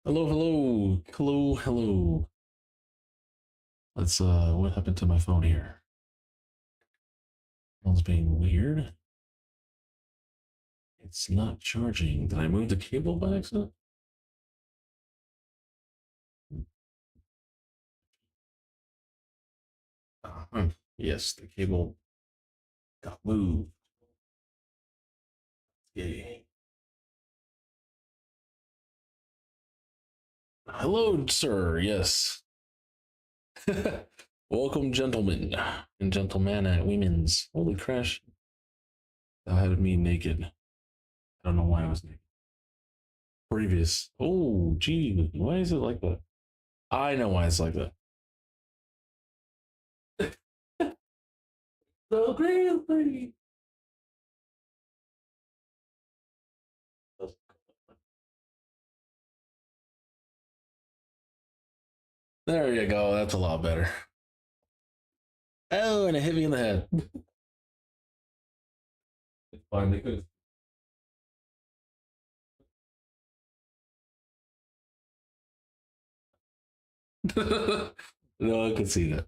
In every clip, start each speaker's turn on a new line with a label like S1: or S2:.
S1: Hello, hello, hello, hello. What happened to my phone here? Phone's being weird. It's not charging. Did I move the cable by accident? Yes, the cable got moved. Yay. Hello, sir. Yes. Welcome, gentlemen and gentlemen at women's. Holy crash. That had me naked. I don't know why I was naked. Previous. Oh, gee. Why is it like that? I know why it's like that. So crazy. There you go. That's a lot better. Oh, and it hit me in the head. Finally could. No, I can see that.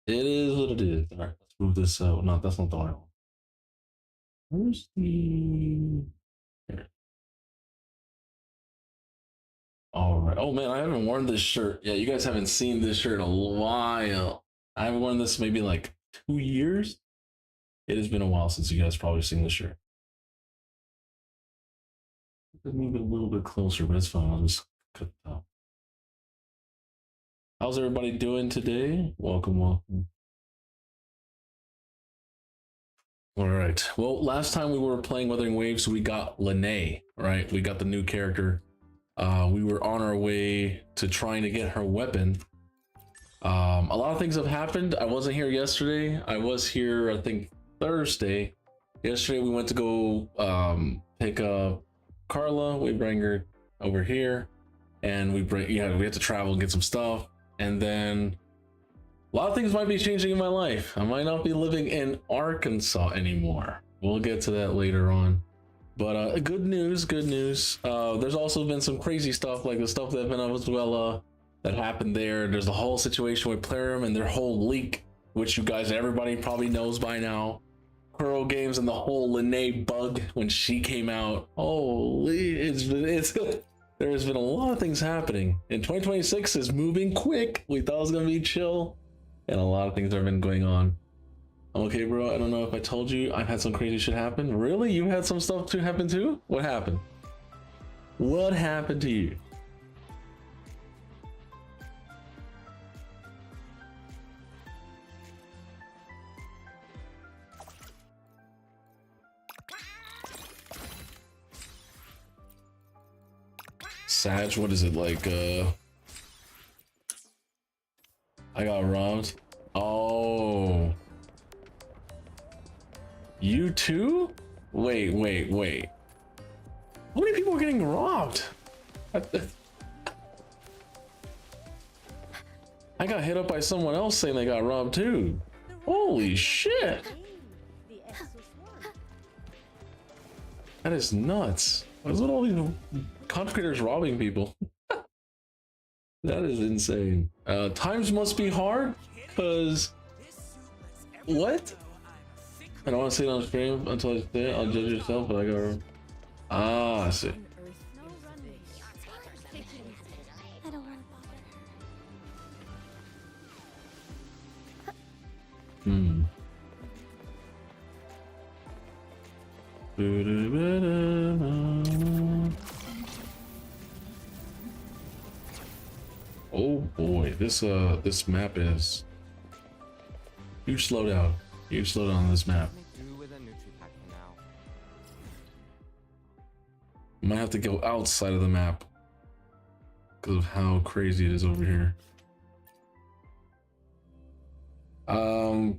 S1: It is what it is. All right, let's move this out. No, that's not the right one. Where's the? Here. All right. Oh man, I haven't worn this shirt. Yeah, you guys haven't seen this shirt in a while. I haven't worn this maybe like 2 years. It has been a while since you guys probably seen this shirt. Move it a little bit closer, but it's fine. I'll just cut it out. How's everybody doing today? Welcome, welcome. All right. Well, last time we were playing Wuthering Waves, we got Lene, right? We got the new character. We were on our way to trying to get her weapon. A lot of things have happened. I wasn't here yesterday. I was here, I think, Thursday. Yesterday, we went to go pick up Carla. We bring her over here, and we had to travel and get some stuff. And then a lot of things might be changing in my life. I might not be living in Arkansas anymore. We'll get to that later on. But good news, good news. There's also been some crazy stuff, like the stuff that Venezuela that happened there. There's the whole situation with Plarium and their whole leak, which you guys, everybody probably knows by now. Kuro Games and the whole Lene bug when she came out. Holy, there's been a lot of things happening. And 2026 is moving quick. We thought it was gonna be chill, and a lot of things have been going on. I'm okay, bro. I don't know if I told you I've had some crazy shit happen. Really? You had some stuff to happen too? What happened? What happened to you? Sag, what is it like? I got robbed. Oh. You too? Wait, wait, wait. How many people are getting robbed? I got hit up by someone else saying they got robbed too. Holy shit. That is nuts. What's with all these content creators robbing people? That is insane. Times must be hard, because what? I don't want to say it on stream until I say it. I'll judge yourself, but I got. Ah, I see. Hmm. Oh boy, this map is huge slowdown. Huge slowdown on this map. Might have to go outside of the map because of how crazy it is over here. Yeah,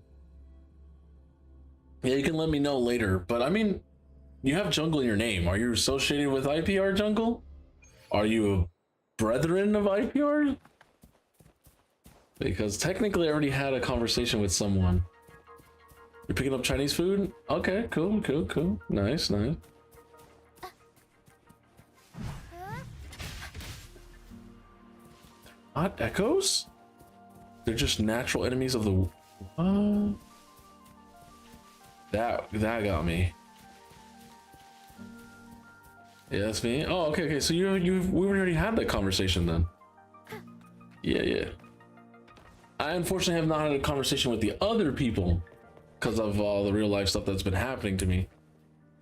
S1: you can let me know later, but I mean, you have jungle in your name. Are you associated with IPR jungle? Are you a brethren of IPR? Because technically I already had a conversation with someone. You're picking up Chinese food? Okay, cool, cool, cool. Nice, nice. Not echoes? They're just natural enemies of the... That got me. Yeah, that's me. Oh, okay. So we already had that conversation then. Yeah. I unfortunately have not had a conversation with the other people because of all the real life stuff that's been happening to me.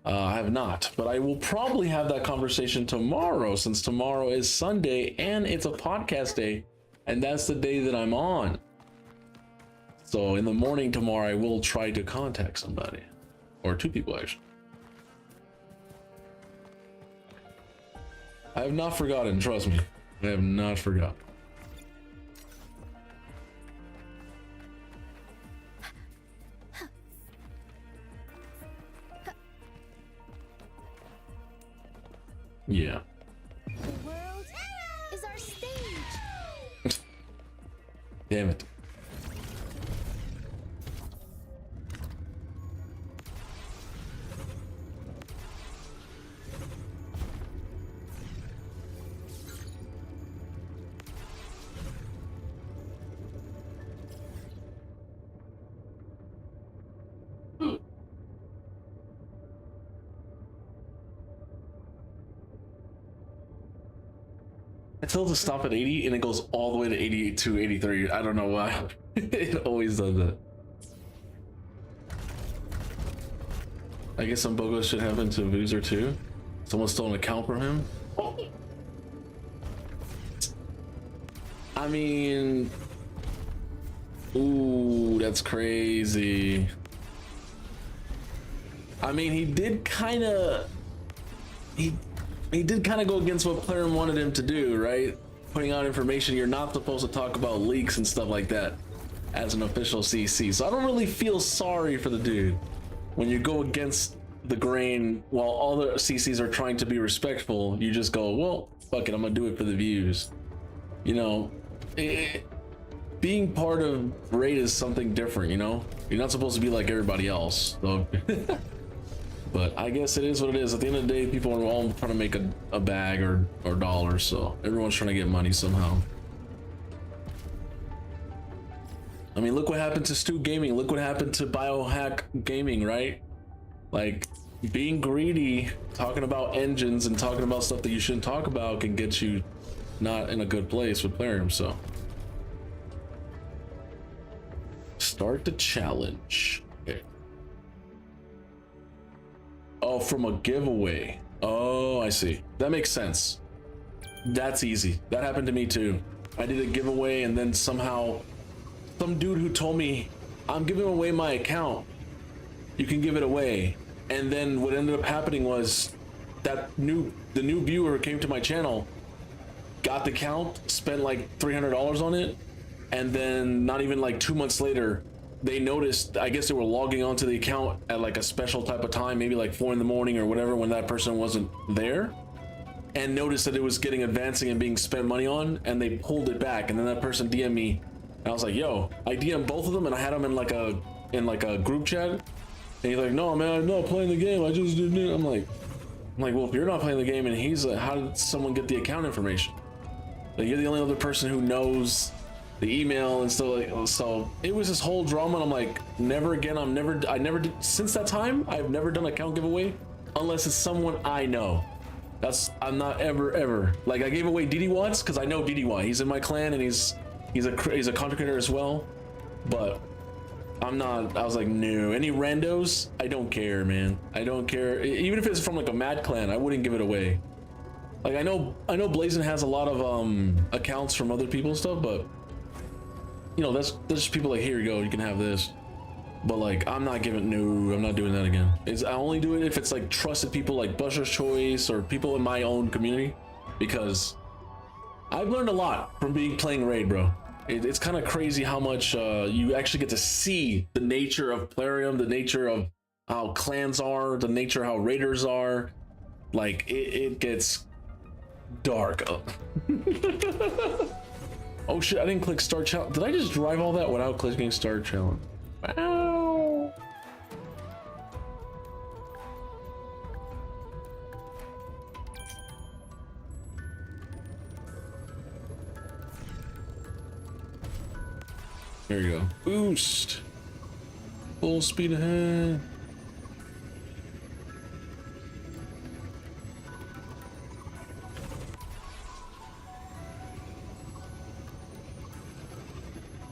S1: I have not, but I will probably have that conversation tomorrow, since tomorrow is Sunday and it's a podcast day, and that's the day that I'm on. So in the morning tomorrow, I will try to contact somebody, or two people actually. I have not forgotten, trust me. I have not forgotten. Yeah.
S2: The world is our stage.
S1: Damn it. I tell it to stop at 80 and it goes all the way to 88 to 83. I don't know why. It always does that. I guess some bogos should happen to Boozer too. Someone stole an account from him. I mean, ooh, that's crazy. I mean, he did kind of go against what Plarium wanted him to do, right? Putting out information you're not supposed to talk about, leaks and stuff like that as an official CC. So I don't really feel sorry for the dude when you go against the grain while all the CCs are trying to be respectful. You just go, well, fuck it, I'm gonna do it for the views. You know, being part of raid is something different, you know? You're not supposed to be like everybody else, so. But I guess it is what it is. At the end of the day, people are all trying to make a bag or dollars, so everyone's trying to get money somehow. I mean, look what happened to Stu Gaming. Look what happened to Biohack Gaming, right? Like, being greedy, talking about engines and talking about stuff that you shouldn't talk about can get you not in a good place with Plarium, so. Start the challenge. Okay. Oh, from a giveaway. Oh, I see. That makes sense. That's easy. That happened to me too. I did a giveaway and then somehow some dude who told me, I'm giving away my account, you can give it away. And then what ended up happening was that the new viewer who came to my channel got the account, spent like $300 on it, and then not even like 2 months later, they noticed, I guess they were logging onto the account at like a special type of time, maybe like 4 in the morning or whatever, when that person wasn't there, and noticed that it was getting advancing and being spent money on, and they pulled it back. And then that person DM'd me, and I was like, yo, I DM'd both of them, and I had them in like a group chat, and he's like, no man, I'm not playing the game, I just did it. I'm like, well, if you're not playing the game and he's like, how did someone get the account information? Like, you're the only other person who knows the email and stuff. Like, so it was this whole drama, and I'm like, never again. I never did, since that time I've never done account giveaway unless it's someone I know. I'm not ever like, I gave away DD Watts because I know DDY, he's in my clan and he's a content creator as well, but I was like, no, any randos, I don't care, man. I don't care. Even if it's from like a mad clan, I wouldn't give it away. Like, I know Blazin has a lot of accounts from other people and stuff, but you know, there's just people like, here you go, you can have this. But like, I'm not doing that again. I only do it if it's like trusted people like Busher's Choice or people in my own community, because I've learned a lot from playing raid, bro. It's kind of crazy how much you actually get to see the nature of Plarium, the nature of how clans are, the nature of how raiders are. Like, it gets dark. Oh shit, I didn't click start challenge. Did I just drive all that without clicking start challenge? Wow. There you go. Boost. Full speed ahead.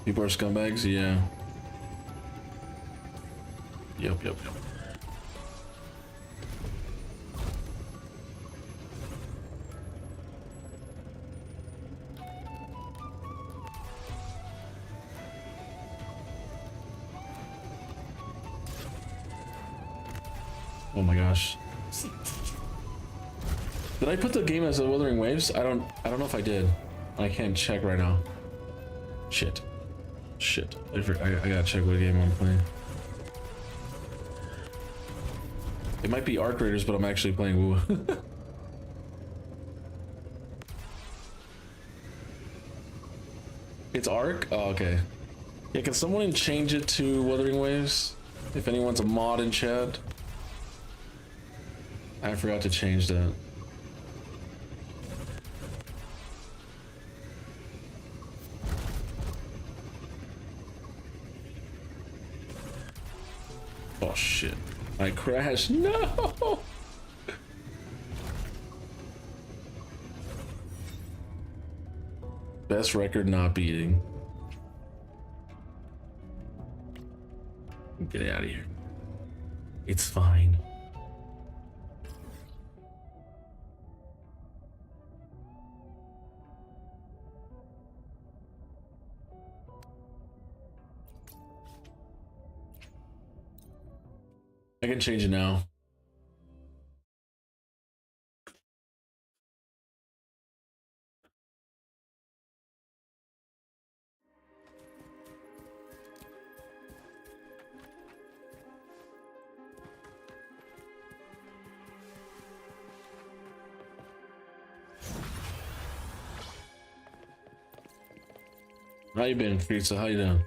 S1: People are scumbags, yeah. Yep. Oh my gosh. Did I put the game as the Wuthering Waves? I don't know if I did. I can't check right now. Shit. I gotta check what game I'm playing. It might be Arc Raiders, but I'm actually playing Woo. It's Arc? Oh, okay. Yeah, can someone change it to Wuthering Waves? If anyone's a mod in chat. I forgot to change that. Oh shit. I crashed. No! Best record not beating. Get out of here. It's fine. I can change it now. How you been, Frieza? How you doing?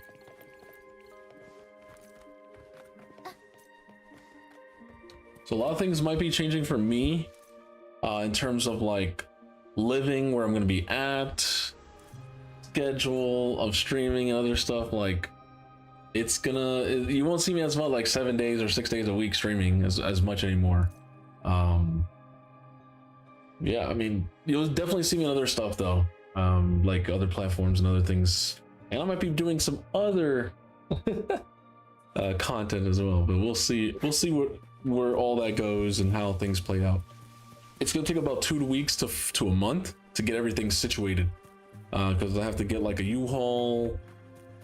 S1: So a lot of things might be changing for me in terms of like living, where I'm going to be at, schedule of streaming and other stuff. Like it's gonna, you won't see me as much like 7 days or 6 days a week streaming as much anymore. Yeah, I mean, you'll definitely see me on other stuff though, like other platforms and other things, and I might be doing some other content as well, but we'll see where all that goes and how things play out. It's gonna take about 2 weeks to a month to get everything situated, because I have to get like a U-Haul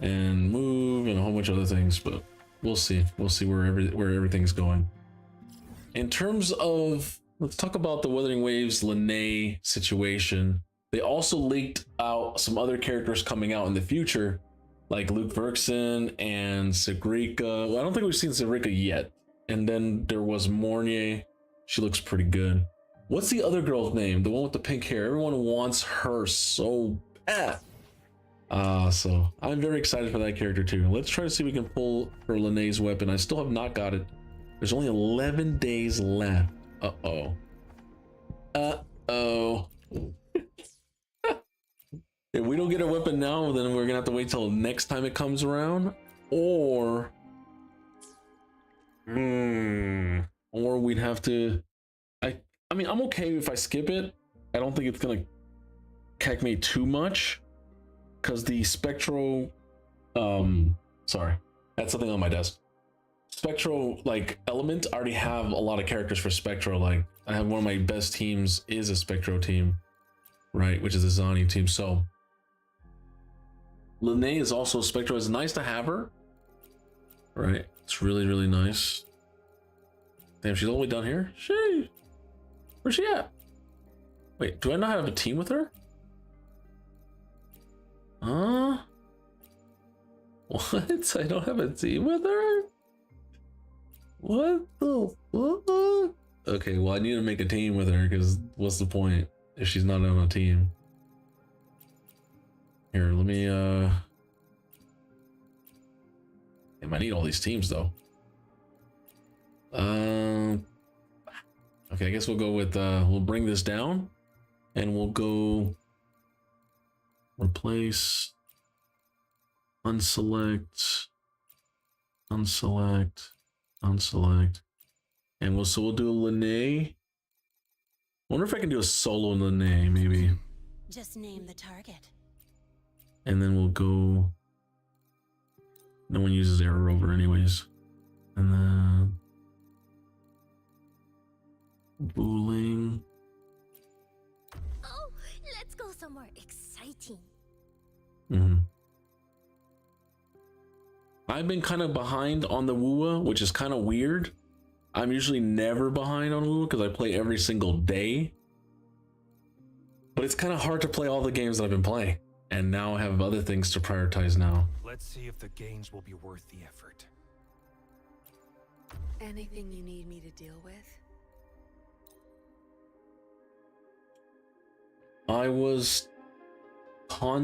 S1: and move and a whole bunch of other things, but we'll see where everything's going. In terms of, let's talk about the Wuthering Waves Lene situation. They also leaked out some other characters coming out in the future, like Luke Verkson and Sigrika. Well, I don't think we've seen Sigrika yet. And then there was Mornier. She looks pretty good. What's the other girl's name? The one with the pink hair. Everyone wants her so bad. So I'm very excited for that character too. Let's try to see if we can pull her Lene's weapon. I still have not got it. There's only 11 days left. Uh-oh. Uh-oh. If we don't get a weapon now, then we're gonna have to wait till next time it comes around, or we'd have to. I mean, I'm okay if I skip it. I don't think it's gonna cack me too much, because the Spectro, sorry, that's something on my desk. Spectro like element. I already have a lot of characters for Spectro. Like I have one of my best teams is a Spectro team, right, which is a Zani team. So Lene is also Spectro. It's nice to have her, right? It's really nice. Damn, she's all the way down here. Where's she at? Wait, do I not have a team with her? What? I don't have a team with her? What the fuck? Okay, well, I need to make a team with her, because what's the point if she's not on a team? Here, let me, Damn, I need all these teams, though. Okay, I guess we'll go with, we'll bring this down, and we'll go replace unselect, unselect, unselect. And we'll do a Lene. Wonder if I can do a solo Lene, maybe.
S3: Just name the target.
S1: And then we'll go. No one uses Arrow Rover anyways. And then Booling.
S2: Oh, let's go somewhere exciting.
S1: I've been kind of behind on the Wua, which is kind of weird. I'm usually never behind on Wua because I play every single day. But it's kind of hard to play all the games that I've been playing. And now I have other things to prioritize now.
S4: Let's see if the gains will be worth the effort.
S3: Anything you need me to deal with?
S1: I was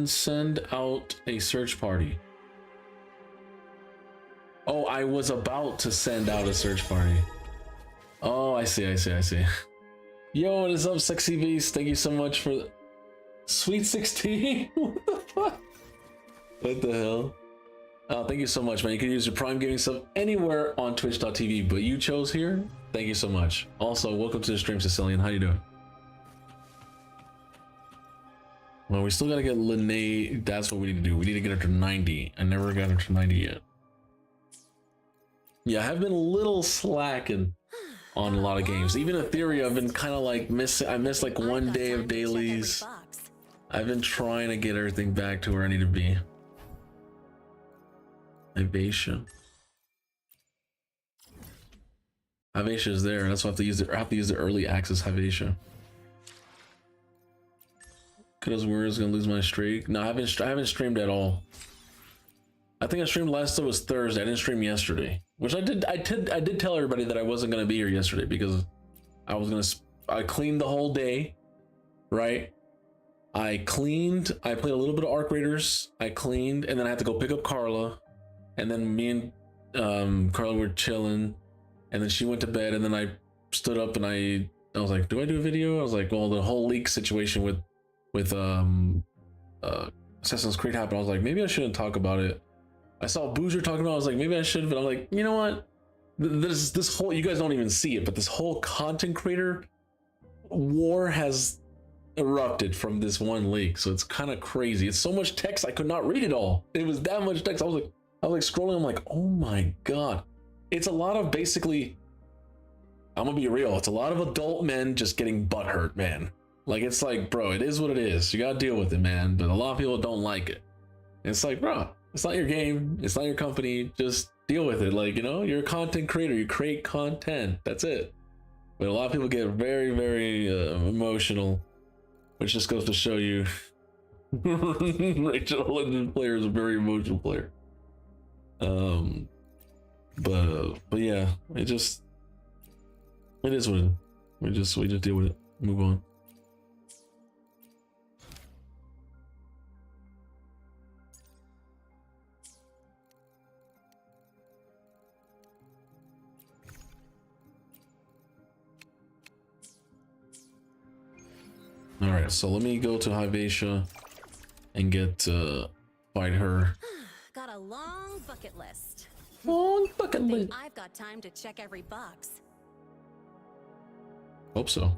S1: send out a search party. Oh, I was about to send out a search party. Oh, I see. Yo, what is up, Sexy Beast? Thank you so much for the Sweet 16. What the fuck? What the hell? Thank you so much, man. You can use your Prime Gaming sub anywhere on twitch.tv, but you chose here. Thank you so much. Also, welcome to the stream, Sicilian. How you doing? Well, we still gotta get Lene. That's what we need to do. We need to get her to 90. I never got her to 90 yet. Yeah, I have been a little slacking on a lot of games. Even Ethereum, I've been kind of like missing. I missed like one day of dailies. I've been trying to get everything back to where I need to be. Evasion. Hivatia is there. That's why I have to use I have to use the early access Hivatia. Because we're just gonna lose my streak. No, I haven't streamed at all. I think I streamed last time was Thursday. I didn't stream yesterday, which I did tell everybody that I wasn't gonna be here yesterday because I cleaned the whole day, right? I played a little bit of Arc Raiders. I cleaned, and then I had to go pick up Carla, and then me and Carla were chilling, and then she went to bed, and then I stood up and I was like, do I do a video? I was like, well, the whole leak situation with Assassin's Creed happened. I was like, maybe I shouldn't talk about it. I saw Boozer talking about it. I was like, maybe I should, but I'm like, you know what? This whole, you guys don't even see it, but this whole content creator war has erupted from this one leak. So it's kind of crazy. It's so much text I could not read it all. It was that much text. I was like scrolling. I'm like, oh my god. It's a lot of basically, I'm gonna be real. It's a lot of adult men just getting butthurt, man. Like, it's like, bro, it is what it is. You gotta deal with it, man. But a lot of people don't like it. And it's like, bro, it's not your game. It's not your company. Just deal with it. Like, you know, you're a content creator. You create content. That's it. But a lot of people get very, very emotional, which just goes to show you Rachel Legend player is a very emotional player. But yeah, it is what it is. We just deal with it. Move on. All right, so let me go to Hivatia and get fight her.
S3: Got a long bucket list.
S1: Long bucket list.
S3: I've got time to check every box.
S1: Hope so.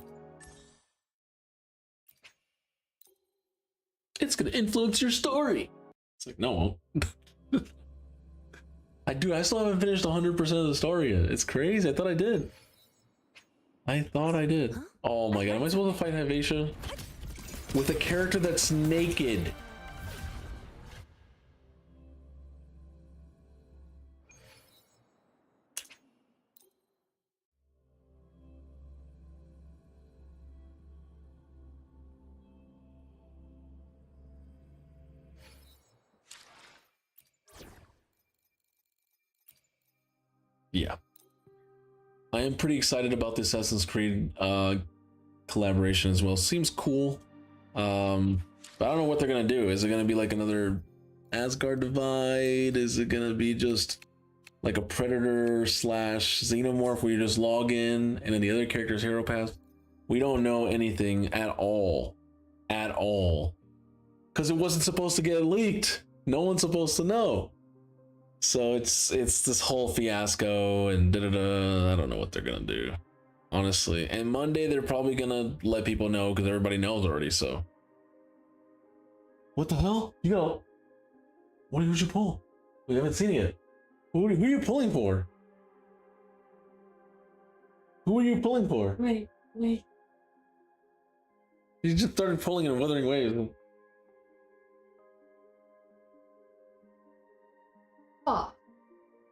S1: It's gonna influence your story. It's like, no, it won't. I still haven't finished 100% of the story yet. It's crazy. I thought I did. Huh? Oh my god, am I supposed to fight Hivatia with a character that's naked? Yeah. I am pretty excited about the Assassin's Creed collaboration as well. Seems cool. But I don't know what they're gonna do. Is it gonna be like another Asgard Divide? Is it gonna be just like a Predator slash Xenomorph where you just log in and then the other character's hero pass? We don't know anything at all. At all. Because it wasn't supposed to get leaked. No one's supposed to know. So it's this whole fiasco and da-da-da. I don't know what they're gonna do, honestly. And Monday they're probably gonna let people know because everybody knows already. So what the hell? You go. What did you pull? We haven't seen it yet. Who are you pulling for? Who are you pulling for?
S5: Wait.
S1: You just started pulling in Wuthering Waves.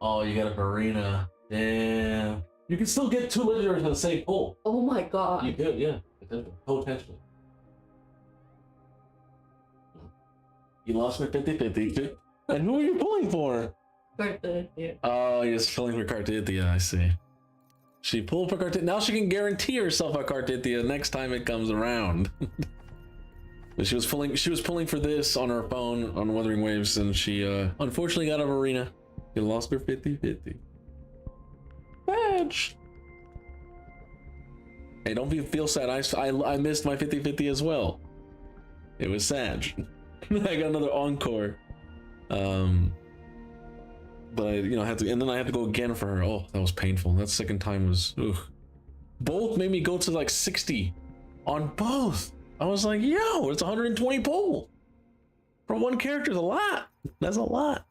S1: Oh, you got a Marina. Damn. You can still get 2 legendaries on the same pull.
S5: Oh my god.
S1: You could, yeah. Potentially. You lost my 50-50. And who are you pulling for?
S5: Cartithia.
S1: Oh, you're just pulling for Cartithia, I see. She pulled for Cartithia. Now she can guarantee herself a Cartithia next time it comes around. But she was pulling for this on her phone on Wuthering Waves, and she unfortunately got a Marina. You lost her 50-50. Badge. Hey, don't feel sad. I missed my 50-50 as well. It was sad. I got another encore. But I had to, and then I had to go again for her. Oh, that was painful. That second time was, ugh. Both made me go to like 60 on both. I was like, yo, it's 120 pull for one character is a lot. That's a lot.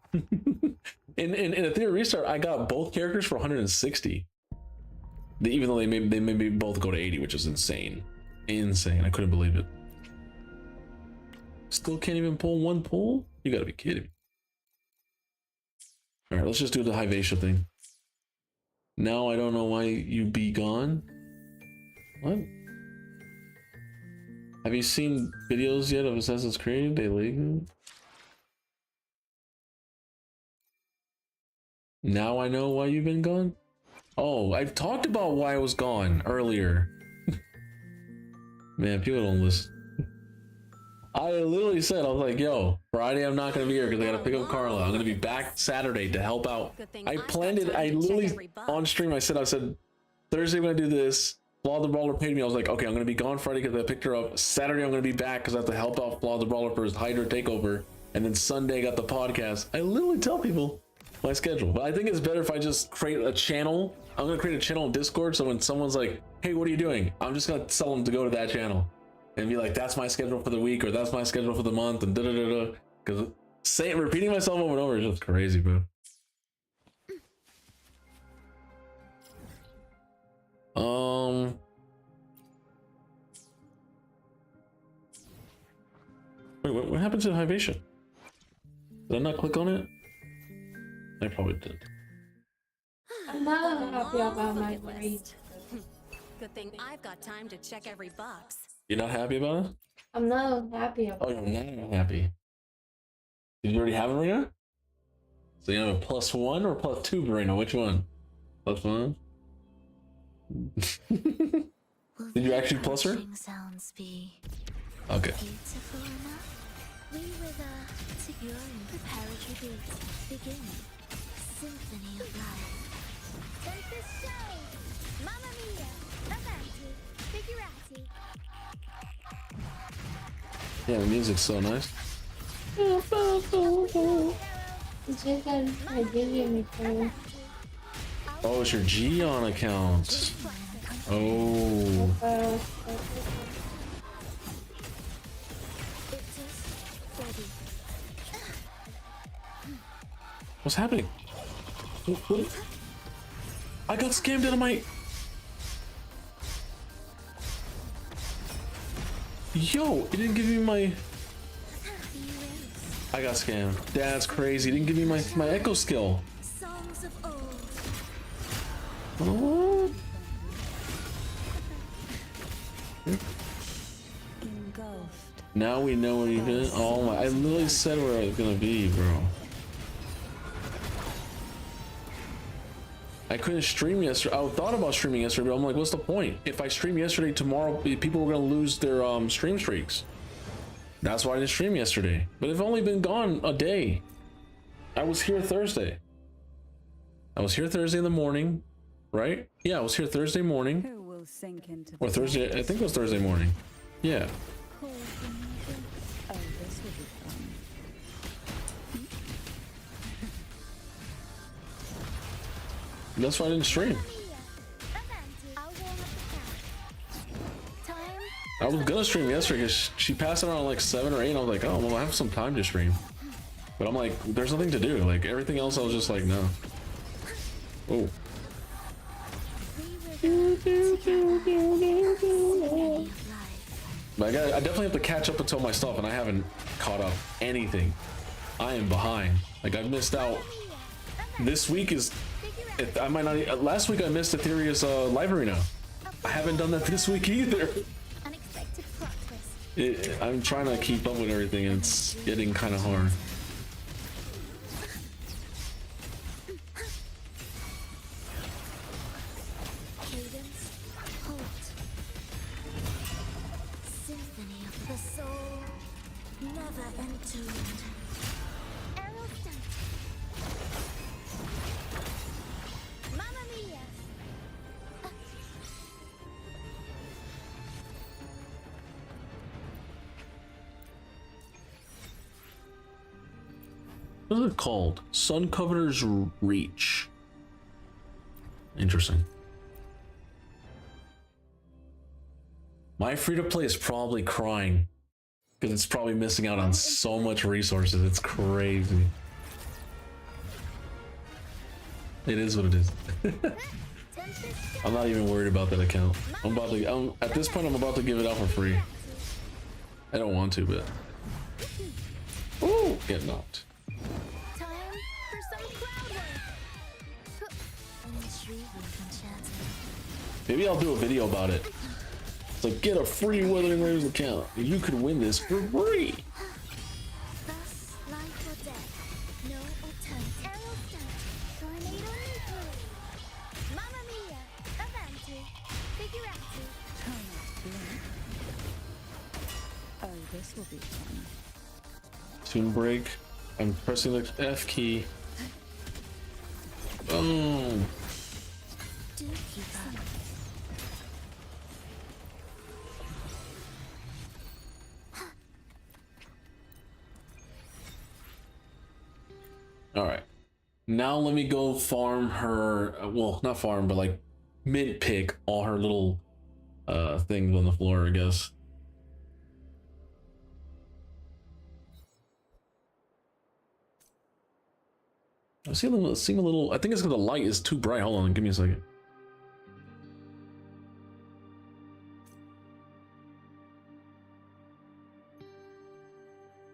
S1: in a theory restart, I got both characters for 160. Even though they made me both go to 80, which is insane. Insane. I couldn't believe it. Still can't even pull one pull? You gotta be kidding me. Alright, let's just do the Hyvatia thing. Now I don't know why you be gone. What? Have you seen videos yet of Assassin's Creed? They leak? Now I know why you've been gone? Oh, I've talked about why I was gone earlier. Man, people don't listen. I literally said, I was like, yo, Friday I'm not going to be here because I got to pick up Carla. I'm going to be back Saturday to help out. I planned it. I literally, on stream, I said, Thursday I'm going to do this. Flaw the Brawler paid me. I was like, okay, I'm going to be gone Friday because I picked her up. Saturday I'm going to be back because I have to help out Flaw the Brawler for his Hydra takeover. And then Sunday I got the podcast. I literally tell people my schedule. But I think it's better if I just create a channel. I'm going to create a channel on Discord. So when someone's like, hey, what are you doing? I'm just going to tell them to go to that channel. And be like, that's my schedule for the week, or that's my schedule for the month, and da-da-da-da. Because repeating myself over and over is just crazy, bro. Wait, what happened to the Hyvatia? Did I not click on it? I probably did.
S5: I'm not happy about my grade.
S3: Good thing I've got time to check every box.
S1: You're not happy about it?
S5: I'm not happy about
S1: Oh, you're not happy. Did you already have a Marina? So you have a +1 or +2 Marina? Which one? +1? Did you actually plus her?
S2: Sounds be
S1: Okay.
S2: beautiful enough. We wither together and prepare a tribute. Begin symphony of life. Tempest show! Mamma mia! Avanti! Figurati!
S1: Yeah, the music's so nice.
S5: It's just that I give you my phone.
S1: Oh, it's your Gion account. Oh. What's happening? What? I got scammed out of my... Yo, it didn't give me my... I got scammed. That's crazy. It didn't give me my echo skill.
S2: Songs of old.
S1: What?
S3: Engulfed.
S1: Now we know what he did. Oh my, I literally said where I was gonna be, bro. I couldn't stream yesterday. I thought about streaming yesterday, but I'm like, what's the point? If I stream yesterday, tomorrow people were gonna lose their stream streaks. That's why I didn't stream yesterday. But I've only been gone a day. I was here Thursday. I was here Thursday in the morning, right? Yeah, I was here Thursday morning.
S3: Who will sink into
S1: Or Thursday, I think it was Thursday morning. Yeah.
S3: Oh, this will be fun.
S1: That's why I didn't stream.
S2: I'll warm up the crowd. Time.
S1: I was gonna stream yesterday because she passed it around like 7 or 8. And I was like, oh, well, I have some time to stream. But I'm like, there's nothing to do. Like everything else, I was just like, no. Oh. Like I definitely have to catch up until my stuff, and I haven't caught up anything. I am behind. Like I've missed out. This week is. I might not. Last week I missed Etherea's live arena. I haven't done that this week either.
S2: Unexpected plot twist.
S1: I'm trying to keep up with everything, and it's getting kind of hard.
S2: Cadence. Halt. Symphony of the soul. Never entombed. Arrow stunt. Mamma mia.
S1: What is it called? Sun Covenant's Reach. Interesting. My free to play is probably crying because it's probably missing out on so much resources. It's crazy. It is what it is. I'm not even worried about that account. At this point, I'm about to give it out for free. I don't want to, but. Ooh, get knocked.
S2: Time for some crowd work. Intriguing enchanting.
S1: Maybe I'll do a video about it. It's like, get a free Wuthering Waves account. You could win this for free.
S2: Thus, life or death. No alternative. Arrow stunt. Tornado nuclear. Mamma mia. Avanti. Figurati.
S3: Oh, this will be fun.
S1: Tune break. I'm pressing the F key. Boom.
S2: Do keep up.
S1: All right. Now let me go farm her. Well, not farm, but like mint pick all her little things on the floor, I guess. I see a little. I think it's because the light is too bright. Hold on, give me a second.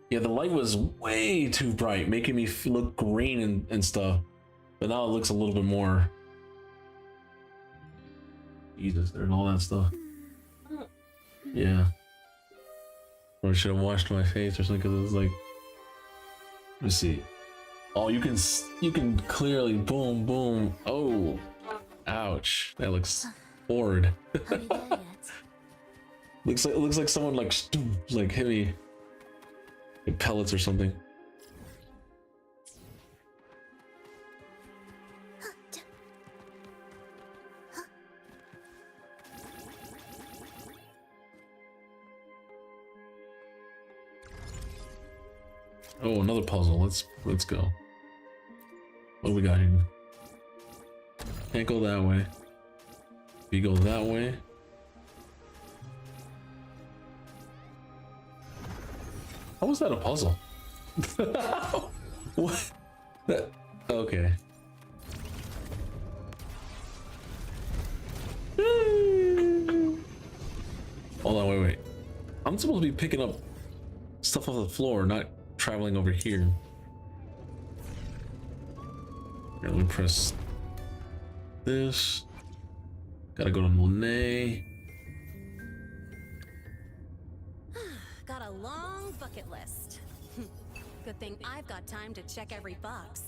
S1: Yeah, the light was way too bright, making me look green and stuff. But now it looks a little bit more. Jesus, there's all that stuff. Yeah. Or I should have washed my face or something because it was like. Let me see. Oh, you can clearly boom boom. Oh, ouch! That looks horrid.
S2: Are we there yet?
S1: looks like someone like hit me with pellets or something. Oh, another puzzle. Let's go. What do we got here? Can't go that way. We go that way. How was that a puzzle? What? That, okay. Hold on, wait. I'm supposed to be picking up stuff off the floor, not traveling over here. Here, let me press this. Gotta go to Monet.
S3: Got a long bucket list. Good thing I've got time to check every box.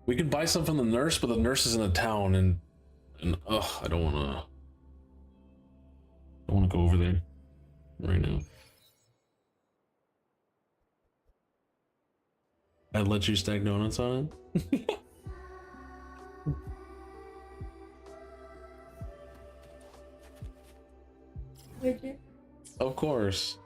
S1: We could buy some from the nurse, but the nurse is in the town, and I don't wanna go over there right now. I'd let you stack donuts on it.
S5: Would you?
S1: Of course.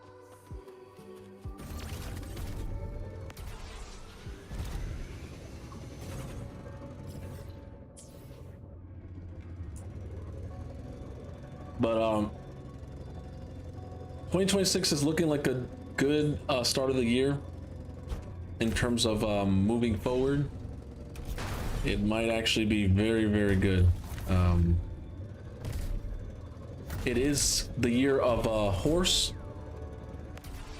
S1: But 2026 is looking like a good start of the year in terms of moving forward. It might actually be very, very good. It is the year of a horse.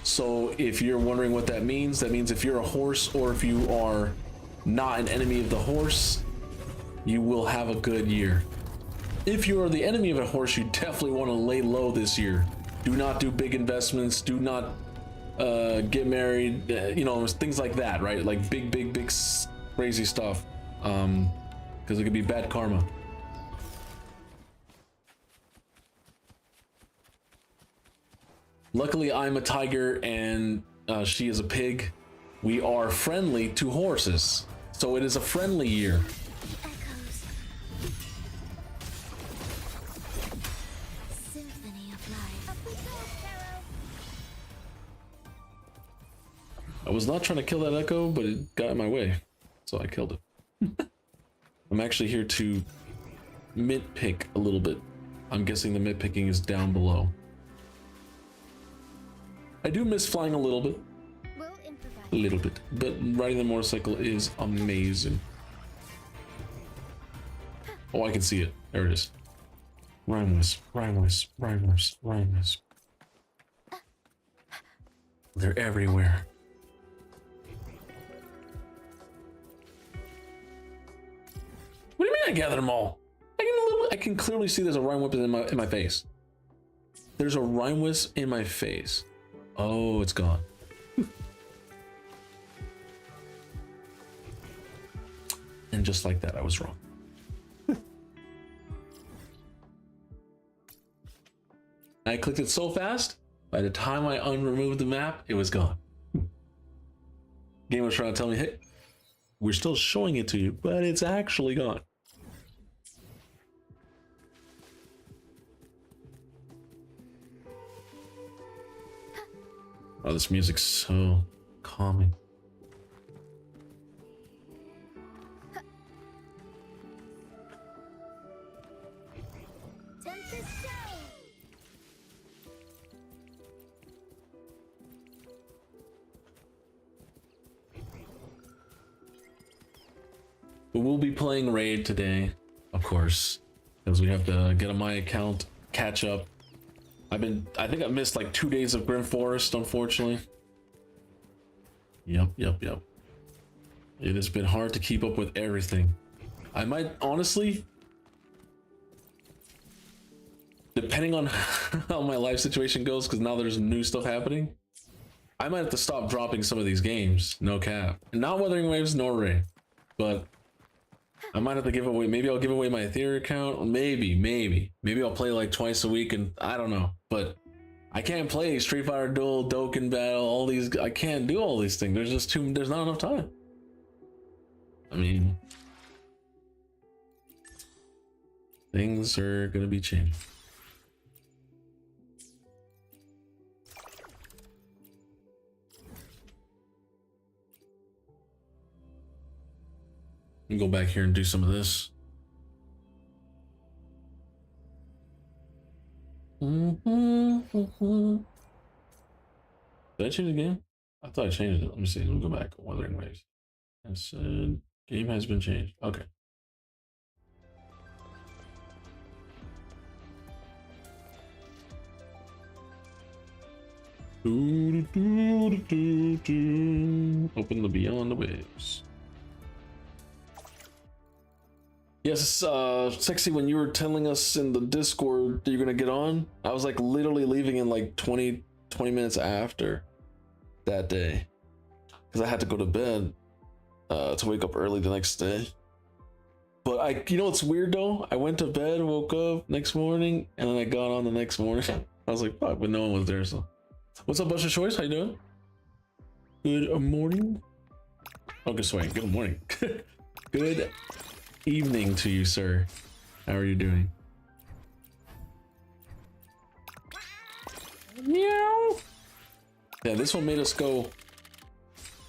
S1: So if you're wondering what that means if you're a horse or if you are not an enemy of the horse, you will have a good year. If you are the enemy of a horse, you definitely want to lay low this year. Do not do big investments. Do not get married. You know, things like that, right? Like big crazy stuff. Because it could be bad karma. Luckily, I'm a tiger and she is a pig. We are friendly to horses, so it is a friendly year.
S2: The echoes. Symphony of life. Up we go, Pharaoh.
S1: I was not trying to kill that echo, but it got in my way, so I killed it. I'm actually here to mid-pick a little bit. I'm guessing the mid-picking is down below. I do miss flying a little bit.
S2: We'll improvise.
S1: A little bit, but riding the motorcycle is amazing. Oh, I can see it. There it is. Rhymeless. They're everywhere. What do you mean I gathered them all? I can clearly see there's a rhyme whip in my face. There's a rhyme wisp in my face. Oh, it's gone. And just like that, I was wrong. I clicked it so fast, by the time I unremoved the map, it was gone. Game was trying to tell me, hey, we're still showing it to you, but it's actually gone. Oh, this music's so calming.
S2: Tempest show.
S1: But we'll be playing Raid today, of course, because we have to get on my account, catch up. I think I missed like 2 days of Grim Forest, unfortunately. Yep. It has been hard to keep up with everything. I might, honestly, depending on how my life situation goes, because now there's new stuff happening, I might have to stop dropping some of these games, no cap. Not Wuthering Waves nor Raid, but I might have to give away, maybe I'll give away my Ethereum account, maybe I'll play like twice a week, and I don't know, but I can't play Street Fighter Duel, Dokkan Battle, all these, I can't do all these things, there's not enough time. I mean, things are gonna be changing. Go back here and do some of this. Did I change the game? I thought I changed it. Let me see. Let me go back. Wuthering Waves. I said game has been changed. Okay. Open the Beyond the Waves. Yes, Sexy, when you were telling us in the Discord that you're gonna get on, I was like literally leaving in like 20 minutes after that day. Because I had to go to bed to wake up early the next day. But you know what's weird though? I went to bed, woke up next morning, and then I got on the next morning. I was like, fuck, but no one was there, so. What's up, Buster Choice? How you doing? Good morning? Oh, good swing. Good morning. Good evening to you, sir. How are you doing? Meow. Yeah, this one made us go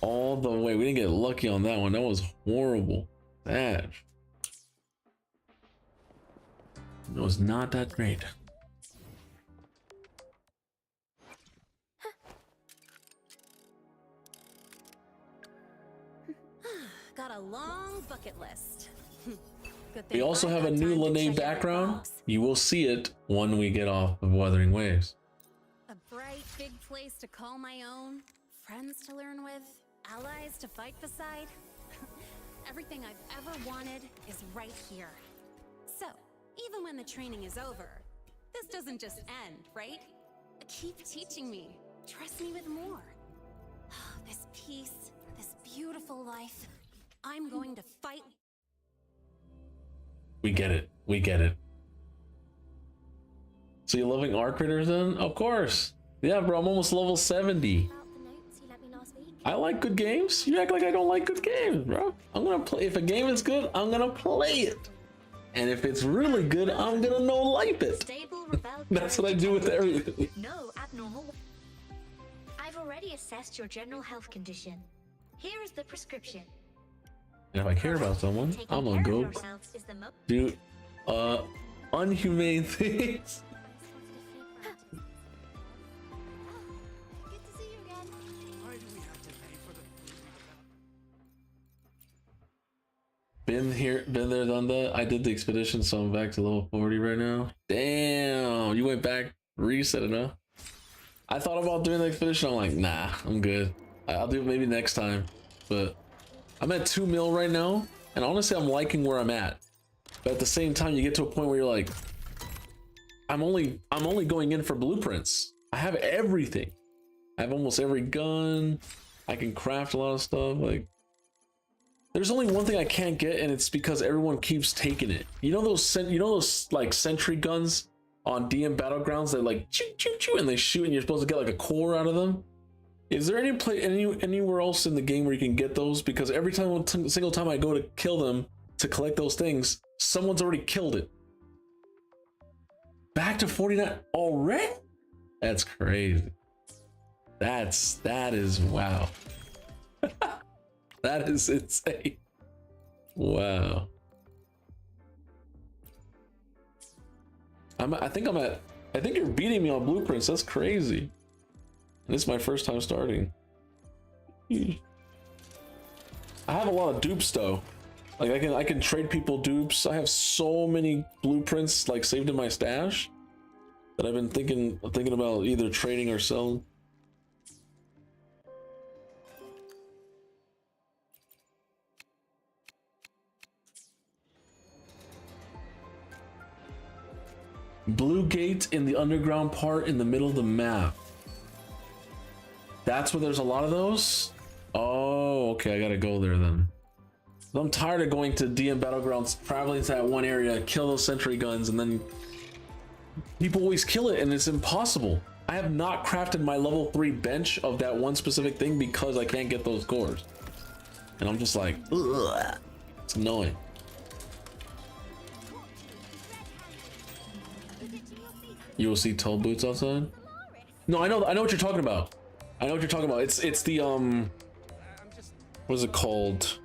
S1: all the way. We didn't get lucky on that one. That was horrible. Bad. It was not that great. We
S3: think
S1: also
S3: I've
S1: have a
S3: got
S1: new
S3: time to
S1: Lene
S3: check every
S1: background.
S3: box.
S1: You will see it when we get off of Wuthering Waves.
S3: A bright, big place to call my own, friends to learn with, allies to fight beside. Everything I've ever wanted is right here. So, even when the training is over, this doesn't just end, right? Keep teaching me. Trust me with more. This peace, this beautiful life. I'm going to fight.
S1: We get it. We get it. So you're loving Arc Raiders then? Of course. Yeah, bro, I'm almost level 70.
S2: About the notes you lent me last week.
S1: I like good games. You act like I don't like good games, bro. I'm gonna play. If a game is good, I'm gonna play it. And if it's really good, I'm gonna no like it.
S6: Stable rebel
S1: That's what I do with everything.
S6: No abnormal. I've already assessed your general health condition. Here is the prescription.
S1: And if I care about someone,
S6: Taking
S1: I'm
S6: care
S1: gonna
S6: of
S1: go
S6: yourselves is the
S1: do unhumane things.
S2: Good to see you again.
S4: Why do we have to pay for the food we
S1: Been here, been there, done that. I did the expedition, so I'm back to level 40 right now. Damn, you went back, reset it, huh? I thought about doing the expedition. I'm like, nah, I'm good. I'll do it maybe next time. But I'm at 2 mil right now, and honestly, I'm liking where I'm at. But at the same time, you get to a point where you're like, I'm only going in for blueprints. I have everything. I have almost every gun. I can craft a lot of stuff. Like, there's only one thing I can't get, and it's because everyone keeps taking it. You know those like sentry guns on DM Battlegrounds that like choo choo choo and they shoot and you're supposed to get like a core out of them? Is there anywhere else in the game where you can get those? Because every single time I go to kill them to collect those things, someone's already killed it. Back to 49 already? That's crazy. That is wow. That is insane. Wow. I think you're beating me on blueprints. That's crazy. This is my first time starting. I have a lot of dupes though. Like I can trade people dupes. I have so many blueprints like saved in my stash that I've been thinking about either trading or selling. Blue gate in the underground part in the middle of the map. That's where there's a lot of those? Oh, okay, I gotta go there then. I'm tired of going to DM Battlegrounds, traveling to that one area, kill those sentry guns, and then people always kill it, and it's impossible. I have not crafted my level 3 bench of that one specific thing because I can't get those cores. And I'm just like, ugh, it's annoying. You will see toll booths outside? No, I know what you're talking about. I know what you're talking about. It's the what is it called?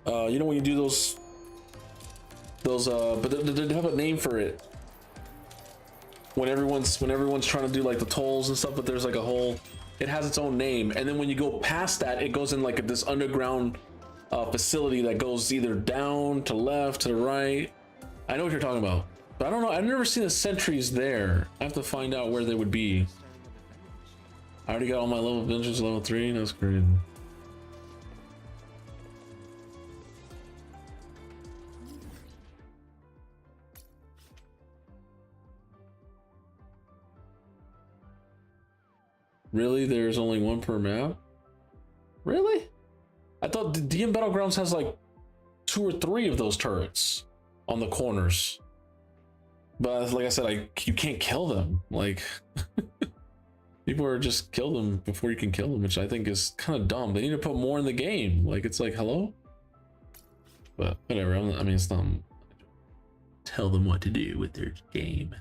S1: You know when you do those but they have a name for it. When everyone's trying to do like the tolls and stuff, but there's like a whole, it has its own name, and then when you go past that, it goes in like this underground facility that goes either down to left to the right. I know what you're talking about, but I don't know. I've never seen the sentries there. I have to find out where they would be. I already got all my level benches level 3. That's crazy. Really? There's only one per map? Really? I thought the DM Battlegrounds has like 2 or 3 of those turrets on the corners. But like I said, you can't kill them. Like, people are just kill them before you can kill them, which I think is kind of dumb. They need to put more in the game. Like, it's like, hello? But whatever. I mean, it's not tell them what to do with their game.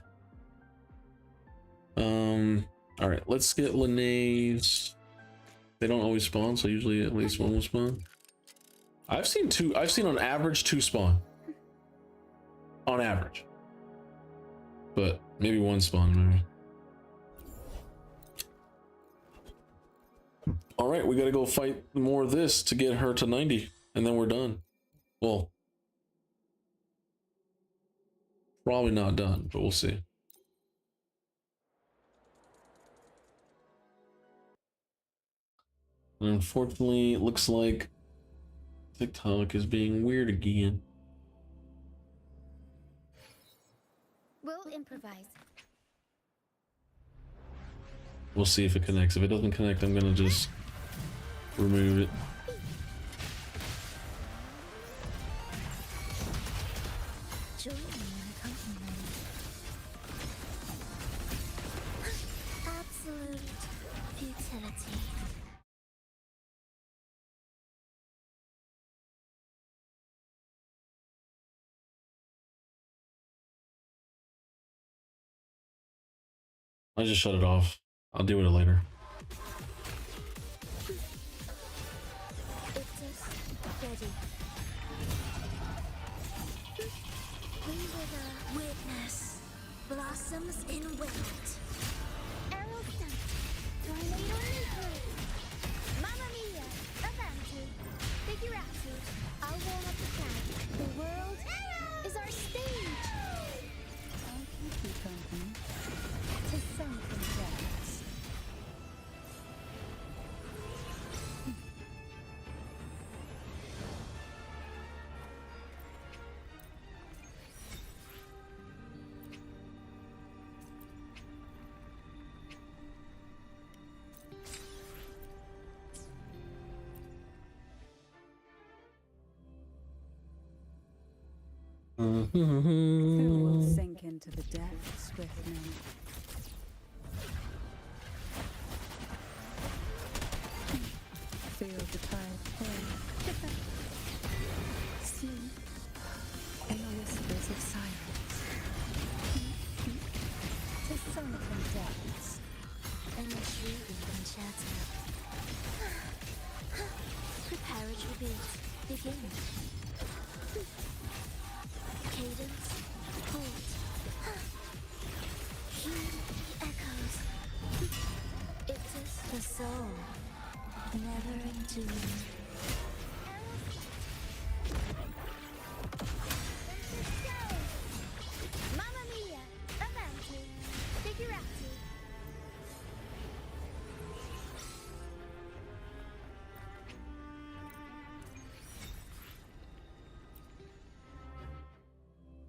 S1: All right, let's get Lene's. They don't always spawn, so usually at least one will spawn. I've seen on average 2 spawn. On average. But maybe 1 spawn, maybe. All right, we gotta go fight more of this to get her to 90, and then we're done. Well, Probably not done, but we'll see. And unfortunately, it looks like TikTok is being weird again.
S2: We'll improvise.
S1: We'll see if it connects. If it doesn't connect, I'm gonna just remove it.
S2: Join me in accompaniment. Absolute futility.
S1: I just shut it off. I'll deal with it later.
S2: Ictus, ready. We wither, witness, blossoms in wilt. Arrow sent, tornado nuclear. Mamma mia, avanti, figurati. I'll warm up the crowd. The world is our stage.
S3: I'll keep you company. To something depths. Who will sink into the depths with me? Feel the tide pull. Sleep in the whispers of silence. To sunken depths.
S2: And the shrieking concerto. Prepare a tribute. Begin. Cadence. Hold. Hear the echoes. It is the soul. Never entombed. Mamma mia! Avanti! Figurati!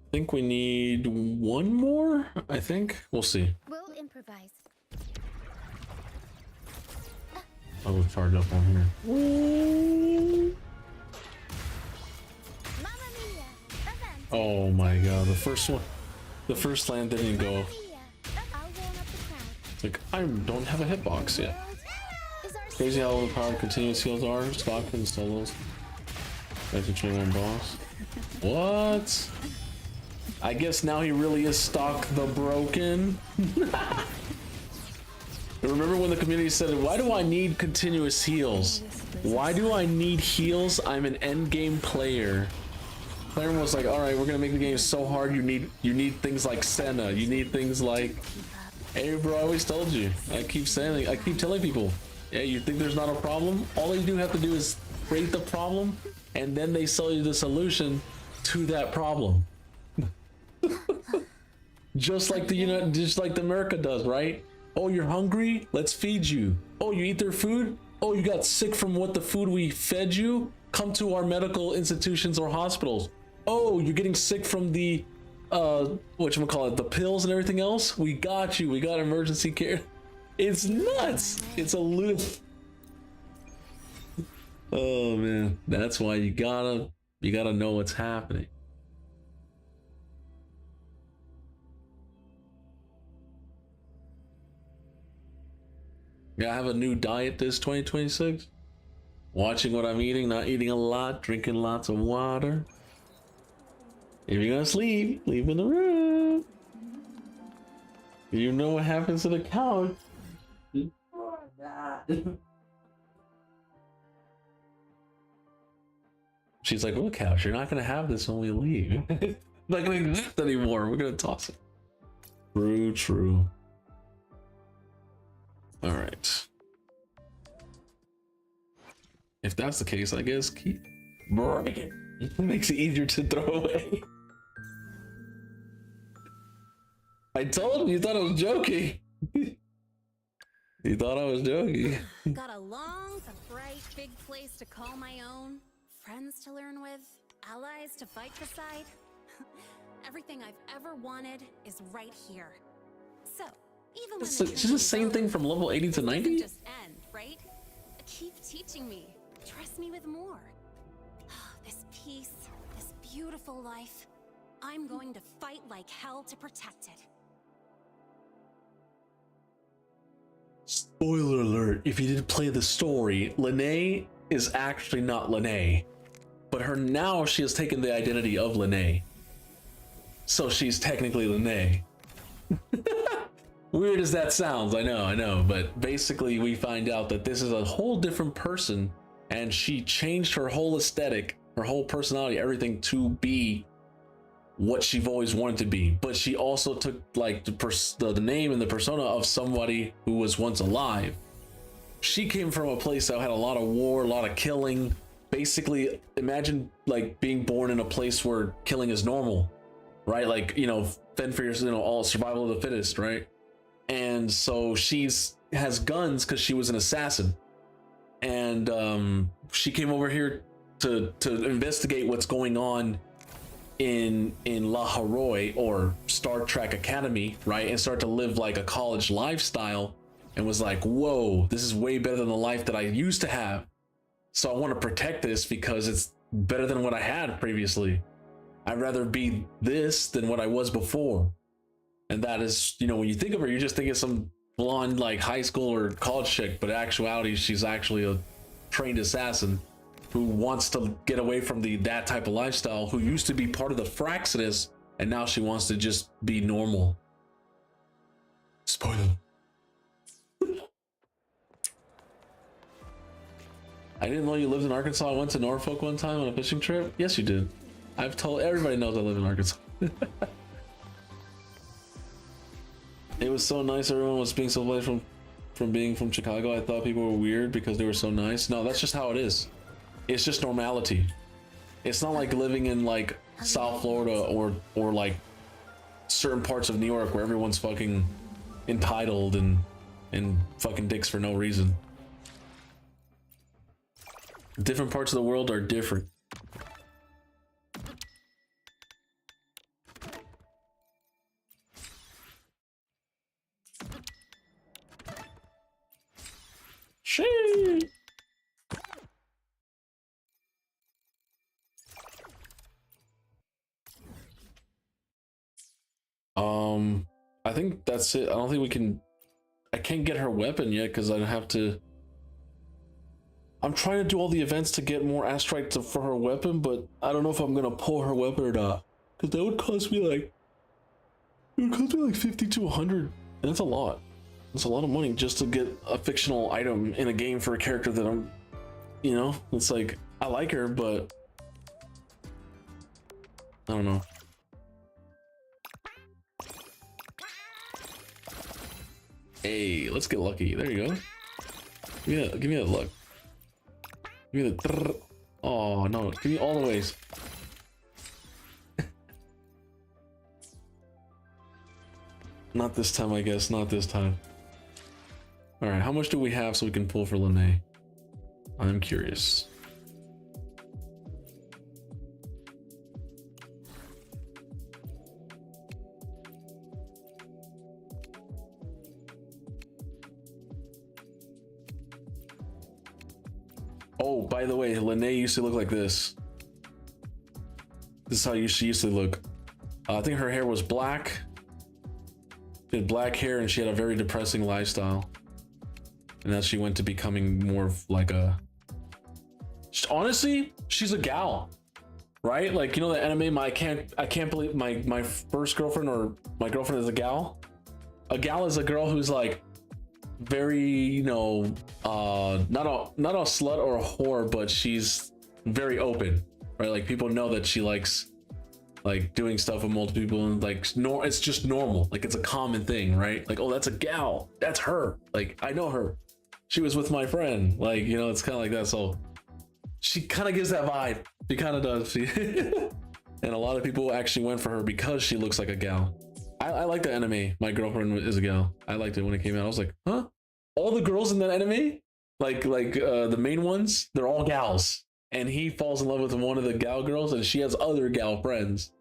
S1: I think we need one more. I think we'll see.
S2: We'll improvise.
S1: I will charge up on here.
S2: Mamma mia! Avanti!
S1: Oh my god, the first one, the first land didn't go.
S2: Mamma mia! I'll warm up the crowd.
S1: Like, I don't have a hitbox yet.
S2: World is our
S1: Crazy how overpowered continuous heals are. Stock and solos. Back to train one boss. What? I guess now he really is Stock the Broken. Remember when the community said, why do I need continuous heals? Why do I need heals? I'm an endgame player. Player was like, alright, we're gonna make the game so hard, you need things like Senna, you need things like, hey bro, I always told you. I keep telling people, yeah, you think there's not a problem? All you do have to do is create the problem, and then they sell you the solution to that problem. just like the America does, right? Oh, you're hungry? Let's feed you. Oh, you eat their food? Oh, you got sick from what the food we fed you? Come to our medical institutions or hospitals. Oh, you're getting sick from the whatchamacallit, the pills and everything else? We got you. We got emergency care. It's nuts. It's a loop. Oh man, that's why you gotta know what's happening. Yeah, I have a new diet this 2026. Watching what I'm eating, not eating a lot, drinking lots of water. If you're gonna sleep, leave in the room. You know what happens to the couch. She's like, what couch? You're not gonna have this when we leave. It's not gonna exist anymore. We're gonna toss it. True. All right. If that's the case, I guess keep break it. It makes it easier to throw away. I told you thought I was joking. You thought I was joking.
S3: Got a long, bright, big place to call my own, friends to learn with, allies to fight beside. Everything I've ever wanted is right here. So, even when
S1: It's
S3: the
S1: just the same
S3: journey's
S1: thing
S3: over,
S1: from level 80 to
S3: it doesn't
S1: 90?
S3: just end, right? Keep teaching me. Trust me with more. This peace, this beautiful life. I'm going to fight like hell to protect it.
S1: Spoiler alert, if you didn't play the story, Lene is actually not Lene. But now she has taken the identity of Lene. So she's technically Lene. Weird as that sounds, I know, but basically we find out that this is a whole different person and she changed her whole aesthetic, her whole personality, everything to be what she've always wanted to be. But she also took like the name and the persona of somebody who was once alive. She came from a place that had a lot of war, a lot of killing. Basically, imagine like being born in a place where killing is normal, right? Like, you know, fend for yourself, you know, all survival of the fittest, right? And so has guns because she was an assassin, and she came over here to investigate what's going on in La Haroi, or Star Trek Academy, right? And start to live like a college lifestyle, and was like, whoa, this is way better than the life that I used to have. So I want to protect this because it's better than what I had previously. I'd rather be this than what I was before. And that is, you know, when you think of her, you just think of some blonde like high school or college chick, but in actuality, she's actually a trained assassin who wants to get away from that type of lifestyle, who used to be part of the Fraxinus, and now she wants to just be normal. Spoiler. I didn't know you lived in Arkansas. I went to Norfolk one time on a fishing trip. Yes, you did. I've told everybody knows I live in Arkansas. It was so nice. Everyone was being so blessed from being from Chicago. I thought people were weird because they were so nice. No, that's just how it is. It's just normality. It's not like living in like South Florida or like certain parts of New York where everyone's fucking entitled and fucking dicks for no reason. Different parts of the world are different. Shee. I think that's it. I don't think we can. I can't get her weapon yet because I have to. I'm trying to do all the events to get more astrite for her weapon, but I don't know if I'm gonna pull her weapon or not, because that would cost me like. It would cost me like 50 to 100, and that's a lot. It's a lot of money just to get a fictional item in a game for a character that I'm, you know, it's like, I like her, but I don't know. Hey, let's get lucky. There you go. Give me that luck. Give me the. Oh no! Give me all the ways. Not this time, I guess. Not this time. All right, how much do we have so we can pull for Lene? I'm curious. Oh, by the way, Lene used to look like this. This is how she used to look. I think her hair was black. She had black hair and she had a very depressing lifestyle. And as she went to becoming more of like a... Honestly, she's a gal. Right? Like, you know the anime, I can't believe my first girlfriend, or my girlfriend is a gal. A gal is a girl who's like very, you know, not a slut or a whore, but she's very open, right? Like people know that she likes like doing stuff with multiple people, and like it's just normal, like it's a common thing, right? Like, oh, that's a gal, that's her, like I know her, she was with my friend, like, you know, it's kind of like that. So she kind of gives that vibe. She kind of does. And a lot of people actually went for her because she looks like a gal. I like the anime. My girlfriend is a gal. I liked it when it came out. I was like, huh? All the girls in that anime, like the main ones, they're all gals. And he falls in love with one of the gal girls, and she has other gal friends.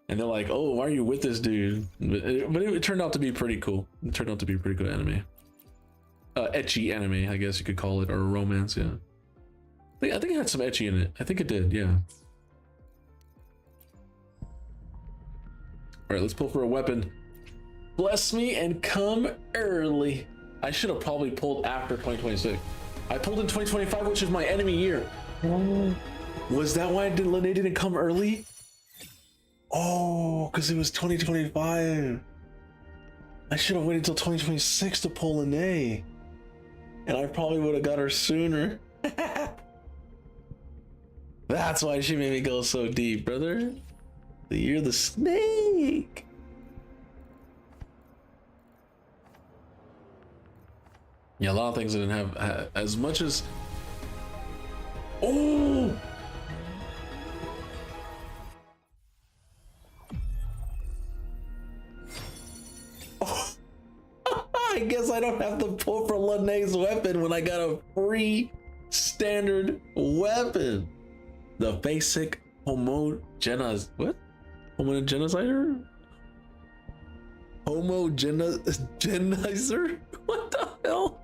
S1: And they're like, oh, why are you with this dude? But it turned out to be pretty cool. It turned out to be a pretty good anime. Ecchi anime, I guess you could call it, or romance, yeah. I think it had some ecchi in it. I think it did, yeah. All right, let's pull for a weapon. Bless me and come early. I should have probably pulled after 2026. I pulled in 2025, which is my enemy year. Was that why Lene didn't come early? Oh, because it was 2025. I should have waited until 2026 to pull Lene. And I probably would have got her sooner. That's why she made me go so deep, brother. The year of the snake. Yeah, a lot of things didn't have as much as. Oh! Oh. I guess I don't have to pull for Lene's weapon when I got a free standard weapon. The basic homogenizer. What? Homogenizer? Homogenizer? What the hell?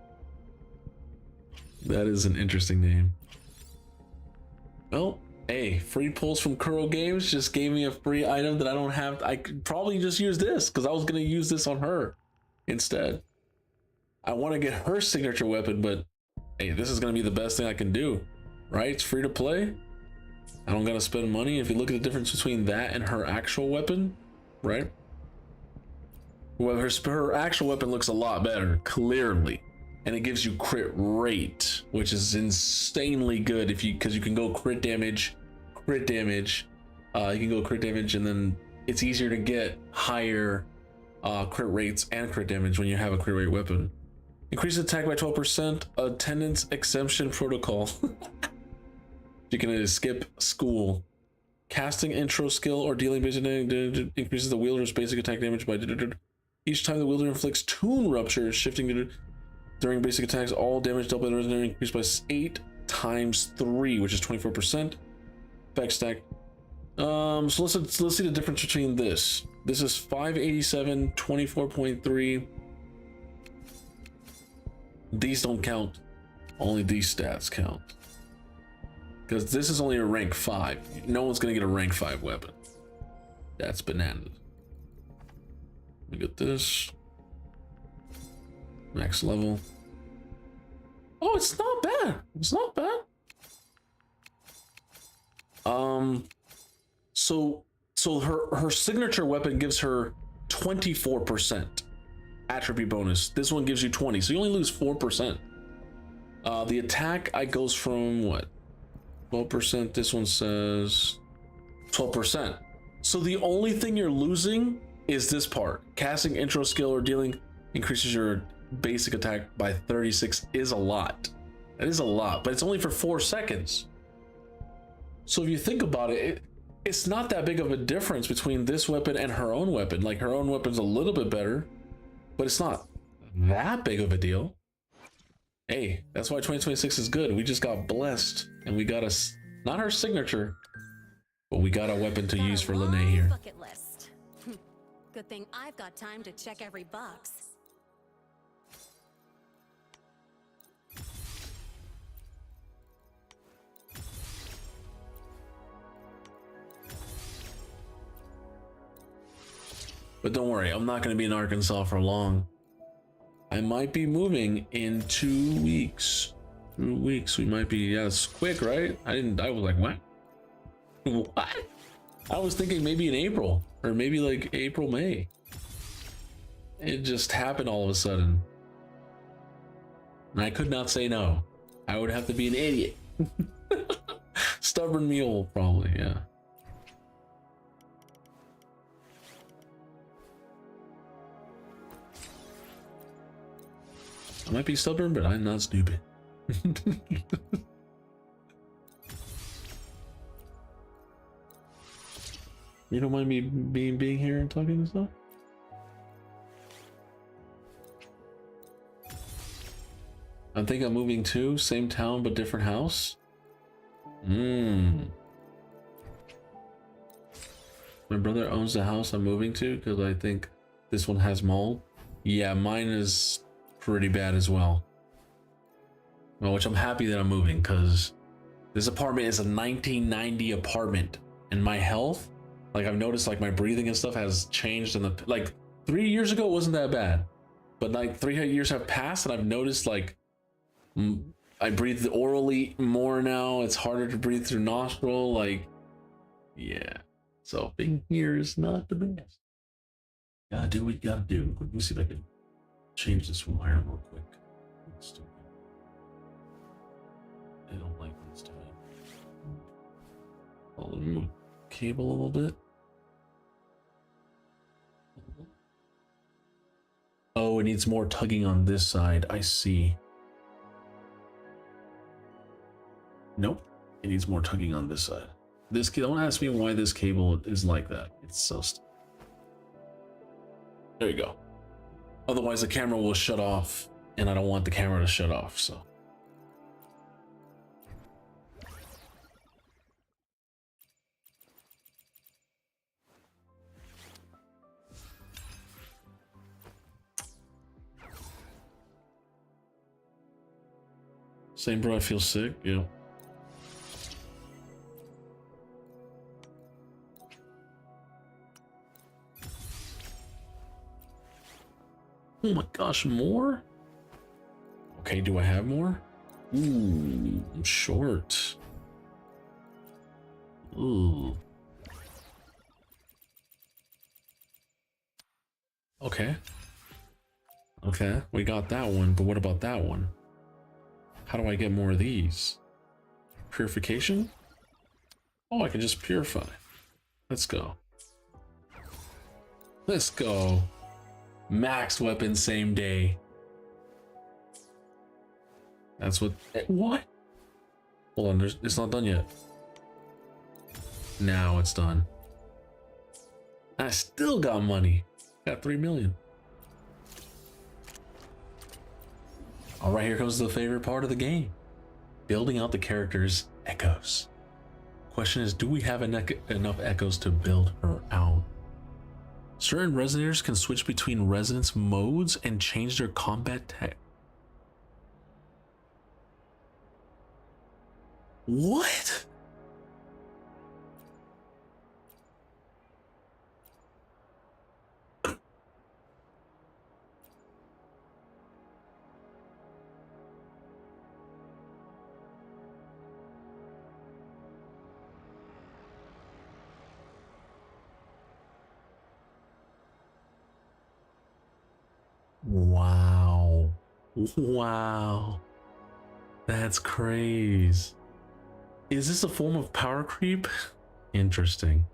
S1: That is an interesting name. Well, hey, free pulls from Kuro Games just gave me a free item that I don't have. I could probably just use this because I was going to use this on her instead. I want to get her signature weapon, but hey, this is going to be the best thing I can do, right? It's free to play. I don't got to spend money. If you look at the difference between that and her actual weapon, right? Well, her actual weapon looks a lot better, clearly. And it gives you crit rate, which is insanely good because you can go crit damage. You can go crit damage, and then it's easier to get higher crit rates and crit damage when you have a crit rate weapon. Increase attack by 12%. Attendance exemption protocol. You can skip school. Casting intro skill or dealing basic damage increases the wielder's basic attack damage by each time the wielder inflicts tune rupture, shifting during basic attacks. All damage dealt by the resident increased by 8 times 3, which is 24%. Effect stack. So let's see the difference between this. This is 587, 24.3. These don't count. Only these stats count. Because this is only a rank 5. No one's gonna get a rank 5 weapon. That's bananas. Let me get this. Max level. Oh, it's not bad. It's not bad. So her signature weapon gives her 24% attribute bonus. This one gives you 20, so you only lose 4%. The attack goes from what? 12%. This one says 12%. So the only thing you're losing is this part. Casting intro skill or dealing increases your basic attack by 36 is a lot. That is a lot, but it's only for 4 seconds. So if you think about it, it's not that big of a difference between this weapon and her own weapon. Like, her own weapon's a little bit better, but it's not that big of a deal. Hey, that's why 2026 is good. We just got blessed, and we got not her signature, but we got a weapon to use for Lene here.
S3: Bucket list. Good thing I've got time to check every box.
S1: But don't worry, I'm not going to be in Arkansas for long. I might be moving in 2 weeks. 2 weeks, we might be. Yeah, it's quick, right? I was like, what? What? I was thinking maybe in April, or maybe like April, May. It just happened all of a sudden. And I could not say no. I would have to be an idiot. Stubborn mule, probably, yeah. I might be stubborn, but I'm not stupid. You don't mind me being here and talking and stuff? I think I'm moving too. Same town, but different house. My brother owns the house I'm moving to because I think this one has mold. Yeah, mine is pretty bad as well. Well, which I'm happy that I'm moving because this apartment is a 1990 apartment, and my health, like I've noticed, like my breathing and stuff has changed. In the like 3 years ago, it wasn't that bad, but like 3 years have passed, and I've noticed like I breathe orally more now. It's harder to breathe through nostril. Like, yeah. So being here is not the best. Gotta do what you gotta do. Let me see if I can change this wire real quick. Let's do it. I don't like what it's doing. I'll move cable a little bit. Oh, it needs more tugging on this side. I see. Nope. It needs more tugging on this side. This, don't ask me why this cable is like that. It's so there you go. Otherwise the camera will shut off, and I don't want the camera to shut off, so. Same bro, I feel sick, yeah. Oh my gosh, more? Okay, do I have more? Ooh, I'm short. Ooh. Okay. Okay, we got that one, but what about that one? How do I get more of these? Purification? Oh, I can just purify. Let's go. Let's go. Max weapon same day. That's what. What? Hold on, it's not done yet. Now it's done. I still got money. Got 3 million. All right, here comes the favorite part of the game. Building out the characters' echoes. Question is, do we have enough echoes to build her out? Certain resonators can switch between resonance modes and change their combat tech. What? Wow. Wow. That's crazy. Is this a form of power creep? Interesting.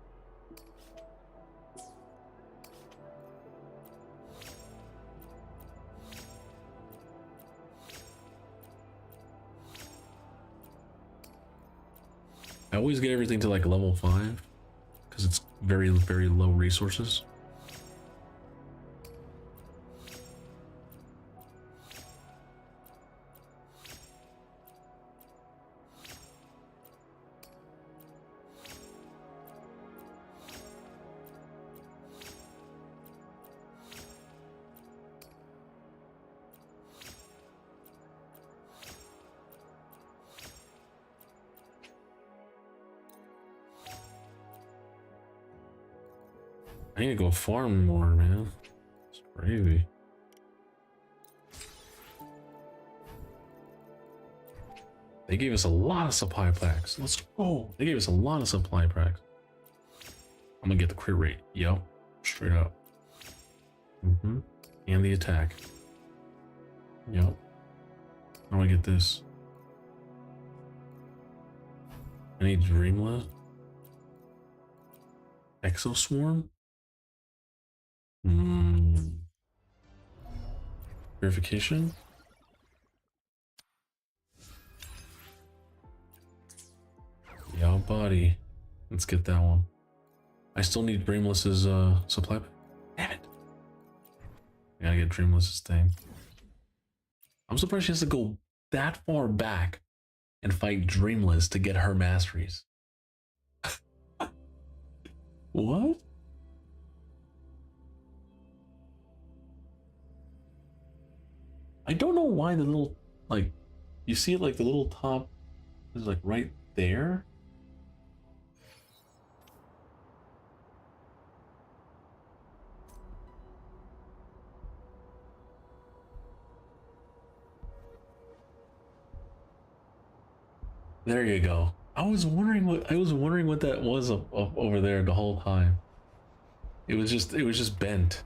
S1: I always get everything to like level 5 because it's very, very low resources. I need to go farm more, man. It's crazy. They gave us a lot of supply packs. Let's go. They gave us a lot of supply packs. I'm gonna get the crit rate. Yep. Straight up. And the attack. Yep. I'm gonna get this. I need Dreamlet. Exo Swarm. Verification. Yeah, body. Let's get that one. I still need Dreamless's supply. Damn it. I gotta get Dreamless's thing. I'm surprised she has to go that far back and fight Dreamless to get her masteries. What? I don't know why the little, like, you see it like the little top is like right there. There you go. I was wondering what that was up over there the whole time. It was just bent.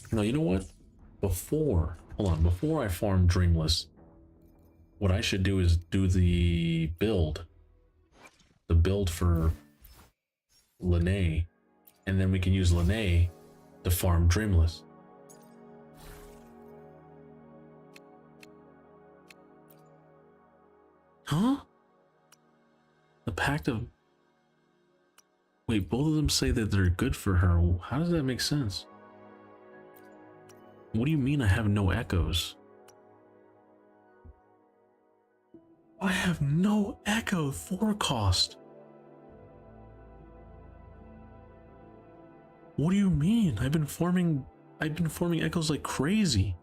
S1: No, you know what? Before I farm Dreamless, what I should do is do the build for Lene, and then we can use Lene to farm Dreamless. Huh? The Pact of... Wait, both of them say that they're good for her. How does that make sense? What do you mean I have no echoes? I have no echo 4 cost. What do you mean? I've been forming echoes like crazy.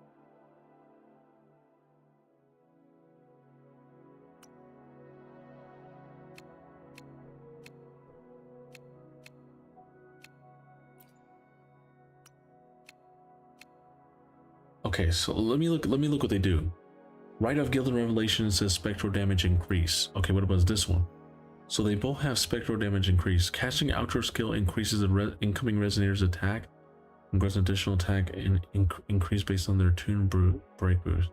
S1: Okay, so let me look what they do. Rite of Gilded Revelation says spectral damage increase. Okay, what about this one? So they both have spectral damage increase. Casting outro skill increases the incoming resonator's attack and grants additional attack and increase based on their tune break boost.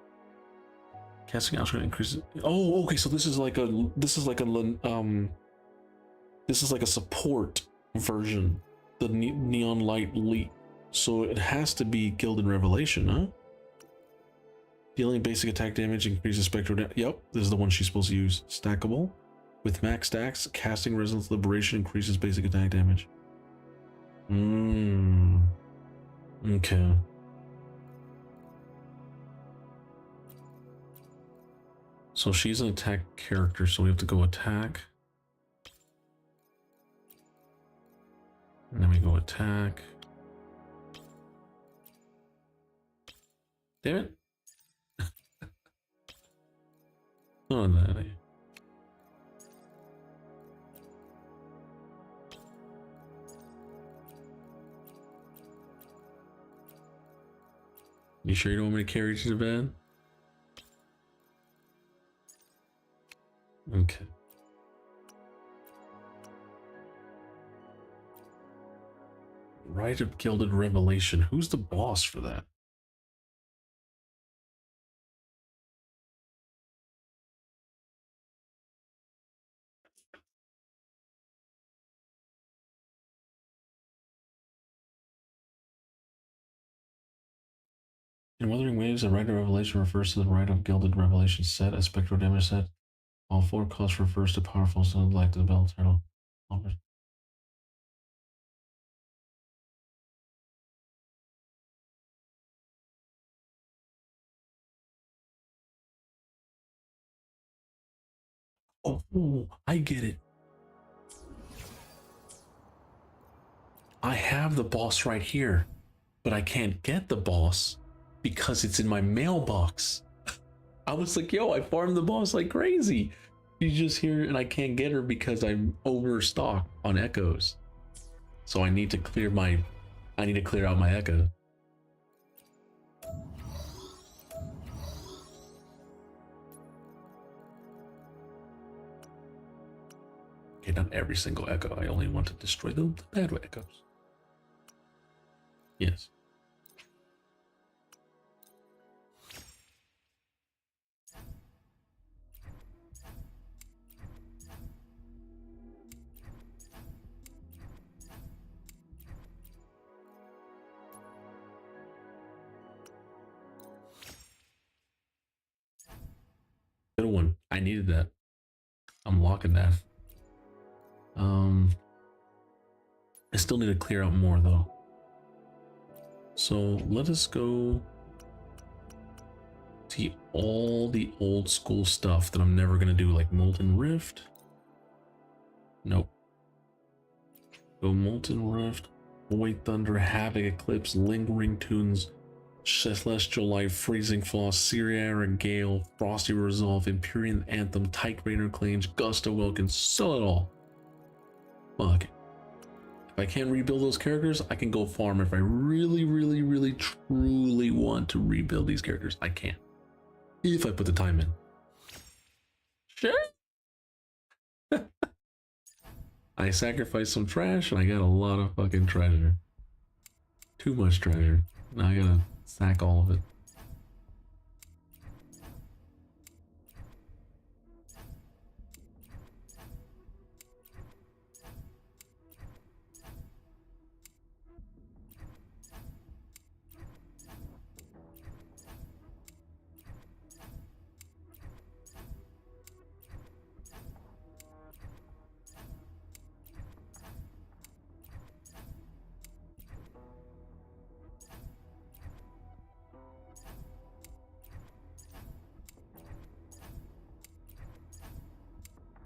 S1: Casting outro increases. Oh, okay. So this is like a support version. The neon light leap. So it has to be Gilded Revelation, huh? Dealing basic attack damage increases spectral damage. Yep, this is the one she's supposed to use. Stackable. With max stacks, casting Resonance Liberation increases basic attack damage. Okay. So she's an attack character, so we have to go attack. And then we go attack. Damn it. Oh, that. You sure you don't want me to carry you to the bed? Okay. Rite of Gilded Revelation. Who's the boss for that? In Wuthering Waves, a Rite of Revelation refers to the Rite of Gilded Revelation set, a spectral damage set. All 4 cost refers to powerful sons like the Bell Turtle. Oh, I get it. I have the boss right here, but I can't get the boss because it's in my mailbox. I was like, yo, I farmed the boss like crazy. She's just here and I can't get her because I'm overstocked on echoes. So I need to clear out my echo. Okay, not every single echo. I only want to destroy the bad echoes. Yes. Good one. I needed that. unlocking that. I still need to clear out more though. So let us go see all the old school stuff that I'm never gonna do, like Molten Rift. Nope. Go Molten Rift, Void Thunder, Havoc Eclipse, Lingering Tunes, Celestial Light, Freezing Frost, Sierra Gale, Frosty Resolve, Empyrean Anthem, Tyke Rainer Claims, Gusto Wilkins, sell it all. Fuck. If I can't rebuild those characters, I can go farm. If I really, really, really, truly want to rebuild these characters, I can. If I put the time in. Sure. I sacrificed some trash and I got a lot of fucking treasure. Too much treasure. Now I gotta sack all of it.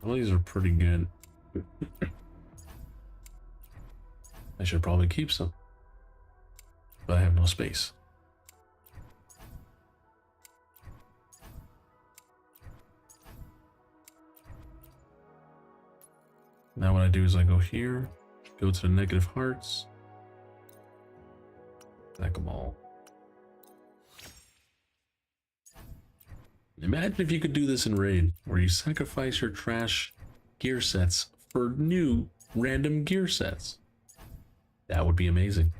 S1: Well, these are pretty good. I should probably keep some, but I have no space. Now what I do is I go here, go to the negative hearts, stack them all. Imagine if you could do this in Raid, where you sacrifice your trash gear sets for new random gear sets. That would be amazing.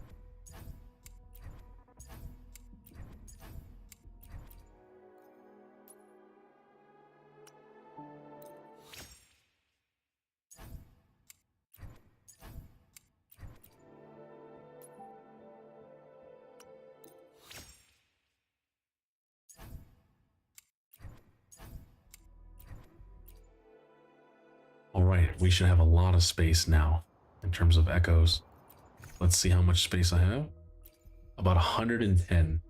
S1: Alright, we should have a lot of space now in terms of echoes. Let's see how much space I have. About 110.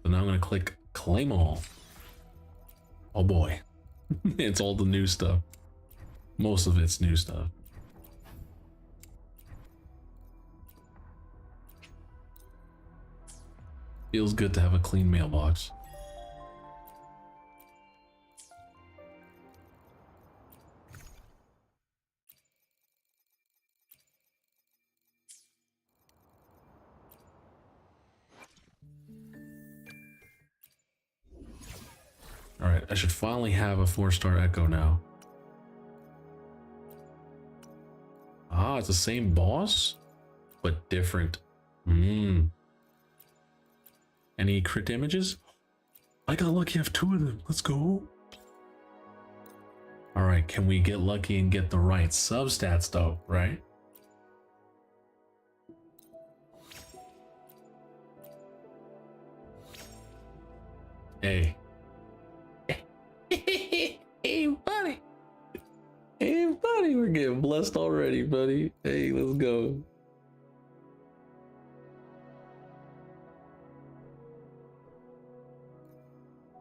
S1: So now I'm going to click claim all. Oh boy. It's all the new stuff. Most of it's new stuff. Feels good to have a clean mailbox. Alright, I should finally have a 4-star echo now. Ah, it's the same boss, but different. Any crit damages? I got lucky, I have 2 of them. Let's go. Alright, can we get lucky and get the right substats though, right? Hey. Hey, buddy. Hey, buddy, we're getting blessed already, buddy. Hey, let's go.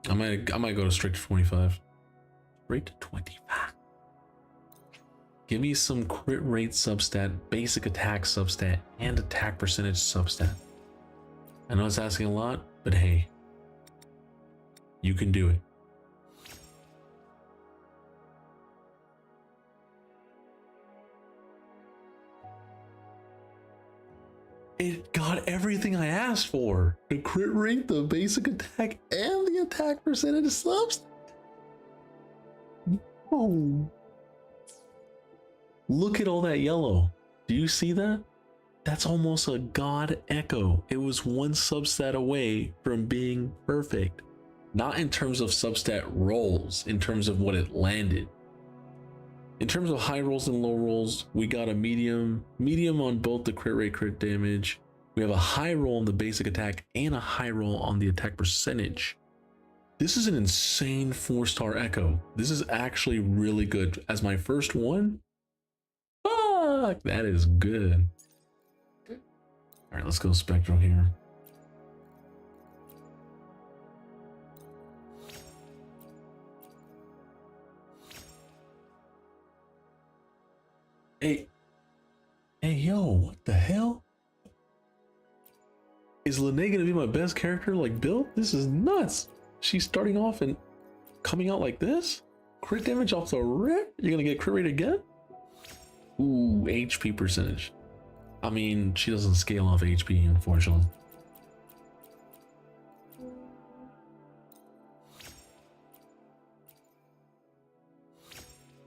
S1: I might go to straight to 25. Straight to 25. Give me some crit rate substat, basic attack substat, and attack percentage substat. I know it's asking a lot, but hey, you can do it. It got everything I asked for. The crit rate, the basic attack, and the attack percentage subs. Oh. Look at all that yellow. Do you see that? That's almost a god echo. It was one substat away from being perfect. Not in terms of substat rolls, in terms of what it landed. In terms of high rolls and low rolls, we got a medium on both the crit rate, crit damage. We have a high roll on the basic attack and a high roll on the attack percentage. This is an insane 4-star Echo. This is actually really good. As my first one, fuck, that is good. All right, let's go Spectral here. Hey, yo, what the hell? Is Lene gonna be my best character like build? This is nuts. She's starting off and coming out like this? Crit damage off the rip? You're gonna get crit rate again? Ooh, HP percentage. I mean, she doesn't scale off HP, unfortunately.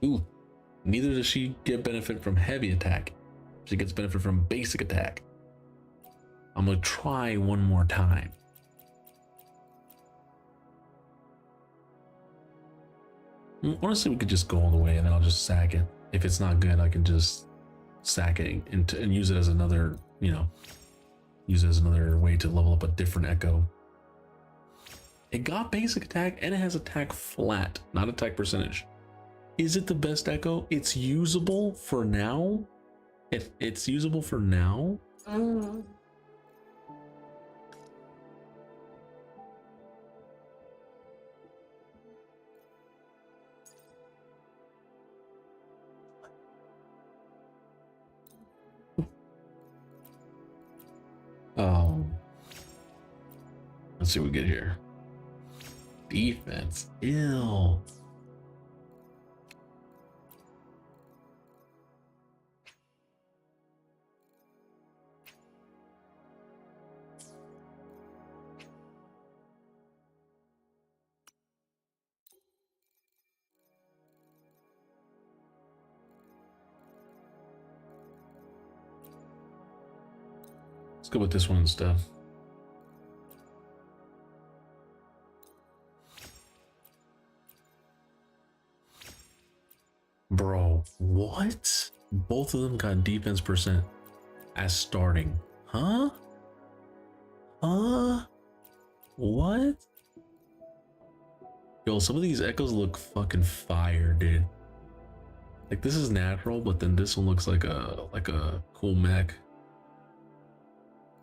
S1: Ooh, neither does she get benefit from heavy attack. She gets benefit from basic attack. I'm gonna try one more time. Honestly, we could just go all the way and then I'll just sack it. If it's not good, I can just sack it and use it as another, you know, use it as another way to level up a different Echo. It got basic attack and it has attack flat, not attack percentage. Is it the best Echo? It's usable for now. It's usable for now. Let's see what we get here. Defense. Ew. Let's go with this one instead. Bro, what? Both of them got defense percent as starting. Huh? What? Yo, some of these Echoes look fucking fire, dude. Like, this is natural, but then this one looks like a cool mech.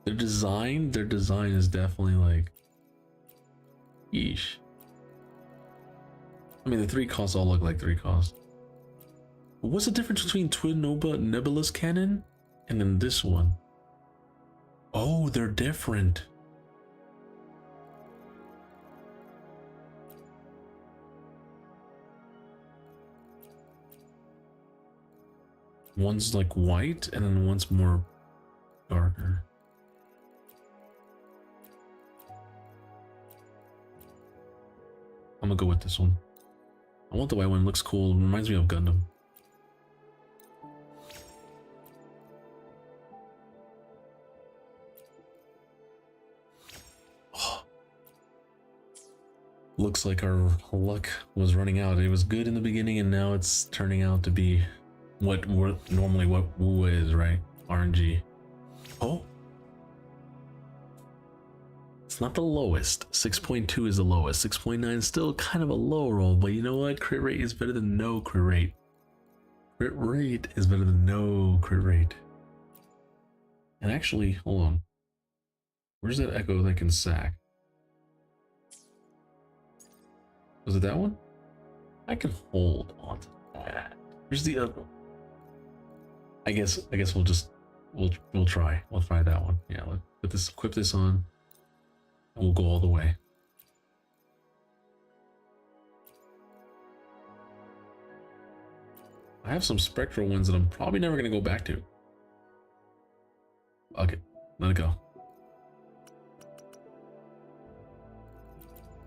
S1: Their design is definitely like, yeesh. I mean, the 3 costs all look like 3 costs. What's the difference between Twin Nova Nebulous Cannon and then this one? Oh, they're different. One's like white and then one's more darker. I'm gonna go with this one. I want the white one, it looks cool. It reminds me of Gundam. Looks like our luck was running out. It was good in the beginning and now it's turning out to be what normally what Wu is, right? RNG. Oh, it's not the lowest. 6.2 is the lowest. 6.9 is still kind of a low roll, but you know what? Crit rate is better than no crit rate. Crit rate is better than no crit rate. And actually, hold on. Where's that Echo that can sack? Was it that one? I can hold on to that. Here's the other. I guess we'll try. We'll try that one. Yeah, let's put this, equip this on, and we'll go all the way. I have some spectral ones that I'm probably never gonna go back to. Okay, let it go.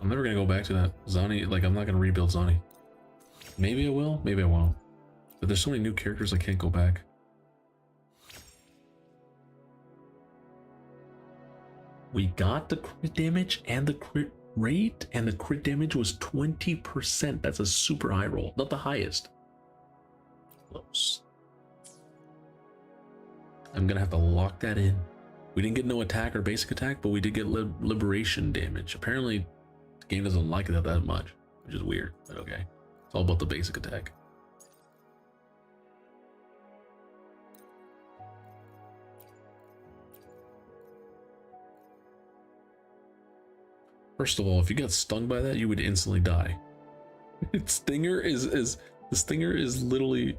S1: I'm never gonna go back to that Zani. Like, I'm not gonna rebuild Zani. Maybe I will, maybe I won't. But there's so many new characters I can't go back. We got the crit damage and the crit rate, and the crit damage was 20%. That's a super high roll, not the highest. Close. I'm gonna have to lock that in. We didn't get no attack or basic attack, but we did get liberation damage. Apparently, game doesn't like it that much, which is weird, but okay. It's all about the basic attack. First of all, if you got stung by that, you would instantly die. Stinger is the stinger is literally,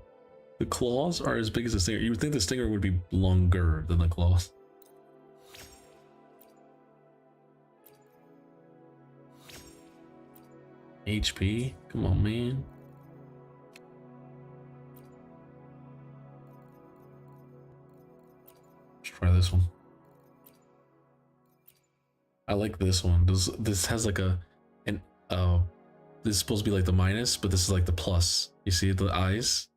S1: the claws are as big as the stinger. You would think the stinger would be longer than the claws. HP? Come on, man. Let's try this one. I like this one. This has like this is supposed to be like the minus, but this is like the plus. You see the eyes?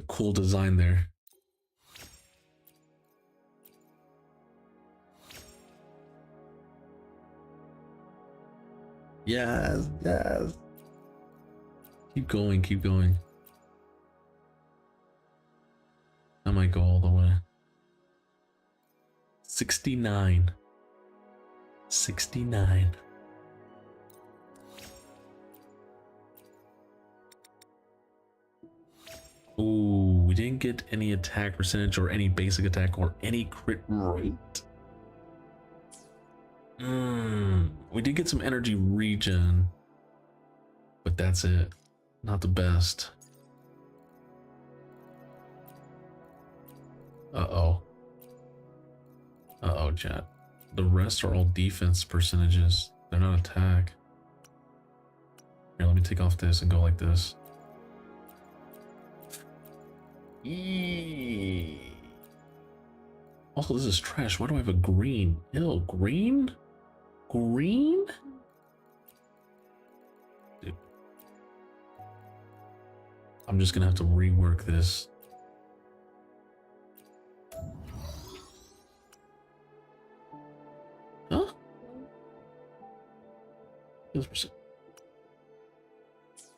S1: Cool design there. Yes, yes. Keep going, keep going. I might go all the way. 69. 69. Ooh, we didn't get any attack percentage or any basic attack or any crit rate. We did get some energy regen, but that's it. Not the best. Uh-oh. Uh-oh, chat. The rest are all defense percentages. They're not attack. Here, let me take off this and go like this. Eee. Also, this is trash. Why do I have a green? Ew, green? Green? Dude. I'm just gonna have to rework this. Huh?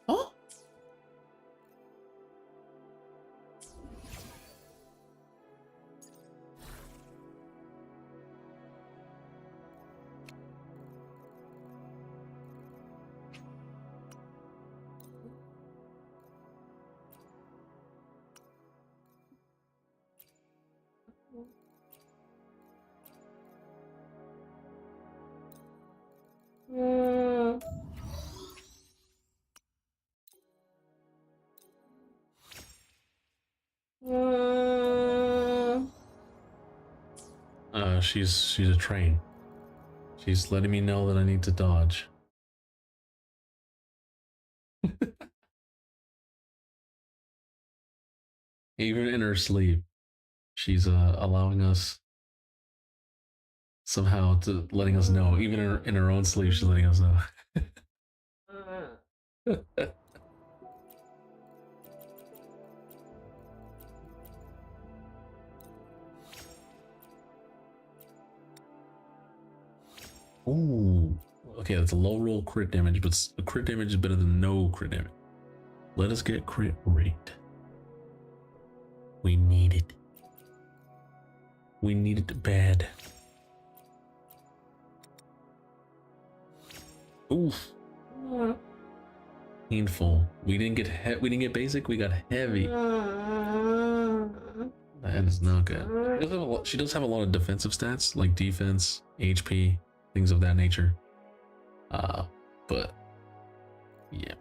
S1: Huh? She's a train. She's letting me know that I need to dodge. Even in her sleep, she's allowing us somehow to letting us know. Even in her own sleep, she's letting us know. Ooh, okay, that's a low roll crit damage, but crit damage is better than no crit damage. Let us get crit rate. We need it. We need it bad. Oof. Painful. We didn't get basic. We got heavy. That is not good. She does have a lot of defensive stats, like defense, HP, things of that nature. But yeah.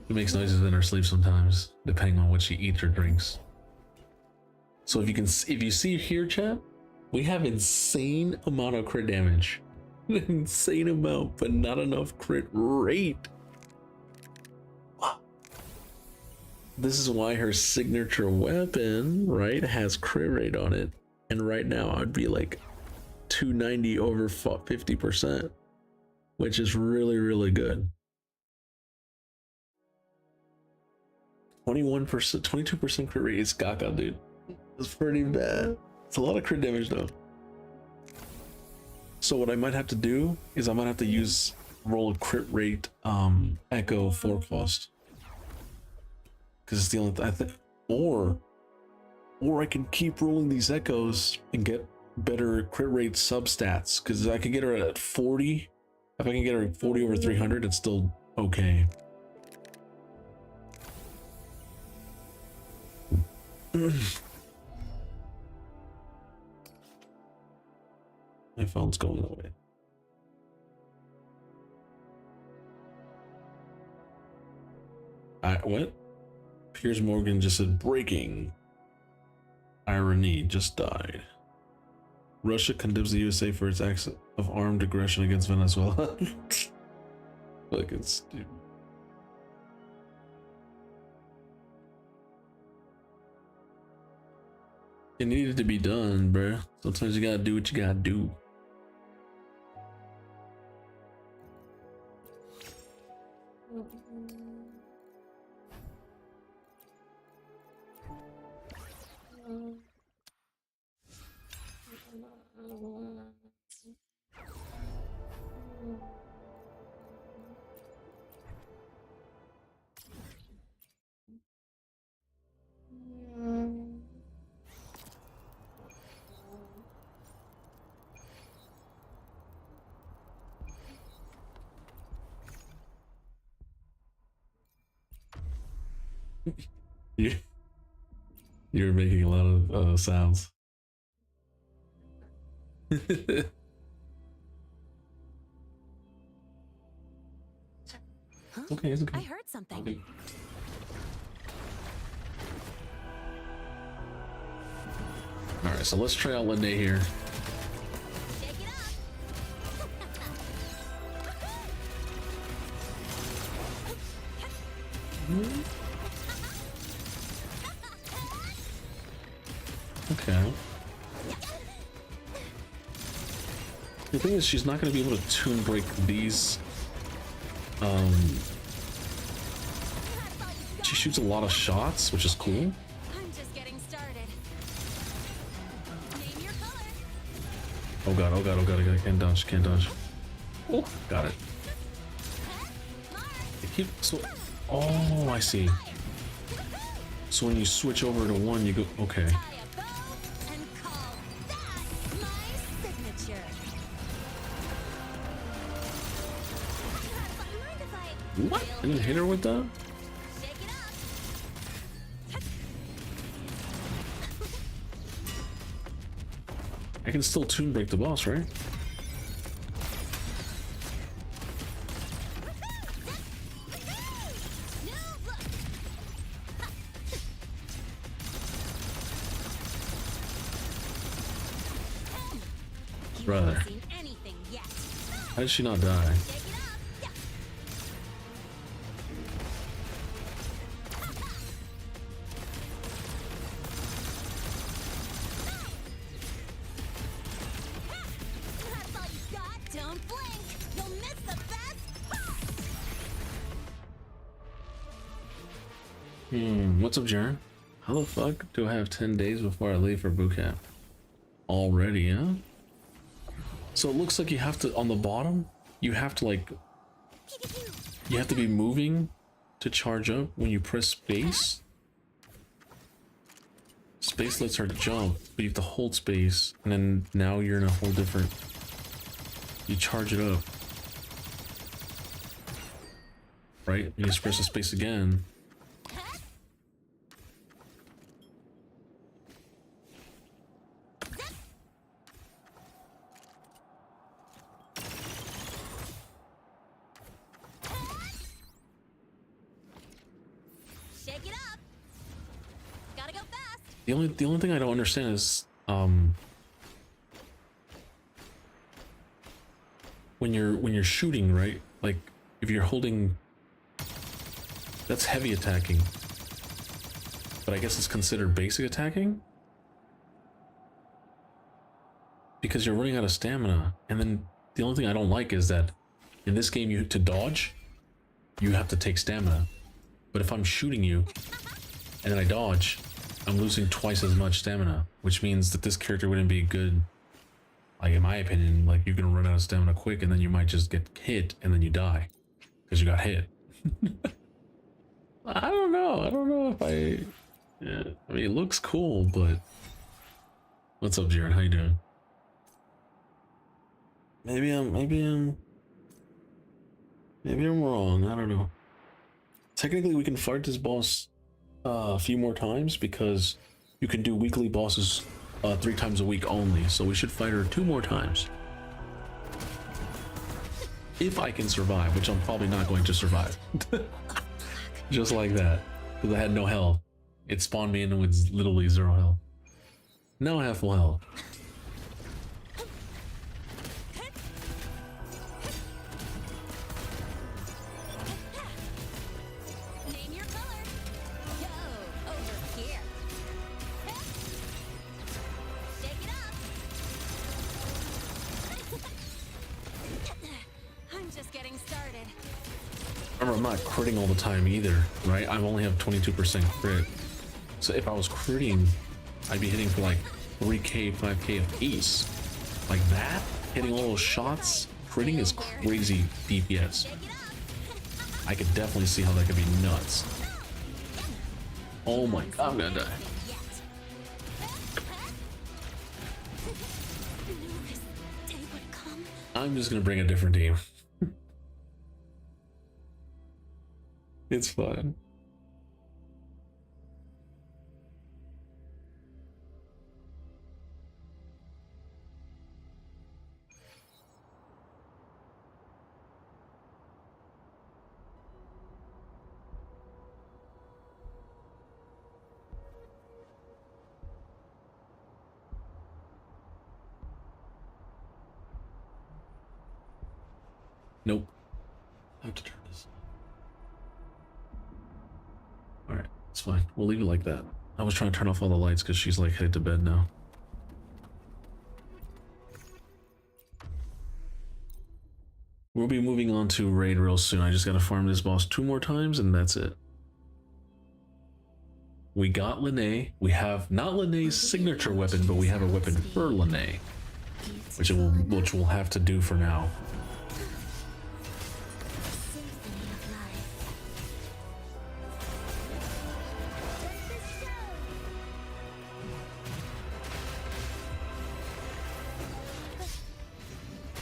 S1: She makes noises in her sleep sometimes, depending on what she eats or drinks. So if you see here, chat, we have insane amount of crit damage. Insane amount, but not enough crit rate. Wow. This is why her signature weapon, right, has crit rate on it. And right now I'd be like 290 over 50%, which is really, really good. 21%, 22% crit rate is gaga, dude. It's pretty bad. It's a lot of crit damage though. So what I might have to do is I might have to use roll a crit rate echo 4 cost. Because it's the only I think, or I can keep rolling these echoes and get better crit rate substats. Because I can get her at 40. If I can get her at 40 over 300, it's still okay. My phone's going away. What? Piers Morgan just said breaking. Irony just died. Russia condemns the USA for its acts of armed aggression against Venezuela. Fucking stupid. It needed to be done, bruh. Sometimes you gotta do what you gotta do. You're making a lot of sounds.
S3: Huh?
S1: Okay, it's okay.
S3: I heard something.
S1: Okay. All right, so let's try out Lene here.
S3: Shake it up.
S1: Okay. The thing is, she's not going to be able to tune break these. She shoots a lot of shots, which is cool.
S3: I'm just getting started. Name your color.
S1: Oh god, oh god, oh god, I can't dodge, can't dodge. Oh, got it. Oh, I see. So when you switch over to one, you go, okay.
S3: Tie a bow and call that my signature. Mind if I
S1: What? I didn't hit her with that?
S3: shake it up?
S1: I can still tune break the boss, right?
S3: New look.
S1: Brother.
S3: Haven't seen anything yet.
S1: How did she not die?
S3: Shake it up. That's all you got. Don't blink. You'll miss the best part.
S1: What's up, Jaren? How the fuck do I have 10 days before I leave for boot camp? Already, huh? So it looks like you have to, on the bottom, you have to like, you have to be moving to charge up when you press space. Space lets her jump, but you have to hold space, and then now you're in a whole different, you charge it up. Right? You just press the space again.
S3: Shake it up. Gotta go fast.
S1: The only thing I don't understand is when you're shooting, right? Like if you're holding, that's heavy attacking. But I guess it's considered basic attacking? Because you're running out of stamina. And then the only thing I don't like is that in this game, to dodge, you have to take stamina. But if I'm shooting you and then I dodge, I'm losing twice as much stamina, which means that this character wouldn't be good Like in my opinion, like you're gonna run out of stamina quick, and then you might just get hit, and then you die because you got hit. I don't know. I don't know if I. Yeah, I mean, it looks cool, but what's up, Jared? How you doing? Maybe I'm wrong. I don't know. Technically, we can fight this boss a few more times because you can do weekly bosses 3 times a week only. So we should fight her 2 more times. If I can survive, which I'm probably not going to survive. Just like that. Because I had no health. It spawned me in with literally 0 health. Now I have full health.
S3: Name your color. Yo, over here. Shake it up. I'm just getting started.
S1: Remember, I'm not critting all the time either, right? I only have 22% crit. So if I was critting, I'd be hitting for like 3k, 5k a piece. Like that? Hitting all those shots? Critting is crazy DPS. I could definitely see how that could be nuts. Oh my god, I'm gonna die. I'm just gonna bring a different team. It's fun. Nope. I have to turn this. Alright, it's fine. We'll leave it like that. I was trying to turn off all the lights because she's like headed to bed now. We'll be moving on to raid real soon. I just gotta farm this boss 2 more times and that's it. We got Lene. We have not Lene's signature weapon, but we have a weapon for Lene, which we'll have to do for now.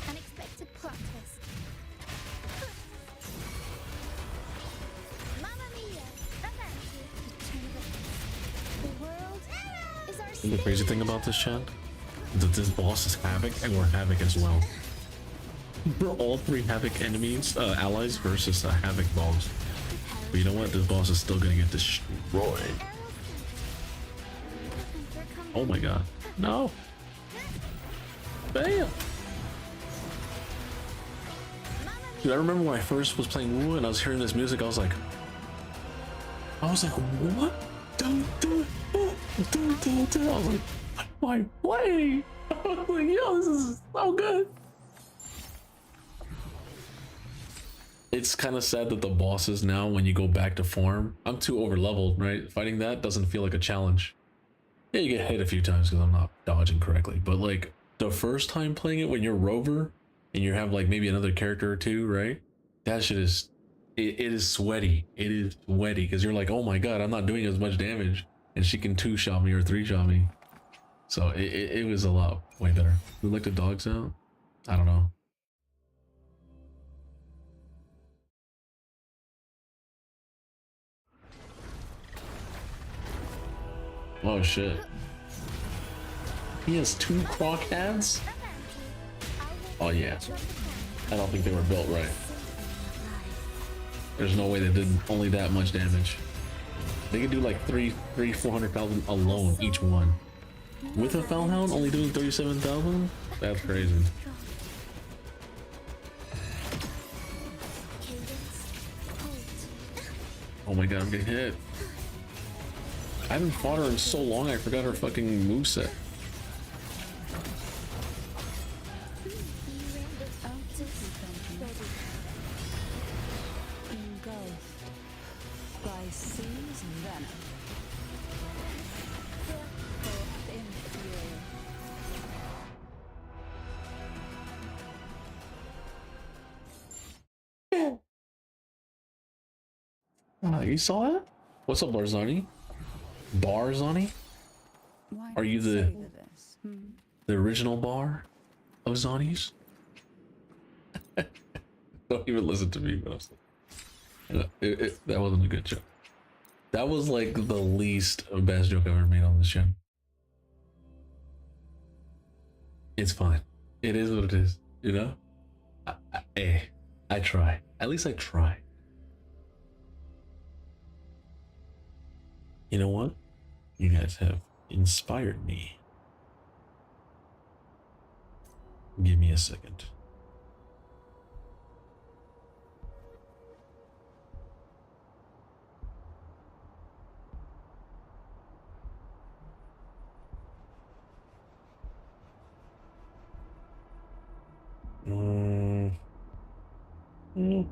S2: Unexpected plot twist. Mamma mia! The world is our
S1: And the crazy thing about this, chat, is that this boss is Havoc and we're Havoc as well. We're all 3 Havoc enemies, allies versus Havoc boss. But you know what? This boss is still gonna get destroyed. Oh my god. No! Bam! Dude, I remember when I first was playing Wu and I was hearing this music, I was like, what? Don't do it. I was like, why play? I was like, yo, this is so good. It's kind of sad that the bosses now, when you go back to form, I'm too over leveled, right? Fighting that doesn't feel like a challenge. Yeah, you get hit a few times because I'm not dodging correctly, but like the first time playing it when you're Rover and you have like maybe another character or 2, right? That shit is, it is sweaty. It is sweaty because you're like, oh my god, I'm not doing as much damage, and she can 2-shot me or 3-shot me. So it was a lot way better. We like the dogs out? I don't know. Oh shit. He has 2 croc heads? Oh yeah. I don't think they were built right. There's no way they did only that much damage. They could do like 400,000 alone, each one. With a Felhound only doing 37,000? That's crazy. Oh my god, I'm getting hit. I haven't fought her in so long, I forgot her fucking moveset. You saw that? What's up, Barzani? Barzani?
S7: Why
S1: Are
S7: do
S1: you
S7: say
S1: the
S7: this?
S1: the original bar of Zani's? Don't even listen to me, but I'm saying that wasn't a good joke. That was like the least best joke I've ever made on this channel. It's fine. It is what it is, you know? I try. At least I try. You know what? You guys have inspired me. Give me a second.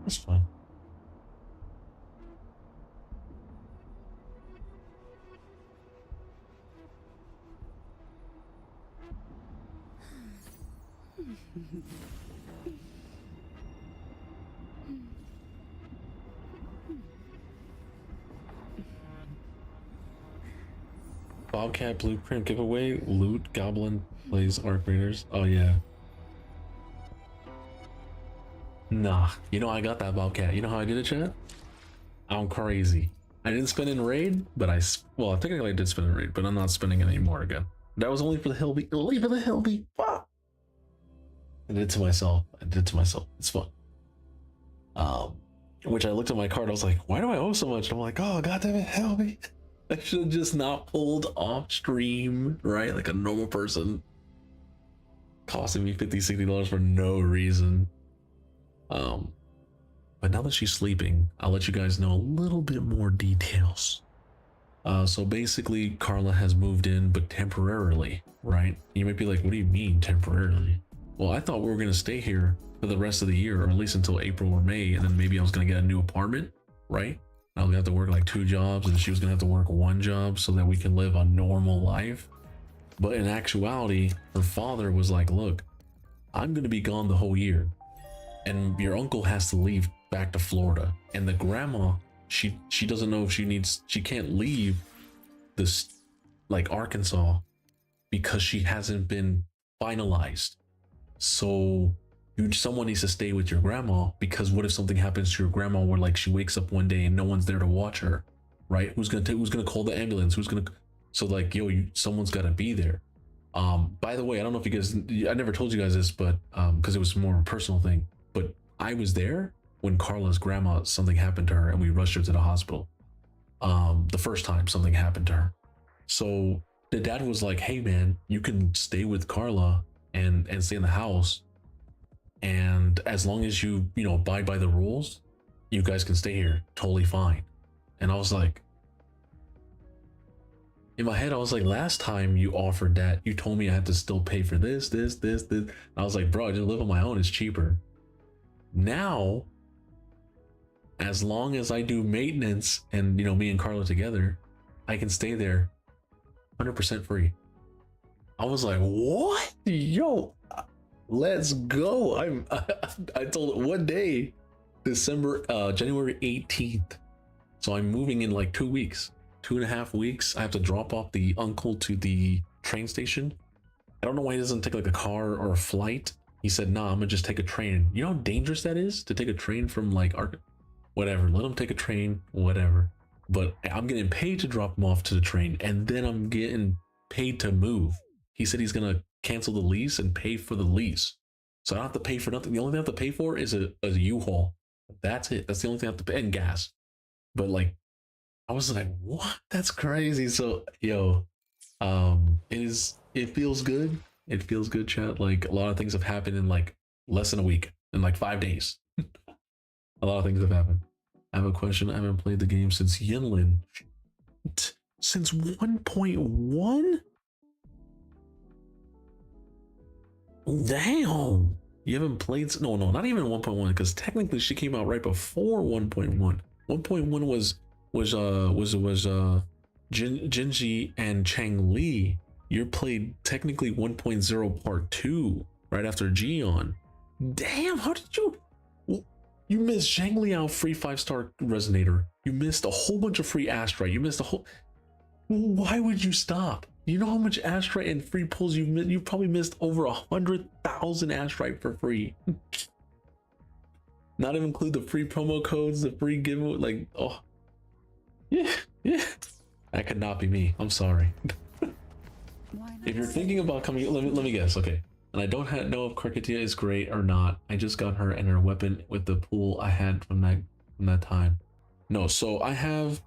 S1: That's fine. Bobcat Blueprint giveaway. Loot Goblin plays Arc Raiders. Oh yeah. Nah, you know I got that Bobcat. You know how I did it, chat? I'm crazy. I didn't spend in raid, but well, I think I did spend in raid, but I'm not spending it anymore again. That was only for the Hilby. Only for the Hilby. Fuck. I did it to myself. I did it to myself. It's fun. Which I looked at my card. I was like, why do I owe so much? I'm like, oh goddamn it, Hilby. I should have just not pulled off stream, right? Like a normal person. Costing me $50-$60 for no reason. But now that she's sleeping, I'll let you guys know a little bit more details. So basically, Carla has moved in, but temporarily, right? You might be like, what do you mean temporarily? Well, I thought we were gonna stay here for the rest of the year, or at least until April or May, and then maybe I was gonna get a new apartment, right? I was gonna have to work like 2 jobs, and she was gonna have to work 1 job so that we can live a normal life. But in actuality, her father was like, look, I'm gonna be gone the whole year, and your uncle has to leave back to Florida, and the grandma, she doesn't know if she can't leave this like Arkansas because she hasn't been finalized. So someone needs to stay with your grandma, because what if something happens to your grandma where like she wakes up one day and no one's there to watch her, right? Who's gonna call the ambulance? So like, yo, someone's gotta be there. By the way, I don't know if you guys, I never told you guys this, but because it was more of a personal thing, but I was there when Carla's grandma, something happened to her and we rushed her to the hospital. The first time something happened to her. So the dad was like, hey man, you can stay with Carla and stay in the house, and as long as you abide by the rules, you guys can stay here totally fine. And I was like, in my head I was like, last time you offered that, you told me I had to still pay for this. I was like, bro, I just live on my own, it's cheaper. Now, as long as I do maintenance and me and Carla together, I can stay there 100% free. I was like, what? Yo, let's go. I told it one day, January 18th. So I'm moving in like 2 weeks, 2.5 weeks. I have to drop off the uncle to the train station. I don't know why he doesn't take like a car or a flight. He said, nah, I'm gonna just take a train. You know how dangerous that is to take a train from like whatever, let him take a train, whatever. But I'm getting paid to drop him off to the train, and then I'm getting paid to move. He said he's gonna cancel the lease and pay for the lease. So I don't have to pay for nothing. The only thing I have to pay for is a U-Haul. That's it. That's the only thing I have to pay, and gas. But like, I was like, what? That's crazy. So yo, it feels good. It feels good, chat. Like a lot of things have happened in like less than a week, in like 5 days. A lot of things have happened. I have a question. I haven't played the game since Yinlin. Since 1.1? Damn. You haven't played? No, not even 1.1, because technically she came out right before 1.1. 1.1 was Jinji and Chang Li. You played technically 1.0 part 2 right after Gion. Damn, how did you missed Zhang Liao free 5-star resonator. You missed a whole bunch of free asteroid. You missed a whole. Why would you stop? You know how much asteroid and free pulls you missed? You probably missed over 100,000 asteroid for free. Not even include the free promo codes, the free giveaway. Like, oh, yeah. That could not be me. I'm sorry. If you're thinking about coming, let me guess. Okay, and I don't know if Karkatia is great or not. I just got her and her weapon with the pool I had from that time. No, so I have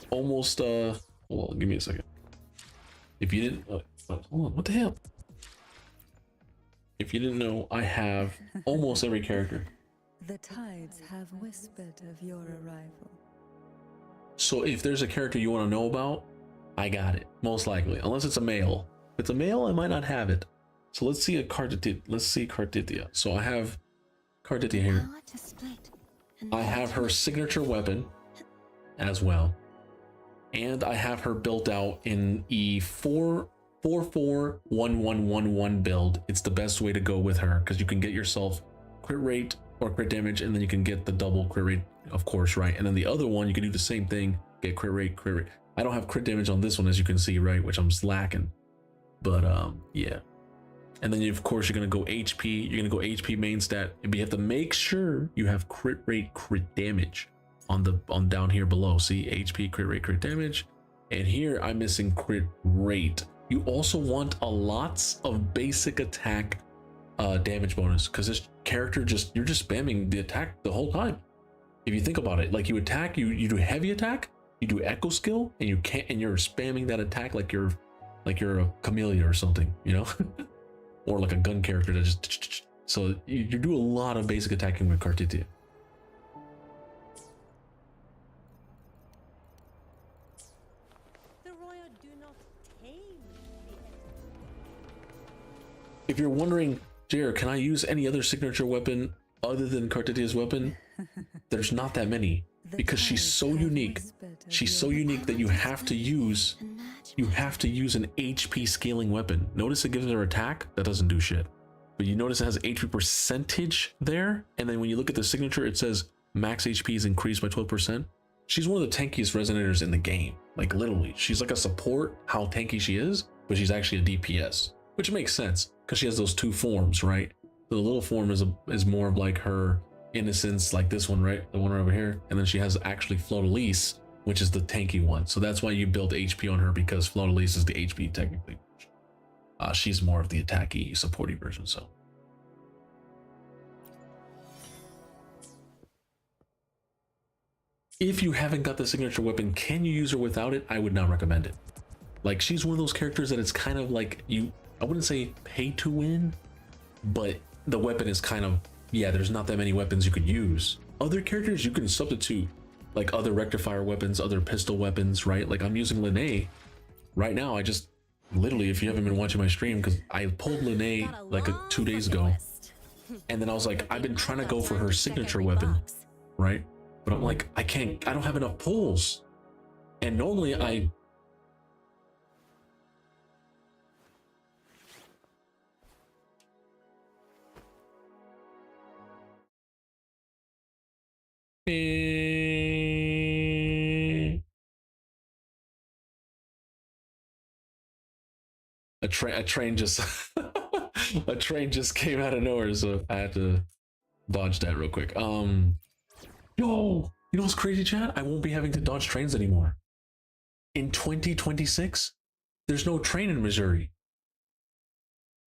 S1: almost hold on, give me a second. If you didn't hold on, what the hell? If you didn't know, I have almost every character.
S7: The tides have whispered of your arrival.
S1: So if there's a character you want to know about, I got it, most likely, unless it's a male. If it's a male, I might not have it. So let's see Karkatia. So I have Karkatia here.
S2: Power to split.
S1: I have her signature weapon as well. And I have her built out in E4441111 build. It's the best way to go with her because you can get yourself crit rate or crit damage, and then you can get the double crit rate, of course, right? And then the other one, you can do the same thing, get crit rate. I don't have crit damage on this one, as you can see, right? Which I'm slacking. But yeah. And then of course you're gonna go HP. You're gonna go HP main stat, but you have to make sure you have crit rate, crit damage on down here below. See, HP, crit rate, crit damage. And here I'm missing crit rate. You also want a lots of basic attack damage bonus, because this character you're just spamming the attack the whole time. If you think about it, like you attack, you do heavy attack, you do echo skill, and you're spamming that attack like you're a chameleon or something, you know. Or like a gun character that just, so you do a lot of basic attacking with Karkatia.
S7: The royal do not tame the
S1: If you're wondering, JR, can I use any other signature weapon other than Karkatia's weapon? There's not that many, because she's so unique. She's so unique that you have to use an HP scaling weapon. Notice it gives her attack, that doesn't do shit. But you notice it has HP percentage there, and then when you look at the signature, it says max HP is increased by 12%. She's one of the tankiest resonators in the game. Like literally, she's like a support, how tanky she is, but she's actually a DPS, which makes sense because she has those two forms, right? The little form is more of like her innocence, like this one, right? The one right over here, and then she has actually Fleur-de-Lis, which is the tanky one. So that's why you build HP on her, because Fleur-de-Lis is the HP technically. She's more of the attacky, supporty version. So if you haven't got the signature weapon, can you use her without it? I would not recommend it. Like, she's one of those characters that it's kind of like I wouldn't say pay to win, but the weapon is kind of, yeah, there's not that many weapons you could use. Other characters you can substitute, like other rectifier weapons, other pistol weapons, right? Like I'm using Linnea right now. I just literally, if you haven't been watching my stream, because I pulled Linnea like 2 days ago, and then I was like, I've been trying to go for her signature weapon, right? But I'm like, I don't have enough pulls. And normally I a train just a train just came out of nowhere, so I had to dodge that real quick. Yo, you know what's crazy, chat? I won't be having to dodge trains anymore. In 2026, there's no train in Missouri.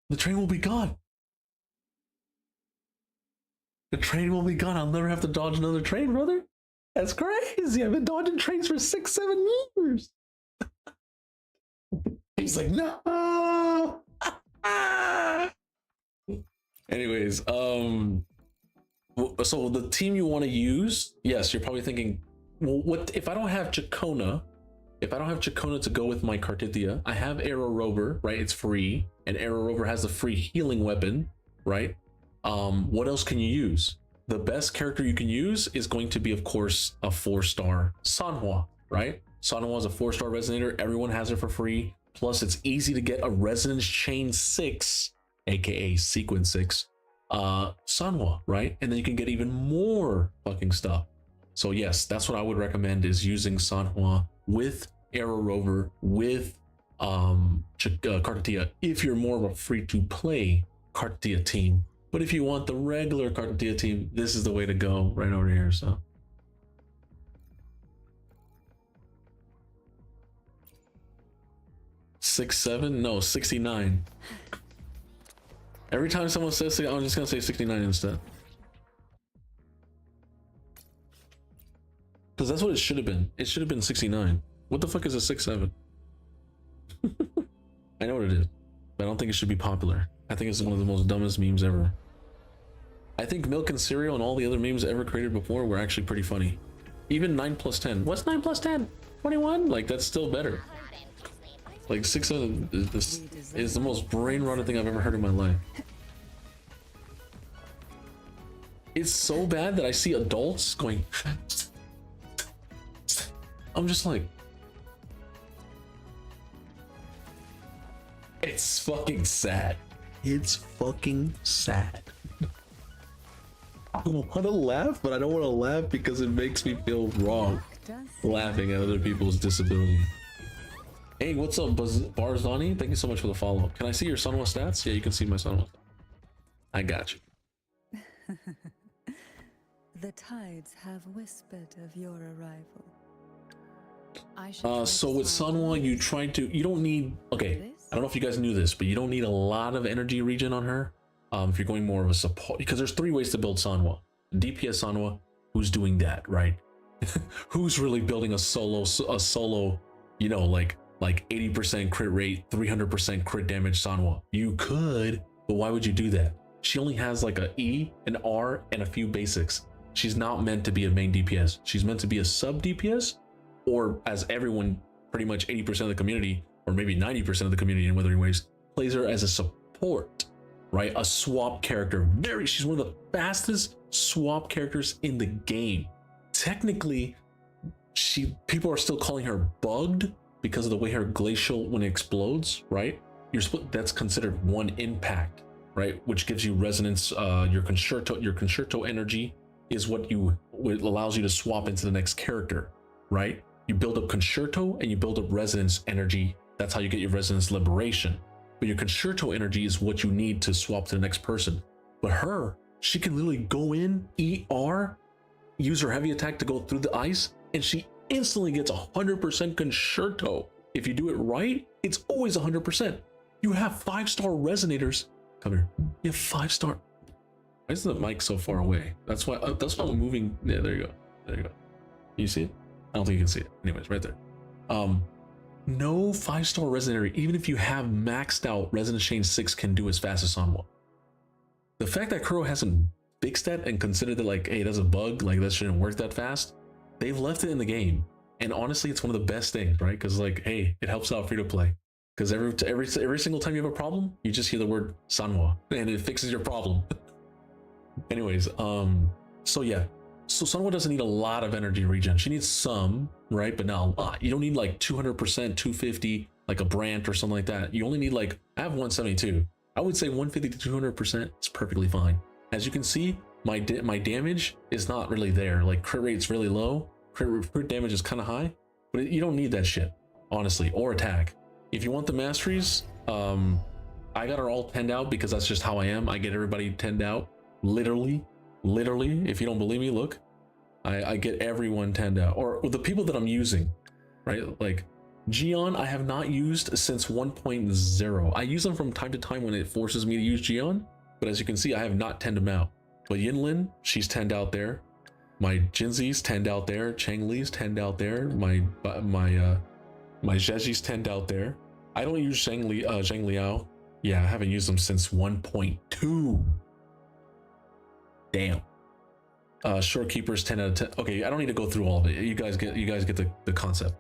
S1: The train will be gone. The train will be gone. I'll never have to dodge another train, brother. That's crazy. I've been dodging trains for 6-7 years. He's like, no. Anyways, so the team you want to use, yes, you're probably thinking, well, what if I don't have Chacona? If I don't have Chacona to go with my Karkatia, I have Arrow Rover, right? It's free, and Arrow Rover has the free healing weapon, right? What else can you use? The best character you can use is going to be, of course, a 4-star Sanhua, right? Sanhua is a 4-star resonator. Everyone has it for free. Plus, it's easy to get a Resonance Chain 6, aka Sequence 6, Sanhua, right? And then you can get even more fucking stuff. So yes, that's what I would recommend, is using Sanhua with Arrow Rover with Kartatia if you're more of a free-to-play Kartatia team. But if you want the regular Kartatia team, this is the way to go, right over here. So 67, no, 69. Every time someone says, I'm just gonna say 69 instead, because that's what it should have been. It should have been 69. What the fuck is a 6-7? I know what it is, but I don't think it should be popular. I think it's one of the most dumbest memes ever. I think Milk and Cereal and all the other memes ever created before were actually pretty funny. Even 9 plus 10. What's 9 plus 10? 21? Like, that's still better. Like 6-7 is the most brain-rotting thing I've ever heard in my life. It's so bad that I see adults going. I'm just like, it's fucking sad. It's fucking sad. I want to laugh, but I don't want to laugh because it makes me feel wrong laughing at other people's disability. Hey, what's up, Barzani? Thank you so much for the follow. Can I see your Sunwa stats? Yeah, you can see my Sunwa stats. I got you.
S7: The tides have whispered of your arrival.
S1: So with Sunwa, you don't need, okay, I don't know if you guys knew this, but you don't need a lot of energy regen on her. If you're going more of a support, because there's 3 ways to build Sanhua. DPS Sanhua, who's doing that, right? Who's really building a solo, you know, like 80% crit rate, 300% crit damage Sanhua? You could, but why would you do that? She only has like a E, an R, and a few basics. She's not meant to be a main DPS. She's meant to be a sub DPS, or as everyone, pretty much 80% of the community, or maybe 90% of the community in Wuthering Waves, plays her as a support. Right, a swap character. She's one of the fastest swap characters in the game. Technically, people are still calling her bugged because of the way her glacial, when it explodes, right? That's considered 1 impact, right? Which gives you resonance. Your concerto energy is what allows you to swap into the next character, right? You build up concerto and you build up resonance energy. That's how you get your resonance liberation. But your concerto energy is what you need to swap to the next person. But she can literally go in, ER, use her heavy attack to go through the ice, and she instantly gets 100% concerto. If you do it right, it's always 100%. You have 5-star resonators. Come here. You have 5-star. Why is the mic so far away? That's why I'm moving. Yeah, there you go. There you go. You see it? I don't think you can see it. Anyways, right there. No 5-star resonator, even if you have maxed out Resonance Chain 6, can do as fast as Sanhua. The fact that Kuro hasn't fixed that and considered that like, hey, that's a bug, like that shouldn't work that fast, they've left it in the game. And honestly, it's one of the best things, right? Because like, hey, it helps out free to play. Because every single time you have a problem, you just hear the word Sanhua and it fixes your problem. Anyways, so yeah. So Sanhua doesn't need a lot of energy regen. She needs some, right? But not a lot. You don't need like 200%, 250, like a Brant or something like that. You only need like, I have 172. I would say 150 to 200% is perfectly fine. As you can see, my damage is not really there. Like crit rate's really low. Crit damage is kind of high, but you don't need that shit, honestly, or attack. If you want the masteries, I got her all 10'd out because that's just how I am. I get everybody 10'd out, literally, if you don't believe me, look, I get everyone 10'd out, or the people that I'm using, right? Like Gion, I have not used since 1.0. I use them from time to time when it forces me to use Gion, but as you can see, I have not 10'd them out. But Yinlin, she's 10'd out there. My Jinzi's 10'd out there. Chang-Li's 10'd out there. My Zheji's 10'd out there. I don't use Zhang Liao. Yeah, I haven't used them since 1.2. Damn. Shorekeeper's 10 out of 10. Okay, I don't need to go through all of it. You guys get the concept.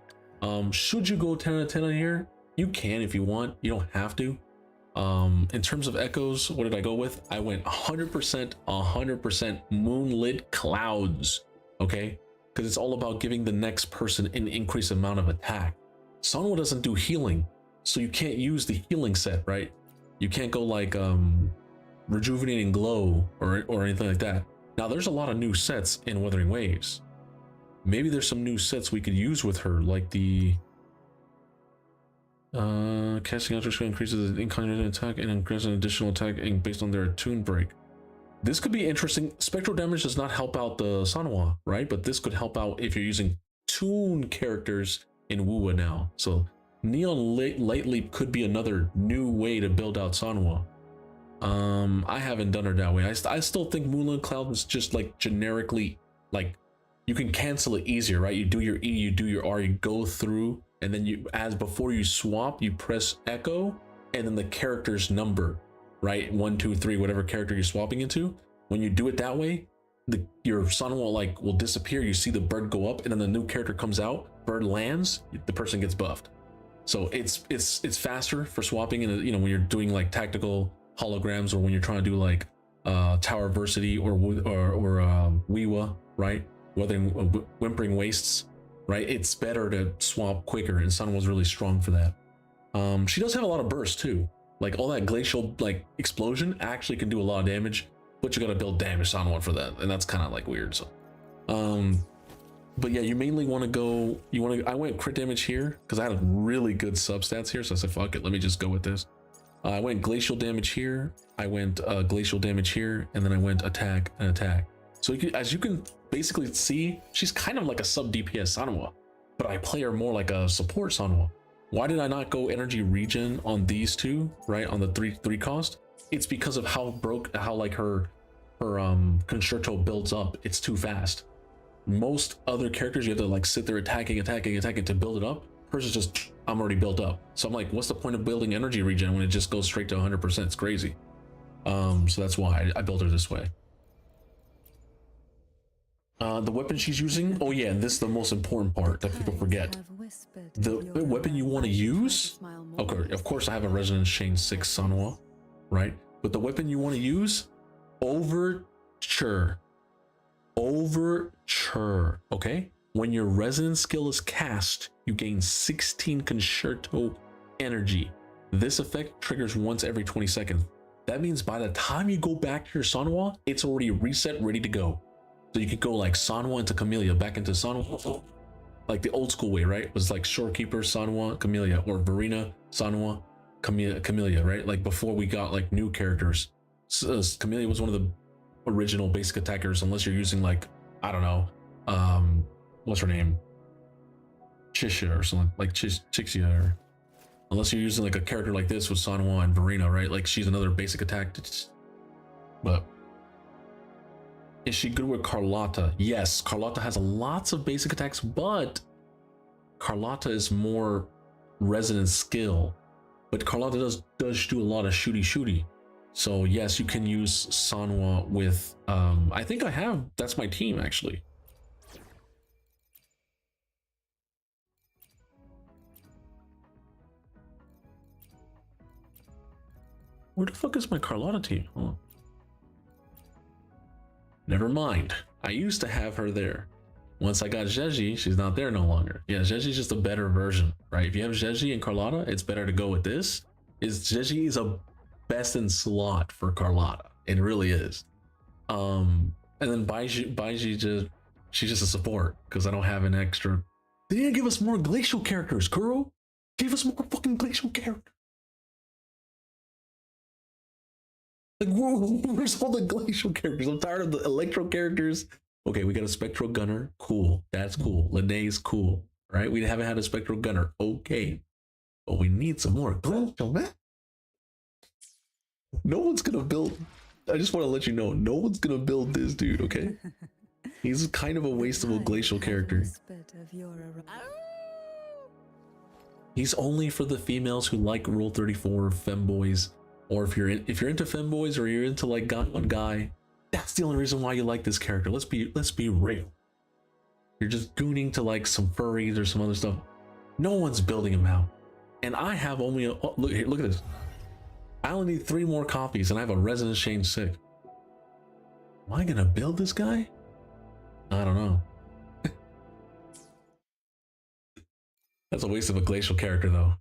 S1: Should you go 10 out of 10 on here? You can if you want. You don't have to. In terms of echoes, what did I go with? I went 100% moonlit clouds. Okay, because it's all about giving the next person an increased amount of attack. Sanhua doesn't do healing, so you can't use the healing set, right? You can't go like rejuvenating glow or anything like that. Now there's a lot of new sets in Wuthering Waves, maybe there's some new sets we could use with her, like the casting out increases the inconstant attack and increases an additional attack based on their attune break. This could be interesting. Spectral damage does not help out the Sanhua, right? But this could help out if you're using tune characters in Wuwa now. So Neon Light Leap could be another new way to build out Sanhua. I haven't done her that way. I still think Moonlit Cloud is just like generically, like you can cancel it easier, right? You do your E, you do your R, you go through, and then you, as before you swap, you press echo, and then the character's number, right? 1, 2, 3, whatever character you're swapping into. When you do it that way, your Sanhua will disappear. You see the bird go up, and then the new character comes out. Bird lands, the person gets buffed. So it's faster for swapping, and when you're doing like tactical holograms, or when you're trying to do like Tower Versity or Wiwa, right? Whimpering Wastes, right? It's better to swap quicker, and Sun was really strong for that. She does have a lot of burst too. Like all that glacial like explosion actually can do a lot of damage, but you gotta build damage Sanhua for that, and that's kind of like weird. So but yeah, you mainly want to go, I went crit damage here because I had really good substats here, so I said fuck it, let me just go with this. I went glacial damage here, I went glacial damage here, and then I went attack and attack. So as you can basically see, she's kind of like a sub DPS Sanhua, but I play her more like a support Sanhua. Why did I not go energy regen on these two, right? On the three cost? It's because of how like her concerto builds up. It's too fast. Most other characters, you have to like sit there attacking to build it up. Hers is just, I'm already built up. So I'm like, what's the point of building energy regen when it just goes straight to 100%? It's crazy. So that's why I built her this way. The weapon she's using, oh yeah, and this is the most important part that people forget. The weapon you want to use, okay, of course I have a Resonance Chain 6 Sanhua, right? But the weapon you want to use, Overture, okay? When your resonance skill is cast, you gain 16 concerto energy. This effect triggers once every 20 seconds. That means by the time you go back to your Sanhua, it's already reset, ready to go. So you could go like Sanhua into Camellia, back into Sanhua, like the old school way, right? It was like Shorekeeper, Sanhua, Camellia, or Verena, Sanhua, Camellia, right? Like before we got like new characters. Camellia was one of the original basic attackers, unless you're using like, I don't know, what's her name? Chisha or something, like Chixia, or unless you're using like a character like this with Sanhua and Verena, right? Like she's another basic attack. But is she good with Carlotta? Yes, Carlotta has lots of basic attacks, but Carlotta is more resonance skill. But Carlotta does do a lot of shooty. So yes, you can use Sanhua with, I think I have, that's my team actually. Where the fuck is my Carlotta team? Huh. Never mind. I used to have her there. Once I got Zheji, she's not there no longer. Yeah, Zheji's just a better version, right? If you have Zheji and Carlotta, it's better to go with this. Zheji is a best in slot for Carlotta. It really is. And then Baiji she's just a support because I don't have an extra. They didn't give us more glacial characters, Kuro. Give us more fucking glacial characters. Like, where's all the glacial characters? I'm tired of the electro characters. Okay, we got a spectral gunner. Cool. That's cool. Linnea's cool. Right? We haven't had a spectral gunner. Okay. But we need some more glacial, man. No one's gonna build. I just want to let you know, no one's gonna build this dude, okay? He's kind of a waste of a glacial character. He's only for the females who like Rule 34 femboys. Or if you're into femboys, or you're into like one guy, that's the only reason why you like this character. Let's be real. You're just gooning to like some furries or some other stuff. No one's building him out, and I have only a, oh, look at this. I only need 3 more copies, and I have a Resonance Chain 6. Am I gonna build this guy? I don't know. That's a waste of a glacial character, though.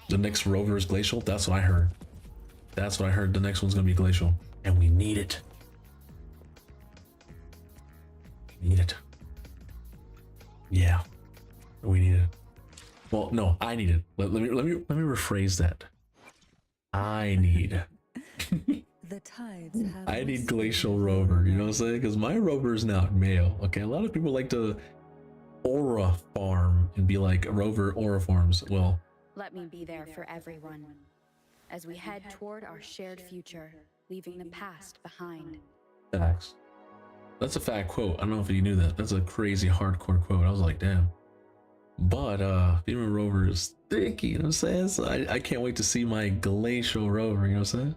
S1: The next rover is glacial. That's what I heard. The next one's gonna be glacial, and we need it. Need it. Yeah, we need it. Well, no, I need it. Let me rephrase that. I need.
S7: The tides have
S1: I need
S7: whispered
S1: glacial
S7: of your
S1: rover. You know what I'm
S7: arrival.
S1: saying? Because my rover is not male. Okay, a lot of people like to aura farm and be like rover aura farms. Well,
S8: Let me be there for everyone as we head toward our shared future, leaving the past behind.
S1: facts. That's a fact quote. I don't know if you knew that. That's a crazy hardcore quote. I was like, damn. But female rover is thick, you know what I'm saying? So I can't wait to see my glacial rover, you know what I'm saying?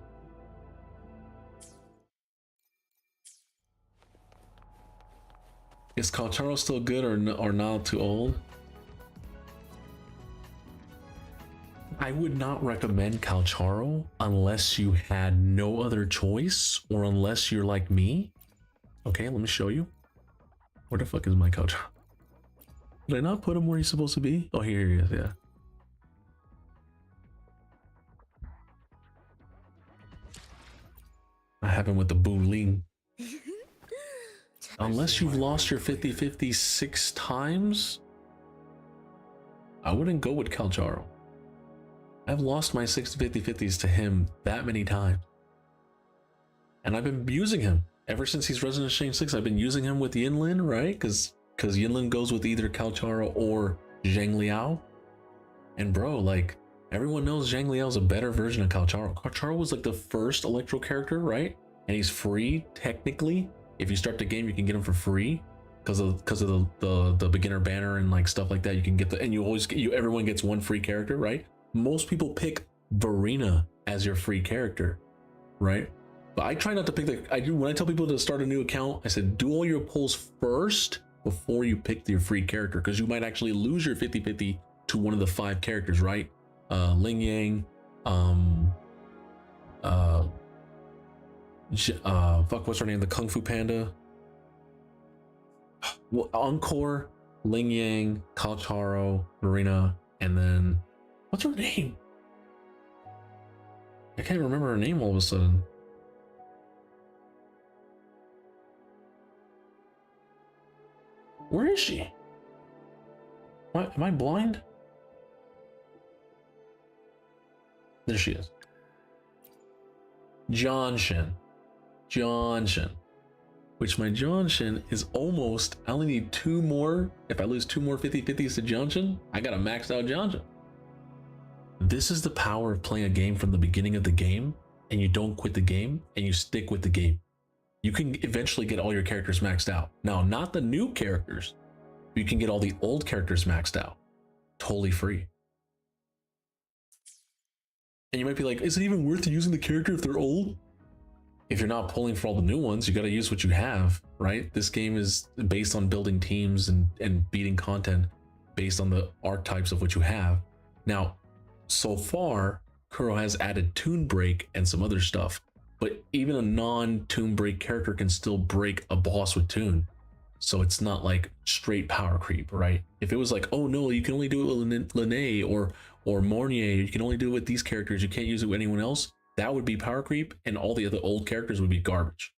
S1: Is Calcharo still good or not too old? I would not recommend Calcharo unless you had no other choice or unless you're like me. Okay, let me show you. Where the fuck is my Calcharo? Did I not put him where he's supposed to be? Oh, here he is, yeah. I have him with the Booling. Unless you've lost your 50-50 6 times, I wouldn't go with Calcharo. I've lost my 50-50s to him that many times. And I've been using him ever since he's Resident Exchange 6. I've been using him with Yinlin, right? Because Yinlin goes with either Calcharo or Zhang Liao. And bro, like, everyone knows Zhang Liao is a better version of Calcharo. Calcharo was like the first Electro character, right? And he's free, technically. If you start the game, you can get him for free. Because of the beginner banner and like stuff like that. You can get and you always everyone gets one free character, right? Most people pick Verena as your free character, right? But I try not to pick when I tell people to start a new account, I said do all your pulls first before you pick your free character, because you might actually lose your 50-50 to one of the 5 characters, right? Ling Yang, fuck, what's her name? The Kung Fu Panda. Well, Encore, Ling Yang, Calcharo, Marina, and then what's her name? I can't remember her name all of a sudden. Where is she? What? Am I blind? There she is. Johnshin. Which my Johnshin is almost, I only need 2 more. If I lose 2 more 50-50s to Johnshin, I got a maxed out Johnshin. This is the power of playing a game from the beginning of the game, and you don't quit the game, and you stick with the game. You can eventually get all your characters maxed out. Now, not the new characters. You can get all the old characters maxed out. Totally free. And you might be like, is it even worth using the character if they're old? If you're not pulling for all the new ones, you got to use what you have, right? This game is based on building teams and beating content based on the archetypes of what you have. Now, so far, Kuro has added Toon Break and some other stuff, but even a non-Toon Break character can still break a boss with Toon. So it's not like straight power creep, right? If it was like, oh no, you can only do it with Lene or Mornier, you can only do it with these characters, you can't use it with anyone else, that would be power creep, and all the other old characters would be garbage.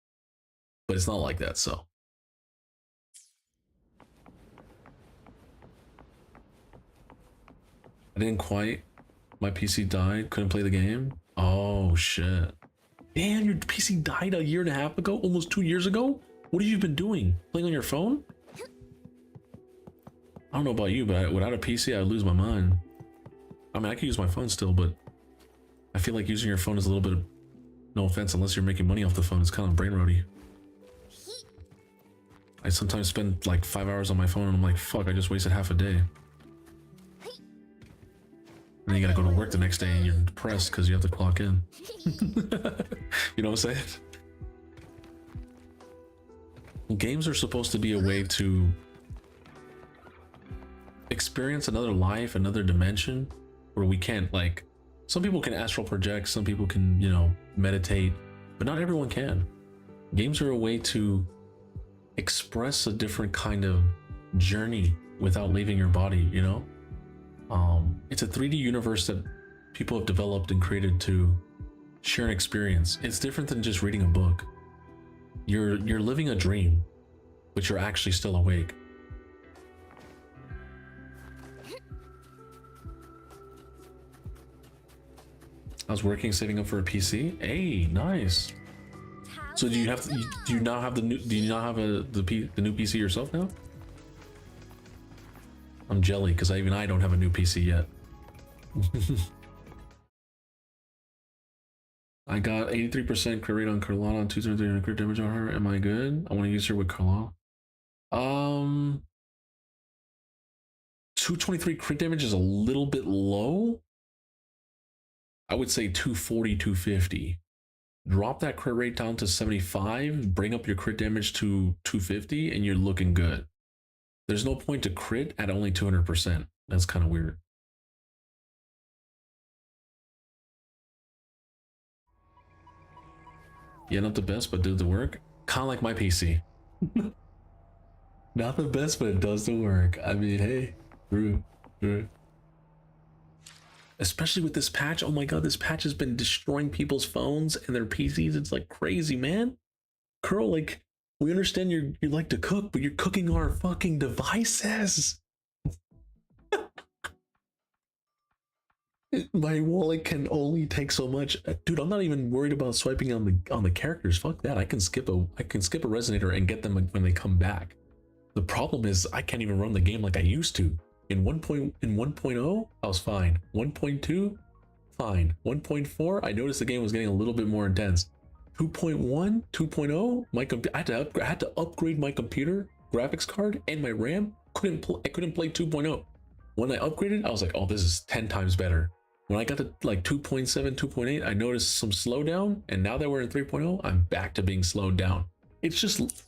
S1: But it's not like that, so. I didn't quite. My PC died, couldn't play the game. Oh shit. Damn, your PC died a year and a half ago, almost 2 years ago? What have you been doing? Playing on your phone? I don't know about you, but without a PC, I'd lose my mind. I mean, I can use my phone still, but I feel like using your phone is a little bit of, no offense, unless you're making money off the phone, it's kind of brain rotty. I sometimes spend like 5 hours on my phone and I'm like, fuck, I just wasted half a day. And then you gotta go to work the next day and you're depressed because you have to clock in. You know what I'm saying? Games are supposed to be a way to experience another life, another dimension, where we can't, like, some people can astral project, some people can, you know, meditate, but not everyone can. Games are a way to express a different kind of journey without leaving your body, you know? It's a 3D universe that people have developed and created to share an experience. It's different than just reading a book. You're living a dream. but you're actually still awake. I was working, saving up for a PC. Hey, nice. So do you have? Do you not have the new? Do you not have the new PC yourself now? I'm jelly because even I don't have a new PC yet. I got 83% crit rate on Carlotta and 273 crit damage on her. Am I good? I want to use her with Carlotta. 223 crit damage is a little bit low. I would say 240, 250. Drop that crit rate down to 75, bring up your crit damage to 250, and you're looking good. There's no point to crit at only 200%. That's kind of weird. Yeah, not the best, but did the work. Kind of like my PC. Not the best, but it does the work. I mean, hey, true. Especially with this patch. Oh my god, this patch has been destroying people's phones and their PCs. It's like crazy, man. Curl, like, we understand you like to cook, but you're cooking our fucking devices. My wallet can only take so much. Dude, I'm not even worried about swiping on the characters. Fuck that. I can skip a resonator and get them when they come back. The problem is I can't even run the game like I used to. In 1.0, I was fine. 1.2, fine. 1.4, I noticed the game was getting a little bit more intense. 2.1, 2.0, I had to upgrade my computer graphics card and my RAM. I couldn't play 2.0. When I upgraded, I was like, oh, this is 10 times better. When I got to like 2.7, 2.8, I noticed some slowdown, and now that we're in 3.0, I'm back to being slowed down. It's just,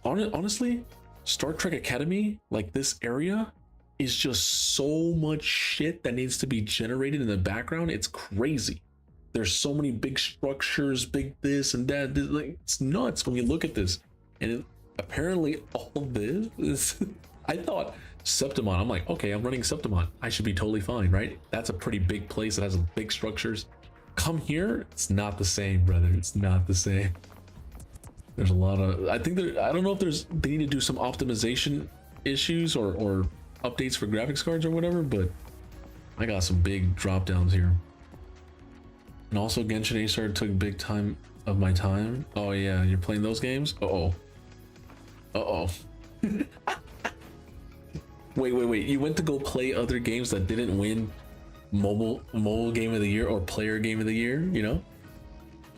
S1: honestly, Star Trek Academy, like this area, is just so much shit that needs to be generated in the background. It's crazy. There's so many big structures, big this and that. Like, it's nuts when you look at this. And apparently all of this is, I thought Septimon, I'm like, okay, I'm running Septimon. I should be totally fine, right? That's a pretty big place that has big structures. Come here, it's not the same, brother. It's not the same. There's a lot of, I don't know if they need to do some optimization issues or updates for graphics cards or whatever, but I got some big drop downs here. And also Genshin Acer took big time of my time. Oh yeah, you're playing those games? Uh-oh. Wait. You went to go play other games that didn't win mobile game of the year or player game of the year, you know?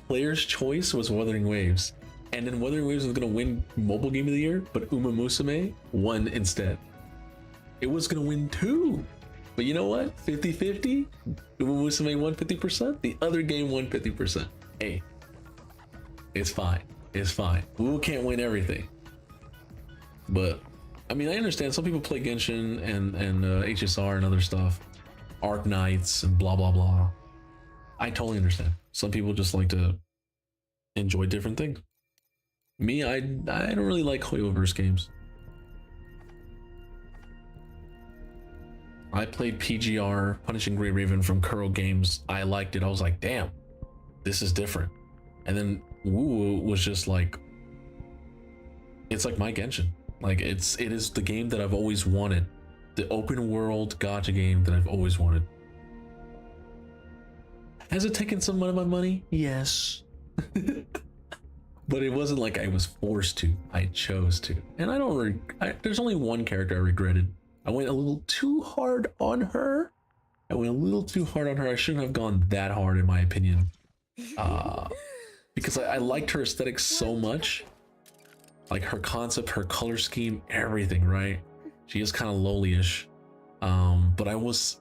S1: Player's choice was Wuthering Waves. And then Wuthering Waves was gonna win mobile game of the year, but Uma Musume won instead. It was gonna win too. But you know what? 50-50? Uma Musume won 50%, the other game won 50%. Hey, it's fine. It's fine. Wu can't win everything. But I mean, I understand some people play Genshin and HSR and other stuff, Arc Knights and blah blah blah. I totally understand. Some people just like to enjoy different things. Me, I don't really like Hoyoverse games. I played PGR, Punishing Grey Raven from Kuro Games. I liked it. I was like, damn, this is different. And then Woo was just like, it's like my Genshin. Like it is the game that I've always wanted. The open world gacha game that I've always wanted. Has it taken some of my money? Yes. But it wasn't like I was forced to. I chose to. And I don't there's only one character I regretted. I went a little too hard on her. I shouldn't have gone that hard in my opinion. Because I liked her aesthetic so much. Like her concept, her color scheme, everything, right? She is kind of lowly-ish. But I was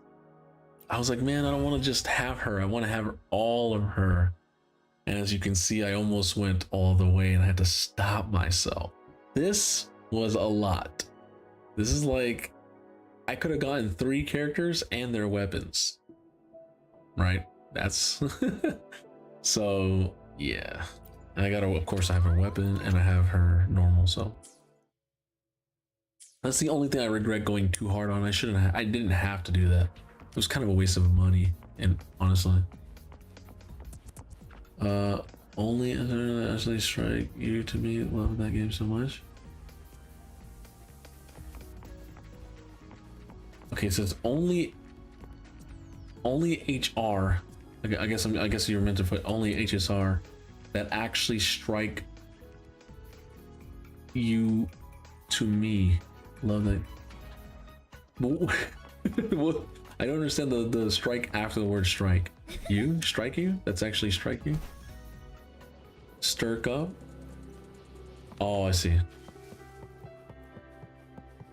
S1: like, man, I don't want to just have her. I want to have all of her. And as you can see, I almost went all the way and I had to stop myself. This was a lot. This is like, I could have gotten 3 characters and their weapons. Right? That's so yeah. And I gotta, of course, I have her weapon and I have her normal, so that's the only thing I regret going too hard on. I didn't have to do that. It was kind of a waste of money, and honestly. Only actually strike you to me. Love that game so much. Okay, so it's only HR. I guess you're meant to put only HSR that actually strike you to me. Love it. Well, I don't understand the strike after the word strike. You strike you? That's actually strike you? Stirk up? Oh, I see.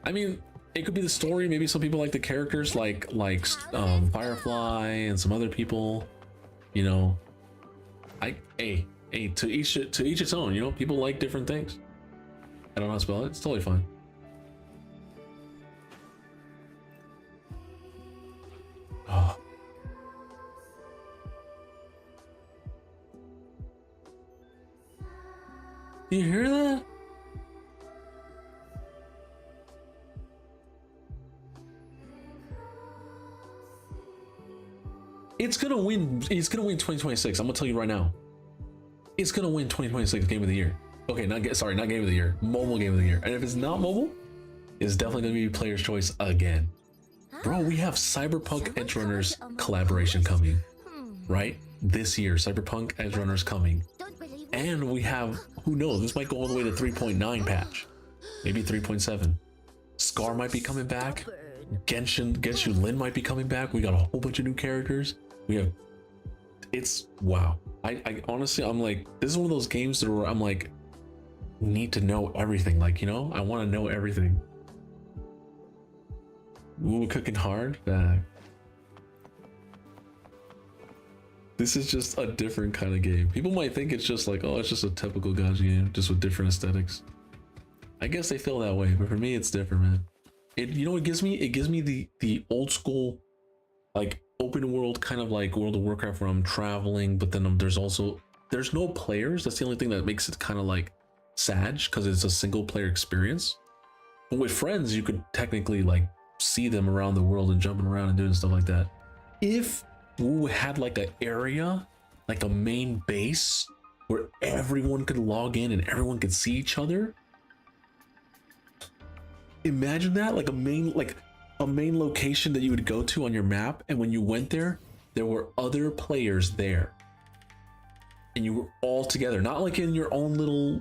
S1: I mean, it could be the story. Maybe some people like the characters, like Firefly and some other people. You know, hey, to each its own. You know, people like different things. I don't know how to spell it. It's totally fine. Oh. Do you hear that? It's gonna win 2026. I'm gonna tell you right now. It's gonna win 2026 Game of the Year. Okay, not Game of the Year. Mobile Game of the Year. And if it's not mobile, it's definitely gonna be Player's Choice again. Bro, we have Cyberpunk Edge Runners collaboration coming, right? This year, Cyberpunk Edge Runners coming. And we have, who knows, this might go all the way to 3.9 patch. Maybe 3.7. Scar might be coming back. Genshin Lin might be coming back. We got a whole bunch of new characters. We have, it's wow. I honestly, I'm like, this is one of those games where I'm like, need to know everything. Like, you know, I want to know everything. Ooh, cooking hard. This is just a different kind of game. People might think it's just like, oh, it's just a typical gacha game, just with different aesthetics. I guess they feel that way, but for me, it's different, man. You know what it gives me? It gives me the old school, like open world kind of like World of Warcraft where I'm traveling, but then there's no players. That's the only thing that makes it kind of like sad, because it's a single player experience. But with friends, you could technically like see them around the world and jumping around and doing stuff like that. If we had like an area, like a main base where everyone could log in and everyone could see each other. Imagine that, like a main location that you would go to on your map, and when you went there, there were other players there. And you were all together, not like in your own little,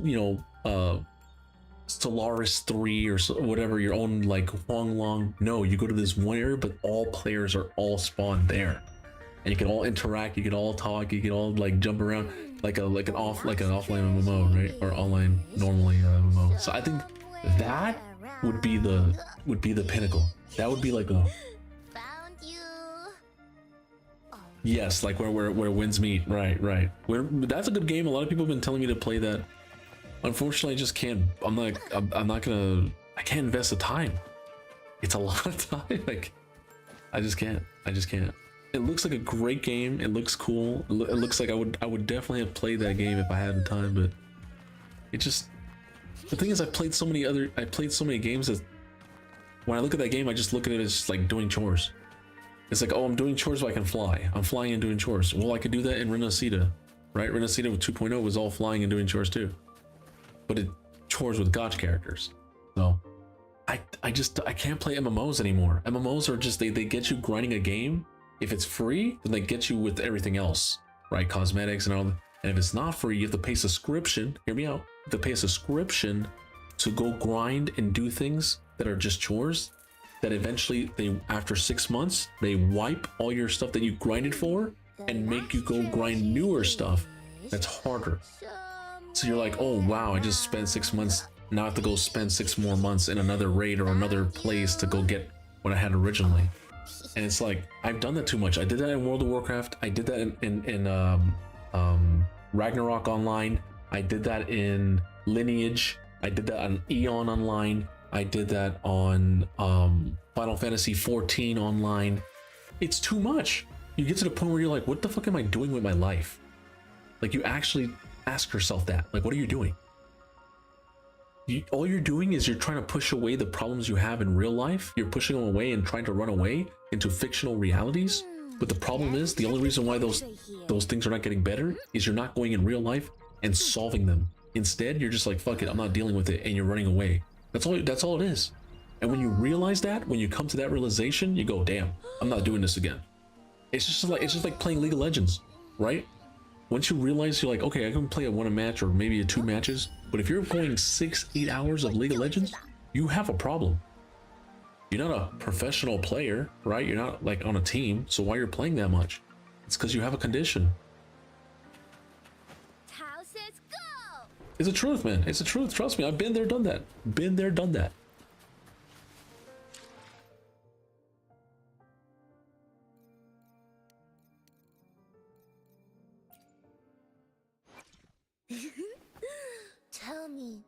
S1: you know, Stellaris 3 or whatever, your own like Huanglong. No, you go to this one area, but all players are all spawned there, and you can all interact, you can all talk, you can all like jump around like an offline MMO, right? Or online normally MMO. So I think that would be the pinnacle. That would be like a
S2: Found you.
S1: yes, like where winds meet. Right. That's a good game. A lot of people have been telling me to play that. Unfortunately, I just can't. I can't invest the time. It's a lot of time. Like, I just can't. It looks like a great game. It looks cool. It looks like I would definitely have played that game if I had the time. But it just, the thing is, I played so many games that when I look at that game, I just look at it as like doing chores. It's like, oh, I'm doing chores so I can fly. I'm flying and doing chores. Well, I could do that in Renacida, right? Renacida with 2.0 was all flying and doing chores too. But it chores with gotcha characters. So I can't play MMOs anymore. MMOs are just, they get you grinding a game. If it's free, then they get you with everything else, right? Cosmetics and all that. And if it's not free, you have to pay subscription. Hear me out. You have to pay a subscription to go grind and do things that are just chores, that eventually after 6 months, they wipe all your stuff that you grinded for and make you go grind newer stuff that's harder. So you're like, oh wow, I just spent 6 months. Now I have to go spend 6 more months in another raid or another place to go get what I had originally. And it's like, I've done that too much. I did that in World of Warcraft. I did that in Ragnarok Online. I did that in Lineage. I did that on Eon Online. I did that on Final Fantasy 14 Online. It's too much. You get to the point where you're like, what the fuck am I doing with my life? Like, you actually ask yourself that. Like, what are you doing? All you're doing is you're trying to push away the problems you have in real life. You're pushing them away and trying to run away into fictional realities. But the problem is, the only reason why those things are not getting better is you're not going in real life and solving them. Instead, you're just like, fuck it, I'm not dealing with it, and you're running away. That's all it is. And when you realize that, when you come to that realization, you go, damn, I'm not doing this again. It's just like playing League of Legends, right? Once you realize, you're like, okay, I can play a one match or maybe a 2 matches, but if you're playing 6-8 hours of League of Legends, you have a problem. You're not a professional player, right? You're not like on a team, so why you're playing that much? It's because you have a condition.
S2: Tao says go!
S1: It's the truth, man. It's the truth. Trust me, I've been there, done that. Been there, done that.
S2: Tell me,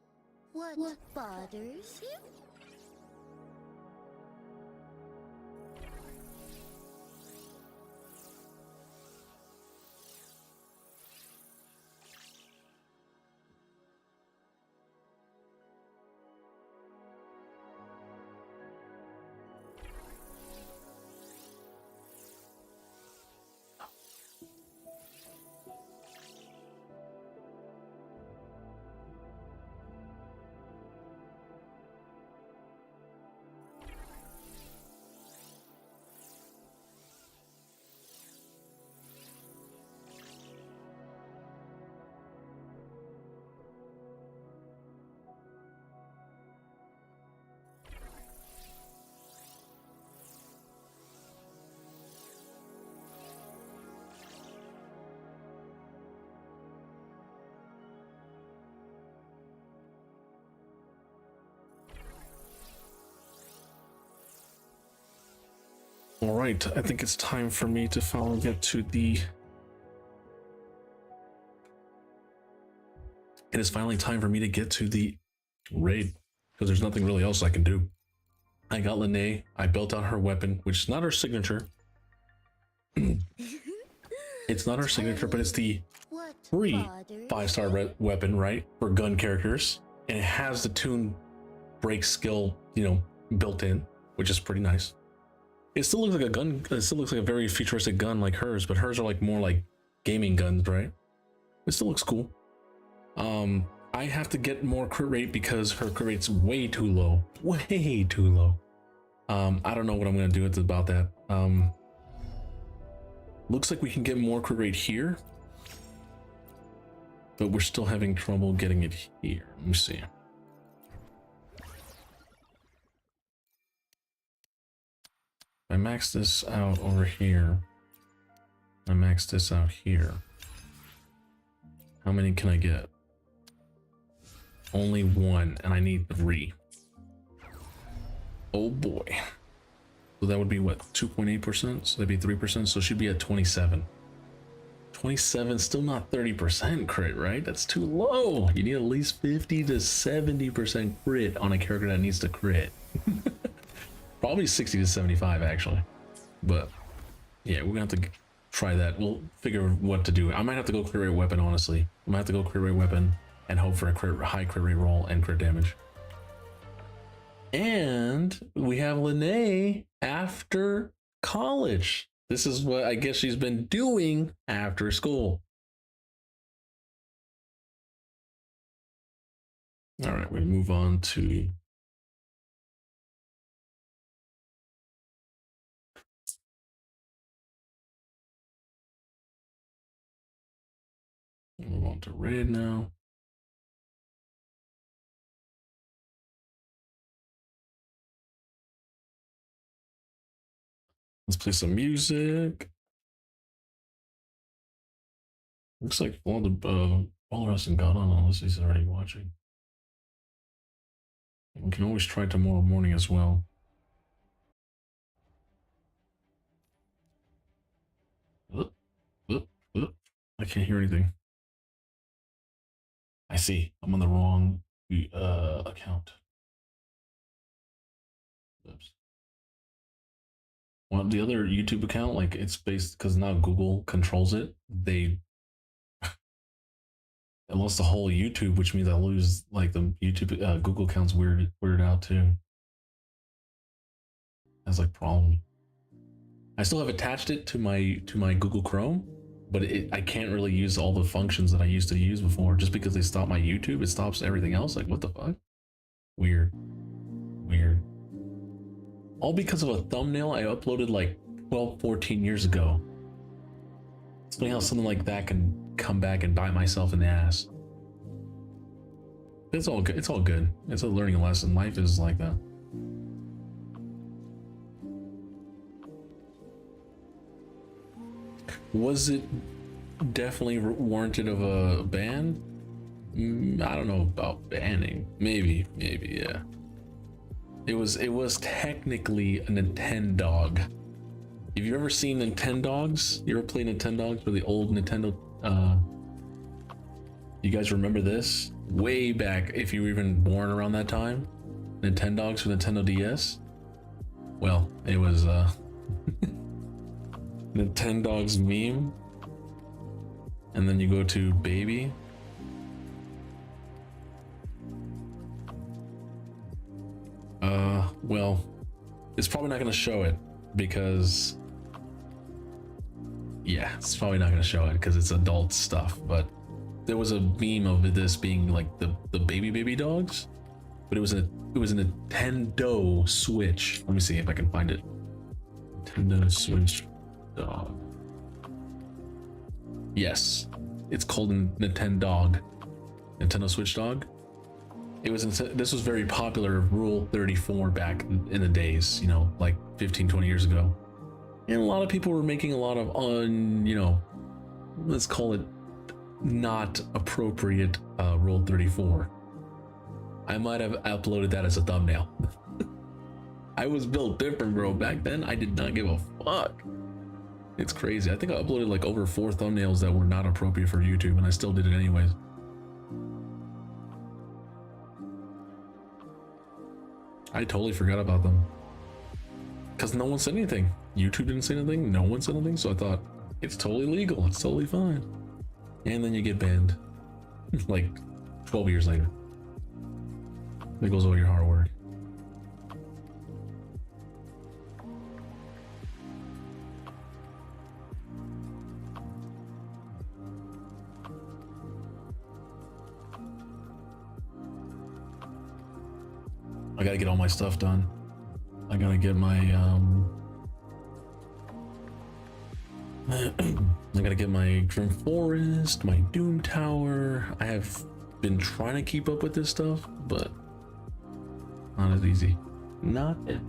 S2: what bothers you?
S1: All right, I think it's time for me to finally get to the... It is finally time for me to get to the raid, because there's nothing really else I can do. I got Lene, I built out her weapon, which is not her signature. It's not her signature, but it's the free 5-star weapon, right? For gun characters. And it has the tune break skill, you know, built in, which is pretty nice. It still looks like a gun, it still looks like a very futuristic gun like hers, but hers are like more like gaming guns, right? It still looks cool. I have to get more crit rate because her crit rate's way too low. Way too low. I don't know what I'm gonna do about that. Looks like we can get more crit rate here, but we're still having trouble getting it here. Let me see. I max this out over here. I max this out here. How many can I get? Only 1, and I need 3. Oh boy. So that would be what, 2.8%? So that'd be 3%, so she'd be at 27. 27, still not 30% crit, right? That's too low. You need at least 50 to 70% crit on a character that needs to crit. Probably 60 to 75 actually. But yeah, we're gonna have to try that. We'll figure what to do. I might have to go crit rate weapon, honestly. I might have to go crit rate weapon and hope for a high crit rate roll and crit damage. And we have Lene after college. This is what I guess she's been doing after school. All right, we move on to raid now. Let's play some music. Looks like all the all hasn't got on unless he's already watching. We can always try tomorrow morning as well. I can't hear anything. I see. I'm on the wrong account. Oops. Well, the other YouTube account, like it's based because now Google controls it. They I lost the whole YouTube, which means I lose like the YouTube Google account's weirded out too. That's like problem. I still have attached it to my Google Chrome, but I can't really use all the functions that I used to use before. Just because they stopped my YouTube, it stops everything else. Like what the fuck? Weird. All because of a thumbnail I uploaded like 12, 14 years ago. It's funny how something like that can come back and bite myself in the ass. It's all good. It's all good. It's a learning lesson. Life is like that. Was it definitely warranted of a ban? I don't know about banning. Maybe, yeah. It was technically a Nintendog. Have you ever seen Nintendogs? You ever played Nintendogs for the old Nintendo? You guys remember this? Way back, if you were even born around that time, Nintendogs for Nintendo DS. Well, it was Nintendogs meme, and then you go to baby. Well, it's probably not going to show it because, yeah, it's probably not going to show it because it's adult stuff. But there was a meme of this being like the baby dogs, but it was a Nintendo Switch. Let me see if I can find it. Nintendo Switch dog. Yes, it's called Nintendog. Nintendo Switch dog. It was this was very popular Rule 34 back in the days, you know, like 15, 20 years ago. And a lot of people were making a lot of you know, let's call it not appropriate Rule 34. I might have uploaded that as a thumbnail. I was built different, bro. Back then, I did not give a fuck. It's crazy. I think I uploaded like over 4 thumbnails that were not appropriate for YouTube, and I still did it anyways. I totally forgot about them because no one said anything. YouTube didn't say anything. No one said anything. So I thought it's totally legal. It's totally fine. And then you get banned like 12 years later. There goes all your hard work. I gotta get all my stuff done. I gotta get my I gotta get my Grim Forest, my Doom Tower. I have been trying to keep up with this stuff, but not as easy. Not it.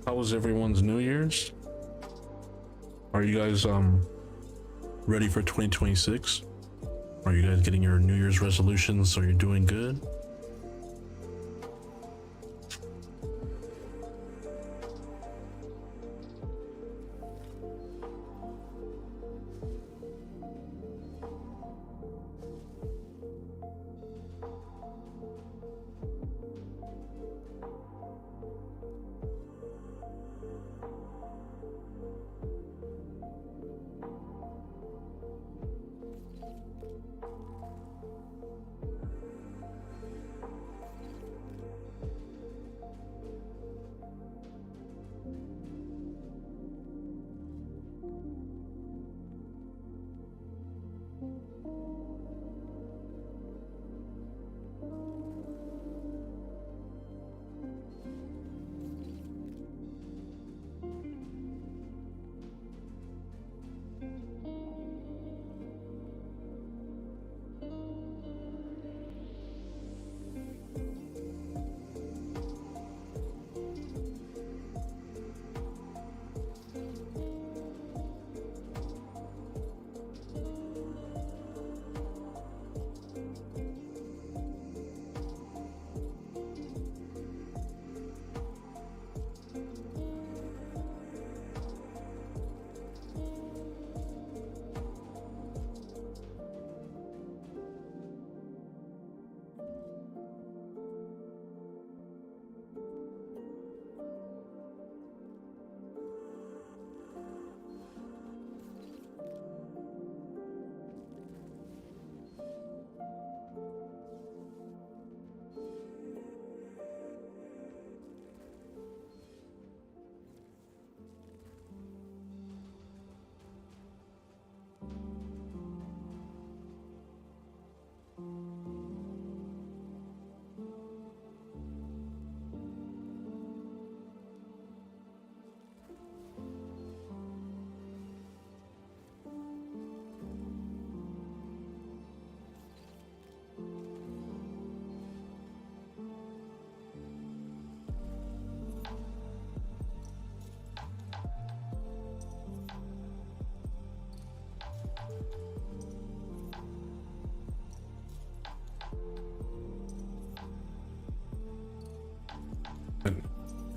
S1: How was everyone's New Year's? Are you guys ready for 2026? Are you guys getting your New Year's resolutions so you're doing good?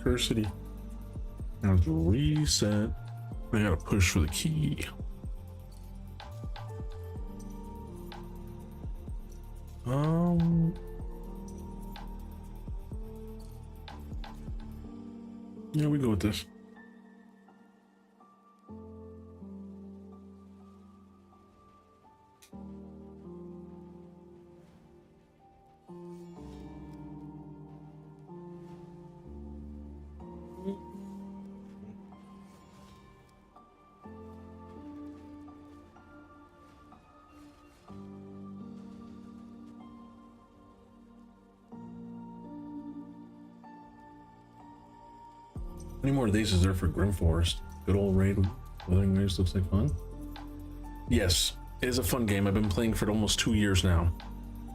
S1: Curse City. Now to reset. I gotta push for the key. Yeah, we go with this. How many more days is there for Grim Forest? Good old raid. Wuthering Waves looks like fun. Yes, it is a fun game. I've been playing for almost 2 years now.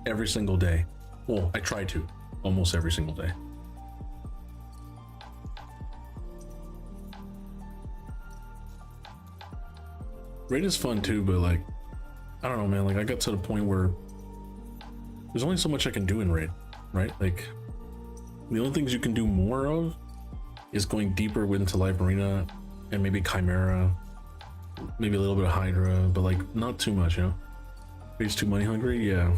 S1: Every single day. Well, I try to. Almost every single day. Raid is fun too, but like, I don't know, man. Like, I got to the point where there's only so much I can do in raid, right? Like, the only things you can do more of is going deeper into Live Arena and maybe Chimera, maybe a little bit of Hydra, but like not too much, you know? He's too money hungry, yeah.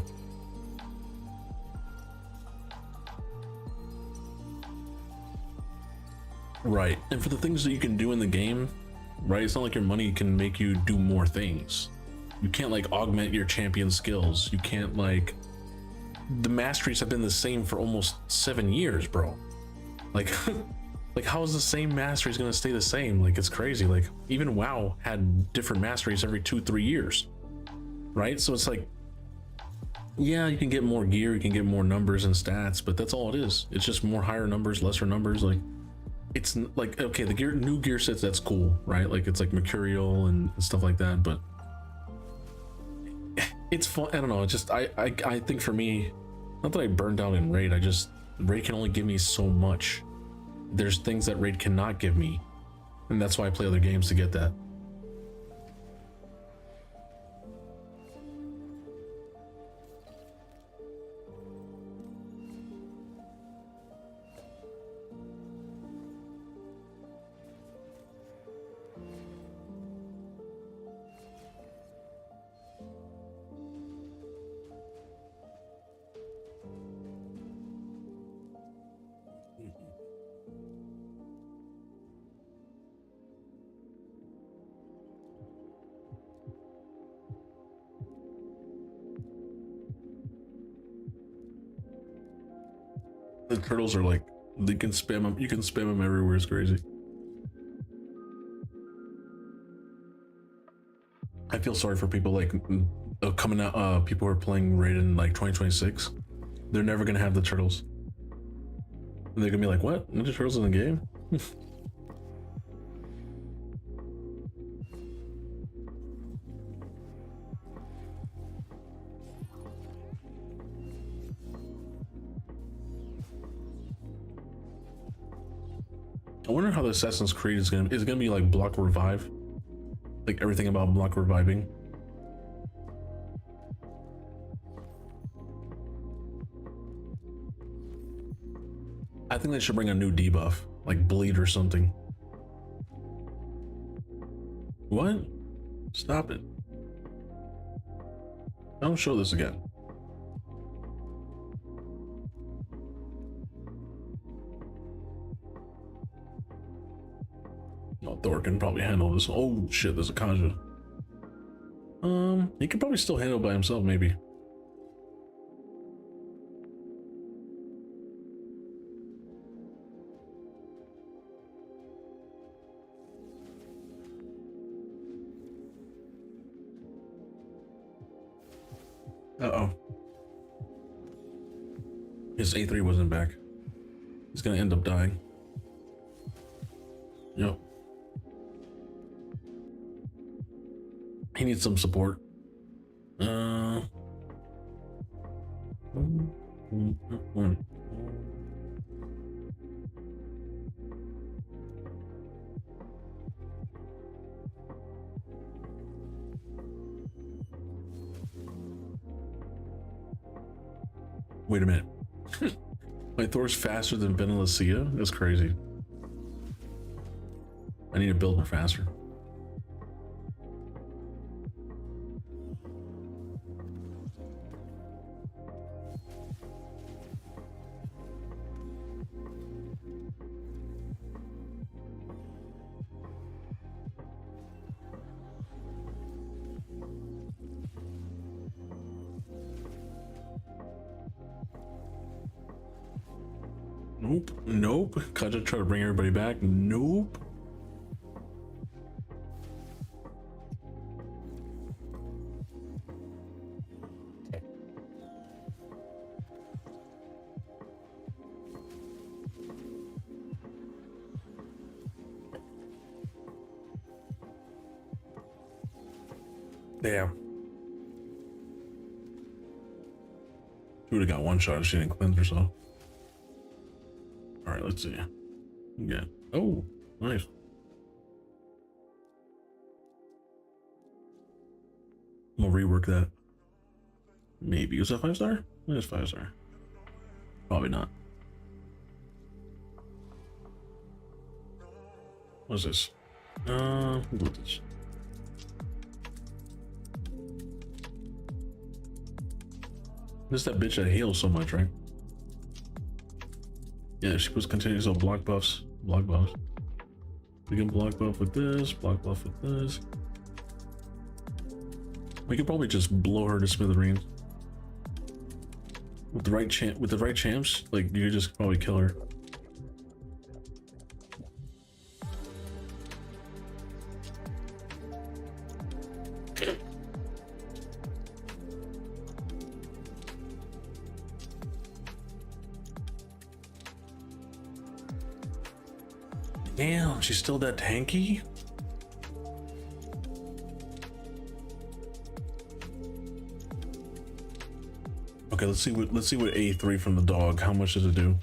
S1: Right, and for the things that you can do in the game, right? It's not like your money can make you do more things. You can't like augment your champion skills. You can't like, the masteries have been the same for almost 7 years, bro. Like, like how is the same masteries gonna stay the same? Like, it's crazy. Like, even WoW had different masteries every 2-3 years, right? So it's like, yeah, you can get more gear, you can get more numbers and stats, but that's all it is. It's just more higher numbers, lesser numbers. Like, it's like, okay, the new gear sets, that's cool, right? Like, it's like Mercurial and stuff like that, but it's fun. I don't know. It's just, I think for me, not that I burned out in raid, raid can only give me so much. There's things that raid cannot give me, and that's why I play other games to get that. The turtles are like, they can spam them. You can spam them everywhere. It's crazy. I feel sorry for people like coming out. People who are playing raid in like 2026. They're never gonna have the turtles. They're gonna be like, "What? Ninja Turtles in the game?" I wonder how the Assassin's Creed is gonna be like block revive, like everything about block reviving. I think they should bring a new debuff, like bleed or something. What? Stop it. Don't show this again. No, Thor can probably handle this. Oh shit, there's a Kaja. He could probably still handle it by himself, maybe. Uh-oh. His A3 wasn't back. He's gonna end up dying. Yep. He needs some support. Wait a minute. My Thor's faster than Benalicia? That's crazy. I need to build her faster. Nope, nope. Kaja try to bring everybody back. Nope. Damn. She would have got one shot if she didn't cleanse herself. All right, let's see. Yeah. Oh, nice. I'm gonna rework that. Maybe. Was that 5-star? It is 5-star. Probably not. What's this? What's this? This is that bitch that heals so much, right? Yeah, she was continuing to block buffs. Block buffs. We can block buff with this, block buff with this. We could probably just blow her to smithereens. With the right champs, like you could just probably kill her. Damn, she's still that tanky? Okay, let's see what A3 from the dog. How much does it do?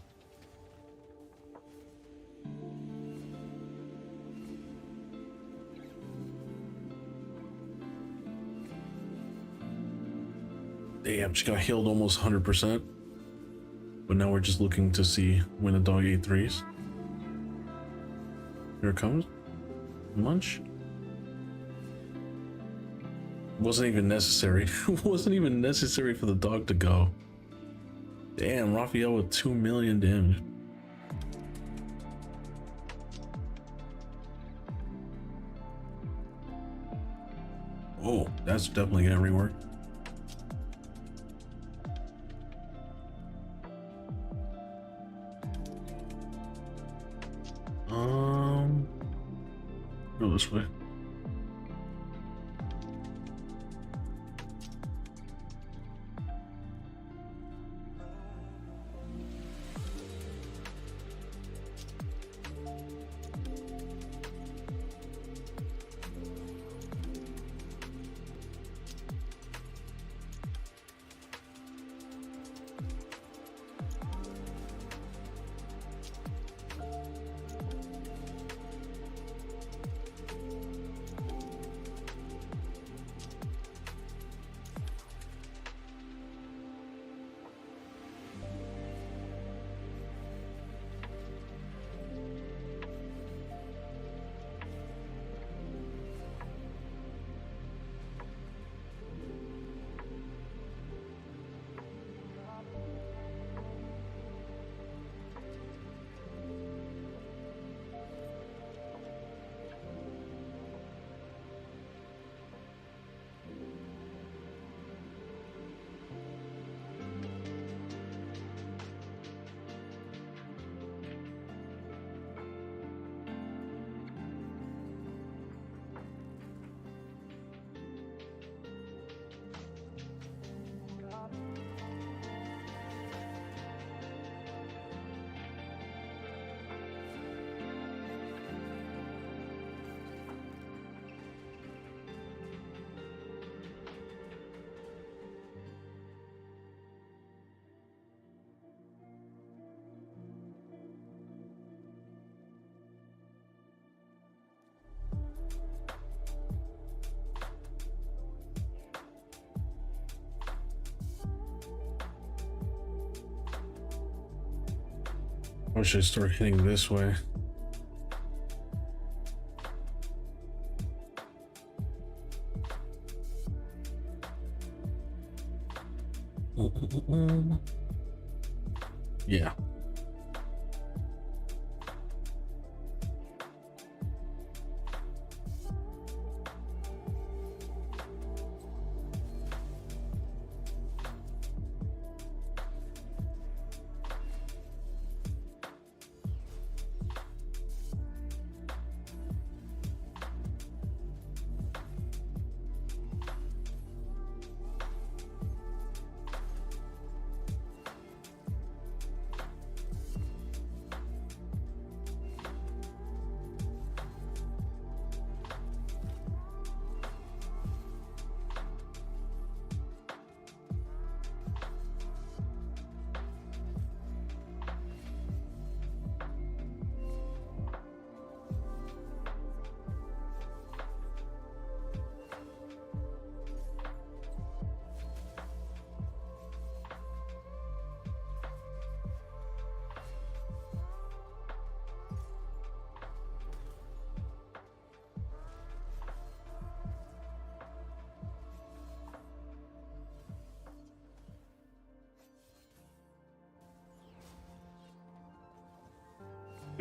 S1: Damn, she got healed almost 100%. But now we're just looking to see when the dog A3s. Here it comes. Munch. Wasn't even necessary. Wasn't even necessary for the dog to go. Damn, Raphael with 2 million damage. Oh, that's definitely gonna rework. Go this way. Or should I start hitting this way? Yeah.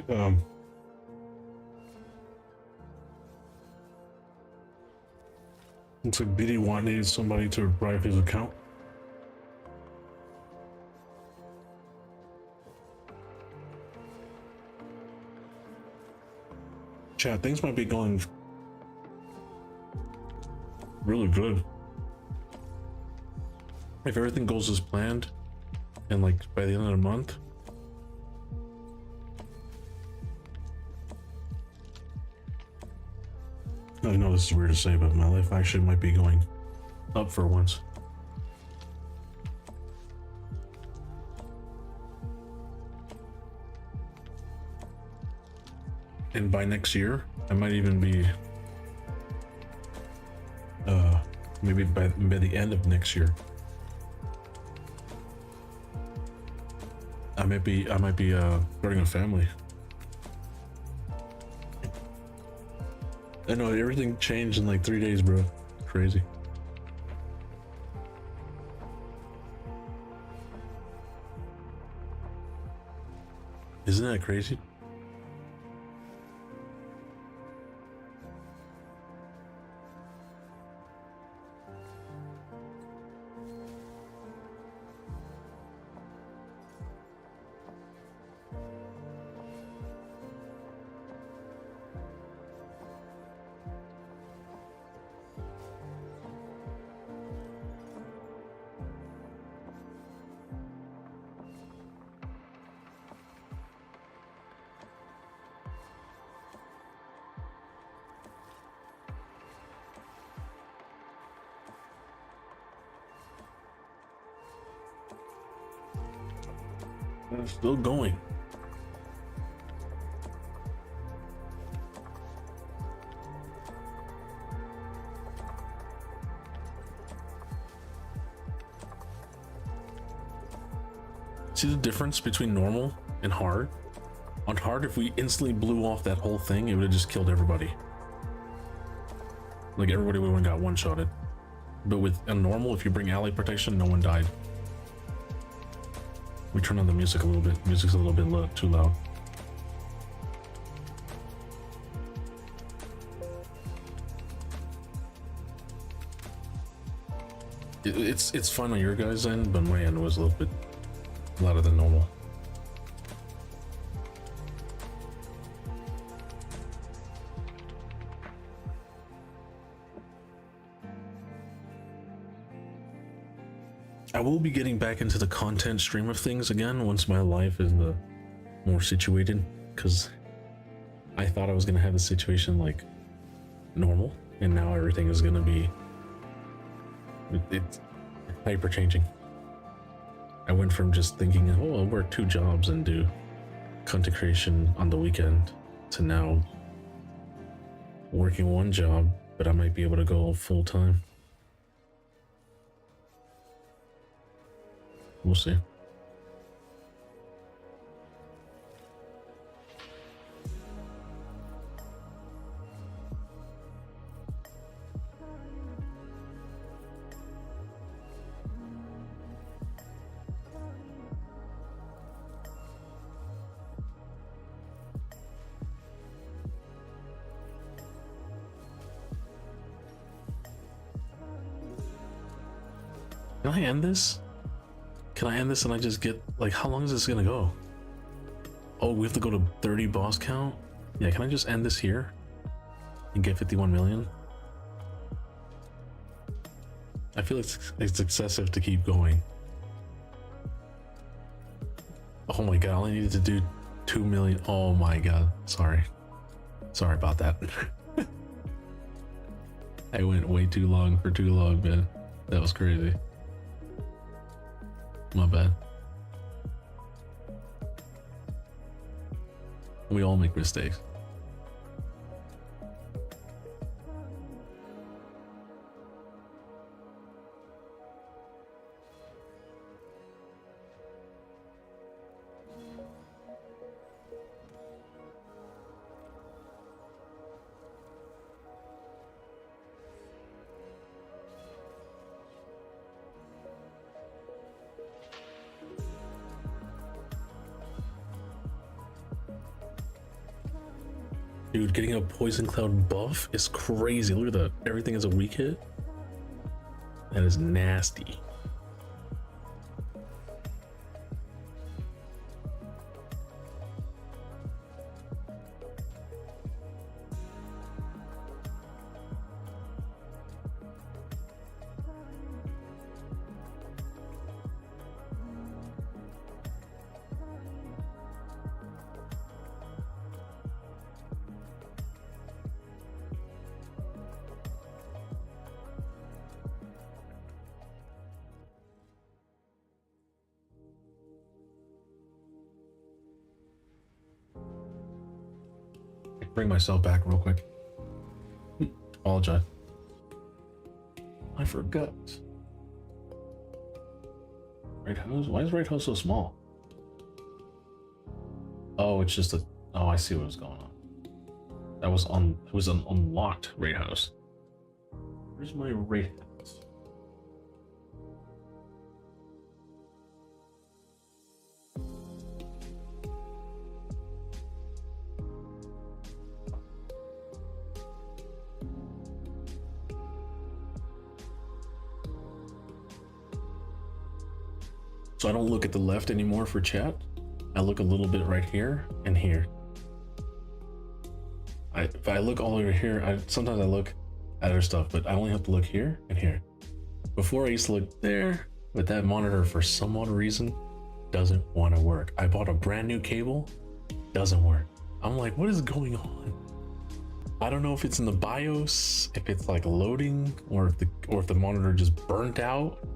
S9: Um, Looks like BD Watt needs somebody to bribe his account. Chat, things might be going really good. If everything goes as planned, and like by the end of the month, I know this is weird to say, but my life actually might be going up for once. And by next year, I might even be, maybe by the end of next year, I might be starting a family. I know everything changed in like 3 days, bro. Crazy. Isn't that crazy? It's still going. See the difference between normal and hard? On hard, if we instantly blew off that whole thing, it would have just killed everybody. Like everybody would have got one-shotted. But with a normal, if you bring ally protection, no one died. We turn on the music a little bit. Music's a little bit too loud. It's fine on your guys' end, but my end was a little bit louder than normal. I will be getting back into the content stream of things again once my life is more situated, because I thought I was gonna have the situation like normal, and now everything is gonna be it's hyper changing. I went from just thinking, oh, I'll work 2 jobs and do content creation on the weekend, to now working 1 job, but I might be able to go full time. We'll see. Can I end this? Can I end this and I just get, like, how long is this gonna go? Oh, we have to go to 30 boss count? Yeah, can I just end this here? And get 51 million? I feel it's excessive to keep going. Oh my god, I only needed to do 2 million. Oh my god, sorry. Sorry about that. I went way too long for too long, man. That was crazy. My bad. We all make mistakes. Dude, getting a poison cloud buff is crazy. Look at that. Everything is a weak hit. That is nasty. Bring myself back real quick. Apologize. I forgot. Right house? Why is right house so small? Oh, it's just a. Oh, I see what was going on. That was on. It was an unlocked raid house. Where's my raid house? So I don't look at the left anymore for chat. I look a little bit right here and here. If I look all over here, sometimes I look at other stuff, but I only have to look here and here. Before I used to look there, but that monitor for some odd reason doesn't want to work. I bought a brand new cable, doesn't work. I'm like, what is going on? I don't know if it's in the BIOS, if it's like loading, or if the monitor just burnt out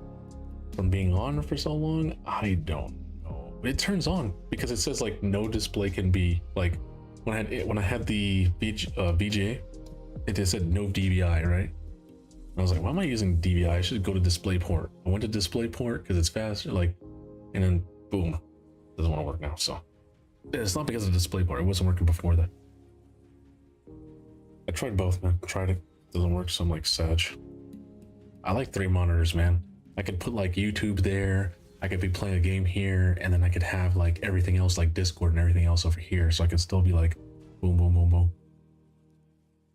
S9: from being on for so long. I don't know. It turns on because it says like no display can be, like when I had the VGA, it just said no DVI, right? And I was like, why am I using DVI? I should go to DisplayPort. I went to DisplayPort because it's faster, like, and then boom, doesn't want to work now. So it's not because of DisplayPort. It wasn't working before that. I tried both, man. I tried it, doesn't work. So I'm like, sad. I like 3 monitors, man. I could put like YouTube there, I could be playing a game here, and then I could have like everything else, like Discord and everything else over here, so I could still be like boom boom boom boom.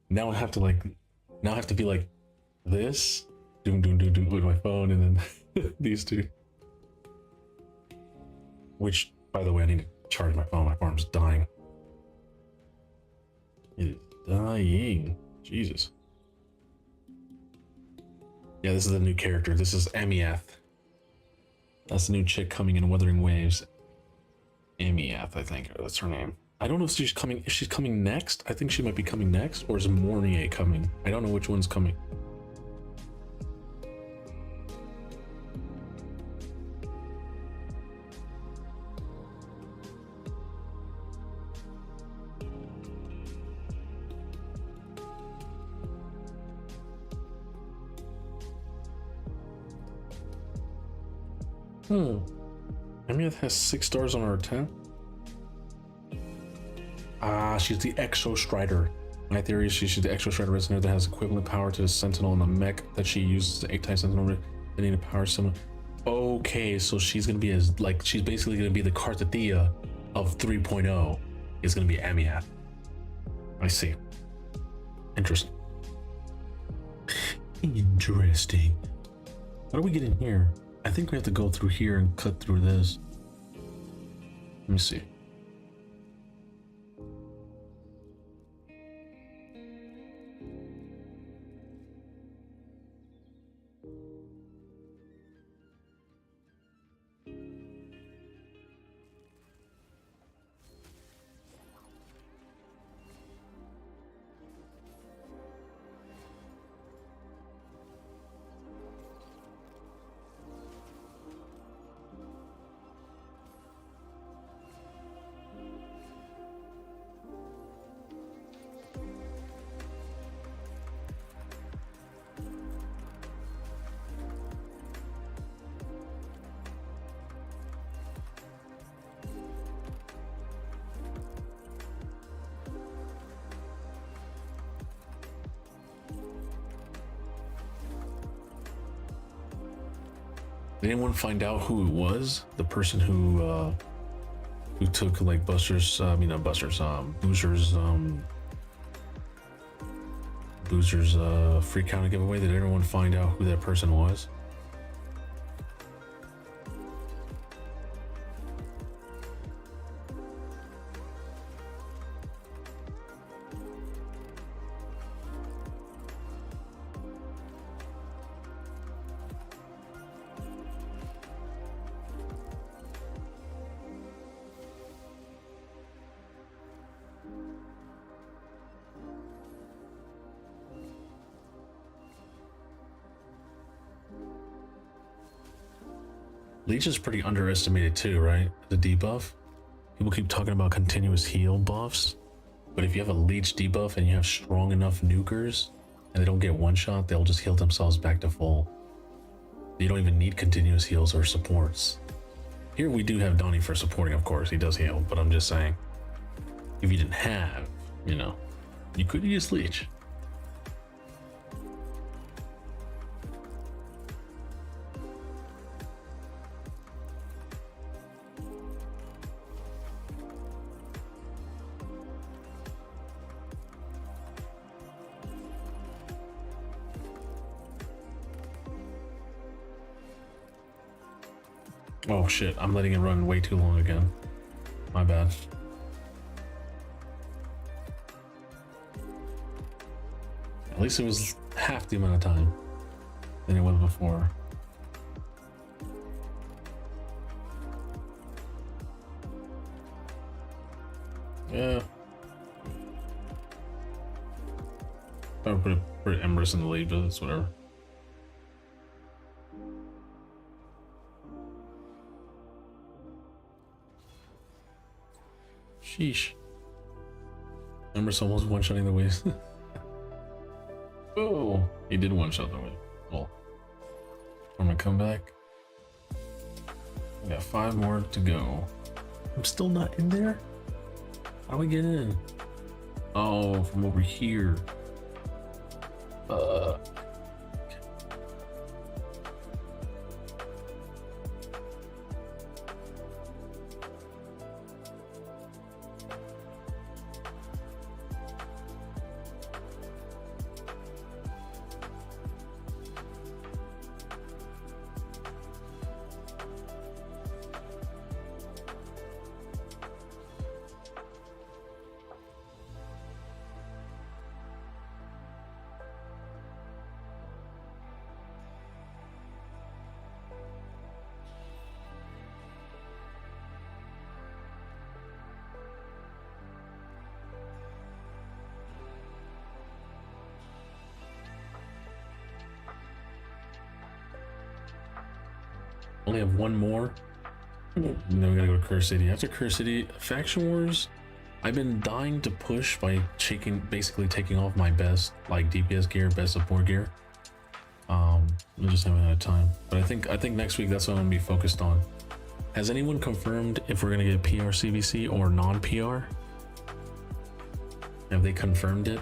S9: Now I have to be like this, doom doom doom doom with my phone, and then these two. Which, by the way, I need to charge my phone. My phone's dying. It is dying. Jesus. Yeah, this is a new character. This is Emieth. That's the new chick coming in Wuthering Waves. Emieth, I think. That's her name. I don't know if she's coming. If she's coming next, I think she might be coming next, or is Mornier coming? I don't know which one's coming. Emieth has 6 stars on her 10. She's the Exo Strider. My theory is she's the Exo Strider resonator that has equivalent power to the Sentinel and the mech that she uses, the 8-type Sentinel. They need a power similar. Okay, so she's gonna be she's basically gonna be the Kartathea of 3.0. Is gonna be Emieth. I see. Interesting. Interesting. How do we get in here? I think we have to go through here and cut through this. Let me see. Did anyone find out who it was? The person who took like Buster's, not Buster's, Boozer's free counter giveaway. Did everyone find out who that person was? Leech is pretty underestimated too, right? The debuff. People keep talking about continuous heal buffs, but if you have a Leech debuff and you have strong enough nukers and they don't get one shot, they'll just heal themselves back to full. You don't even need continuous heals or supports. Here we do have Donnie for supporting, of course, he does heal, but I'm just saying, if you didn't have, you could use Leech. Oh shit, I'm letting it run way too long again. My bad. At least it was half the amount of time than it was before. Yeah. I would put Embers in the lead, but it's whatever. Sheesh. Embers almost one-shotting the waves. Oh, he did one-shot the wave. Cool. I'm gonna come back. We got 5 more to go. I'm still not in there? How do we get in? Oh, from over here. Only have one more. And then we gotta go to Curse City. After Curse City, Faction Wars, I've been dying to push by basically taking off my best like DPS gear, best support gear. I just haven't had time. But I think next week that's what I'm gonna be focused on. Has anyone confirmed if we're gonna get PR CVC or non-PR? Have they confirmed it?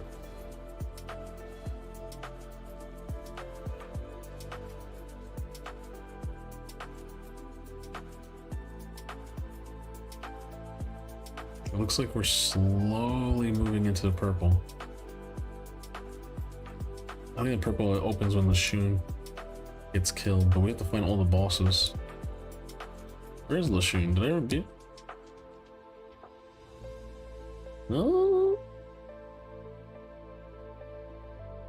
S9: It looks like we're slowly moving into the purple. I think the purple opens when the Shun
S1: gets killed, but we have to find all the bosses. Where's Lasheen? Did I ever get? No.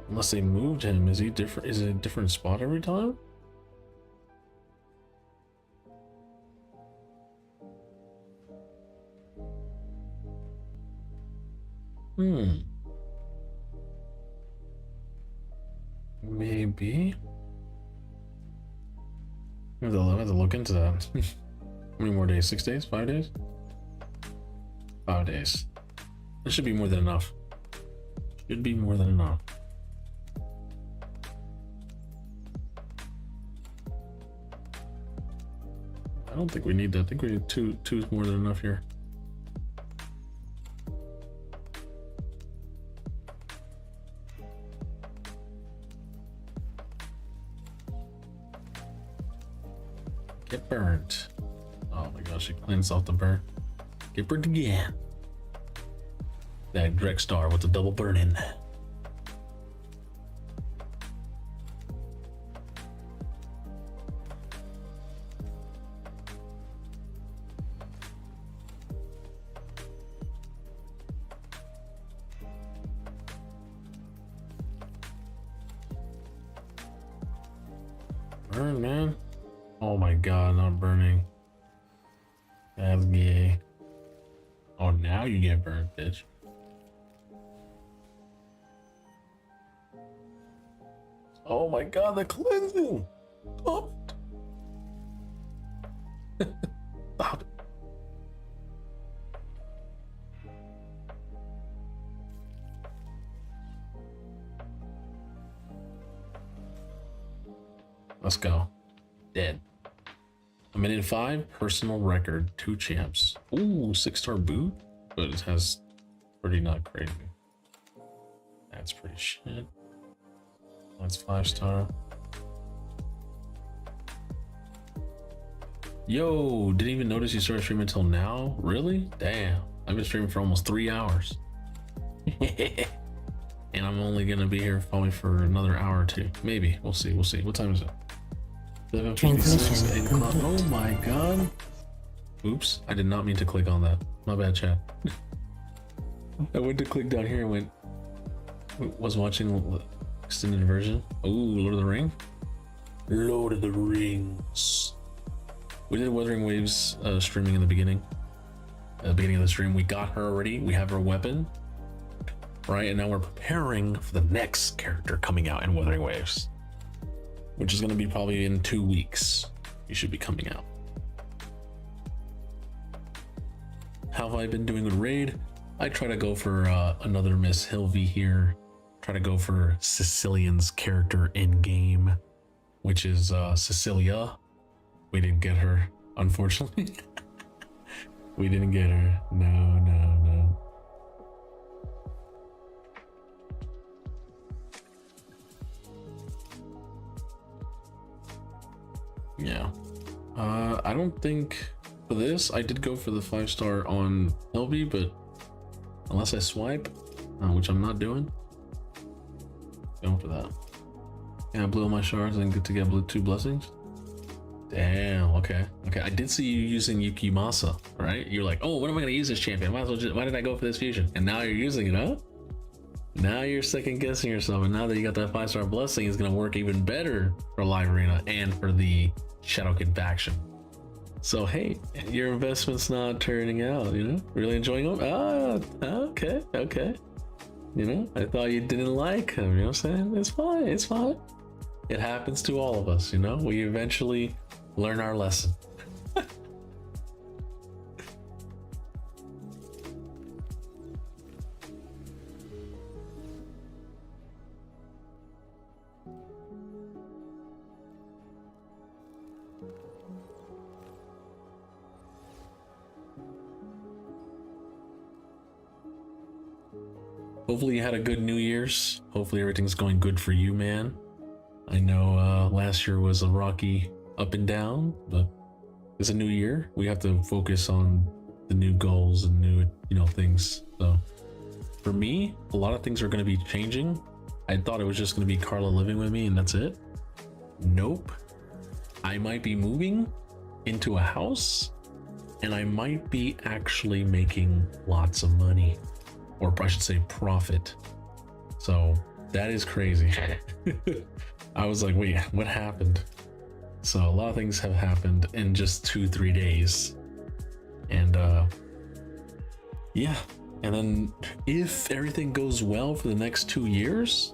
S1: Unless they moved him, is he different? Is it a different spot every time? Maybe. I have to look into that. How many more days? 6 days? 5 days? 5 days. That should be more than enough. Should be more than enough. I don't think we need that. I think we need two is more than enough here. Get burnt. Oh my gosh, she cleans off the burn. Get burnt again. That Drek Star with the double burn in. Burn, man. Oh my god, not burning. That's gay. Oh, now you get burned, bitch. Oh my god, the cleansing! Stop it. Stop it. Let's go. Dead. A minute 5, personal record, 2 champs. Ooh, 6-star boot, but it has pretty not crazy. That's pretty shit. That's 5-star. Yo, didn't even notice you started streaming until now? Really? Damn. I've been streaming for almost 3 hours. And I'm only gonna be here probably for another hour or 2. Maybe. We'll see. We'll see. What time is it? 7:56, 8 o'clock. Oh my god. Oops. I did not mean to click on that. My bad, chat. I went to click down here and went. Was watching extended version. Oh, Lord of the Ring. Lord of the Rings. We did Wuthering Waves streaming in the beginning. At the beginning of the stream, we got her already. We have her weapon. Right, and now we're preparing for the next character coming out in Wuthering Waves, which is going to be probably in 2 weeks. You should be coming out. How have I been doing with raid? I try to go for another Miss Hilvy here. Try to go for Sicilian's character in game, which is Cecilia. We didn't get her, unfortunately. We didn't get her. No, no, no. Yeah. I don't think for this, I did go for the 5-star on LB, but unless I swipe, which I'm not doing, going for that. Yeah, I blew all my shards and get to get 2 blessings. Damn, okay. Okay, I did see you using Yukimasa, right? You're like, oh, when am I gonna use this champion? Might as well why did I go for this fusion? And now you're using it, huh? Now you're second guessing yourself, and now that you got that 5-star blessing, it's gonna work even better for Live Arena and for the Shadowkin faction. So hey, your investment's not turning out, you know? Really enjoying them? Ah, okay, okay. You know, I thought you didn't like him, you know what I'm saying? It's fine, it's fine. It happens to all of us, you know? We eventually learn our lesson. Hopefully you had a good New Year's. Hopefully everything's going good for you, man. I know last year was a rocky up and down, but it's a new year. We have to focus on the new goals and new, you know, things. So for me, a lot of things are going to be changing. I thought it was just going to be Carla living with me and that's it.
S9: nope. I might be moving into a house and I might be actually making lots of money, or I should say profit. So that is crazy. I was like, wait, what happened? So a lot of things have happened in just 2-3 days. And yeah, and then if everything goes well for the next 2 years,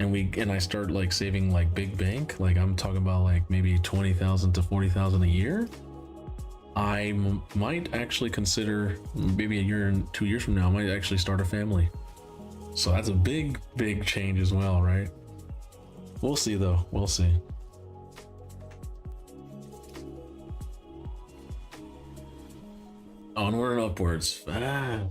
S9: and I start like saving like big bank, like I'm talking about like maybe 20,000 to 40,000 a year, I might actually consider, maybe a year and 2 years from now, I might actually start a family. So that's a big change as well, right? We'll see though, we'll see. Onward and upwards. Ah.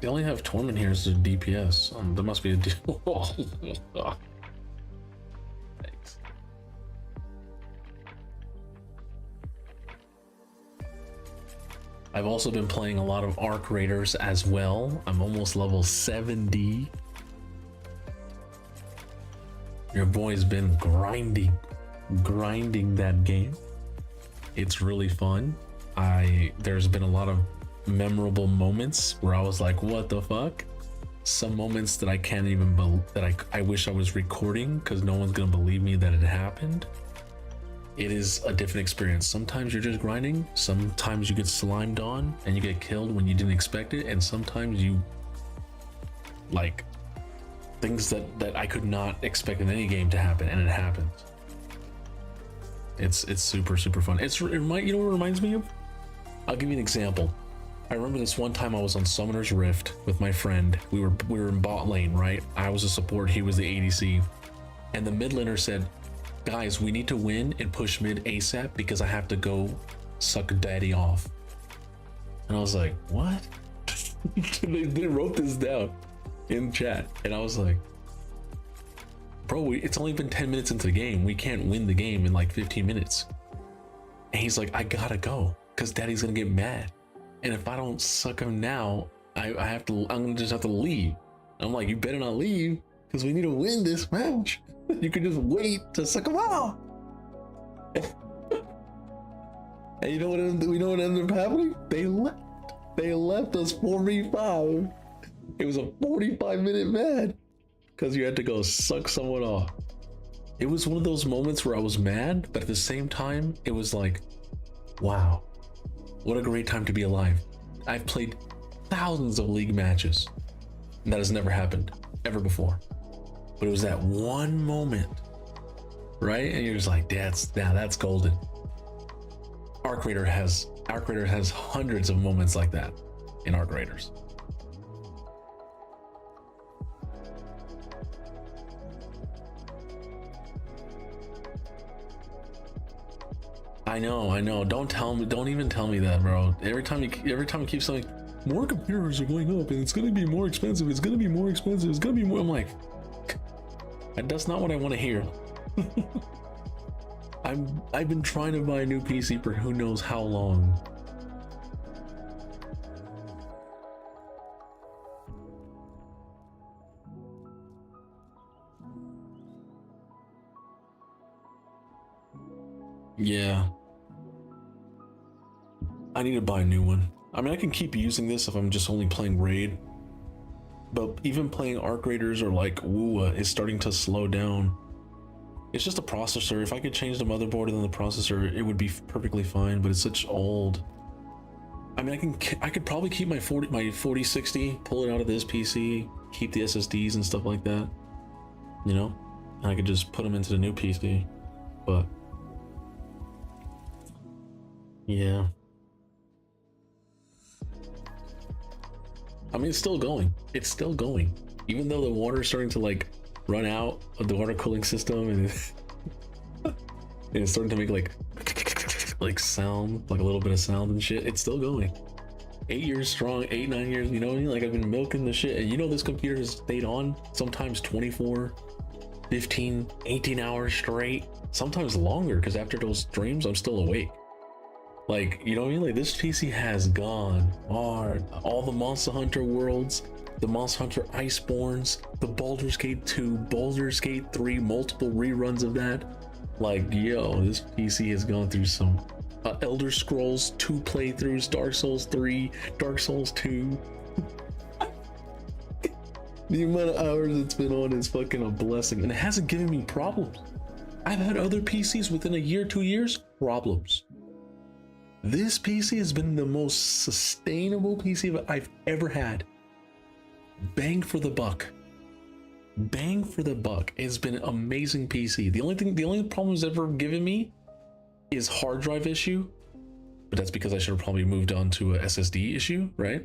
S9: They only have Torment here as a DPS. There must be a deal. Thanks. I've also been playing a lot of Arc Raiders as well. I'm almost level 70. Your boy's been grinding that game. It's really fun. There's been a lot of memorable moments where I was like, what the fuck? Some moments that I can't even believe, that I wish I was recording because no one's gonna believe me that it happened. It is a different experience. Sometimes you're just grinding, sometimes you get slimed on and you get killed when you didn't expect it, and sometimes you like things that I could not expect in any game to happen, and it happens. It's super fun. You know what it reminds me of? I'll give you an example. I remember this one time I was on Summoner's Rift with my friend. We were in bot lane, right? I was a support, he was the ADC. And the mid laner said, guys, we need to win and push mid ASAP because I have to go suck daddy off. And I was like, what? they wrote this down in chat. And I was like, bro, it's only been 10 minutes into the game. We can't win the game in like 15 minutes. And he's like, I gotta go because daddy's gonna get mad. And if I don't suck him now, I'm gonna just have to leave. I'm like, you better not leave because we need to win this match. You can just wait to suck him out. And you know what ended up happening? They left us 4v5. It was a 45-minute match because you had to go suck someone off. It was one of those moments where I was mad, but at the same time, it was like, wow. What a great time to be alive. I've played thousands of league matches and that has never happened ever before. But it was that one moment, right? And you're just like, that's golden. Arc Raider has hundreds of moments like that in Arc Raiders. I know. Don't even tell me that, bro. Every time you keep saying more computers are going up and it's gonna be more expensive, it's gonna be more. I'm like, that's not what I want to hear. I've been trying to buy a new PC for who knows how long. Yeah. I need to buy a new one. I mean, I can keep using this if I'm just only playing Raid. But even playing Arc Raiders or like Wua is starting to slow down. It's just a processor. If I could change the motherboard and then the processor, it would be perfectly fine, but it's such old. I mean, I could probably keep my 4060, pull it out of this PC, keep the SSDs and stuff like that, you know, and I could just put them into the new PC. But yeah, I mean, it's still going. It's still going, even though the water's starting to like run out of the water cooling system, and it's starting to make like sound, like a little bit of sound and shit. It's still going. 8 years strong, 8-9 years, you know what I mean? Like, I've been milking the shit, and you know this computer has stayed on sometimes 24, 15, 18 hours straight, sometimes longer, because after those streams I'm still awake. Like, you know what I mean? Like, this PC has gone hard. All the Monster Hunter worlds, the Monster Hunter Iceborns, the Baldur's Gate 2, Baldur's Gate 3, multiple reruns of that. Like, yo, this PC has gone through some Elder Scrolls 2 playthroughs, Dark Souls 3, Dark Souls 2. The amount of hours it's been on is fucking a blessing, and it hasn't given me problems. I've had other PCs within a year, 2 years, problems. This PC has been the most sustainable PC I've ever had. Bang for the buck. Bang for the buck. It's been an amazing PC. The only problem it's ever given me is hard drive issue, but that's because I should have probably moved on to a SSD issue, right?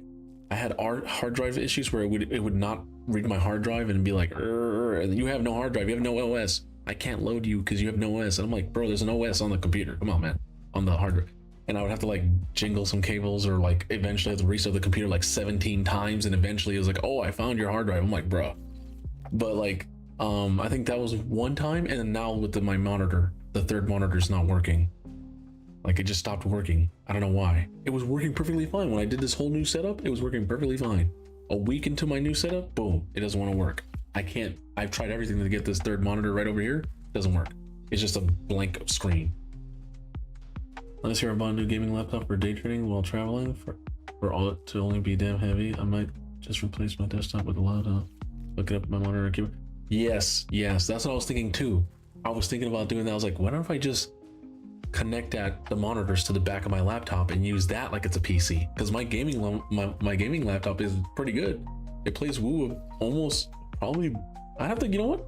S9: I had hard drive issues where it would not read my hard drive and be like, you have no hard drive, you have no OS. I can't load you because you have no OS. And I'm like, bro, there's an OS on the computer. Come on, man, on the hard drive. And I would have to like jingle some cables, or like eventually have to restart the computer like 17 times, and eventually it was like, oh, I found your hard drive. I'm like, bro. But like, I think that was one time, and then now with my monitor, the third monitor is not working. Like, it just stopped working. I don't know why. It was working perfectly fine when I did this whole new setup. It was working perfectly fine. A week into my new setup, boom, it doesn't want to work. I've tried everything to get this third monitor right over here. It doesn't work. It's just a blank screen. Unless you're buying a new gaming laptop for day trading while traveling, for all it to only be damn heavy, I might just replace my desktop with a laptop. Look it up my monitor and keyboard. Yes, that's what I was thinking too. I was thinking about doing that. I was like, why don't I just connect the monitors to the back of my laptop and use that like it's a PC? Because my gaming laptop is pretty good. It plays Woo almost probably. I have to, you know what?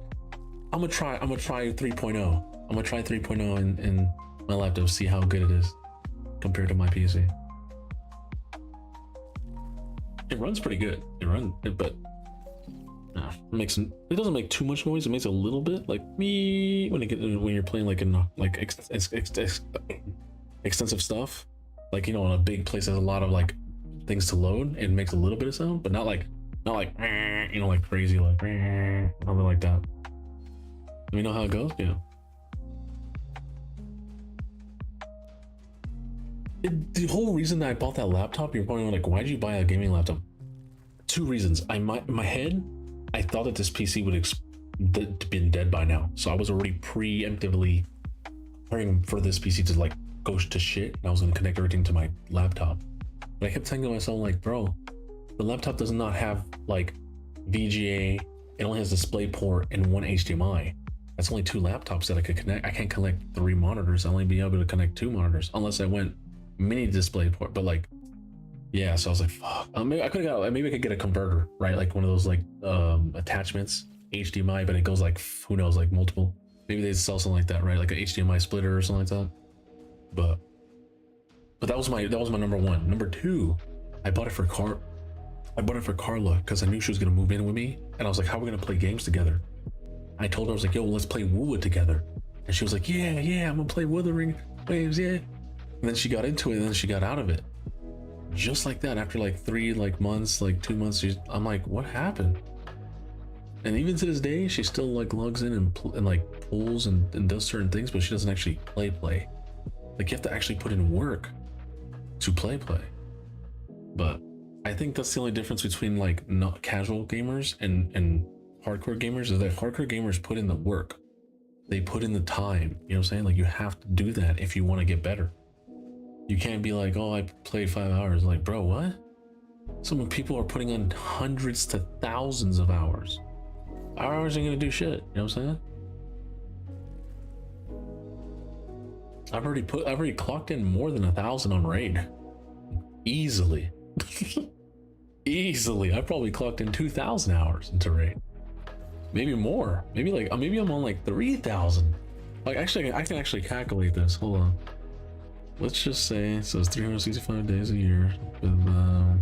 S9: I'm gonna try 3.0. I'm gonna try 3.0 in my laptop, see how good it is compared to my PC. It runs pretty good. But no, it doesn't make too much noise. It makes a little bit, like me when you're playing like in like extensive stuff, like, you know, in a big place there's a lot of like things to load. It makes a little bit of sound, but not like you know, like crazy, like something like that. Let me know how it goes. Yeah. The whole reason that I bought that laptop, you're probably like, why did you buy a gaming laptop? Two reasons. In my head, I thought that this PC would have been dead by now. So I was already preemptively preparing for this PC to like go to shit, and I was going to connect everything to my laptop. But I kept saying to myself, like, bro, the laptop does not have like VGA. It only has DisplayPort and one HDMI. That's only two laptops that I could connect. I can't connect 3 monitors. I'll only be able to connect 2 monitors unless I went mini DisplayPort. But like, yeah, so I was like, fuck. Maybe I could get a converter, right? Like one of those like attachments, HDMI, but it goes like, who knows, like multiple. Maybe they sell something like that, right? Like an HDMI splitter or something like that. But that was my number one. Number two, I bought it for Carla because I knew she was gonna move in with me, and I was like, how are we gonna play games together? I told her, I was like, yo, let's play Woo together. And she was like, yeah, I'm gonna play Wuthering Waves, yeah. And then she got into it, and then she got out of it. Just like that, after like 3 months, like 2 months, I'm like, what happened? And even to this day, she still like logs in and like pulls and does certain things, but she doesn't actually play. Like, you have to actually put in work to play. But I think that's the only difference between like not casual gamers and hardcore gamers, is that hardcore gamers put in the work. They put in the time, you know what I'm saying? Like, you have to do that if you want to get better. You can't be like, oh, I played 5 hours. Like, bro, what?
S1: Some people are putting in hundreds to thousands of hours. Hours ain't gonna do shit. You know what I'm saying? I've already clocked in more than 1,000 on raid. Easily. Easily. I probably clocked in 2,000 hours into raid. Maybe more. Maybe I'm on like 3,000. Like actually, I can actually calculate this. Hold on. Let's just say it says 365 days a year. With,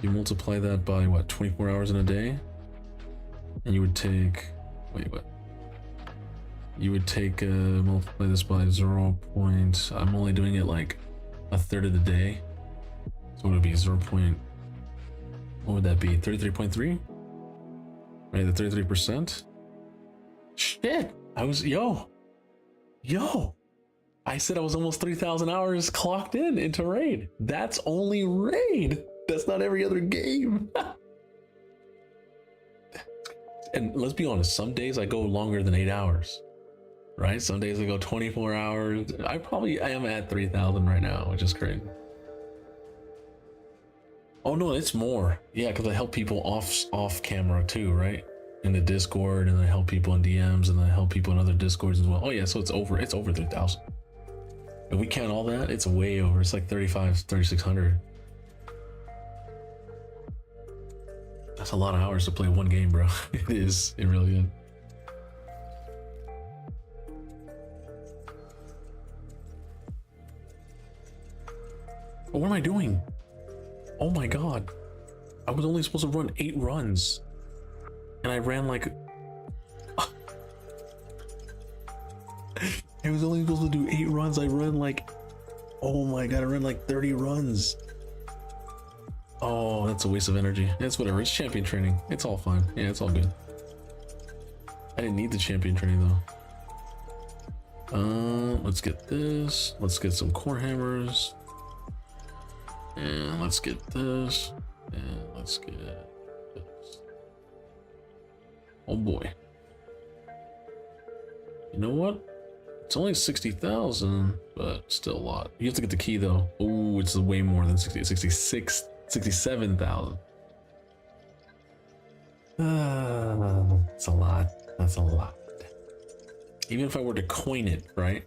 S1: you multiply that by what, 24 hours in a day? And you would take, wait, what? You would take, multiply this by 0. I'm only doing it like a third of the day. So it would be 0. What would that be? 33.3? Right, the 33%? Shit! Yo! I said I was almost 3,000 hours clocked into raid. That's only raid. That's not every other game. And let's be honest, some days I go longer than 8 hours. Right? Some days I go 24 hours. I am at 3,000 right now, which is crazy. Oh no, it's more. Yeah, because I help people off camera too, right? In the Discord, and I help people in DMs, and I help people in other Discords as well. Oh yeah, so it's over 3,000. If we count all that, it's way over. It's like 3,600. That's a lot of hours to play one game, bro. It is. It really is. What am I doing? Oh my god. I was only supposed to run 8 runs. And I ran like... I was only supposed to do 8 runs. I ran like... Oh my god, I ran like 30 runs. Oh, that's a waste of energy. It's whatever. It's champion training. It's all fine. Yeah, it's all good. I didn't need the champion training though. Let's get this. Let's get some core hammers. And let's get this. And let's get this. Oh boy. You know what? It's only 60,000, but still a lot. You have to get the key though. Oh, it's way more than 67,000. That's a lot. That's a lot. Even if I were to coin it, right?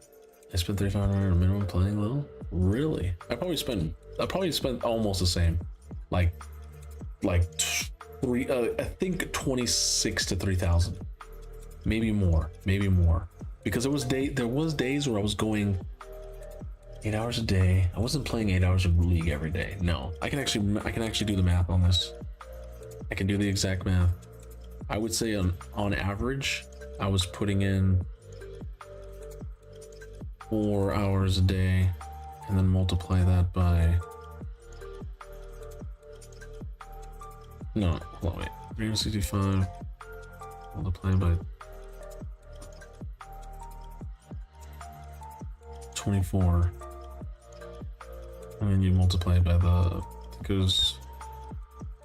S1: I spent 3,500 minimum playing level. Really? I probably spent almost the same. Like three. I think 26 to 3,000. Maybe more. Because there was days where I was going 8 hours a day. I wasn't playing 8 hours of League every day. No, I can actually do the math on this. I can do the exact math. I would say on average, I was putting in 4 hours a day, and then multiply that by... No, hold on, wait. 365 multiplied by 24, and then you multiply it by the... Because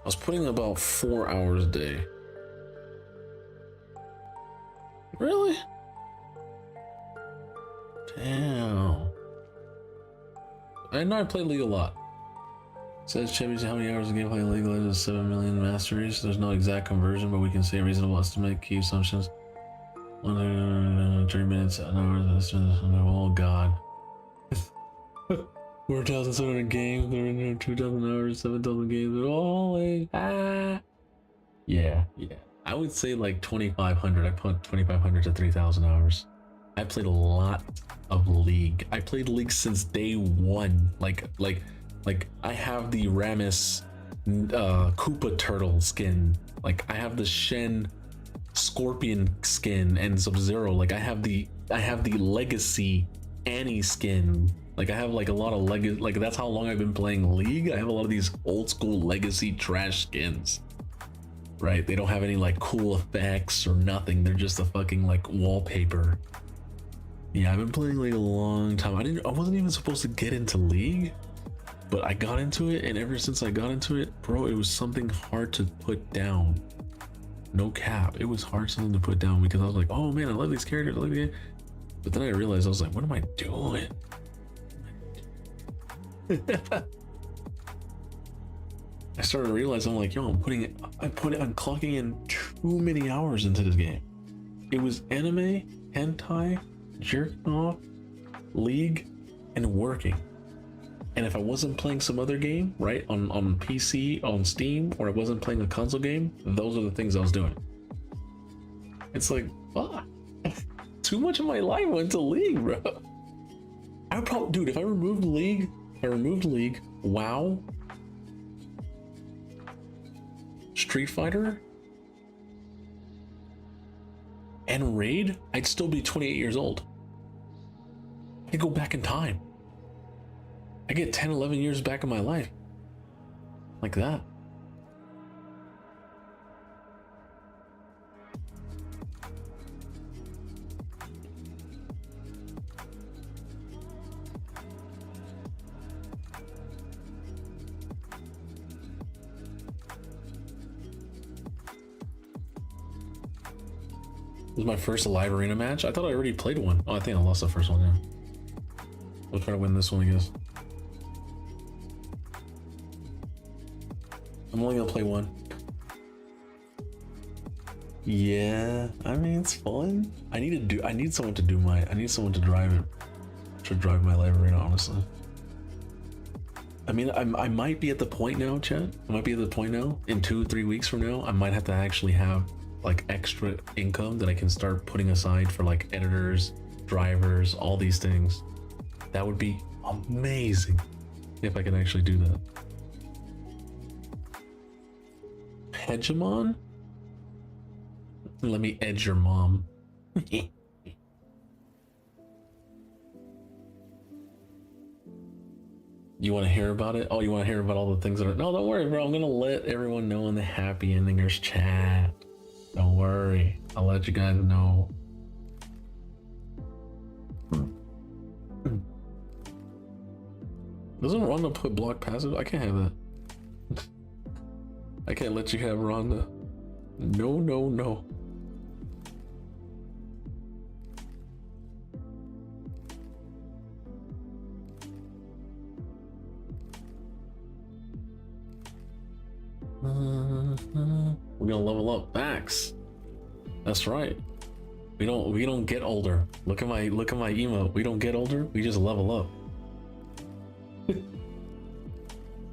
S1: I was putting about 4 hours a day. Really? Damn. I know I play League a lot. Says Championship, how many hours of gameplay in League is 7 million masteries. There's no exact conversion, but we can say a reasonable estimate. Key assumptions. 130 minutes, an hour. Oh god. 4,700 games, 2,000 hours, 7,000 games. Oh, yeah. I would say like 2,500. I put 2,500 to 3,000 hours. I played a lot of League. I played League since day one. Like I have the Ramus Koopa turtle skin. Like I have the Shen Scorpion skin and Sub-Zero. Like I have the Legacy Annie skin. Like I have like a lot of legacy. Like that's how long I've been playing League. I have a lot of these old school Legacy trash skins. Right? They don't have any like cool effects or nothing. They're just a fucking like wallpaper. Yeah, I've been playing League a long time. I wasn't even supposed to get into League, but I got into it, and ever since I got into it, bro, it was something hard to put down. No cap. It was hard something to put down because I was like, oh man, I love these characters, I love the game. But then I realized I was like, what am I doing?
S9: I started to realize I'm like, yo, I'm clocking in too many hours into this game. It was anime, hentai, jerking off, League, and working. And if I wasn't playing some other game, right, on PC, on Steam, or I wasn't playing a console game, those are the things I was doing. It's like, fuck. Too much of my life went to League, bro. I would probably, dude, if I removed League, WoW, Street Fighter, and Raid, I'd still be 28 years old. I could go back in time. I get 10, 11 years back in my life. Like that. This was my first live arena match. I thought I already played one. Oh, I think I lost the first one, yeah. We'll try to win this one, I guess. I'm only gonna play one. Yeah, I mean, it's fun. I need someone to drive it. To drive my live arena, honestly. I mean, I might be at the point now, chat. I might be at the point now, in 2-3 weeks from now, I might have to actually have like extra income that I can start putting aside for like editors, drivers, all these things. That would be amazing if I can actually do that. Hegemon? Let me edge your mom. You want to hear about it? Oh, you want to hear about all the things that are... No, don't worry, bro. I'm going to let everyone know in the Happy Endingers chat. Don't worry. I'll let you guys know. Doesn't Rhonda put block passive? I can't have that. I can't let you have Rhonda. No, no, no. We're gonna level up. Max. That's right. We don't get older. Look at my emote. We don't get older. We just level up.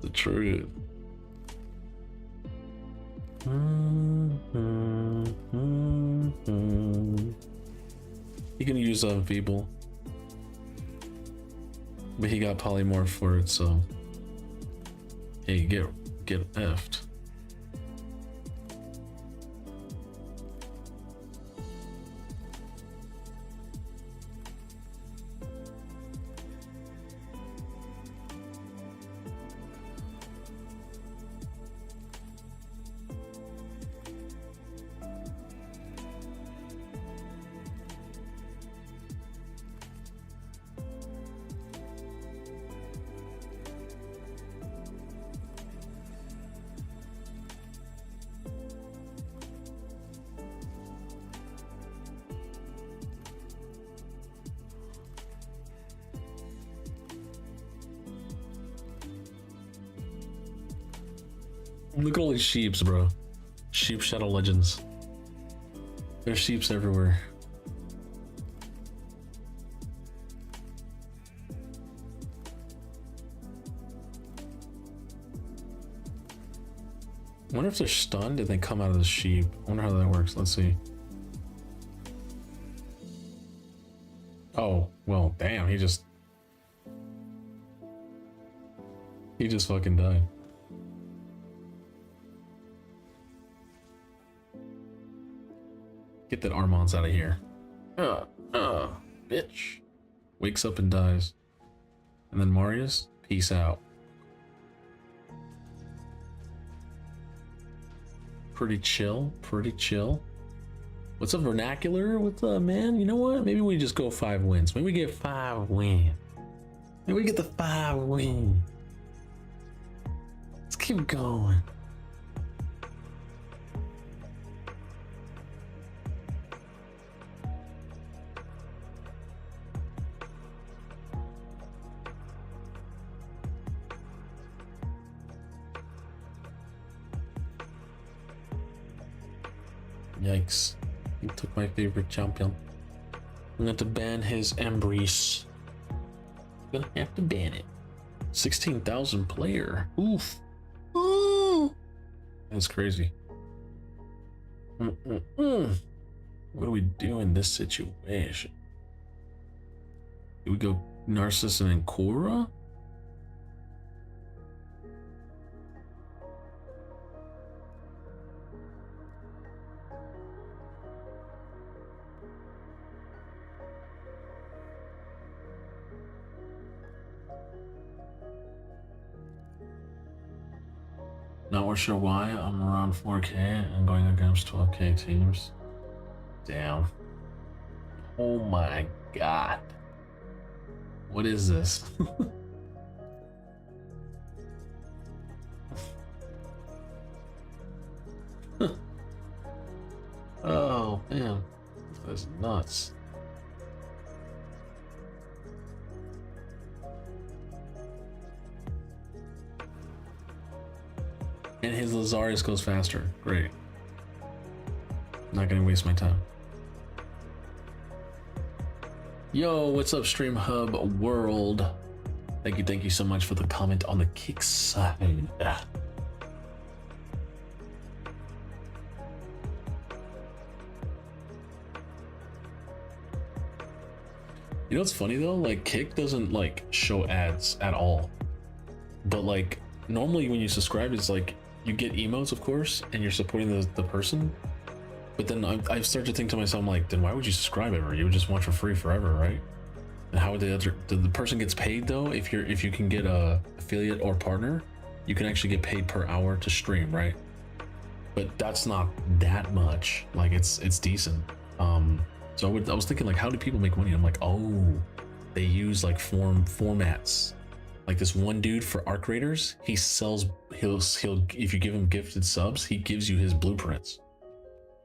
S9: The truth. He can use Feeble, but he got polymorph for it, so hey, get effed. Look at all these sheeps, bro. Sheep Shadow Legends. There's sheeps everywhere. I wonder if they're stunned and they come out of the sheep. I wonder how that works. Let's see. Oh, well, damn, he just fucking died. Get that Armand's out of here. Bitch. Wakes up and dies. And then Marius, peace out. Pretty chill, pretty chill. What's up, vernacular? What's up, man? You know what? Maybe we just go 5 wins. Maybe we get 5 wins. Maybe we get the 5 wins. Let's keep going. Yikes. He took my favorite champion. I'm going to ban his Embrace. Gonna have to ban it. 16,000 player. Oof. Ooh. That's crazy. What do we do in this situation? Do we go Narcissus and Korra? Not sure why. I'm around 4K and going against 12K teams. Damn. Oh my god. What is this? Oh man. That's nuts. And his Lazarus goes faster. Great. Not gonna waste my time. Yo, what's up, Stream Hub World? Thank you so much for the comment on the kick side. You know what's funny though? Like, Kick doesn't like show ads at all. But like, normally when you subscribe, it's like you get emotes, of course, and you're supporting the person. But then I start to think to myself, I'm like, then why would you subscribe ever? You would just watch for free forever, right? And how would the person gets paid though? If you can get a affiliate or partner, you can actually get paid per hour to stream, right? But that's not that much. Like it's decent. So I was thinking like, how do people make money? I'm like, oh, they use like formats. Like this one dude for Arc Raiders, he'll if you give him gifted subs, he gives you his blueprints.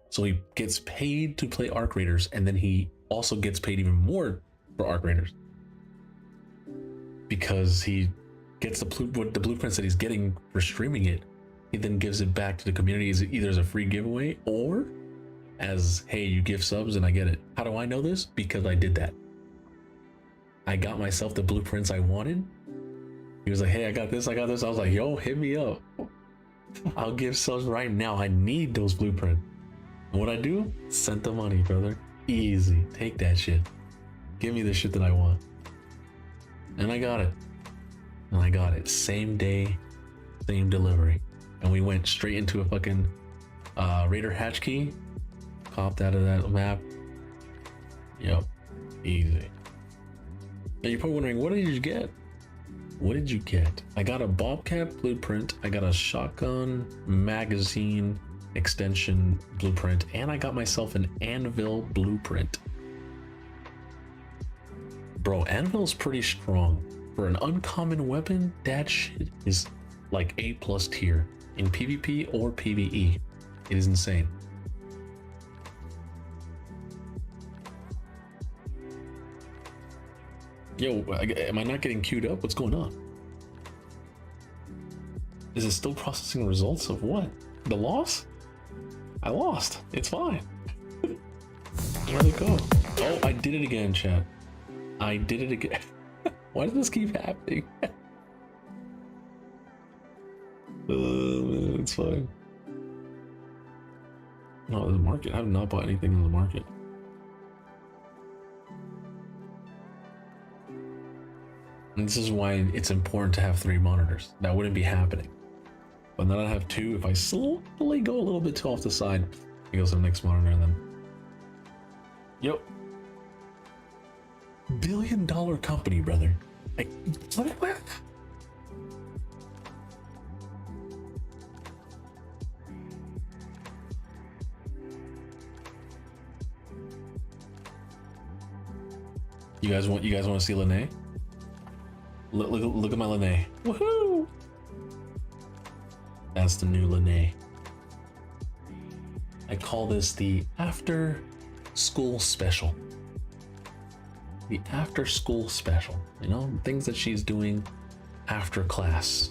S9: So he gets paid to play Arc Raiders, and then he also gets paid even more for Arc Raiders because he gets the blueprints that he's getting for streaming it. He then gives it back to the community either as a free giveaway or as, hey, you give subs and I get it. How do I know this? Because I did that. I got myself the blueprints I wanted. He was like, hey, I got this. I was like, yo, hit me up. I'll give subs right now. I need those blueprints. And what I do? Sent the money, brother. Easy. Take that shit. Give me the shit that I want. And I got it. Same day, same delivery. And we went straight into a fucking Raider hatch key. Popped out of that map. Yep. Easy. And you're probably wondering, what did you get? What did you get? I got a Bobcat blueprint. I got a shotgun magazine extension blueprint. And I got myself an anvil blueprint. Bro, anvil's pretty strong. For an uncommon weapon, that shit is like A+ tier in PvP or PvE. It is insane. Yo, am I not getting queued up? What's going on? Is it still processing results of what? The loss? I lost. It's fine. Where'd it go? Oh, I did it again, chat. I did it again. Why does this keep happening? It's fine. No, the market. I have not bought anything in the market. And this is why it's important to have 3 monitors. That wouldn't be happening. But now that I have 2, if I slowly go a little bit too off the side, it goes to the next monitor and then. Yep. $1 billion company, brother. Like, what? You guys want to see Lene? Look at my Lene. Woohoo! That's the new Lene. I call this the after school special. The after school special. You know, things that she's doing after class.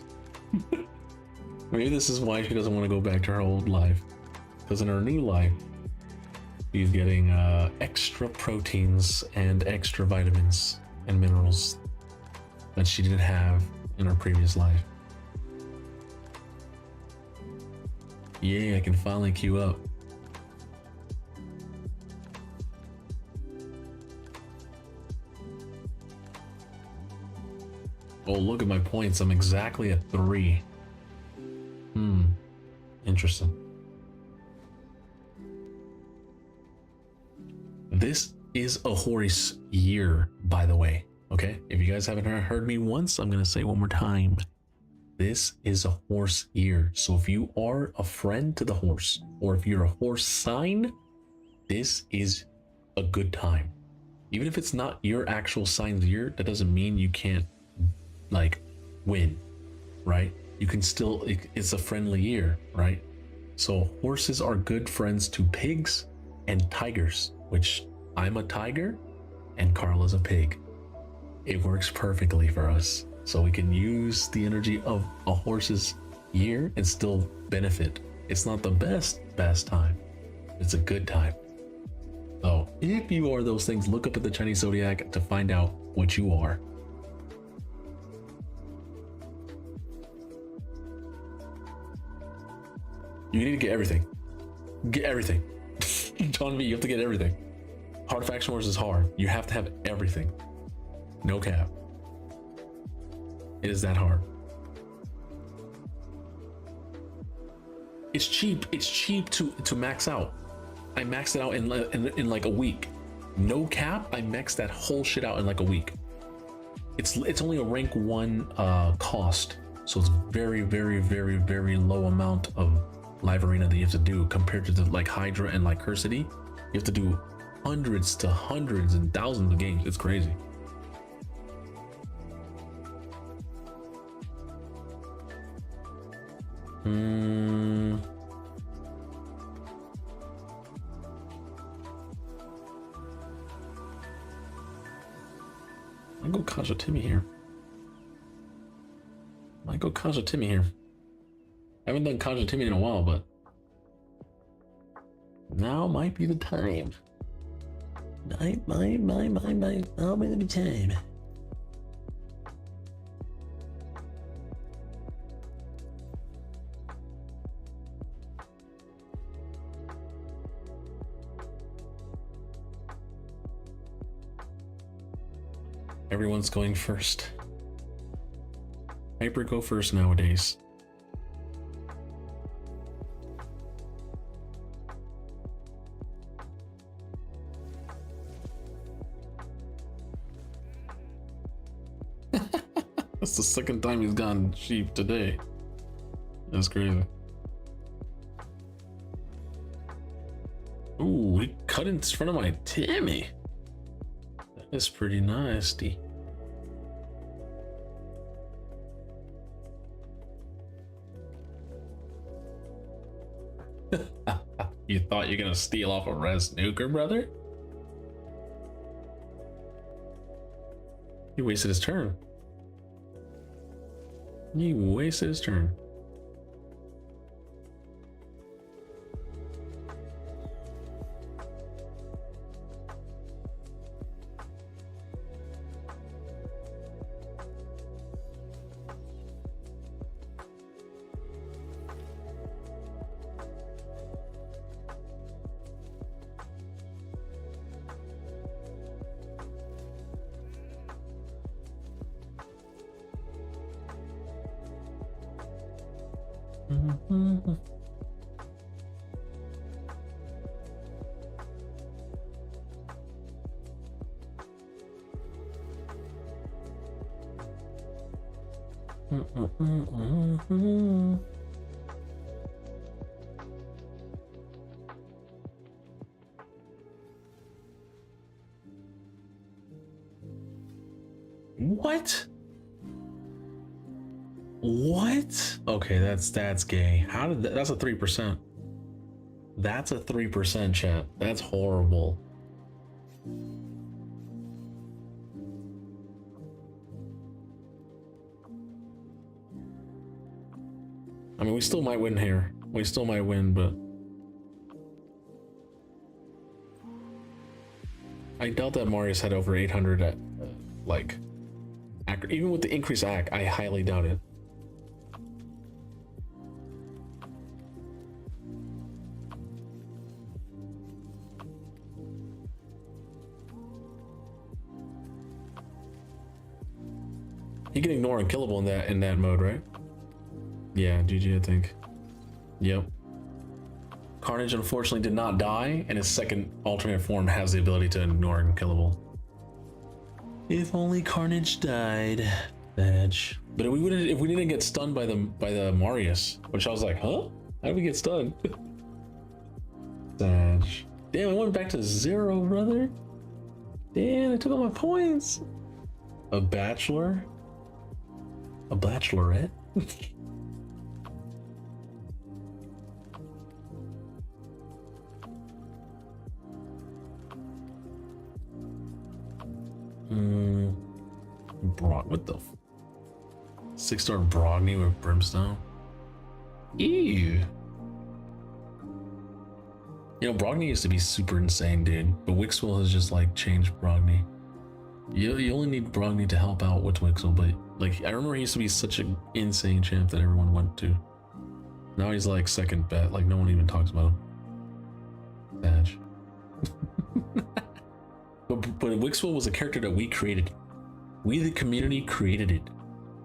S9: Maybe this is why she doesn't want to go back to her old life. Because in her new life, She's getting extra proteins and extra vitamins and minerals that she didn't have in her previous life. Yay, I can finally queue up. Oh, look at my points. I'm exactly at 3. Interesting. This is a horse year, by the way. Okay? If you guys haven't heard me once, I'm going to say it one more time. This is a horse year. So if you are a friend to the horse, or if you're a horse sign, this is a good time. Even if it's not your actual sign's year, that doesn't mean you can't like win, right? You can still, it's a friendly year, right? So horses are good friends to pigs and tigers, which I'm a tiger and Carla's a pig. It works perfectly for us. So we can use the energy of a horse's year and still benefit. It's not the best time. It's a good time. So if you are those things, look up at the Chinese zodiac to find out what you are. You need to get everything. Get everything. John V, you have to get everything. Hard Faction Wars is hard. You have to have everything. No cap. It is that hard. It's cheap. It's cheap to max out. I maxed it out in like a week. No cap. I maxed that whole shit out in like a week. It's only a rank 1 cost, so it's very low amount of live arena that you have to do compared to the like Hydra and like Cursity. You have to do hundreds and thousands of games. It's crazy. I'll go Kaja Timmy here. I go Kaja Timmy here. I haven't done Kaja Timmy in a while, but now might be the time. Now might be the time. Everyone's going first. Hyper go first nowadays. That's the second time he's gone sheep today. That's crazy. Ooh, he cut in front of my Timmy. That is pretty nasty. You thought you're gonna steal off a res nuker, brother? He wasted his turn. He wasted his turn. What? What? Okay, that's gay. How did that's a 3%. That's a 3%, chat. That's horrible. I mean, we still might win here. We still might win, but I doubt that Marius had over 800 at like even with the increased AC, I highly doubt it. He can ignore unkillable in that mode, right? Yeah, GG, I think. Yep. Carnage unfortunately did not die, and his second alternate form has the ability to ignore unkillable. If only Carnage died. Badge. But if we didn't get stunned by the Marius, which I was like, huh? How did we get stunned? Badge. Damn, I went back to 0, brother. Damn, I took all my points. A bachelor? A bachelorette? What the 6-star Brogni with Brimstone? Ew. You know, Brogni used to be super insane, dude, but Wixwell has just like changed Brogni. You only need Brogni to help out with Wixwell, but like I remember he used to be such an insane champ that everyone went to. Now he's like second bet, like no one even talks about him. Badge. but Wixwell was a character that we created. We, the community, created it.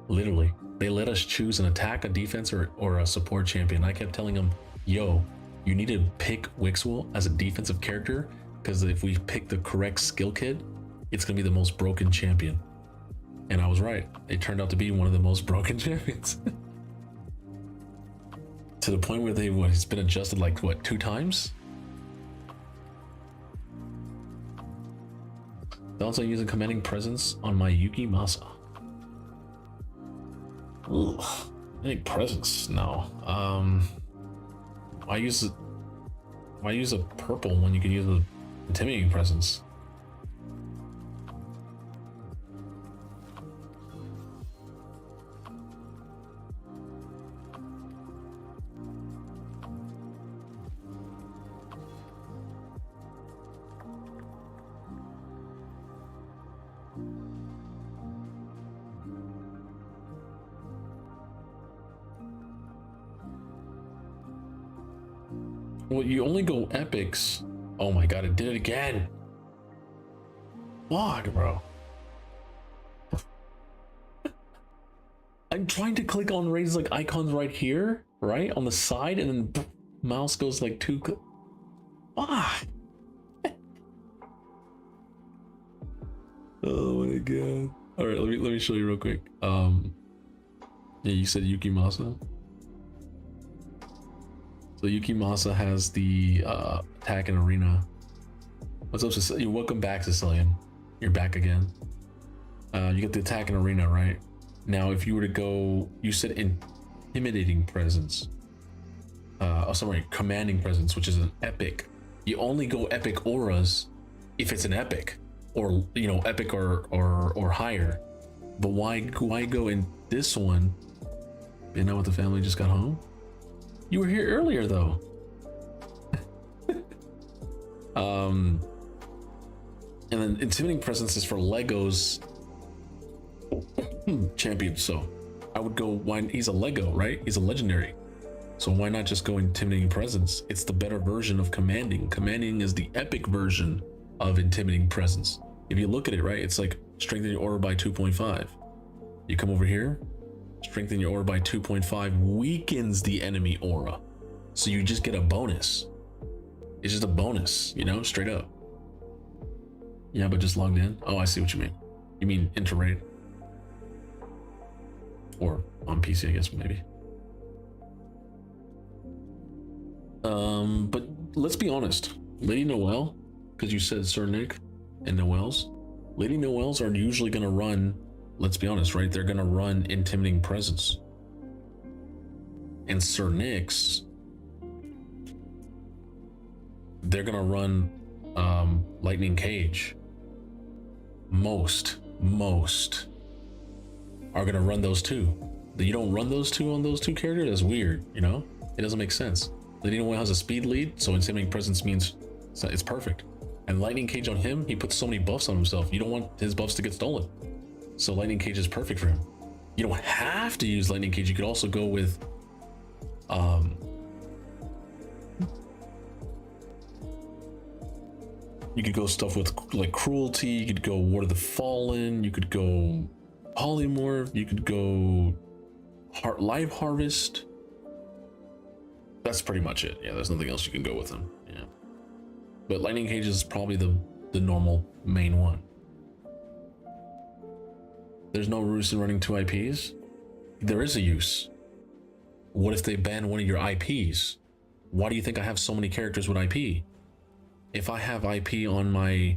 S9: Literally. They let us choose an attack, a defense, or a support champion. I kept telling them, yo, you need to pick Wixwell as a defensive character, because if we pick the correct skill kit, it's going to be the most broken champion. And I was right. It turned out to be one of the most broken champions. To the point where it's been adjusted like, what, 2 times? Also using commanding presence on my Yuki Masa. Ugh. Any presence? No. Why use a purple when you can use an intimidating presence? Well, you only go epics. Oh my god, it did it again. Fuck, bro. I'm trying to click on Ray's like icons right here, right on the side, and then mouse goes like 2 click. Ah. Oh my god. All right, let me show you real quick. Yeah, you said Yuki Masa. So Yuki Masa has the attack in arena. What's up, Sicilian? Welcome back, Sicilian. You're back again. You get the attack in arena, right? Now, if you were to go, you said intimidating presence. Sorry, commanding presence, which is an epic. You only go epic auras if it's an epic, or you know, epic or higher. But why go in this one? You know what? The family just got home. You were here earlier though. And then intimidating presence is for Legos champion. So I would go, why, he's a Lego, right? He's a legendary. So why not just go intimidating presence? It's the better version of commanding. Commanding is the epic version of intimidating presence. If you look at it, right, it's like strengthen your aura by 2.5. You come over here, strengthen your aura by 2.5 weakens the enemy aura. So you just get a bonus. It's just a bonus, you know, straight up. Yeah, but just logged in. Oh, I see what you mean. You mean inter-raid. Or on PC, I guess, maybe. But let's be honest. Lady Noelle, because you said Sir Nick and Noelle's. Lady Noelle's are usually going to run, let's be honest, right? They're going to run intimidating presence. And Sir Nick's, they're going to run lightning cage. Most are going to run those two. You don't run those two on those two characters? That's weird, you know? It doesn't make sense. Lady Noelle has a speed lead, so intimidating presence means it's perfect.
S1: And Lightning Cage on him, he puts so many buffs on himself. You don't want his buffs to get stolen. So Lightning Cage is perfect for him. You don't have to use Lightning Cage. You could also go with you could go stuff with like Cruelty, you could go Ward of the Fallen, you could go Polymorph, you could go Live Harvest. That's pretty much it. Yeah, there's nothing else you can go with him. Yeah. But Lightning Cage is probably the normal main one. There's no use in running 2 IPs. There is a use. What if they ban one of your IPs? Why do you think I have so many characters with IP? If I have IP on my,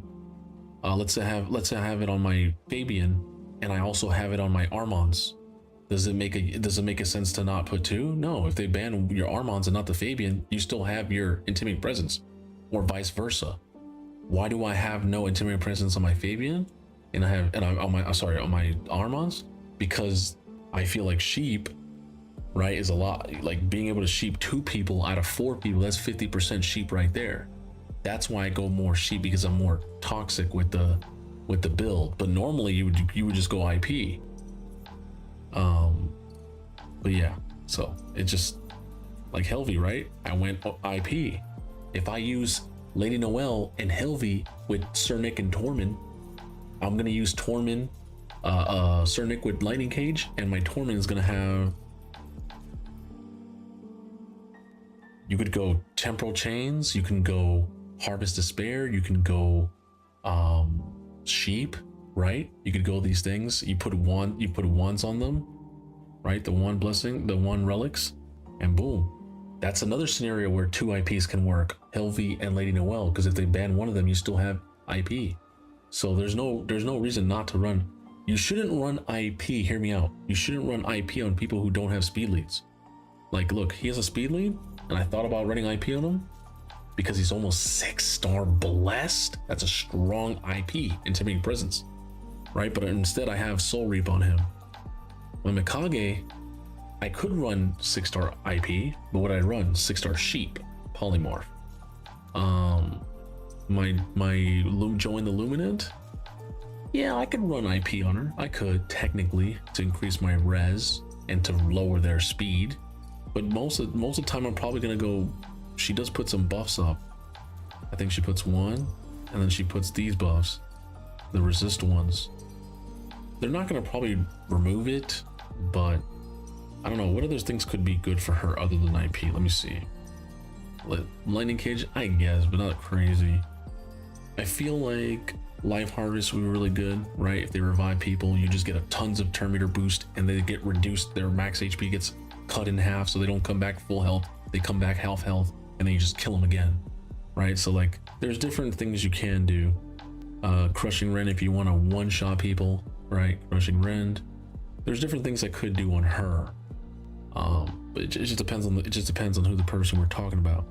S1: let's say I have it on my Fabian, and I also have it on my Armons, does it make a sense to not put 2? No. If they ban your Armons and not the Fabian, you still have your Intimidating Presence, or vice versa. Why do I have no Intimidating Presence on my Fabian, and on my Armons? Because I feel like sheep, right, is a lot. Like being able to sheep 2 people out of 4 people, that's 50% sheep right there. That's why I go more sheep, because I'm more toxic with the build. But normally you would just go IP. But yeah, so it just like Helvi, right? I went IP. If I use Lady Noelle and Helvi with Sir Nick and Tormund, I'm gonna use Tormund, Sir Nick with Lightning Cage, and my Tormund is gonna have. You could go Temporal Chains. You can go Harvest Despair. You can go Sheep, right? You could go these things. You put wands on them, right? The one blessing, the one relics, and boom. That's another scenario where 2 IPs can work, Helvi and Lady Noelle, because if they ban one of them, you still have IP. So there's no reason not to run. You shouldn't run IP, hear me out. You shouldn't run IP on people who don't have speed leads. Like, look, he has a speed lead, and I thought about running IP on him because he's almost 6-star blessed. That's a strong IP, Intimidating Presence, right? But instead I have Soul Reap on him. On Mikage, I could run 6-star IP, but what I'd run 6-star Sheep, Polymorph. My Join the Luminant, yeah, I could run IP on her. I could technically, to increase my res and to lower their speed. But most of the time I'm probably gonna go. She does put some buffs up. I think she puts 1, and then she puts these buffs, the resist ones. They're not gonna probably remove it, but I don't know what other things could be good for her other than IP. Let me see. Lightning Cage, I guess, but not crazy. I feel like Life Harvest would be really good, right? If they revive people, you just get a tons of turn meter boost, and they get reduced. Their max HP gets cut in half, so they don't come back full health. They come back half health, and then you just kill them again, right? So like, there's different things you can do. Crushing Rend if you want to one-shot people, right? Crushing Rend. There's different things I could do on her. But it just depends on who the person we're talking about.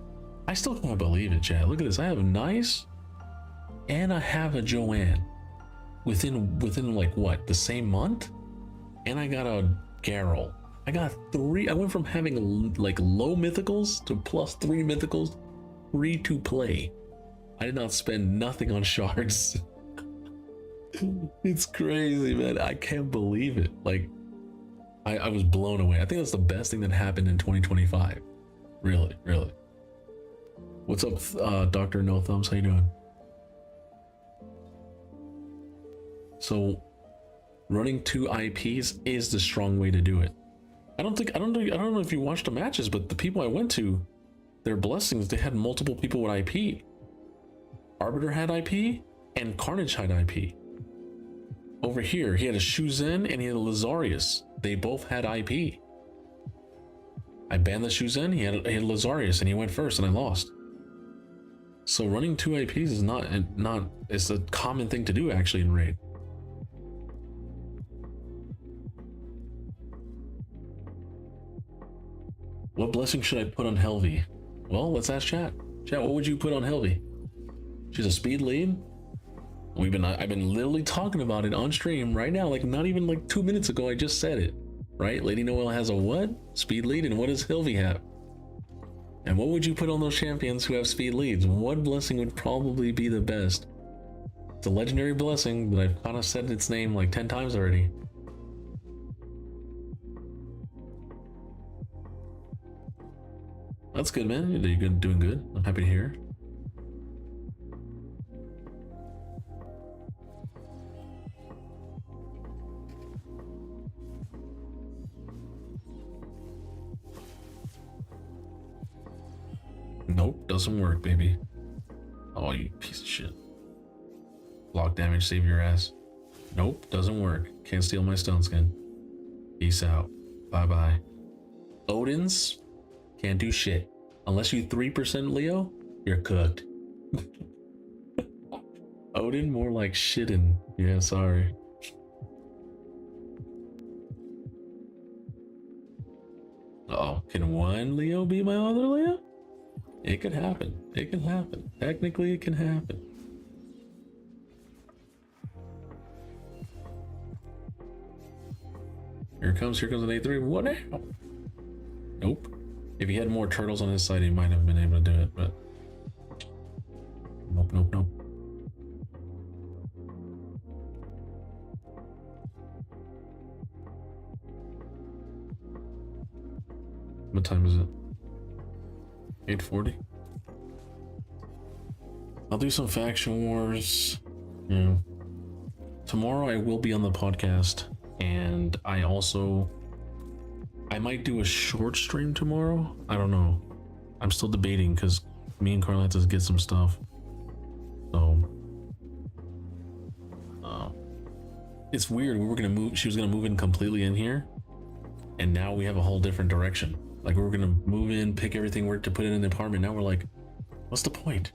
S1: I still can't believe it, Chad. Look at this. I have a Nice, and I have a Joanne within like what, the same month, and I got a Garrel. I got 3. I went from having like low mythicals to +3 mythicals, free to play. I did not spend nothing on shards. It's crazy, man. I can't believe it. Like, I was blown away. I think that's the best thing that happened in 2025. Really, really. What's up, Dr. No Thumbs? How you doing? So, running 2 IPs is the strong way to do it. I don't know if you watched the matches, but the people I went to, their blessings, they had multiple people with IP. Arbiter had IP, and Carnage had IP. Over here, he had a Shuzen and he had a Lazarius. They both had IP. I banned the Shuzen, he had Lazarius, and he went first, and I lost. So running 2 IPs is it's a common thing to do actually in Raid. What blessing should I put on Helvi? Well, let's ask chat. Chat, what would you put on Helvi? She's a speed lead. I've been literally talking about it on stream right now, like not even like 2 minutes ago. I just said it, right? Lady Noelle has a what? Speed lead, and what does Helvi have? And what would you put on those champions who have speed leads? What blessing would probably be the best? It's a legendary blessing, but I've kind of said its name like 10 times already. That's good, man. You're good, doing good. I'm happy to hear. Nope, doesn't work, baby. Oh, you piece of shit. Block damage, save your ass. Nope, doesn't work. Can't steal my stone skin. Peace out. Bye bye. Odin's can't do shit. Unless you 3% Leo, you're cooked. Odin, more like shitting. Yeah, sorry. Oh, can one Leo be my other Leo? It could happen. It can happen. Technically, it can happen. Here comes an A3. What now? Nope. If he had more turtles on his side, he might have been able to do it, but nope, nope, nope. What time is it? 8:40. I'll do some faction wars. Yeah. Tomorrow I will be on the podcast, and I might do a short stream tomorrow. I don't know. I'm still debating because me and Carla have to get some stuff. So it's weird. We were gonna move. She was gonna move in completely in here, and now we have a whole different direction. Like we were gonna move in, pick everything to put in the apartment. Now we're like, what's the point?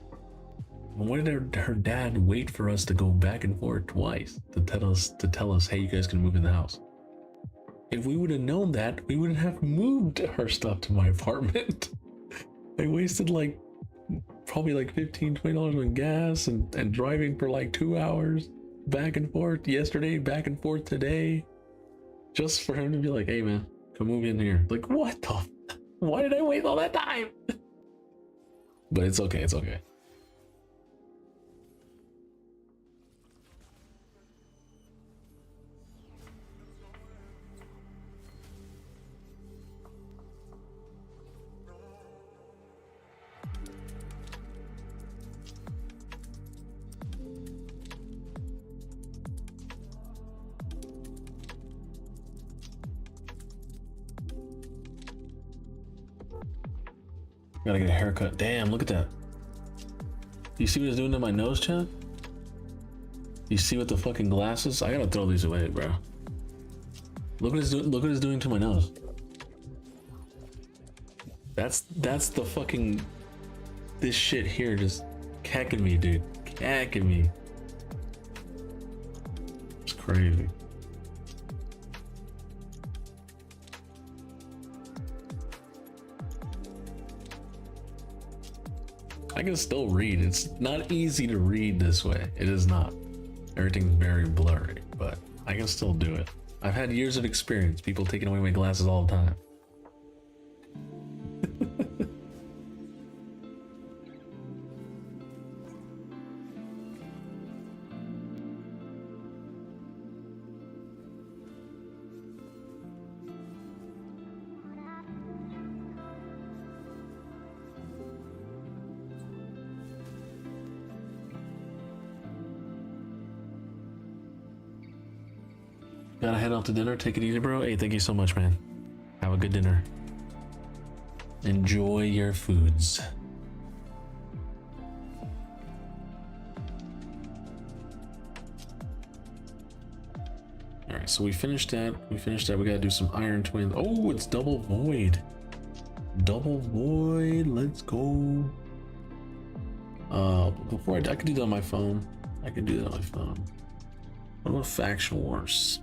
S1: Why did her dad wait for us to go back and forth twice to tell us, hey, you guys can move in the house? If we would have known that, we wouldn't have moved her stuff to my apartment. I wasted probably like $15-20 on gas and driving for like 2 hours back and forth yesterday, back and forth today, just for him to be like, hey man, come move in here. Like, what the? Why did I wait all that time? But it's okay. It's okay. Gotta get a haircut. Damn, look at that. You see what it's doing to my nose, Chad? You see what the fucking glasses? I gotta throw these away, bro. Look what it's doing to my nose. That's the fucking, this shit here just cacking me, dude. Cacking me. It's crazy. I can still read. It's not easy to read this way. It is not. Everything's very blurry, but I can still do it. I've had years of experience. People taking away my glasses all the time. Gotta head out to dinner. Take it easy, bro. Hey, thank you so much, man. Have a good dinner. Enjoy your foods. Alright, so we finished that. We gotta do some Iron Twins. Oh, it's Double Void. Double Void. Let's go. Before I could do that on my phone. I can do that on my phone. What about Faction Wars?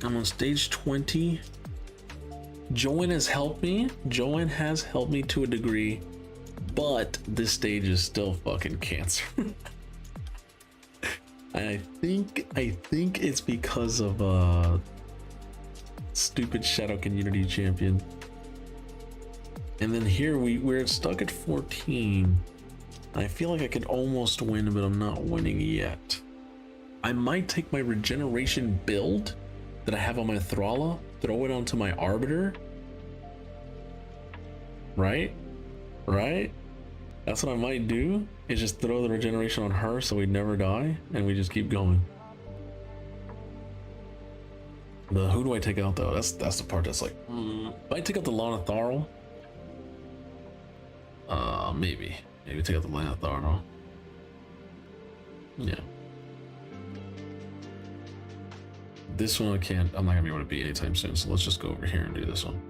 S1: I'm on stage 20. Joanne has helped me. Joanne has helped me to a degree, but this stage is still fucking cancer. I think it's because of stupid Shadow Community champion.
S9: And then here we're stuck at 14. I feel like I could almost win, but I'm not winning yet. I might take my regeneration build that I have on my Thrala, throw it onto my Arbiter. Right? That's what I might do, is just throw the regeneration on her so we never die, and we just keep going. But who do I take out though? That's the part that's like, if I take out the Lana Tharl, maybe take out the Lana Tharl. Yeah. This one I'm not gonna be able to beat anytime soon, so let's just go over here and do this one.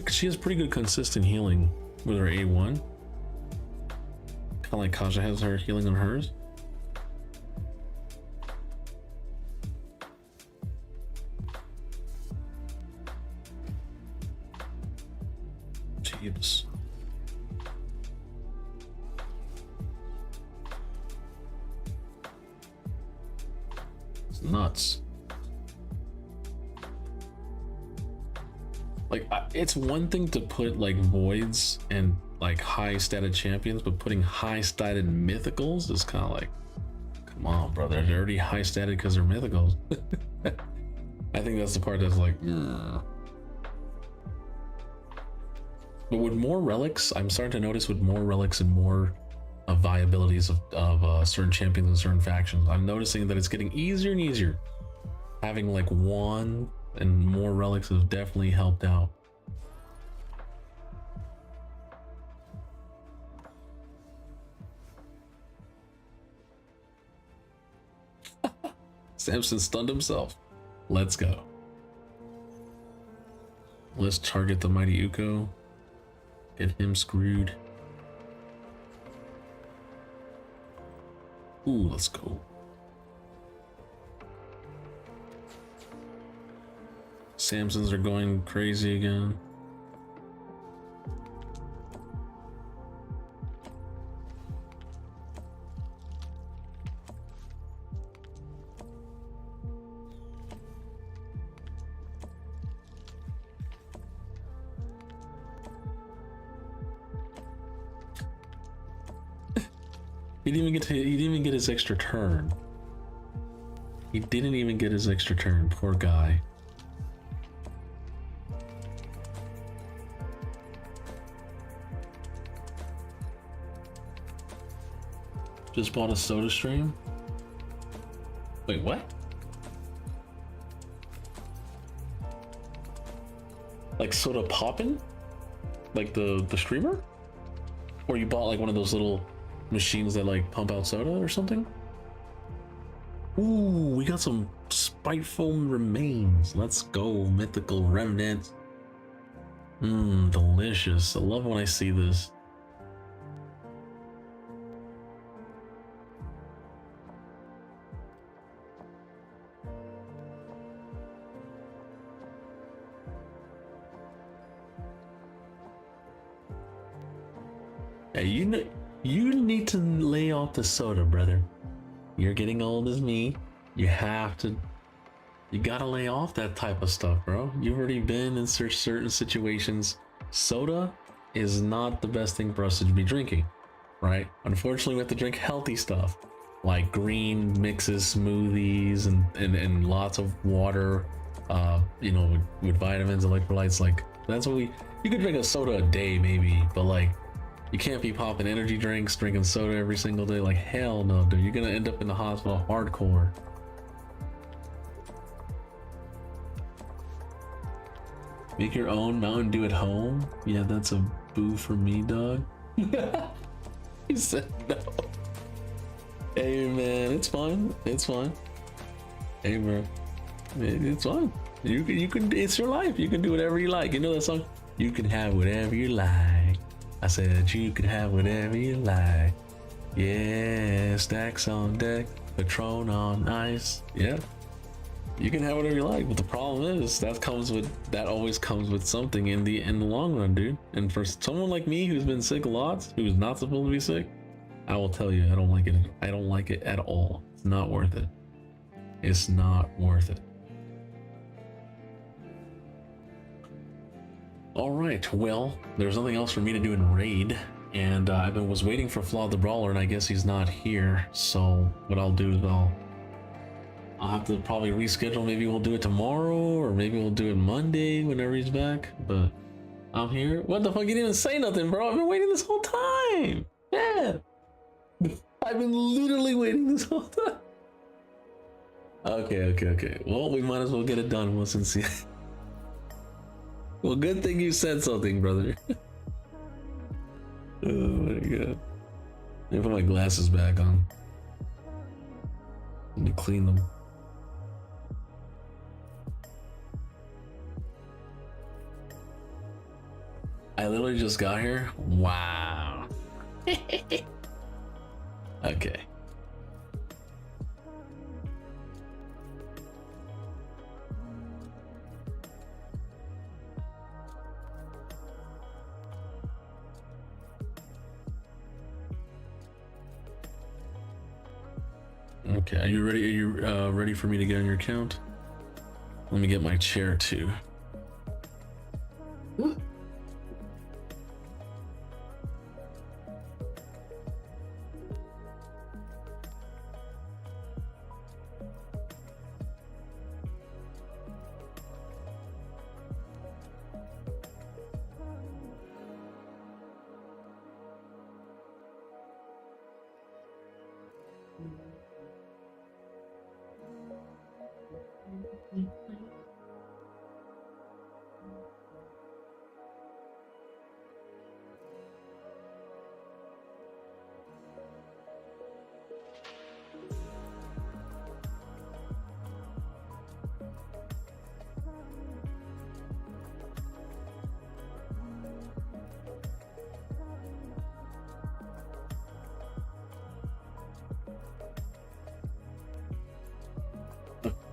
S9: She has pretty good consistent healing with her A1. Kind of like Kaja has her healing on hers. Jeez. It's nuts. Like, it's one thing to put like voids and like high statted champions, but putting high statted mythicals is kind of like, come on, brother. They're already high statted because they're mythicals. I think that's the part that's like, But with more relics, I'm starting to notice with more relics and more viabilities of certain champions and certain factions, I'm noticing that it's getting easier and easier. Having like one and more relics has definitely helped out. Samson stunned himself. Let's go. Let's target the mighty Uko. Get him screwed. Ooh, let's go. Samsons are going crazy again. He didn't even get his extra turn. He didn't even get his extra turn, poor guy. Just bought a soda stream. Wait, what? Like soda poppin'? Like the streamer? Or you bought like one of those little machines that like pump out soda or something? Ooh, we got some spiteful remains. Let's go, mythical remnant. Delicious. I love when I see this. Yeah, you need to lay off the soda, brother. You're getting old as me. You gotta lay off that type of stuff, bro. You've already been in certain situations. Soda is not the best thing for us to be drinking, right? Unfortunately, we have to drink healthy stuff like green mixes, smoothies, and lots of water, with vitamins, electrolytes. Like,
S1: That's what we. You could drink a soda a day maybe, but like, you can't be popping energy drinks, drinking soda every single day. Like hell no, dude. You're gonna end up in the hospital hardcore. Make your own Mountain Dew at home? Yeah, that's a boo for me, dog. He said no. Hey man, it's fine. It's fine. Hey bro, it's fine. You can. It's your life. You can do whatever you like. You know that song? You can have whatever you like. I said you can have whatever you like. Yeah, stacks on deck, Patron on ice. Yeah. You can have whatever you like, but the problem is that always comes with something in the long run, dude. And for someone like me who's been sick lots, who's not supposed to be sick, I will tell you, I don't like it. I don't like it at all. It's not worth it. It's not worth it. All right, well, there's nothing else for me to do in raid, and I was waiting for Flaw the Brawler, and I guess he's not here. So what I'll do is I'll have to probably reschedule. Maybe we'll do it tomorrow, or maybe we'll do it Monday whenever he's back. But I'm here. What the fuck? You didn't even say nothing, bro. I've been waiting this whole time. Yeah. I've been literally waiting this whole time. Okay. Well, we might as well get it done once and see. Well, good thing you said something, brother. Oh my god. Let me put my glasses back on. Let me clean them. I literally just got here. Wow. Okay. Okay, are you ready? Are you ready for me to get on your account? Let me get my chair too.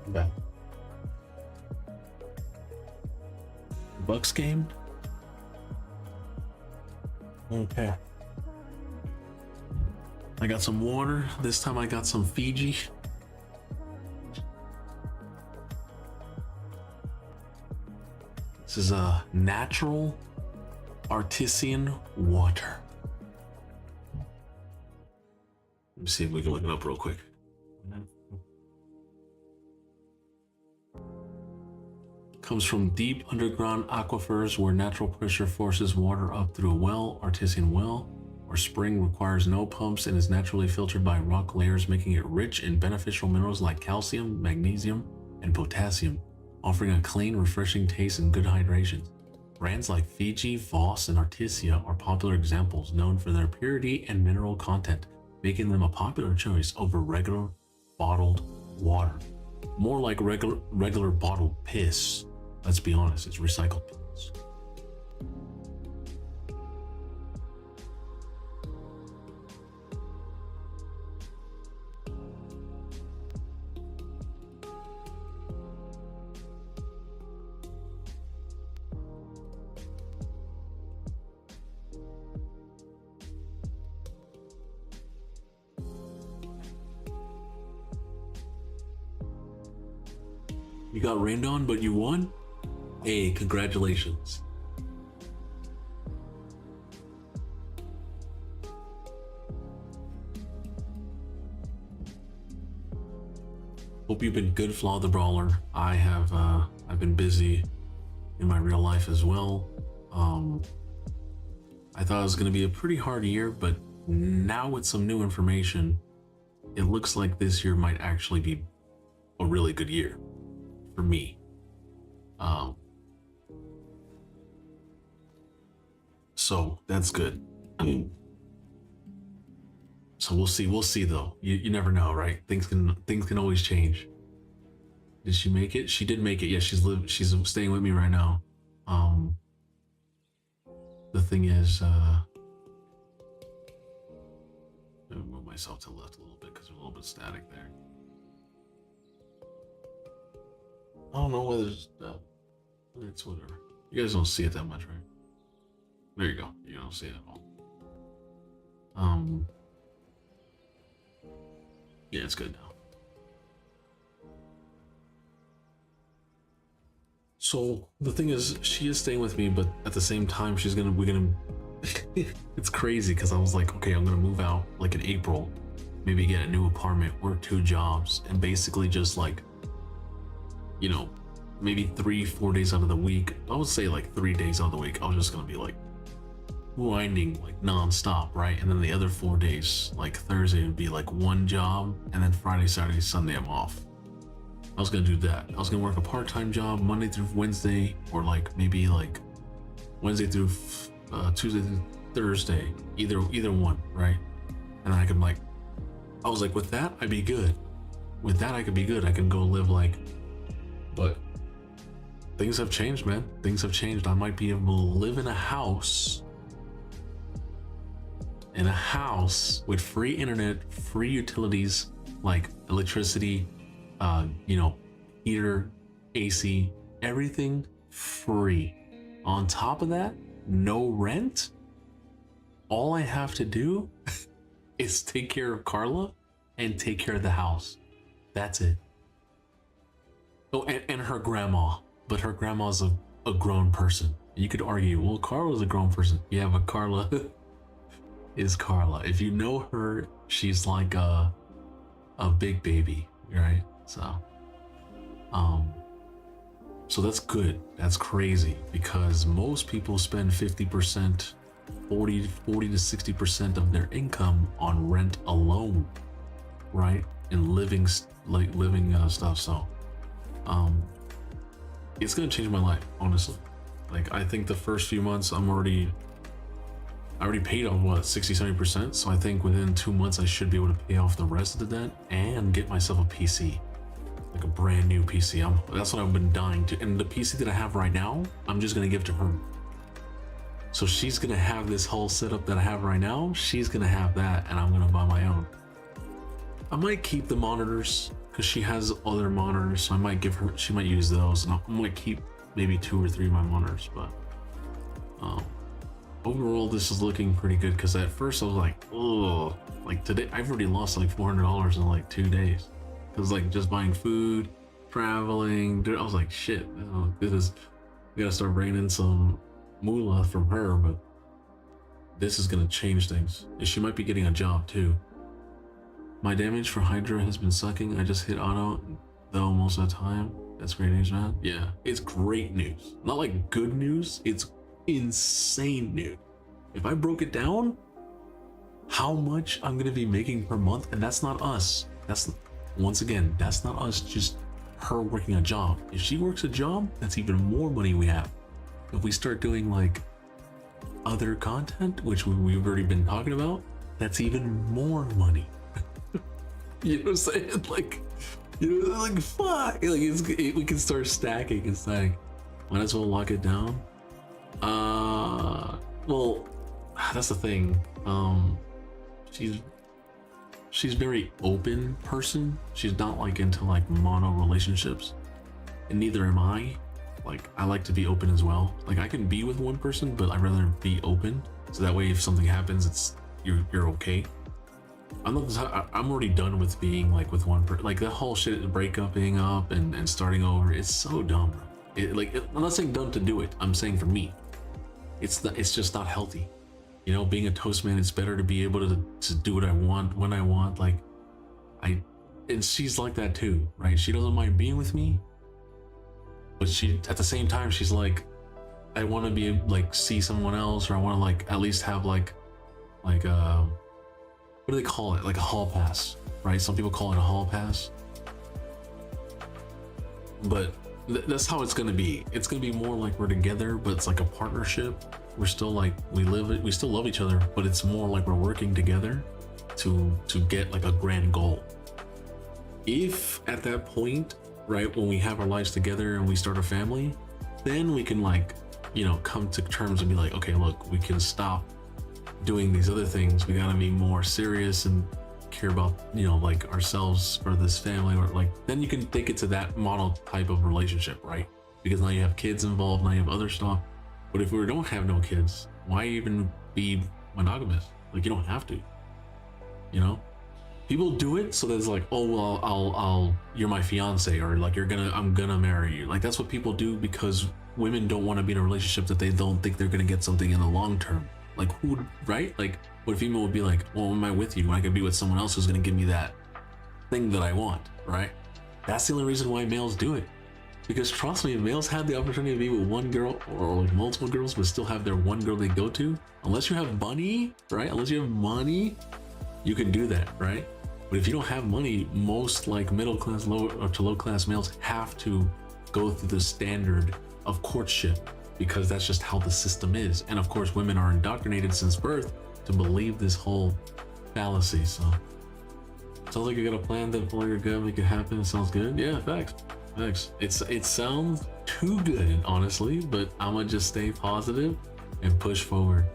S1: Back. Bucks game? Okay. I got some water. This time I got some Fiji. This is a natural artisan water. Let me see if we can look it up real quick. Comes from deep underground aquifers where natural pressure forces water up through a well, artesian well, or spring, requires no pumps and is naturally filtered by rock layers, making it rich in beneficial minerals like calcium, magnesium, and potassium, offering a clean, refreshing taste and good hydration. Brands like Fiji, Voss, and Artesia are popular examples known for their purity and mineral content, making them a popular choice over regular bottled water. More like regular bottled piss. Let's be honest, it's recycled piss. You got rained on, but you won? Hey, congratulations. Hope you've been good, Flaw the Brawler. I've been busy
S9: in my real life as well. I thought it was going to be a pretty hard year, but now with some new information, it looks like this year might actually be a really good year for me. So that's good. So we'll see though. You never know, right? Things can always change. Did she make it? She did make it. Yeah, she's staying with me right now. The thing is, let me move myself to the left a little bit because there's a little bit of static there. I don't know whether it's whatever. You guys don't see it that much, right? There you go. You don't see it at all. Yeah, it's good now. So the thing is, she is staying with me, but at the same time, we're gonna. It's crazy because I was like, okay, I'm gonna move out like in April, maybe get a new apartment, work 2 jobs, and basically just like, you know, maybe 3-4 days out of the week. I would say like 3 days out of the week, I was just gonna be like grinding like non-stop, right? And then the other 4 days, like Thursday would be like 1 job, and then Friday, Saturday, Sunday I'm off. I was gonna do that. I was gonna work a part-time job Monday through Wednesday, or like maybe like Wednesday through Tuesday through Thursday, either one, right? And then I could like, I was like, with that I'd be good. With that I could be good. I can go live like, but things have changed, man. Things have changed. I might be able to live in a house with free internet, free utilities like electricity, you know, heater, AC, everything free. On top of that, no rent. All I have to do is take care of Carla and take care of the house. That's it. Oh, and her grandma, but her grandma's a grown person. You could argue, well, Carla's a grown person. Yeah, but Carla is Carla. If you know her, she's like a big baby, right? So that's good. That's crazy because most people spend 50%, 40 to 60% of their income on rent alone, right? And living stuff. So, it's gonna change my life, honestly. Like, I think the first few months I already paid off what, 60-70%. So I think within 2 months I should be able to pay off the rest of the debt and get myself a PC, like a brand new PC. That's what I've been dying to. And the PC that I have right now, I'm just gonna give to her. So she's gonna have this whole setup that I have right now. She's gonna have that, and I'm gonna buy my own. I might keep the monitors because she has other monitors, so I might give her. She might use those, and I might keep maybe 2 or 3 of my monitors. But overall, this is looking pretty good because at first I was like, oh, like today I've already lost like $400 in like 2 days because like just buying food, traveling. Dude, I was like, shit, we gotta start bringing in some moolah from her, but this is gonna change things. And she might be getting a job too. My damage for Hydra has been sucking. I just hit auto though most of the time. That's great news, man. Yeah, it's great news. Not like good news, it's insane news. If I broke it down, how much I'm gonna be making per month, and that's not us. That's, once again, that's not us, just her working a job. If she works a job, that's even more money we have. If we start doing like other content, which we've already been talking about, that's even more money. You know what I'm saying? Like, you know, like fuck, like we can start stacking. It's like, might as well lock it down. Well, that's the thing. She's very open person. She's not like into like mono relationships, and neither am I. Like, I like to be open as well. Like, I can be with one person, but I'd rather be open, so that way if something happens, it's you're okay. I'm already done with being like with one person. Like, that whole shit, breaking up and starting over, it's so dumb, bro. I'm not saying dumb to do it. I'm saying for me, it's just not healthy. You know, being a toast man, it's better to be able to do what I want when I want. Like, and she's like that too, right? She doesn't mind being with me, but she at the same time she's like, I want to be like see someone else, or I want to like at least have like what do they call it, like a hall pass, right? Some people call it a hall pass, but that's how it's gonna be. It's gonna be more like we're together, but it's like a partnership. We're still like we still love each other, but it's more like we're working together to get like a grand goal. If at that point, right, when we have our lives together and we start a family, then we can like, you know, come to terms and be like, okay, look, we can stop doing these other things. We gotta be more serious and care about, you know, like ourselves for this family, or like then you can take it to that model type of relationship, right? Because now you have kids involved, now you have other stuff. But if we don't have no kids, why even be monogamous? Like, you don't have to, you know? People do it so there's like, oh well, I'll you're my fiance, or like I'm gonna marry you. Like that's what people do because women don't want to be in a relationship that they don't think they're gonna get something in the long term. Like who, right? Like what female would be like, well, am I with you when I can be with someone else who's gonna give me that thing that I want, right? That's the only reason why males do it. Because trust me, if males had the opportunity to be with one girl or like multiple girls, but still have their one girl they go to, unless you have money, right? Unless you have money, you can do that, right? But if you don't have money, most like middle class, low to low class males have to go through the standard of courtship because that's just how the system is. And of course, women are indoctrinated since birth to believe this whole fallacy. So sounds like you got a plan that for your good, make it happen. It sounds good. Yeah, facts. Facts. It sounds too good, honestly, but I'm gonna just stay positive and push forward.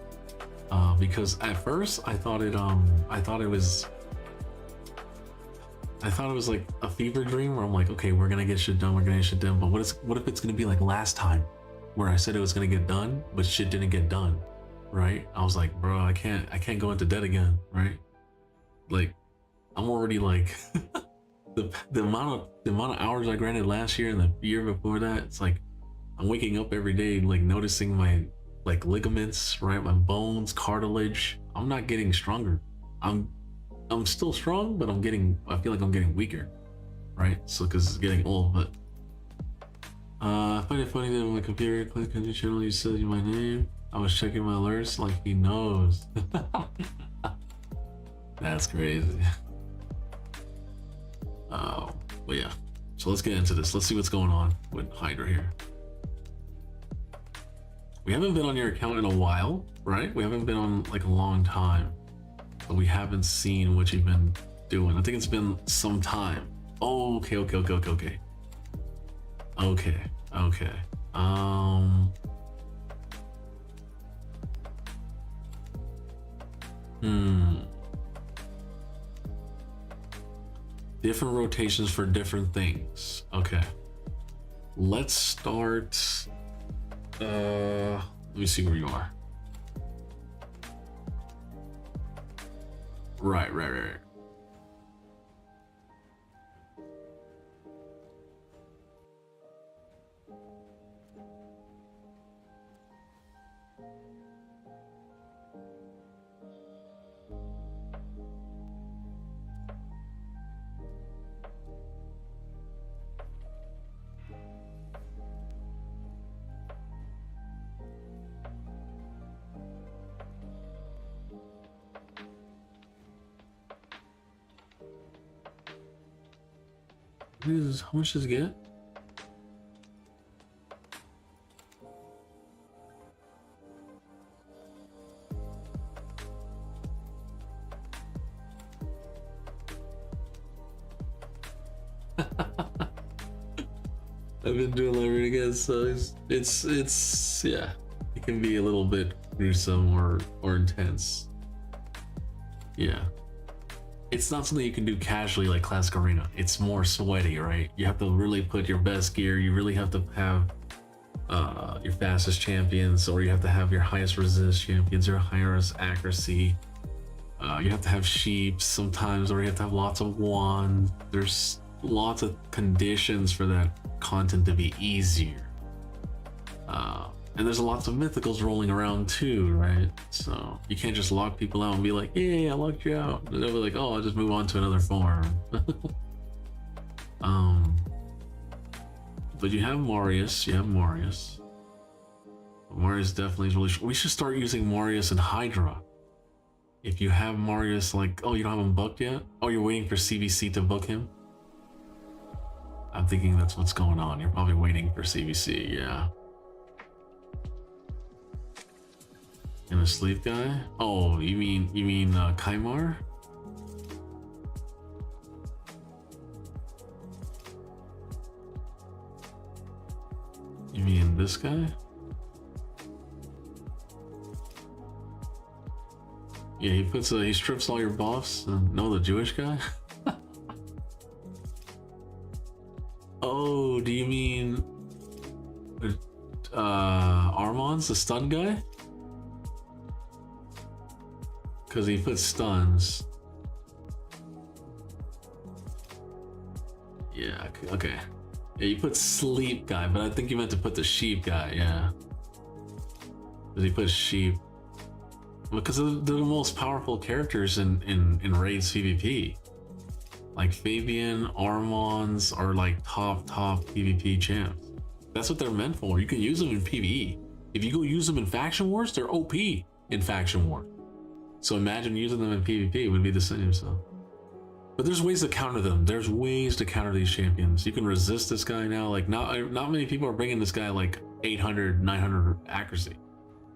S9: Because at first I thought it was like a fever dream where I'm like, okay, we're gonna get shit done, but what if it's gonna be like last time where I said it was gonna get done but shit didn't get done, right? I was like, bro, I can't go into debt again, right? Like I'm already like the amount of hours I granted last year and the year before that, it's like I'm waking up every day like noticing my like ligaments, right? My bones, cartilage. I'm not getting stronger. I'm still strong, but I feel like I'm getting weaker, right? So because it's getting old. But I find it funny that when my computer clicked on your channel, you said my name. I was checking my alerts like he knows. That's crazy. But yeah, so let's get into this. Let's see what's going on with Hydra here. We haven't been on your account in a while, right? We haven't been on like a long time, but we haven't seen what you've been doing. I think it's been some time. Oh, okay. Different rotations for different things. Okay. Let's start. Let me see where you are. Right. How much does it get? I've been doing live reading again, so it's yeah, it can be a little bit gruesome or intense. Yeah. It's not something you can do casually like Classic Arena. It's more sweaty, right? You have to really put your best gear. You really have to have your fastest champions, or you have to have your highest resist champions, your highest accuracy. You have to have sheep sometimes, or you have to have lots of wands. There's lots of conditions for that content to be easier. And there's lots of mythicals rolling around too, right? So you can't just lock people out and be like, yeah, I locked you out. They'll be like, oh, I'll just move on to another form. but you have Marius. You have Marius. Marius definitely is really. We should start using Marius and Hydra. If you have Marius, like, oh, you don't have him booked yet? Oh, you're waiting for CVC to book him? I'm thinking that's what's going on. You're probably waiting for CVC, yeah. And a sleep guy? Oh, you mean Kaimar? You mean this guy? Yeah, he strips all your buffs. No, the Jewish guy? Oh, do you mean Armand's the stun guy? Because he puts stuns. Yeah, okay. Yeah, you put sleep guy, but I think you meant to put the sheep guy, yeah. Because he puts sheep. Because they're the most powerful characters in raids PvP. Like Fabian, Armands are like top PvP champs. That's what they're meant for. You can use them in PvE. If you go use them in faction wars, they're OP in faction war. So imagine using them in PvP, it would be the same. So, but there's ways to counter them. There's ways to counter these champions. You can resist this guy now. Like not many people are bringing this guy like 800, 900 accuracy.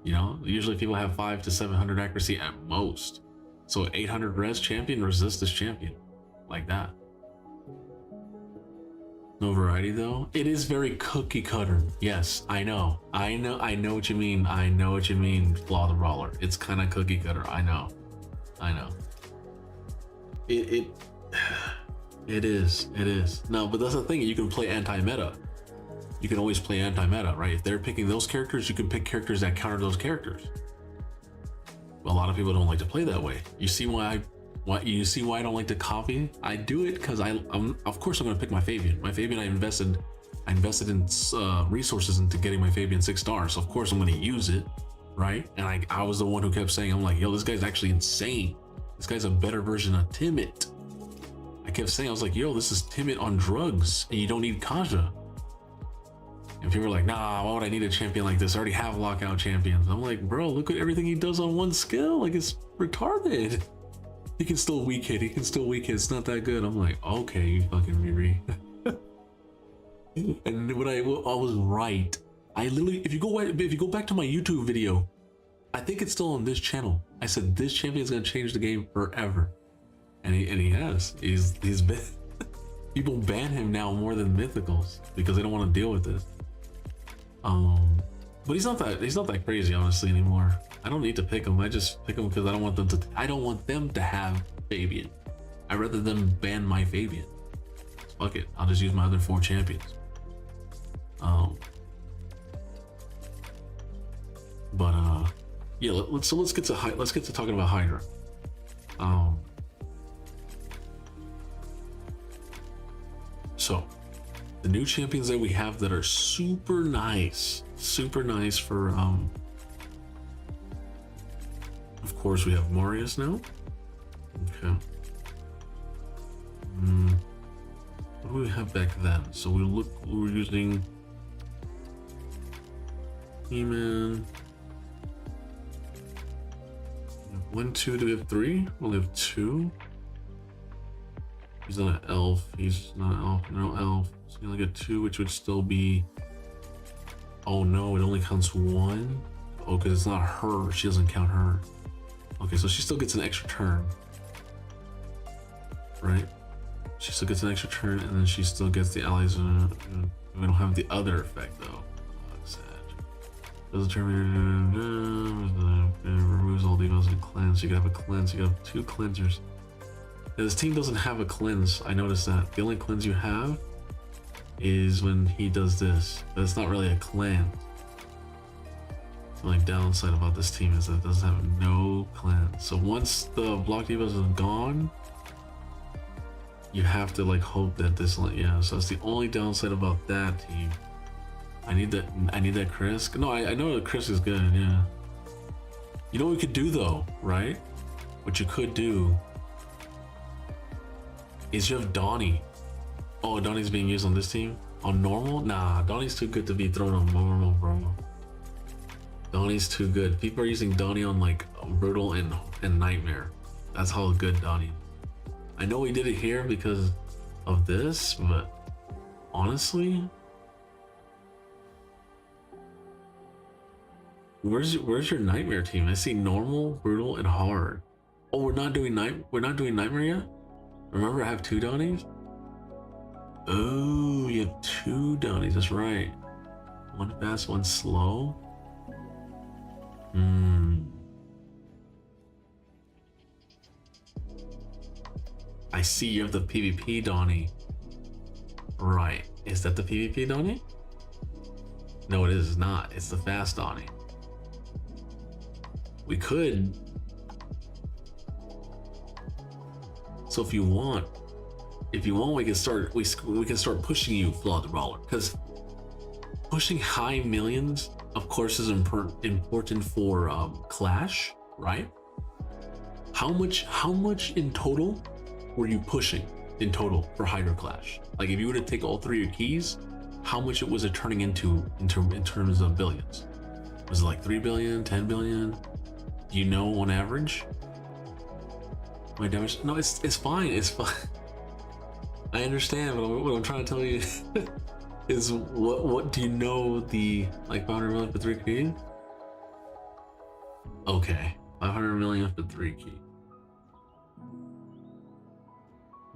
S9: You know, usually people have 500 to 700 accuracy at most. So 800 res champion resist this champion like that. No variety though. It is very cookie cutter. Yes, I know what you mean. I know what you mean, Flaw the Brawler. It's kind of cookie cutter. I know. It is. No, but that's the thing. You can play anti-meta. You can always play anti-meta, right? If they're picking those characters, you can pick characters that counter those characters. But a lot of people don't like to play that way. You see why I don't like to copy? I do it because I'm of course I'm gonna pick my Fabian. My Fabian, I invested in resources into getting my Fabian 6 stars. So of course I'm gonna use it, right? And I was the one who kept saying, I'm like, yo, this guy's actually insane. This guy's a better version of Timid. I kept saying, I was like, yo, this is Timid on drugs, and you don't need Kaja. And people were like, nah, why would I need a champion like this? I already have lockout champions. I'm like, bro, look at everything he does on one skill. Like, it's retarded. He can still weak hit. It's not that good. I'm like, okay, you fucking Riri. And when I was right. I literally, if you go back to my YouTube video, I think it's still on this channel. I said this champion is gonna change the game forever, and he has. He's been. People ban him now more than mythicals because they don't want to deal with this. But he's not that crazy honestly anymore. I don't need to pick him. I just pick him because I don't want them to have Fabian. I'd rather them ban my Fabian. Fuck it. I'll just use my other 4 champions. Yeah. Let's get to talking about Hydra. So the new champions that we have that are super nice for of course we have Marius now. Okay. What do we have back then? So we were using He-Man. 1, 2, do we have 3? We only have 2. He's not an elf. He's not an elf. No elf. So you only get 2, which would still be. Oh no, it only counts 1. Oh, because it's not her. She doesn't count her. Okay, so she still gets an extra turn, right? She still gets an extra turn, and then she still gets the allies. We don't have the other effect though. Does removes all demons and cleanse. You can have a cleanse. You can have 2 cleansers. Now, this team doesn't have a cleanse. I noticed that. The only cleanse you have is when he does this. But it's not really a cleanse. The only downside about this team is that it doesn't have no cleanse. So once the block divas are gone, you have to like hope that this, yeah. So that's the only downside about that team. I need that Chris. No, I know that Chris is good, yeah. You know what we could do though, right? What you could do is you have Donnie. Oh, Donnie's being used on this team? On normal? Nah, Donnie's too good to be thrown on normal, bro. Donnie's too good. People are using Donnie on like brutal and nightmare. That's how good Donnie. I know we did it here because of this, but honestly, where's your nightmare team? I see normal, brutal, and hard. Oh, we're not doing nightmare yet. Remember, I have 2 Donnies. Oh, you have 2 Donnies. That's right. One fast, one slow. I see you have the PvP Donnie. Right. Is that the PvP Donnie? No, it is not. It's the fast Donnie. We could. So if you want, we can start. We can start pushing you, Flaw the Brawler, because pushing high millions, of course, is important for Clash, right? How much in total were you pushing in total for Hydro Clash? Like, if you were to take all 3 of your keys, how much was it turning into in terms of billions? Was it like 3 billion, 10 billion? Do you know on average? My damage? No, it's fine. It's fine. I understand, but what I'm trying to tell you is what do you know the like 500 million for 3 key? Okay, 500 million for 3 key.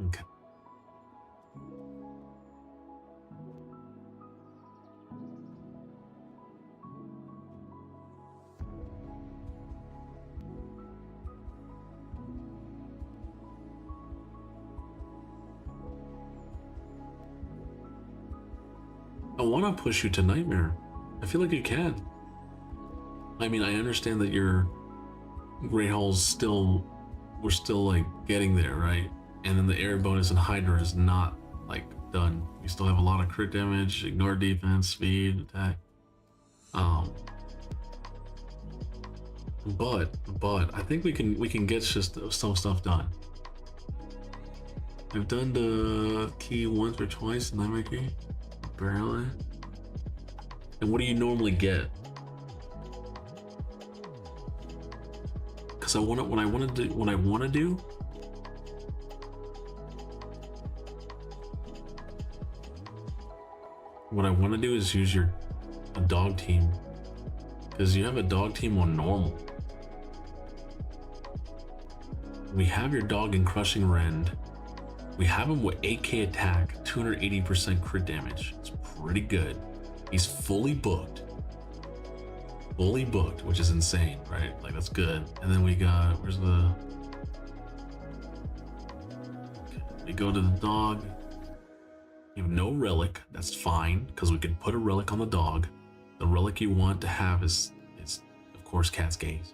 S9: Okay. I want to push you to Nightmare. I feel like you can. I mean, I understand that your Great Hall's we're still like getting there, right? And then the air bonus and Hydra is not like done. We still have a lot of crit damage, ignore defense, speed, attack. But I think we can get just some stuff done. I've done the key once or twice, Nightmare key. Barely. And what do you normally get? Because what I want to do. What I want to do is use a dog team, because you have a dog team on normal. We have your dog in Crushing Rend. We have him with 8k attack, 280% crit damage. It's pretty good. He's fully booked, which is insane, right? Like, that's good. And then we got, okay, we go to the dog. You have no relic. That's fine, because we can put a relic on the dog. The relic you want to have is of course Cat's Gaze.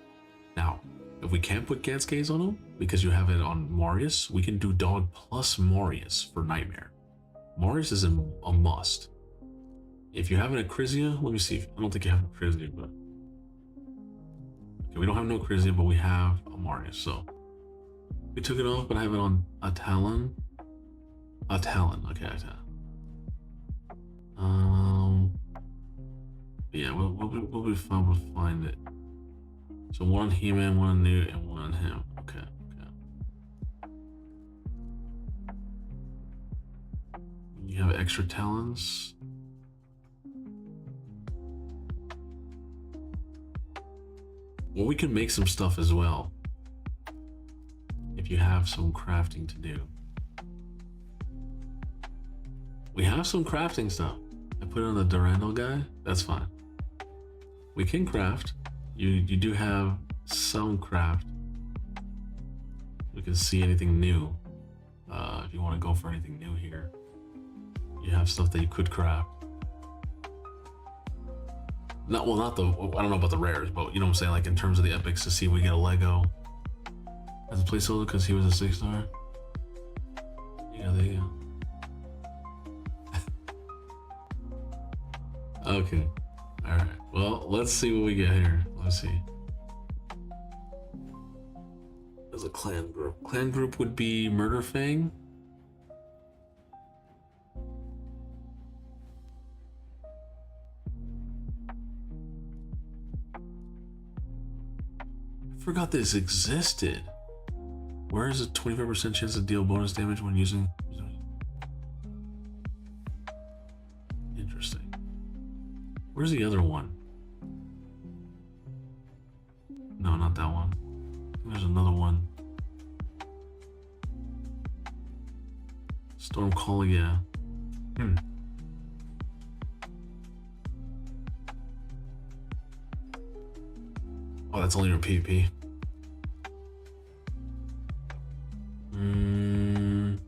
S9: Now, if we can't put Cat's Gaze on him because you have it on Marius, we can do dog plus Marius for Nightmare. Marius is a must. If you have an Acrizia, let me see. I don't think you have an Acrizia, but okay, we don't have no Acrizia, but we have a Marius. So we took it off, but I have it on a Talon. Okay, a Talon. Yeah, we'll be fine. We'll find it. So one on He-Man, one on Newt, and one on him. Okay. You have extra talents. Well, we can make some stuff as well, if you have some crafting to do. We have some crafting stuff. I put it on the Durandal guy. That's fine. We can craft. You do have some craft. We can see anything new. If you want to go for anything new here, you have stuff that you could craft. Not the. I don't know about the rares, but you know what I'm saying. Like, in terms of the epics, to see if we get a Lego as a placeholder because he was a 6-star. Yeah, there you go. Okay. All right. Well, let's see what we get here. Let's see. There's a clan group. Clan group would be Murder Fang. Forgot this existed. Where is a 25% chance to deal bonus damage when using? Interesting. Where's the other one? No, not that one. There's another one. Storm Call, yeah. Oh, that's only your PvP.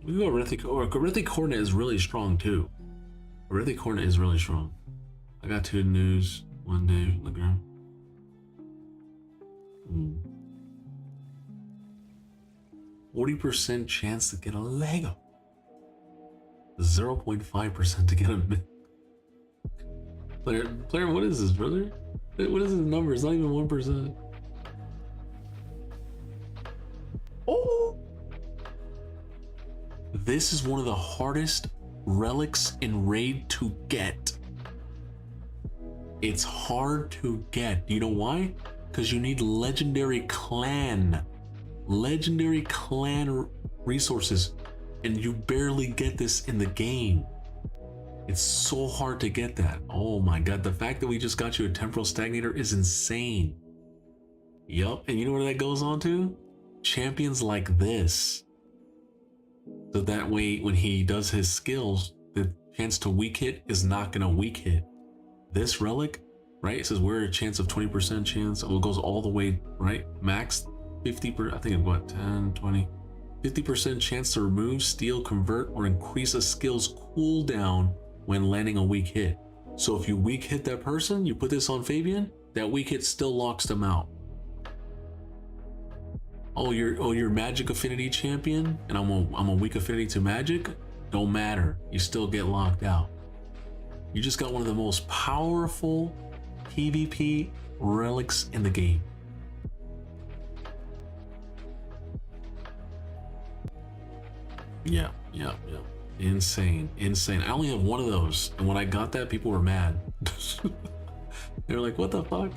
S9: We go Corinthi Coordinate is really strong too. Corinthi Coordinate is really strong. I got 2 news one day. Look around. 40% chance to get a Lego. 0.5% to get a player. What is this, brother? What is this number? It's not even 1%. Oh, this is one of the hardest relics in Raid to get. It's hard to get. You know why? Because you need legendary clan resources, and you barely get this in the game. It's so hard to get that. Oh my god, the fact that we just got you a temporal stagnator is insane. Yup, and you know where that goes on to? Champions like this. So that way when he does his skills, the chance to weak hit is not gonna weak hit. This relic, right? It says we're a chance of 20% chance. It goes all the way, right? Max 50%, I think what, 10, 20, 50% chance to remove, steal, convert, or increase a skill's cooldown when landing a weak hit. So if you weak hit that person, you put this on Fabian, that weak hit still locks them out. Oh, you're magic affinity champion, and I'm a weak affinity to magic. Don't matter. You still get locked out. You just got one of the most powerful PvP relics in the game. Yeah. Insane. I only have one of those, and when I got that, people were mad. They were like, what the fuck?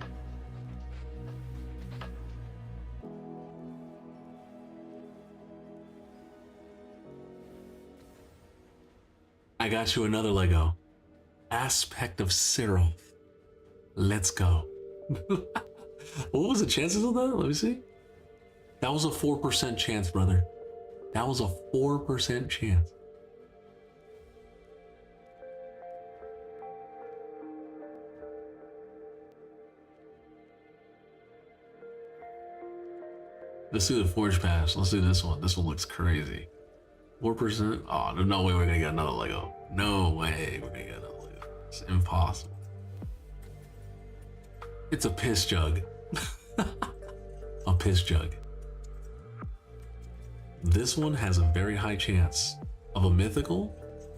S9: I got you another Lego. Aspect of Cyril. Let's go. What was the chances of that? Let me see. That was a 4% chance, brother. That was a 4% chance. Let's do the Forge Pass. Let's do this one. This one looks crazy. 4%? Oh, no way we're gonna get another Lego. No way we're gonna get another Lego. It's impossible. It's a piss jug. A piss jug. This one has a very high chance of a mythical.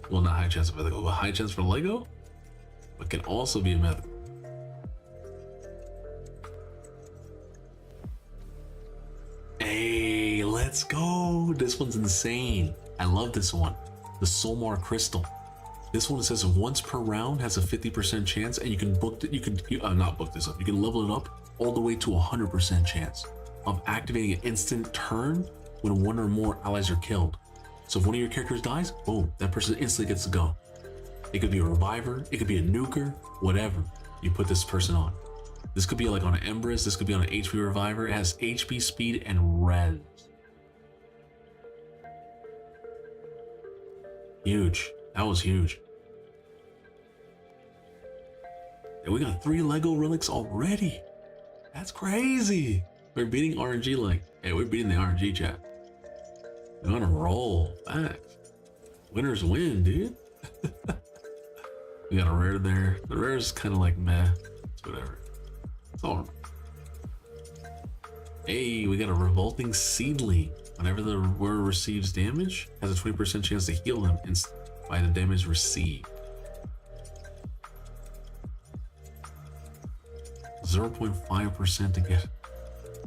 S9: Well, not high chance of mythical, but high chance for Lego. But can also be a mythical. Hey, let's go. This one's insane. I love this one. The Solmar Crystal. This one says once per round has a 50% chance, and you can not book this up. You can level it up all the way to 100% chance of activating an instant turn when one or more allies are killed. So if one of your characters dies, boom, that person instantly gets to go. It could be a reviver, it could be a nuker, whatever. You put this person on. This could be like on an Empress, this could be on an HP reviver. It has HP, speed, and res. Huge. That was huge. And we got 3 Lego relics already. That's crazy. We're beating RNG like, hey, we're beating the RNG chat. We're on a roll. Facts. Winners win, dude. We got a rare there. The rare is kind of like meh. It's whatever. It's all right. Hey, we got a revolting seedling. Whenever the wearer receives damage, has a 20% chance to heal them by the damage received. 0.5% to get.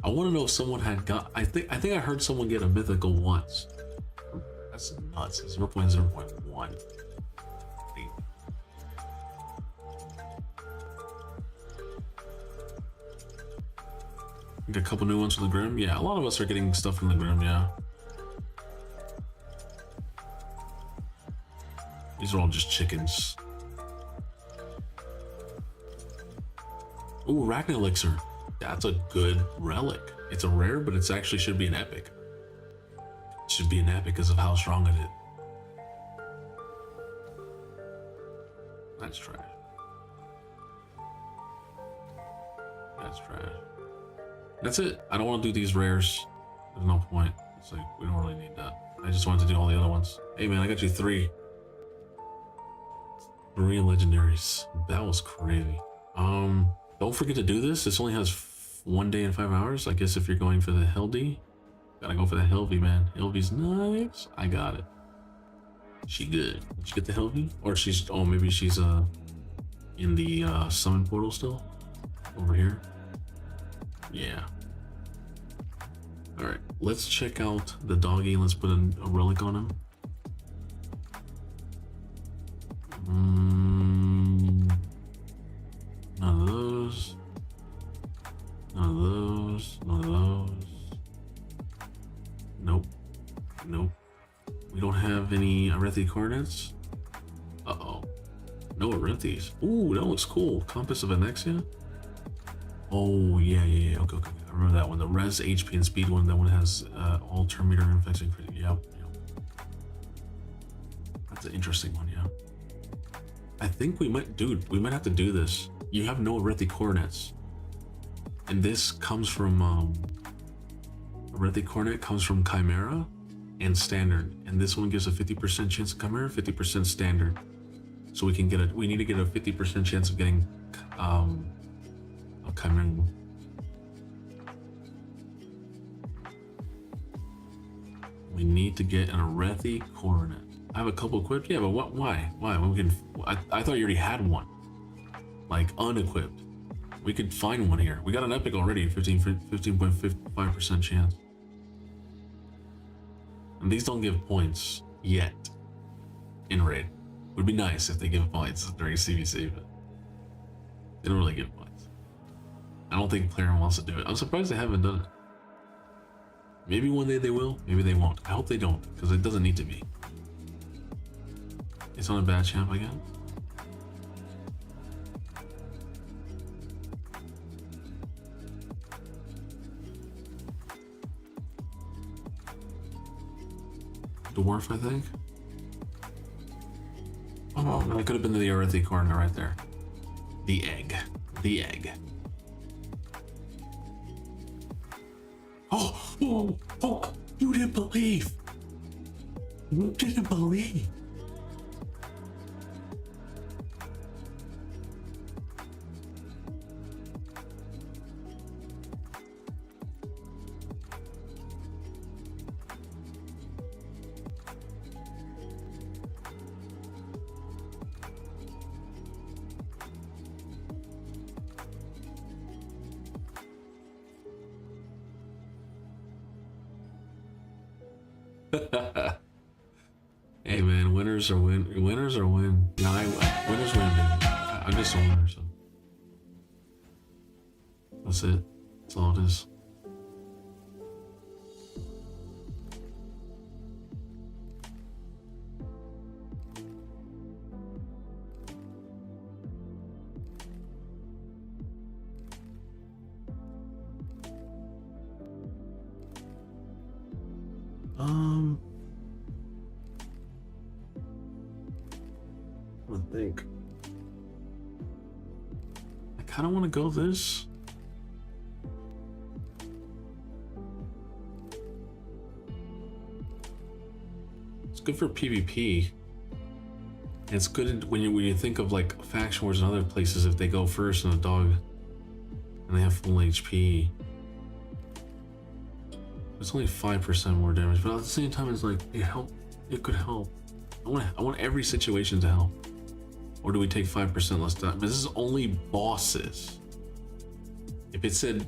S9: I want to know if someone had got. I think I heard someone get a mythical once. That's nuts. 0.0.1. Get a couple new ones from the Grim. Yeah, a lot of us are getting stuff from the Grim, yeah. These are all just chickens. Ooh, Arachnid Elixir. That's a good relic. It's a rare, but it's actually should be an epic. It should be an epic because of how strong it is. That's trash. That's trash. That's it. I don't want to do these rares. There's no point. It's like, we don't really need that. I just wanted to do all the other ones. Hey man, I got you 3. 3 legendaries. That was crazy. Don't forget to do this. This only has 1 day and 5 hours. I guess if you're going for the Hildy, gotta go for the Helvy, man. Helvy's nice. I got it. She good. Did you get the Helvy? Or she's, oh, maybe she's in the summon portal still? Over here? Yeah. Alright, let's check out the doggy. Let's put a relic on him. None of those. None of those. None of those. Nope. Nope. We don't have any Arethi coordinates. Uh-oh. No Arethis. Ooh, that looks cool. Compass of Anexia. Oh, yeah. Okay. I remember that one. The res, HP, and speed one. That one has all turn meter infection. Yep. That's an interesting one, yeah. I think we might, dude, we might have to do this. You have no Arethi coordinates. And this comes from, Arethi coordinate comes from Chimera and Standard. And this one gives a 50% chance of Chimera, 50% Standard. So we can get we need to get a 50% chance of getting, a Chimera. We need to get an Arethi coordinate. I have a couple equipped. Yeah, but what? Why? When we can? I thought you already had one, like unequipped. We could find one here. We got an epic already. 15.55% chance. And these don't give points yet. In raid, would be nice if they give points during CVC, but they don't really give points. I don't think player wants to do it. I'm surprised they haven't done it. Maybe one day they will. Maybe they won't. I hope they don't, because it doesn't need to be. It's on a bad champ again. Dwarf, I think. Oh, that could have been the Arethi corner right there. The egg. The egg. Oh, you didn't believe. You didn't believe. Hey man, winners are win. Winners are win. No, winners win, baby. I'm just a winner, so that's it. That's all it is. I think I kind of want to go this. It's good for PvP. And it's good when you think of like faction wars and other places. If they go first in a dog and they have full HP, it's only 5% more damage, but at the same time, it's like it could help. I want every situation to help. Or do we take 5% less time? But this is only bosses. If it said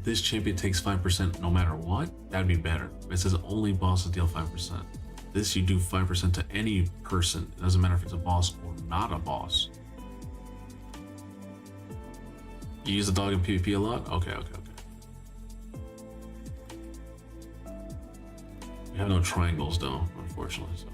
S9: this champion takes 5% no matter what, that'd be better. But it says only bosses deal 5%. This you do 5% to any person. It doesn't matter if it's a boss or not a boss. You use the dog in PvP a lot? Okay. We have no triangles though, unfortunately. So.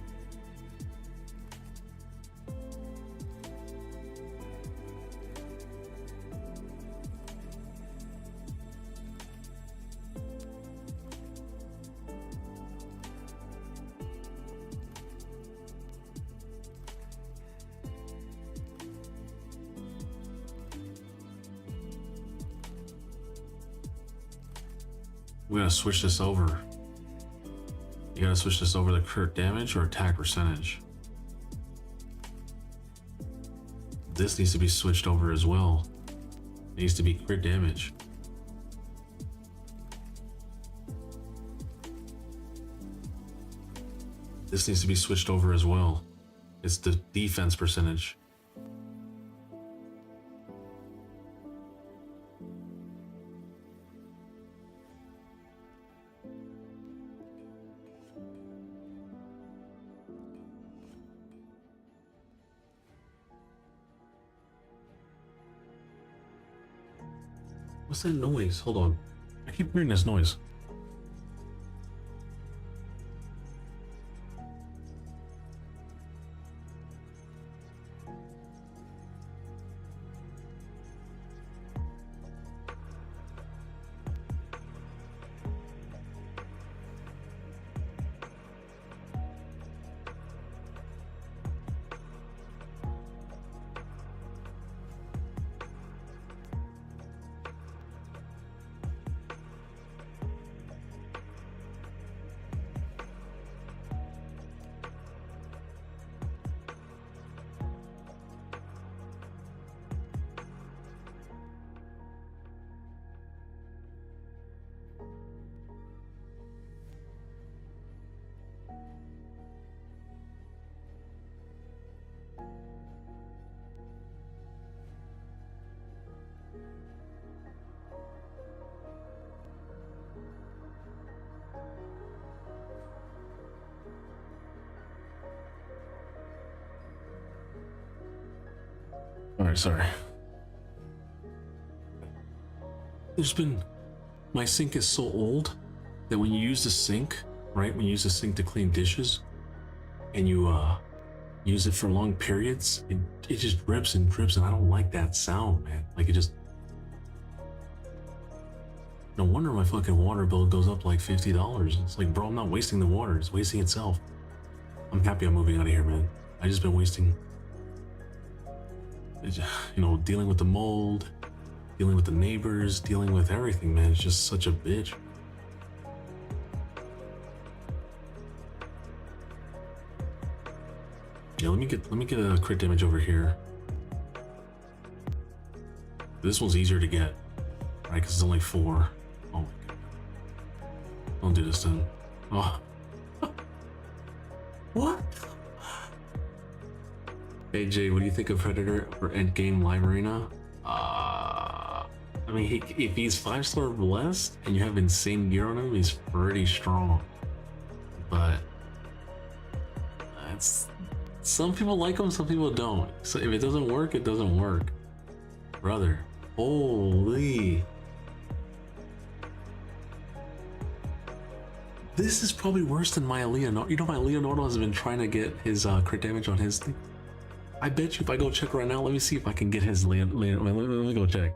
S9: We gotta switch this over. You gotta switch this over to crit damage or attack percentage. This needs to be switched over as well. It needs to be crit damage. This needs to be switched over as well. It's the defense percentage. What's that noise? Hold on. I keep hearing this noise. Alright, sorry. My sink is so old that when you use the sink, right? When you use the sink to clean dishes and you use it for long periods, it just drips and drips, and I don't like that sound, man. Like, it just... No wonder my fucking water bill goes up like $50. It's like, bro, I'm not wasting the water. It's wasting itself. I'm happy I'm moving out of here, man. I just been wasting... You know, dealing with the mold, dealing with the neighbors, dealing with everything, man. It's just such a bitch. Yeah, let me get a crit damage over here. This one's easier to get, right? Because it's only 4. Oh my god. Don't do this then. Oh. What? Hey Jay, what do you think of Predator or Endgame Live Arena? I mean, if he's 5-star blessed and you have insane gear on him, he's pretty strong. But it's, some people like him, some people don't. So if it doesn't work, it doesn't work. Brother, holy. This is probably worse than my Leonardo. You know, my Leonardo has been trying to get his crit damage on his thing. I bet you if I go check right now, let me see if I can get his let me go check.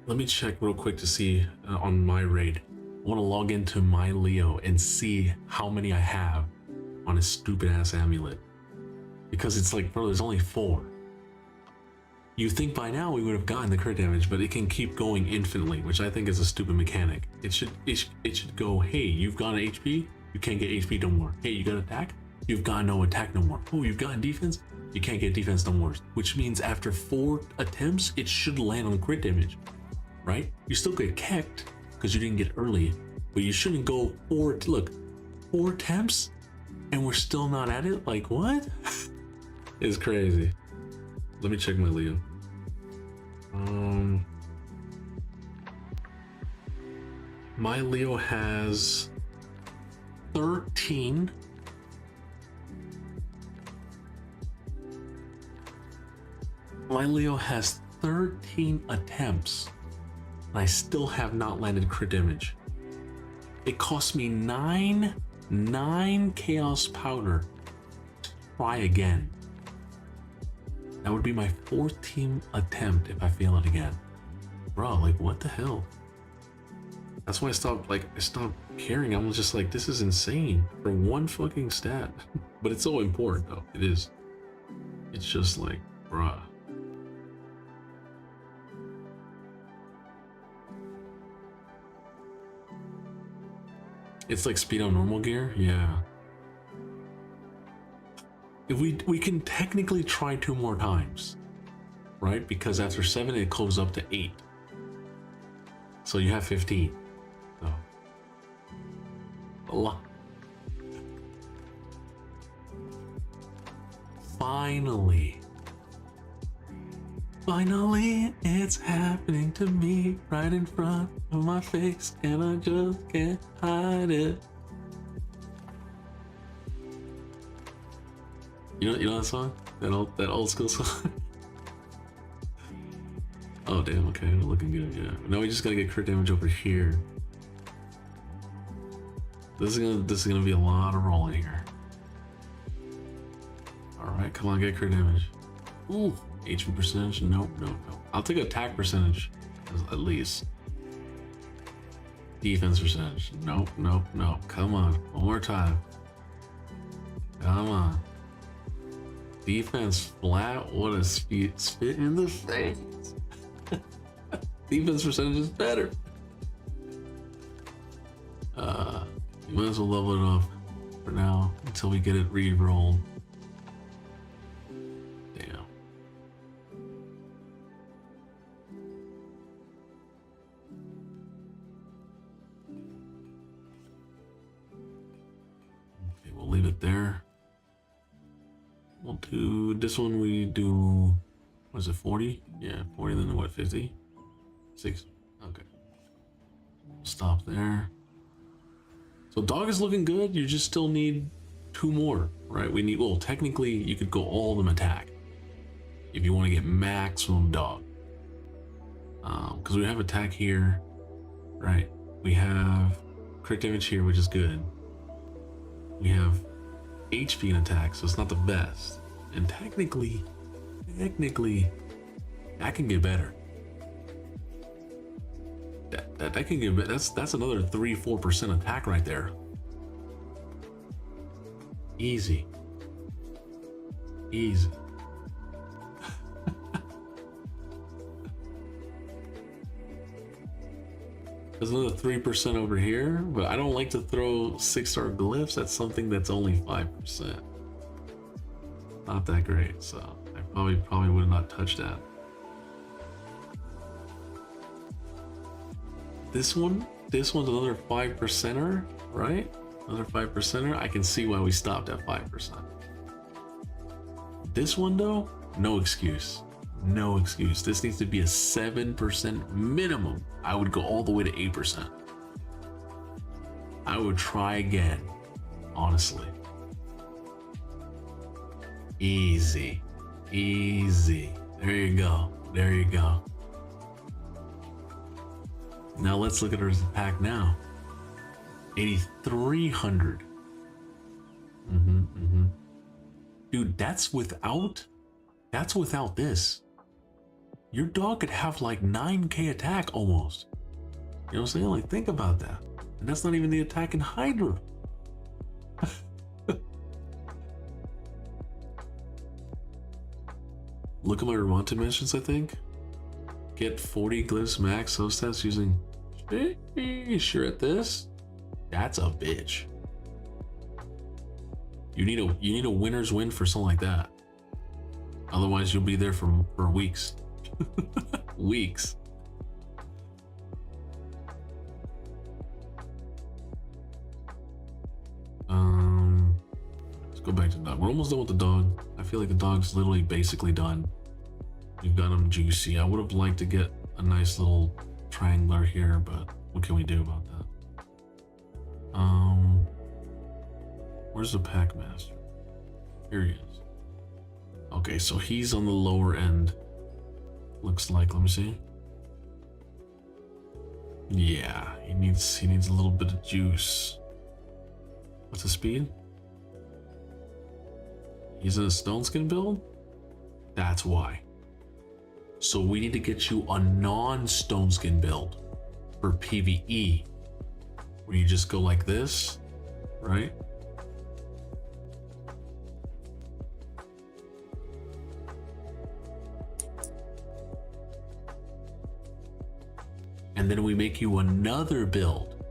S9: Let me check real quick to see on my raid. I want to log into my Leo and see how many I have on his stupid ass amulet. Because it's like, bro, there's only 4. You think by now we would have gotten the crit damage, but it can keep going infinitely, which I think is a stupid mechanic. It should go, hey, you've got an HP, you can't get HP no more. Hey, you got attack, you've got no attack no more. Oh, you've got defense, you can't get defense no more. Which means after 4 attempts, it should land on crit damage, right? You still get kecked because you didn't get early, but you shouldn't go 4 attempts and we're still not at it. Like, what? It's crazy. Let me check my Leo. My Leo has 13. My Leo has 13 attempts, and I still have not landed crit damage. It cost me nine chaos powder to try again. That would be my 14th attempt if I fail it again. Bro, like what the hell? That's why I stopped caring. I was just like, this is insane for one fucking stat. But it's so important though. It is. It's just like, bruh. It's like speed on normal gear, yeah. If we can technically try 2 more times, right? Because after 7 it goes up to 8. So you have 15. So a lot. Finally, it's happening to me right in front of my face, and I just can't hide it. You know that song? That old school song? Oh damn, okay, we're looking good, yeah. Now we just gotta get crit damage over here. This is gonna be a lot of rolling here. Alright, come on, get crit damage. Ooh, HP percentage, nope. I'll take attack percentage, at least. Defense percentage, nope. Come on, one more time. Come on. Defense flat, what a spit in the face. Defense percentage is better. You might as well level it up for now until we get it re-rolled. Damn. Okay, we'll leave it there. We'll do this one. We do, what is it, 40? Yeah, 40, then what, 50? 6. Okay. Stop there. So dog is looking good. You just still need 2 more, right? We need, well, technically you could go all of them attack if you want to get maximum dog. Because we have attack here, right? We have crit damage here, which is good. We have HP and attack, so it's not the best. And technically, that can get better. That can get better. That's another 3-4% attack right there. Easy. There's another 3% over here, but I don't like to throw 6-star glyphs at something that's only 5%. Not that great, so I probably would not touch that. This one's another 5%er, right? Another 5%er. I can see why we stopped at 5%. This one though, no excuse. No excuse. This needs to be a 7% minimum. I would go all the way to 8%. I would try again, honestly. Easy. There you go. Now let's look at our pack now. 8,300. Dude, that's without this. Your dog could have like 9k attack almost. You know what I'm saying? Like, think about that. And that's not even the attack in Hydra. Look at my wanted mentions, I think. Get 40 glyphs max so stats using sure at this. That's a bitch. You need a winner's win for something like that. Otherwise you'll be there for weeks. Weeks. Let's go back to the dog. We're almost done with the dog. I feel like the dog's literally basically done. We've got him juicy. I would have liked to get a nice little triangular here, but what can we do about that? Where's the pack master? Here he is. Okay, so he's on the lower end. Looks like, let me see. Yeah, he needs a little bit of juice. What's the speed? He's in a stone skin build? That's why. So we need to get you a non-stone skin build for PvE. Where you just go like this, right? And then we make you another build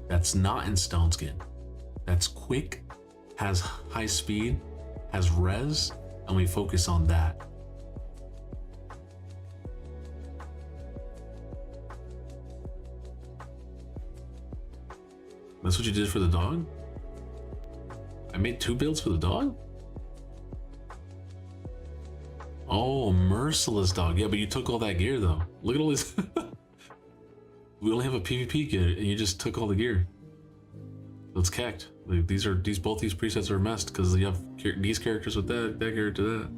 S9: that's not in stone skin. That's quick, has high speed, has res, and we focus on that. That's what you did for the dog? I made 2 builds for the dog? Oh, merciless dog. Yeah, but you took all that gear though. Look at all these. We only have a PvP gear and you just took all the gear. It's kecked. Like, both these presets are messed because you have these characters with that character that.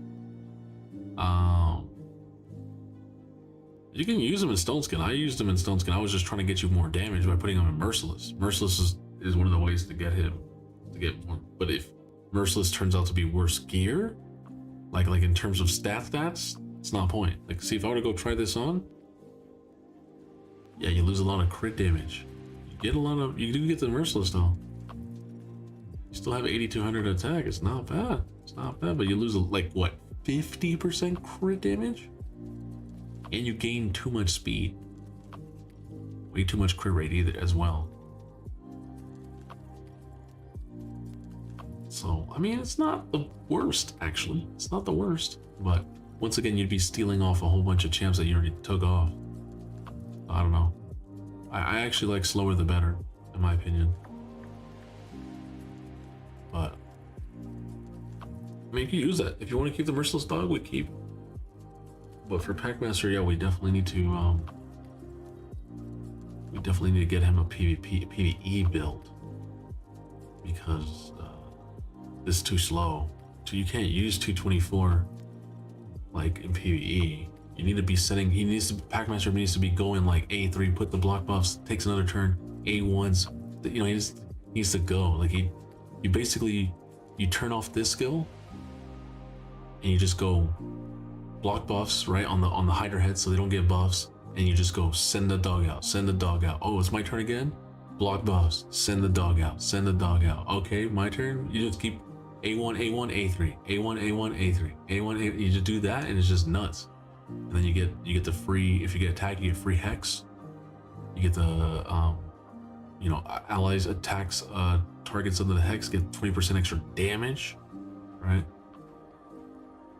S9: You can use them in Stone Skin. I used them in Stone Skin. I was just trying to get you more damage by putting them in Merciless. Merciless is one of the ways to get him to get more. But if Merciless turns out to be worse gear, like in terms of stats, it's not a point. Like, see, if I were to go try this on, yeah, you lose a lot of crit damage. You do get the Merciless though. You still have 8200 attack. It's not bad. It's not bad, but you lose like what, 50% crit damage? And you gain too much speed. Way too much crit rate either as well. So, I mean, it's not the worst, actually. It's not the worst. But once again, you'd be stealing off a whole bunch of champs that you already took off. I don't know. I actually like slower the better, in my opinion. But I mean, you can use that. If you want to keep the Merciless Dog, we keep. But for Packmaster, yeah, we definitely need to get him a PvE build. Because this is too slow. So you can't use 224 like in PvE. You need to be setting, Packmaster needs to be going like A3, put the block buffs, takes another turn, A1s, you know, he just needs to go. Like you basically, you turn off this skill and you just go block buffs right on the hider head so they don't get buffs, and you just go send the dog out, send the dog out. Oh, it's my turn again? Block buffs, send the dog out, send the dog out. Okay, my turn. You just keep A1, A1, A3, A1, A1, A3, A1, A, you just do that and it's just nuts. And then you get the free, if you get attacked, you get free hex. You get the you know, allies attacks targets under the hex get 20% extra damage, right?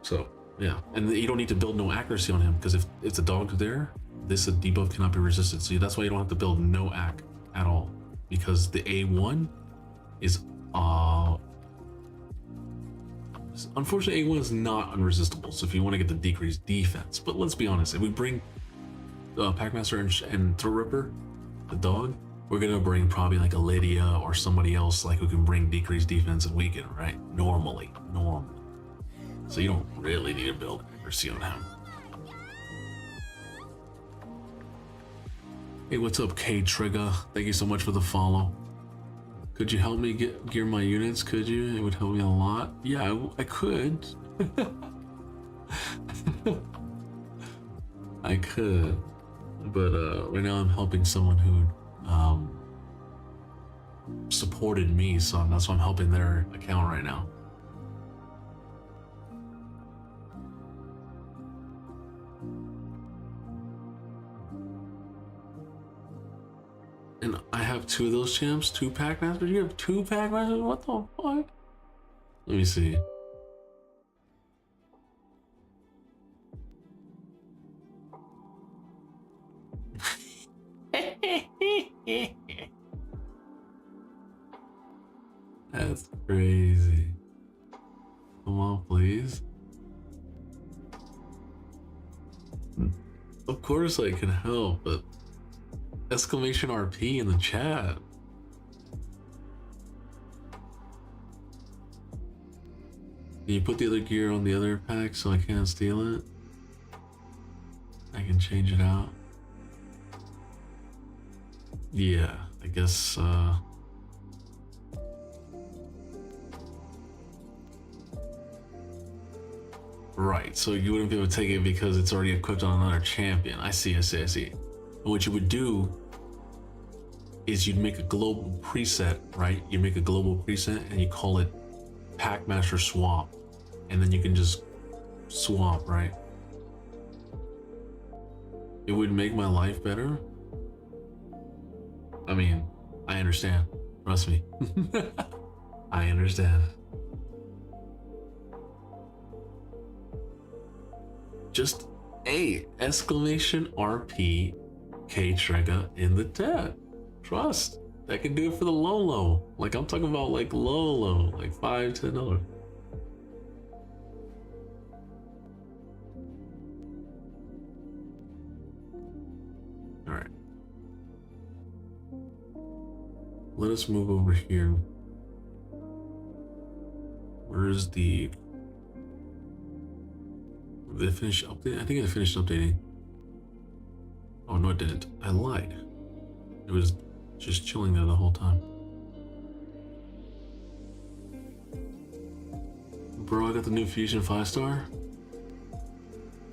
S9: So yeah, and you don't need to build no accuracy on him, because if the dog's there, this debuff cannot be resisted. So that's why you don't have to build no ac at all, because the A1 is unfortunately A1 is not unresistible. So if you want to get the decreased defense, but let's be honest, if we bring Packmaster and Throat Ripper, the dog, we're gonna bring probably like a Lydia or somebody else like who can bring decreased defense and weaken, right? Normally. So you don't really need to build accuracy on him. Hey, what's up, K Trigger? Thank you so much for the follow. Could you help me gear my units? Could you? It would help me a lot. Yeah, I could. I could, but right now I'm helping someone who supported me, so that's why I'm helping their account right now. And I have 2 of those champs, 2 Packmasters. You have 2 Packmasters? What the fuck? Let me see. That's crazy. Come on, please. Of course I can help, but exclamation RP in the chat. Can you put the other gear on the other pack so I can't steal it? I can change it out. Yeah, I guess, right, so you wouldn't be able to take it because it's already equipped on another champion. I see. But what you would do is you'd make a global preset, right? You make a global preset and you call it Packmaster Swap. And then you can just swap, right? It would make my life better. I mean, I understand. Trust me. I understand. Just a exclamation RP K Trigger in the chat. Trust. That can do it for the low. Like I'm talking about like low, like $5-10. Alright. Let us move over here. Where's the... Did it finish updating? I think it finished updating. Oh no, it didn't. I lied. It was just chilling there the whole time. Bro, I got the new Fusion 5-star.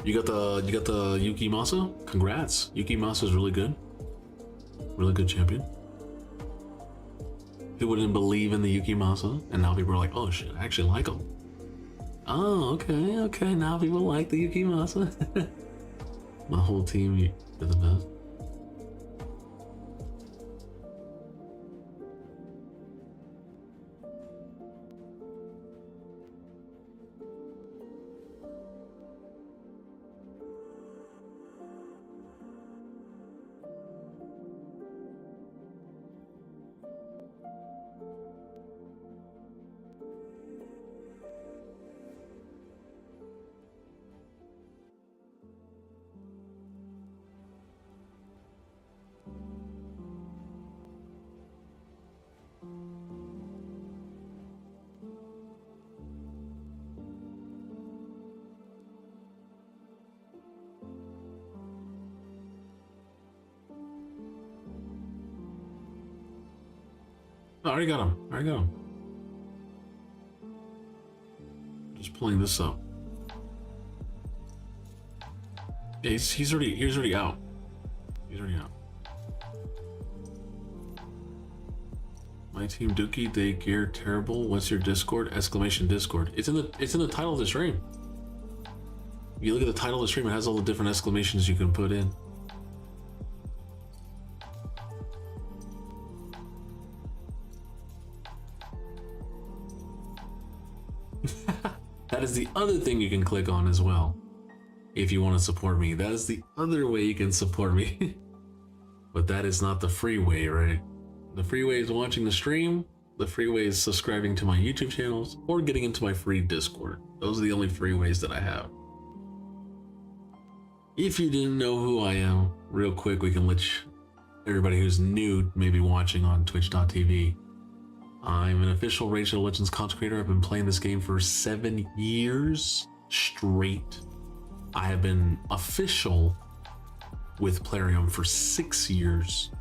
S9: You got the Yuki Masa? Congrats. Yuki Masa is really good. Really good champion. People didn't believe in the Yuki Masa, and now people are like, oh shit, I actually like him. Oh, okay. Now people like the Yuki Masa. My whole team, you're the best. I already got him. Just pulling this up. Yeah, he's already out. My team Dookie, they gear terrible. What's your Discord? Exclamation Discord. It's in the title of the stream. If you look at the title of the stream, it has all the different exclamations you can put in. That is the other thing you can click on as well. If you want to support me, that is the other way you can support me. But that is not the free way, right? The free way is watching the stream. The free way is subscribing to my YouTube channels or getting into my free Discord. Those are the only free ways that I have. If you didn't know who I am, real quick, we can let everybody who's new maybe watching on twitch.tv. I'm an official Raid Shadow Legends content creator. I've been playing this game for 7 years straight. I have been official with Plarium for 6 years.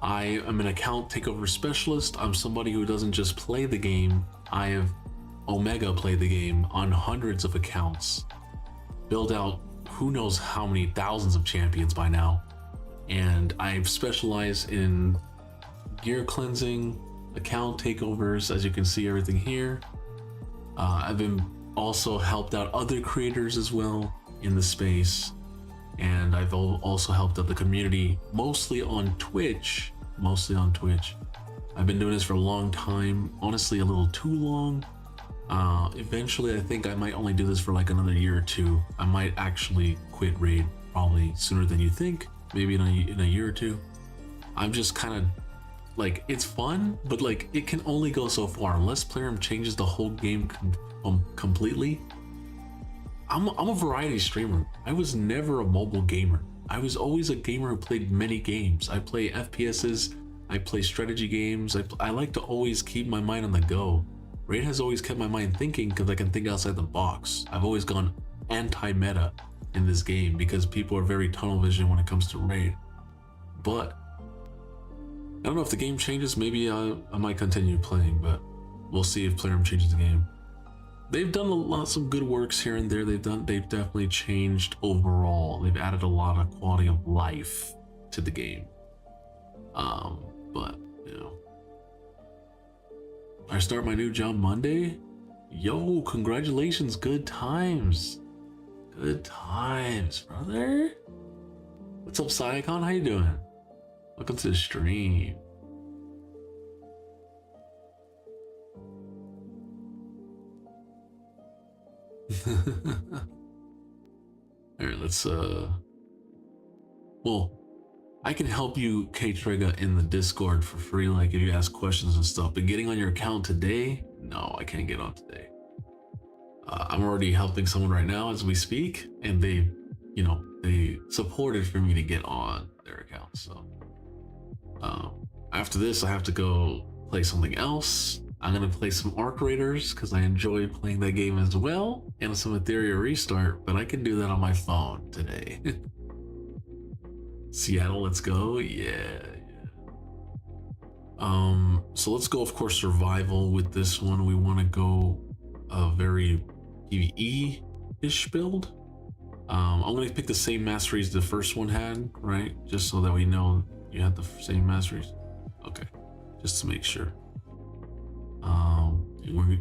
S9: I am an account takeover specialist. I'm somebody who doesn't just play the game. I have Omega played the game on hundreds of accounts, build out who knows how many thousands of champions by now, and I've specialized in gear cleansing, account takeovers, as you can see everything here. I've been also helped out other creators as well in the space, and I've also helped out the community mostly on Twitch. I've been doing this for a long time, honestly a little too long. Eventually I think I might only do this for like another year or two. I might actually quit Raid probably sooner than you think, maybe in a year or two. I'm just kind of like, it's fun, but like it can only go so far unless Plarium changes the whole game completely. I'm a variety streamer. I was never a mobile gamer. I was always a gamer who played many games. I play FPSs, I play strategy games. I like to always keep my mind on the go. Raid has always kept my mind thinking because I can think outside the box. I've always gone anti-meta in this game because people are very tunnel vision when it comes to Raid. But I don't know if the game changes. Maybe I might continue playing, but we'll see if Plarium changes the game. They've done some good works here and there. They've definitely changed overall. They've added a lot of quality of life to the game. But you know, I start my new job Monday. Yo, congratulations, good times. Good times, brother. What's up, Psycon? How you doing? Welcome to the stream. Alright, let's well, I can help you, K-Trigger, in the Discord for free, like if you ask questions and stuff, but getting on your account today, no, I can't get on today. I'm already helping someone right now as we speak, and they, you know, they supported for me to get on their account. So after this, I have to go play something else. I'm gonna play some Arc Raiders because I enjoy playing that game as well, and some Ethereal Restart, but I can do that on my phone today. Seattle, let's go. Yeah. So let's go, of course, survival with this one. We want to go a very PvE-ish build. I'm going to pick the same masteries the first one had, right? Just so that we know you have the same masteries. Okay, just to make sure.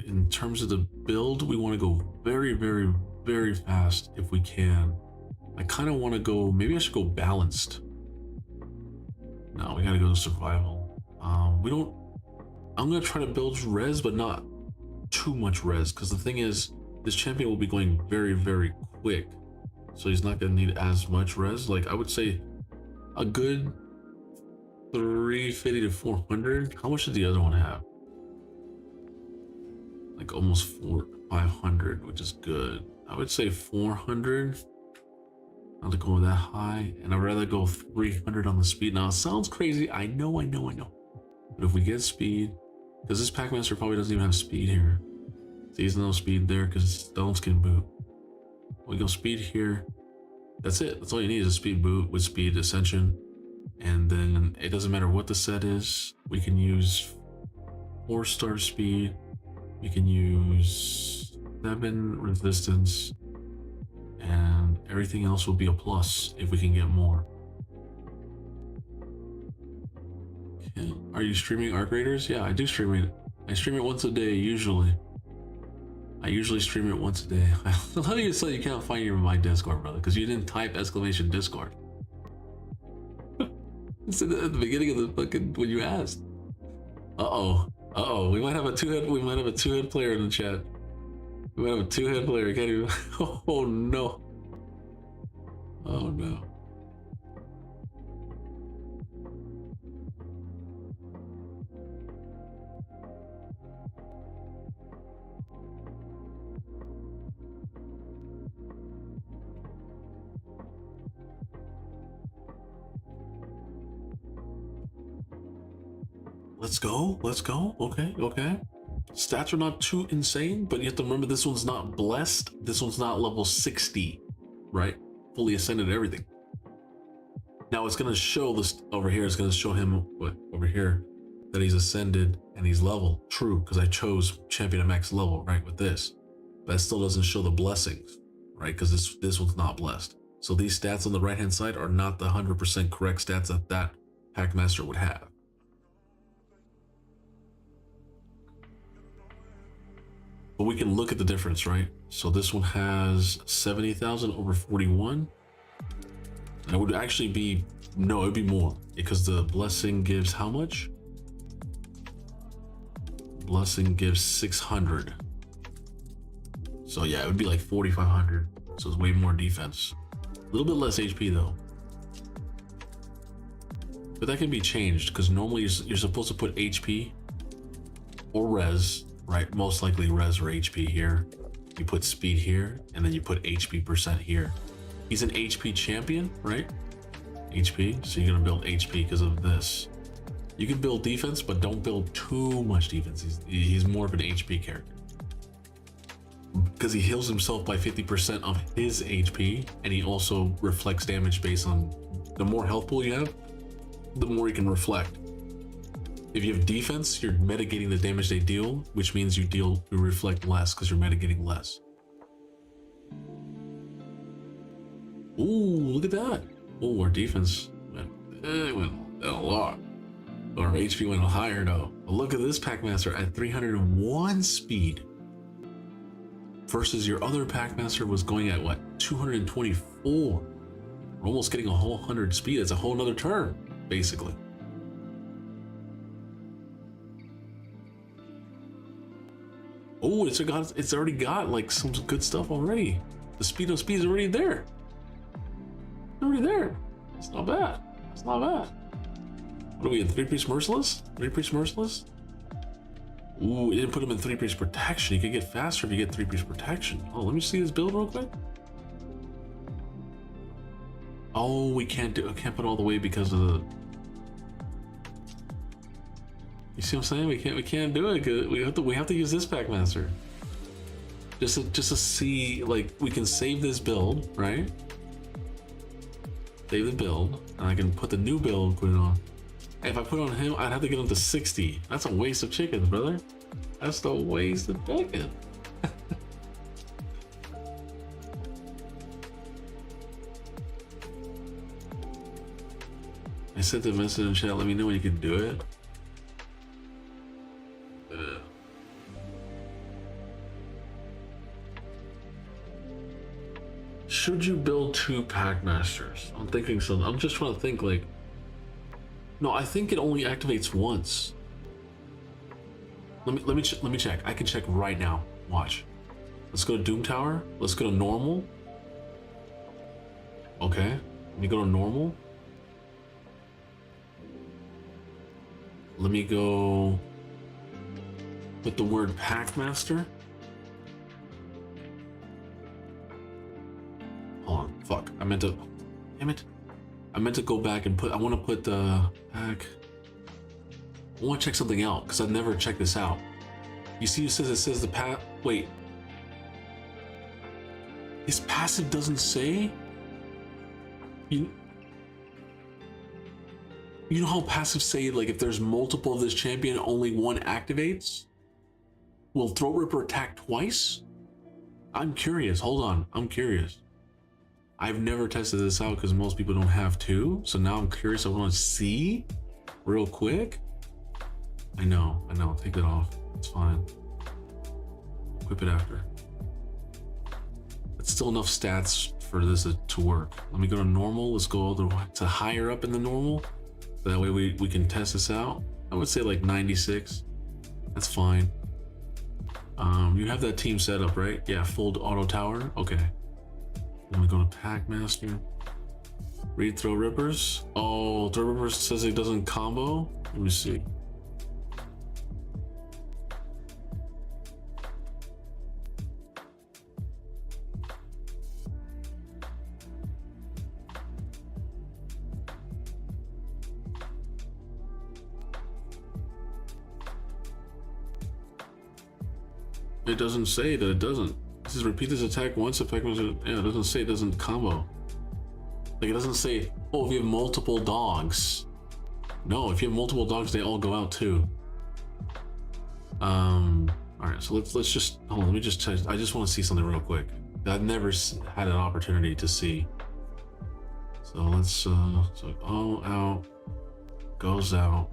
S9: In terms of the build, we want to go very, very, very fast if we can. I kind of want to go, maybe I should go balanced. No, we got to go to survival. I'm going to try to build res, but not too much res, because the thing is, this champion will be going very, very quick. So he's not going to need as much res. Like, I would say a good 350 to 400. How much did the other one have? Like almost 500, which is good. I would say 400. Not to go that high, and I'd rather go 300 on the speed. Now it sounds crazy, I know. But if we get speed, because this Packmaster probably doesn't even have speed here. There's no speed there because it's stone skin boot. We go speed here. That's it. That's all you need is a speed boot with speed ascension, and then it doesn't matter what the set is. We can use 4-star speed. We can use 7 resistance, and everything else will be a plus if we can get more. Okay. Are you streaming Arc Raiders? Yeah, I do stream it. I stream it once a day usually. I usually stream it once a day. I love you so you can't find my Discord, brother, because you didn't type !Discord. It's at the beginning of the fucking when you asked. We might have a two-head player in the chat. We might have a two-head player. Can't even. Oh no. Oh no. Let's go. Okay. Stats are not too insane, but you have to remember this one's not blessed. This one's not level 60, right? Fully ascended everything. Now it's gonna show this over here. It's gonna show him over here that he's ascended and he's level. True, because I chose champion at max level, right, with this. But it still doesn't show the blessings, right? Because this one's not blessed. So these stats on the right hand side are not the 100% correct stats that Packmaster would have. But we can look at the difference, right? So this one has 70,000 over 41. And it would actually be, no, it'd be more because the blessing gives how much? Blessing gives 600. So yeah, it would be like 4,500. So it's way more defense. A little bit less HP though. But that can be changed because normally you're supposed to put HP or res, right? Most likely res or HP here. You put speed here, and then you put HP percent here. He's an HP champion, right? HP, so you're gonna build HP because of this. You can build defense, but don't build too much defense. He's more of an HP character. Because he heals himself by 50% of his HP, and he also reflects damage based on the more health pool you have, the more he can reflect. If you have defense, you're mitigating the damage they deal, which means you reflect less because you're mitigating less. Ooh, look at that. Oh, our defense went a lot. Our HP went higher though. But look at this Packmaster at 301 speed. Versus your other Packmaster was going at what? 224. We're almost getting a whole 100 speed. It's a whole nother turn, basically. Oh, it's already got like some good stuff already. The speed of speed is already there. Already there. It's not bad. It's not bad. What are we in? 3-piece merciless? 3-piece merciless? Ooh, it didn't put him in 3-piece protection. You can get faster if you get 3-piece protection. Oh, let me see this build real quick. Oh, we can't put it all the way because of the. You see what I'm saying? We can't do it because we have to use this Packmaster. Just to see, like, we can save this build, right? Save the build, and I can put the new build, put it on. If I put on him, I'd have to get him to 60. That's a waste of chickens, brother. That's the waste of chicken. I sent the message in chat. Let me know when you can do it. Should you build 2 Packmasters? I'm thinking so. I'm just trying to think like. No, I think it only activates once. Let me check. I can check right now. Watch. Let's go to Doom Tower. Let's go to normal. Okay. Let me go to normal. Let me go with the word Packmaster. Hold on. Fuck. I meant to. Damn it. I meant to go back and put. I want to put the pack. I want to check something out because I've never checked this out. You see, it says the path. Wait. His passive doesn't say. You know how passives say like if there's multiple of this champion, only one activates? Will Throat Ripper attack twice? I'm curious. Hold on. I'm curious. I've never tested this out because most people don't have 2. So now I'm curious. I want to see real quick. I know. Take it off. It's fine. Equip it after. It's still enough stats for this to work. Let me go to normal. Let's go all the way to higher up in the normal. That way we can test this out. I would say like 96. That's fine. You have that team set up, right? Yeah, full auto tower. Okay. Let me go to Packmaster. Read Throw Rippers. Oh, Throw Rippers says it doesn't combo. Let me see. It doesn't say that it doesn't. It says repeat this attack once. Effect. Yeah, it doesn't say it doesn't combo. Like it doesn't say, oh, if you have multiple dogs. No, if you have multiple dogs, they all go out too. All right, so let's just hold on. Let me just test. I just want to see something real quick. I've never had an opportunity to see. So let's so all out, goes out.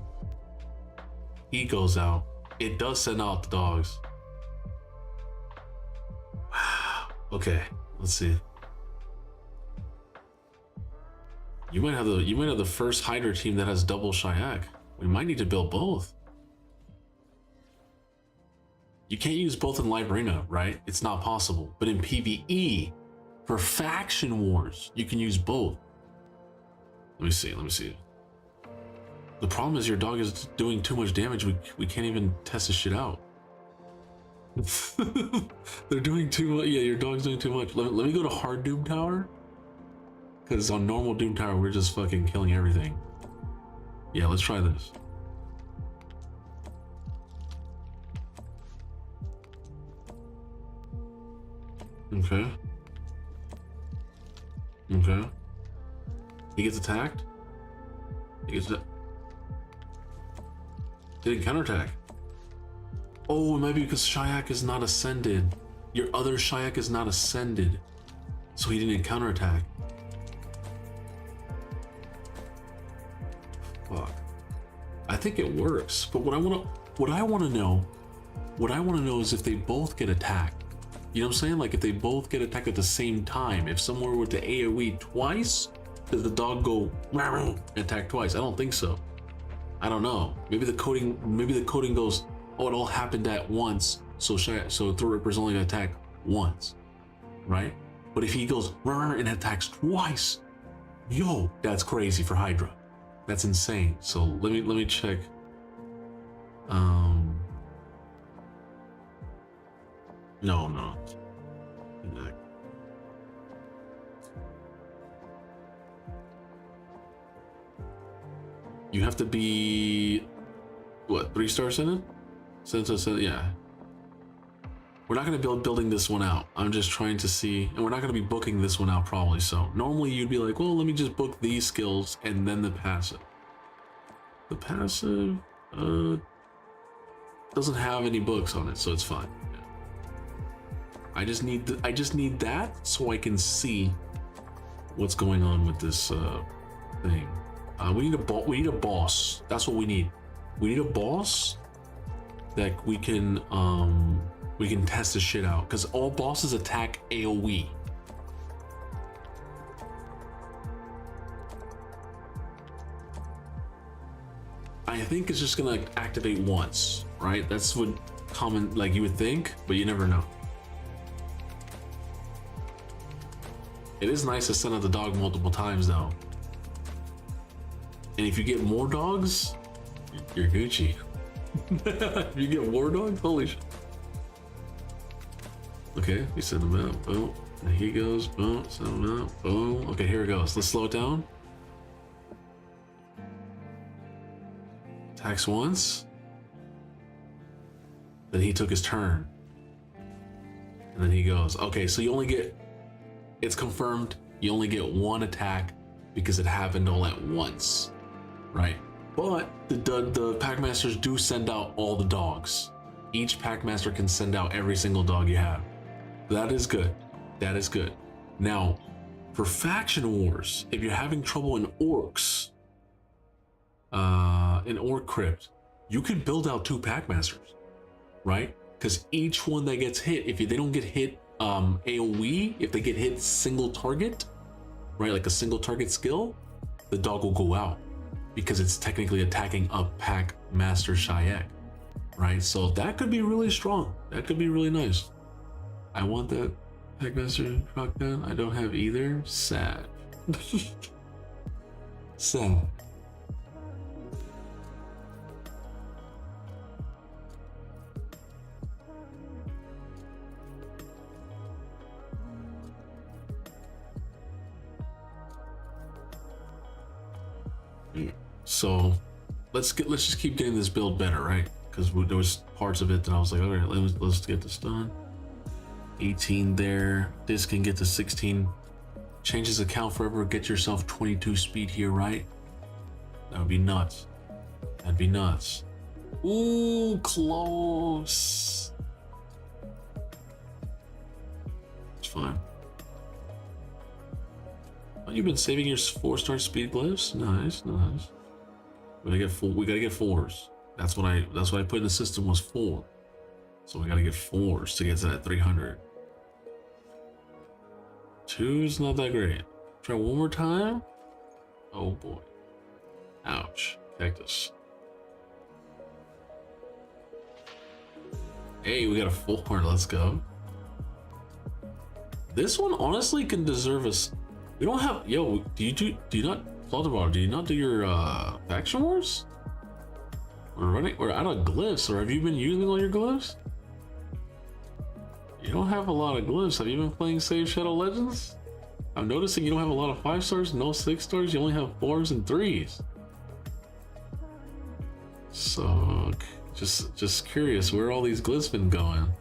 S9: He goes out. It does send out the dogs. Okay, let's see. You might have the first Hydra team that has double Shayak. We might need to build both. You can't use both in Live Arena, right? It's not possible. But in PvE, for faction wars, you can use both. Let me see. The problem is your dog is doing too much damage. We can't even test this shit out. They're doing too much. Yeah, your dog's doing too much. Let me go to hard Doom Tower. Because on normal Doom Tower, we're just fucking killing everything. Yeah, let's try this.
S1: Okay. Okay. He gets attacked? He gets that. He didn't counterattack. Oh, it might be because Shayak is not ascended. Your other Shayak is not ascended. So he didn't counterattack. Fuck. I think it works, but what I want to know is if they both get attacked. You know what I'm saying? Like if they both get attacked at the same time. If someone were to AoE twice, does the dog go and attack twice? I don't think so. I don't know. Maybe the coding goes, oh, it all happened at once, so Throat Ripper's only gonna attack once, right? But if he goes and attacks twice, yo, that's crazy for Hydra. That's insane. So let me check. No. You have to be what, 3-star Senate? Yeah. We're not going to building this one out. I'm just trying to see, and we're not going to be booking this one out probably. So normally you'd be like, well, let me just book these skills and then the passive. The passive doesn't have any books on it, so it's fine. Yeah. I just need that so I can see what's going on with this thing. We need a boss. That's what we need. We need a boss that we can test this shit out, because all bosses attack AoE. I think it's just gonna activate once, right? That's what common, like you would think, but you never know. It is nice to send out the dog multiple times though. And if you get more dogs, you're Gucci. If you get more dogs, holy shit. Okay, we send him out, boom. There he goes, boom, send him out, boom. Okay, here it goes. Let's slow it down. Attacks once. Then he took his turn. And then he goes. Okay, so you only get, it's confirmed, you only get one attack because it happened all at once, right? But the Packmasters do send out all the dogs. Each Packmaster can send out every single dog you have. That is good. That is good. Now, for faction wars, if you're having trouble in orcs, in Orc Crypt, you can build out 2 Packmasters, right? Because each one that gets hit, if they don't get hit AoE, if they get hit single target, right, like a single target skill, the dog will go out because it's technically attacking a Packmaster Shayak, right? So that could be really strong. That could be really nice. I want that Packmaster shotgun. I don't have either. Sad. Sad. So let's just keep getting this build better, right? Because there was parts of it that I was like, all right, let's get this done. 18 there. This can get to 16. Change his account forever. Get yourself 22 speed here, right? That would be nuts. That'd be nuts. Ooh, close. It's fine. Oh, you've been saving your 4-star speed glyphs. Nice, nice. We gotta get 4s. That's what I put in the system was 4. So we gotta get 4s to get to that 300. 2's not that great. Try one more time. Oh boy. Ouch. Cactus. Hey, we got a 4. Let's go. This one honestly can deserve us. We don't have. Yo, do you not? Do you not do your faction wars? We're out of glyphs, or have you been using all your glyphs? You don't have a lot of glyphs. Have you been playing Save Shadow Legends? I'm noticing you don't have a lot of 5-stars, no 6-stars. You only have 4s and 3s. So, just curious, where all these glyphs been going?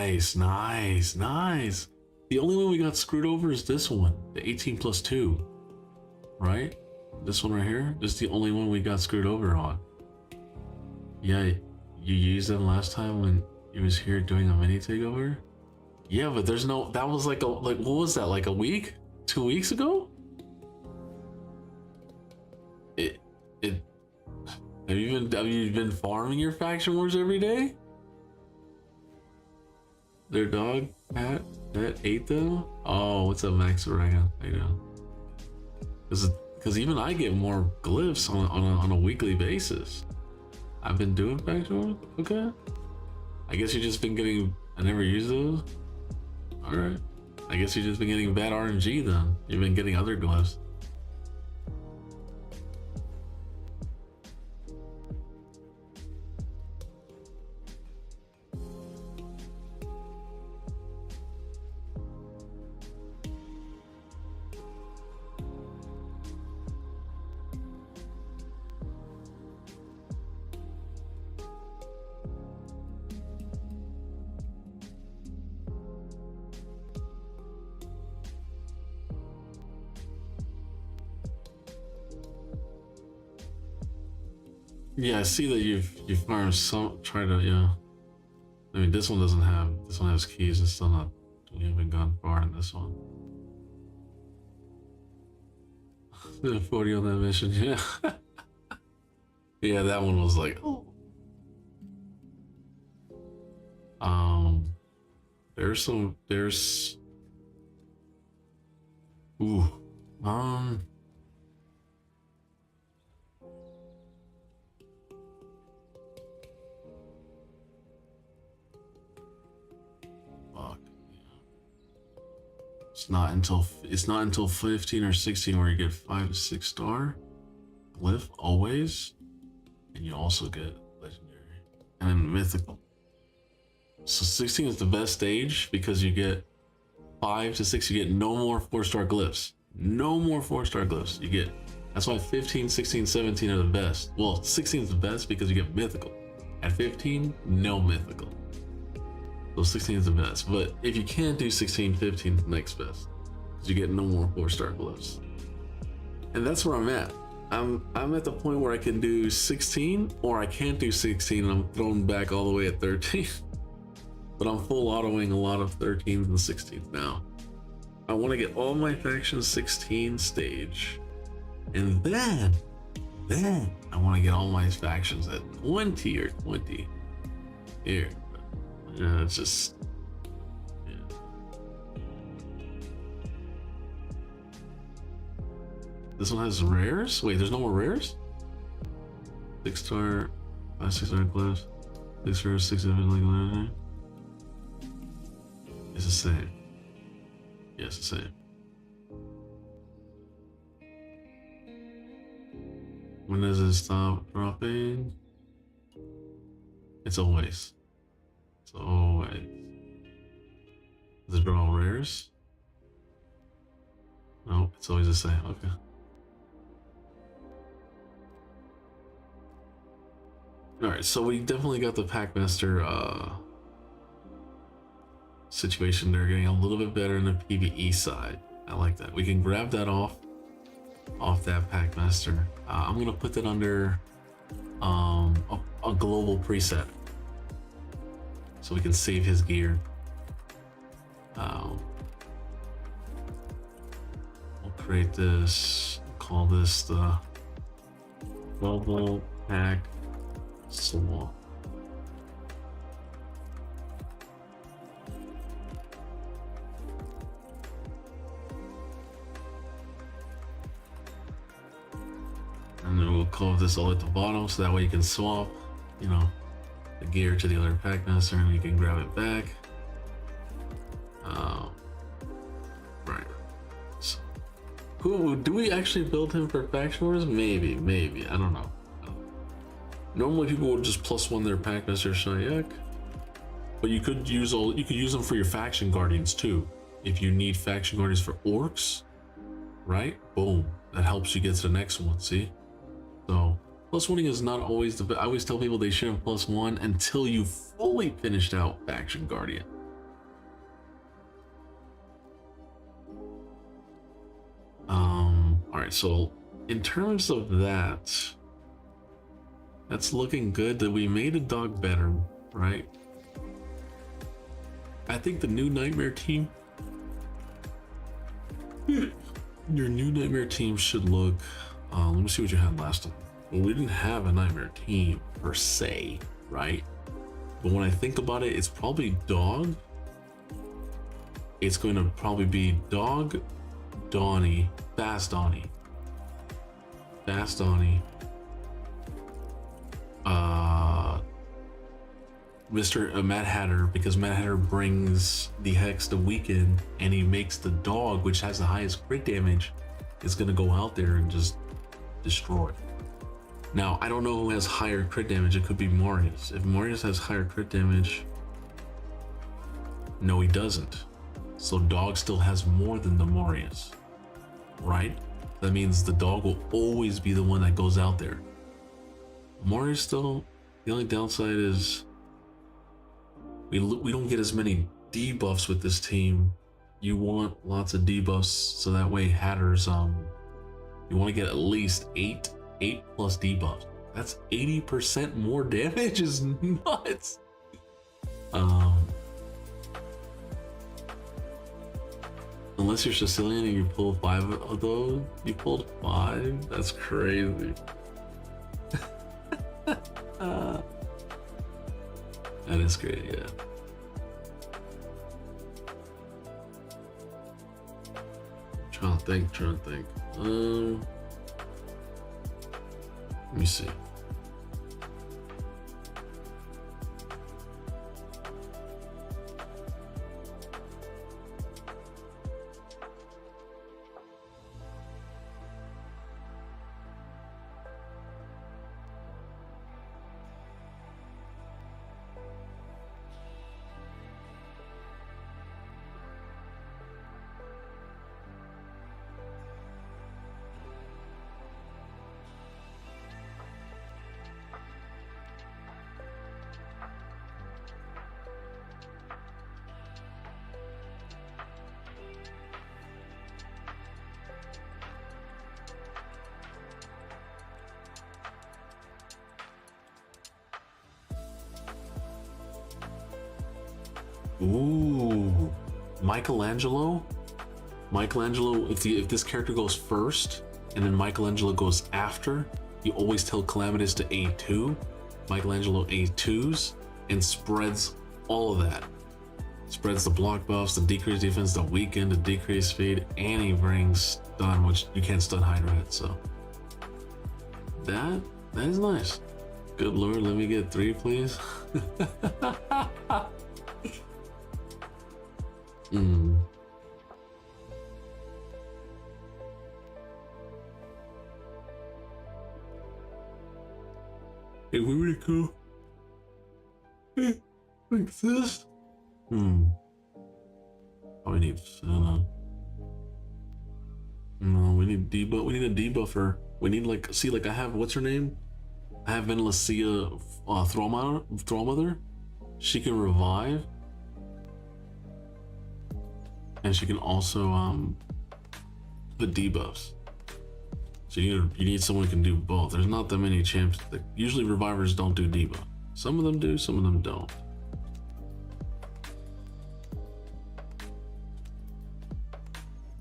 S1: Nice, nice, nice. The only one we got screwed over is this one, the 18+2, right? This one right here. This is the only one we got screwed over on. Yeah, you used them last time when you was here doing a mini takeover. Yeah, but there's no. That was like what was that? Like a week, 2 weeks ago? Have you been farming your faction wars every day? Their dog Pat ate them. Oh, what's up, Max Oregon? How you doing? Because even I get more glyphs on a weekly basis. I've been doing faction wars. Okay. I guess you've just been getting. I never use those. All right. I guess you've just been getting bad RNG then. You've been getting other glyphs. Yeah, I see that you've farmed some. Try to, yeah. I mean, this one doesn't have. This one has keys. It's still not. We haven't gone far in this one. 40 on that mission, yeah. Yeah, that one was like, oh. There's. Ooh. It's not until 15 or 16 where you get 5 to 6 star glyph always, and you also get legendary and then mythical. So 16 is the best stage because you get 5 to 6. You get no more 4-star glyphs. No more 4-star glyphs. You get. That's why 15, 16, 17 are the best. Well, 16 is the best because you get mythical. At 15, no mythical. So 16 is the best, but if you can't do 16, 15 is the next best, because you get no more 4-star glyphs. And that's where I'm at. I'm at the point where I can do 16, or I can't do 16, and I'm thrown back all the way at 13. But I'm full autoing a lot of 13s and 16s now. I want to get all my factions 16 stage, and then I want to get all my factions at 20 or 20 here. Yeah, it's just. Yeah. This one has rares? Wait, there's no more rares? 6-star, 5-6-star glyphs, 6 rares, 6 individual. It's the same. Yeah, it's the same. When does it stop dropping? It's always. So, does it draw all rares? No, it's always the same. Okay. Alright, so we definitely got the Packmaster situation there, getting a little bit better in the PvE side. I like that. We can grab that off that Packmaster. I'm gonna put that under a global preset, so we can save his gear. We'll create this, call this the Global Pack Swap. And then we'll call this all at the bottom, so that way you can swap, you know, the gear to the other Packmaster and you can grab it back. Right. So, who do we actually build him for faction wars? Maybe. I don't know. Normally people would just +1 their Packmaster Shayak, but you could use them for your faction guardians too. If you need faction guardians for orcs, right? Boom. That helps you get to the next one. See? So +1ing is not always the best. I always tell people they shouldn't +1 until you fully finished out faction guardian.
S9: All right, so in terms of that, that's looking good. That we made a dog better, right? I think the new nightmare team, your new nightmare team should look. Let me see what you had last time. Well, we didn't have a nightmare team per se, right? But when I think about it, it's probably dog. It's going to probably be dog, Donnie, Fast Donnie, Mr. Mad Hatter, because Mad Hatter brings the Hex the weekend, and he makes the dog, which has the highest crit damage, is going to go out there and just destroy. Now, I don't know who has higher crit damage. It could be Marius. If Marius has higher crit damage, no, he doesn't. So dog still has more than the Marius, right? That means the dog will always be the one that goes out there. Marius still, the only downside is we don't get as many debuffs with this team. You want lots of debuffs, so that way Hatters, you want to get at least 8 plus debuffs. That's 80% more damage. Is nuts. Unless you're Sicilian and you pull 5 of those, you pulled 5. That's crazy. That is great, yeah. Trying to think. Let me see. Ooh, Michelangelo, if this character goes first and then Michelangelo goes after, you always tell Calamitous to A2, Michelangelo A2s, and spreads all of that. Spreads the block buffs, the decreased defense, the weaken, the decreased speed, and he brings stun, which you can't stun Hydra at, so that is nice. Good lord, let me get 3, please. Hey, where would it go? Like this? Oh, we need no, we need debuff. We need a debuffer. We need like I have, what's her name? I have Venlacia Thrallmother. She can revive. And she can also put debuffs. So you need someone who can do both. There's not that many champs. Usually revivers don't do debuff. Some of them do, some of them don't.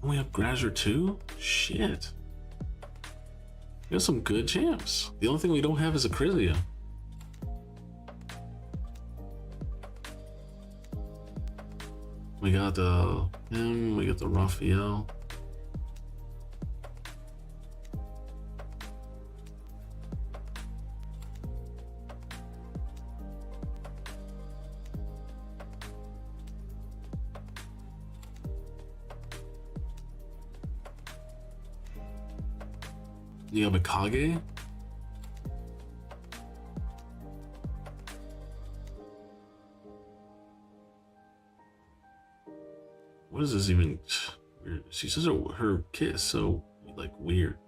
S9: We have Grazer too? Shit. We have some good champs. The only thing we don't have is a Crizia. We got him, we got the Raphael. You have a Kage? What is this even? She says her kit is so like weird.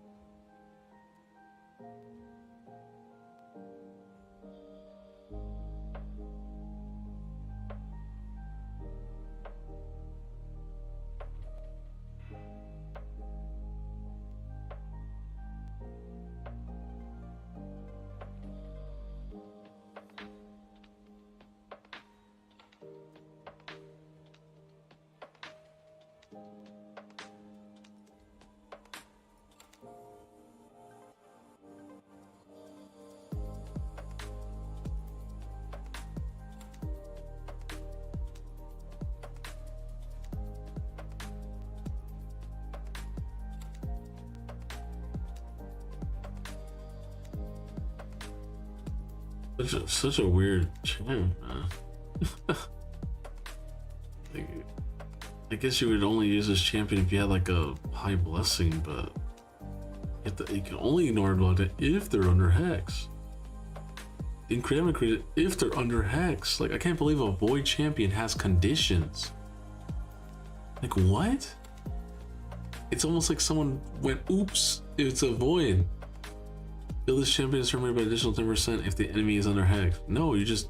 S9: Such a weird champ, man. Like, I guess you would only use this champion if you had like a high blessing, but you can only ignore blood if they're under hex. Increase if they're under hex. Like, I can't believe a void champion has conditions. Like, what? It's almost like someone went, oops, it's a void. Fill this champion is terminated by additional 10% if the enemy is under hex. No, you just,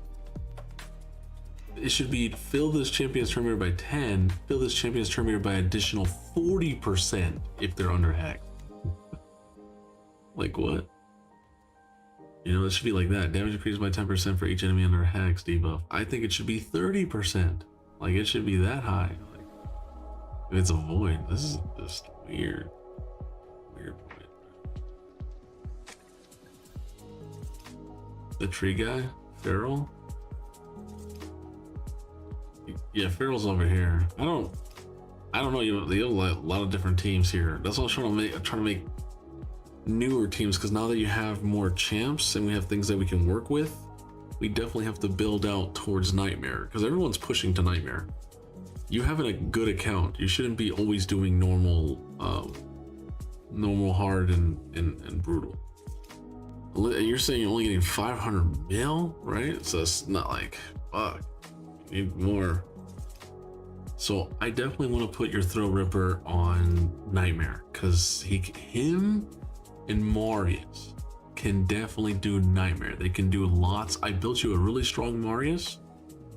S9: it should be fill this champion is terminated by 10, fill this champion is terminated by additional 40% if they're under hex. Like, what? You know, it should be like that. Damage increased by 10% for each enemy under hex debuff. I think it should be 30%. Like, it should be that high. Like, if it's a void, this is just weird. Weird void. The tree guy? Feral? Yeah, Feral's over here. I don't know, you know, they have a lot of different teams here. That's what I'm trying to make newer teams, because now that you have more champs and we have things that we can work with, we definitely have to build out towards Nightmare, because everyone's pushing to Nightmare. You having a good account, you shouldn't be always doing normal hard and brutal. And you're saying you're only getting 500 mil, right? So it's not like, fuck, you need more. So I definitely want to put your Throw Ripper on Nightmare, because him and Marius can definitely do Nightmare. They can do lots. I built you a really strong Marius,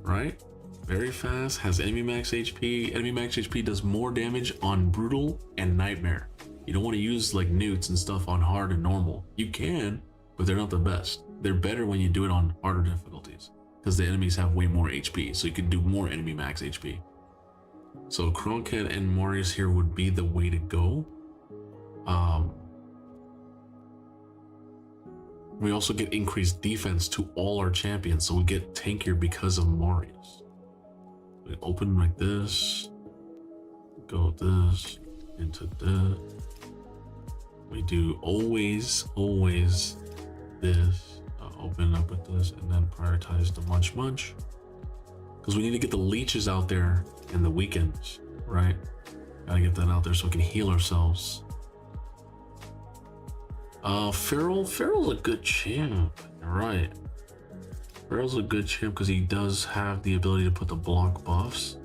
S9: right? Very fast, has enemy max HP. Enemy max HP does more damage on Brutal and Nightmare. You don't want to use like Newts and stuff on hard and normal. You can, but they're not the best. They're better when you do it on harder difficulties, because the enemies have way more HP, so you can do more enemy max HP. So Kronket and Marius here would be the way to go. We also get increased defense to all our champions, so we get tankier because of Marius. We open like this, go this, into this. We do always this, open up with this, and then prioritize the munch, because we need to get the leeches out there in the weekends, right? Gotta get that out there so we can heal ourselves. Feral's a good champ. You're right. Feral's a good champ because he does have the ability to put the block buffs.